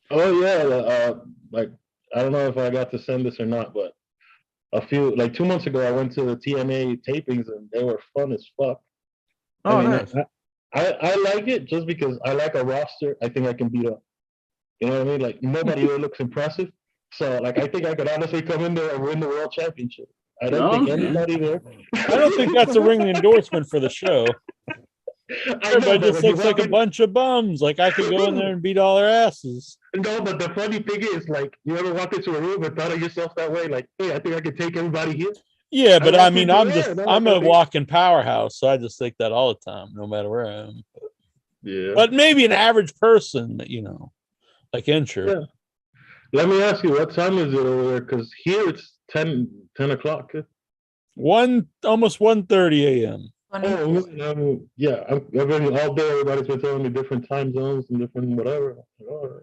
Oh, yeah. Like, I don't know if I got to send this or not, but 2 months ago, I went to the TNA tapings and they were fun as fuck. Oh, nice. I like it just because I like a roster I think I can beat up. You know what I mean? Like, nobody really looks impressive. So, like, I think I could honestly come in there and win the world championship. I don't think anybody there. I don't think that's a ring endorsement for the show. Everybody just looks like a bunch of bums. Like, I could go in there and beat all their asses. No, but the funny thing is, like, you ever walk into a room and thought of yourself that way? Like, hey, I think I could take everybody here. Yeah, but I mean, I'm a walking powerhouse, so I just think that all the time, no matter where I am. Yeah. But maybe an average person, you know, like Incher. Yeah. Let me ask you, what time is it over there? Because here it's 10 o'clock. Almost 1:30 a.m. Oh, yeah. I've been all day. Everybody's been telling me different time zones and different whatever. You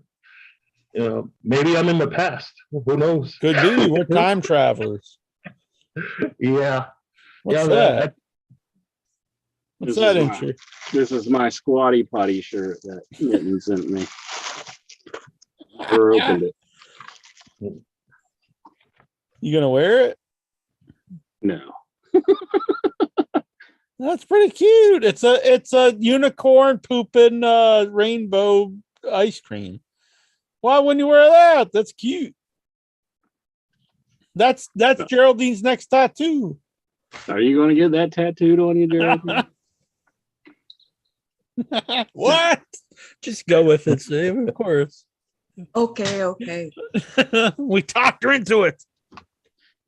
know, maybe I'm in the past. Who knows? Could be. We're time travelers. Yeah. What's that? What's that, Incher? This is my squatty potty shirt that Mitten sent me. Never opened it. You gonna wear it? No. That's pretty cute. It's a unicorn pooping rainbow ice cream. Why wouldn't you wear that? That's cute. That's Geraldine's next tattoo. Are you going to get that tattooed on you, Geraldine? What? Just go with it, Steve. Of course. Okay. We talked her into it.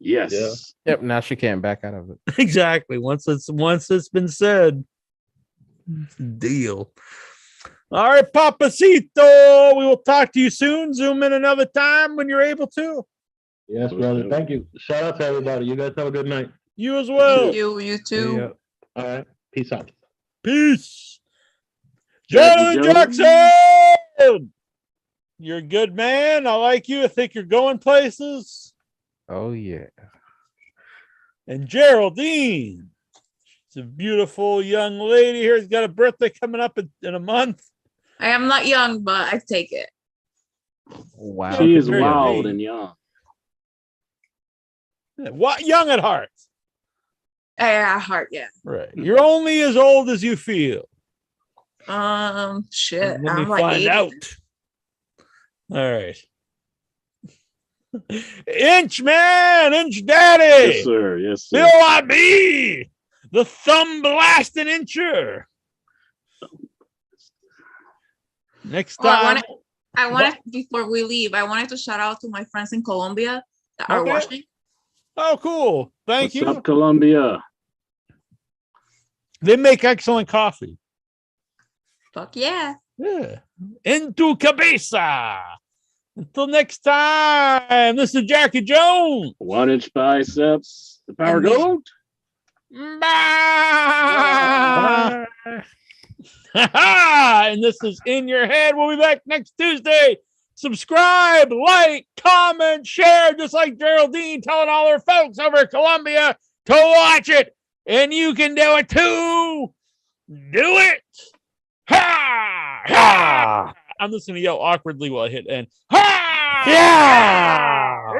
Yes. Yeah. Yep. Now she can't back out of it. Exactly. Once it's been said, deal. All right, Papacito. We will talk to you soon. Zoom in another time when you're able to. Yes, brother. Thank you. Shout out to everybody. You guys have a good night. You as well. You too. Yeah. All right. Peace out. Peace. Jonathan Jackson. You're a good man. I like you. I think you're going places. Oh, yeah. And Geraldine. She's a beautiful young lady here. She's got a birthday coming up in a month. I am not young, but I take it. Wow. She is wild and young. What young at heart? At heart, yeah. Right. You're only as old as you feel. Shit. Let me I'm like find 80. out. All right. Inch man, Inch daddy. Yes, sir. Yes, sir. Bill I.B. The thumb blasting Incher. Next time. I wanted before we leave, I wanted to shout out to my friends in Colombia that are watching. Oh, cool. Thank you. What's up, Colombia? They make excellent coffee. Fuck yeah. Yeah. En tu cabeza. Until next time, this is Jackie Jones. 1 inch biceps. The power gold. Bye. And this is In Your Head. We'll be back next Tuesday. Subscribe, like, comment, share, just like Geraldine telling all her folks over in Colombia to watch it. And you can do it too. Do it. Ha! Ha! I'm just going to yell awkwardly while I hit end. Ha! Yeah!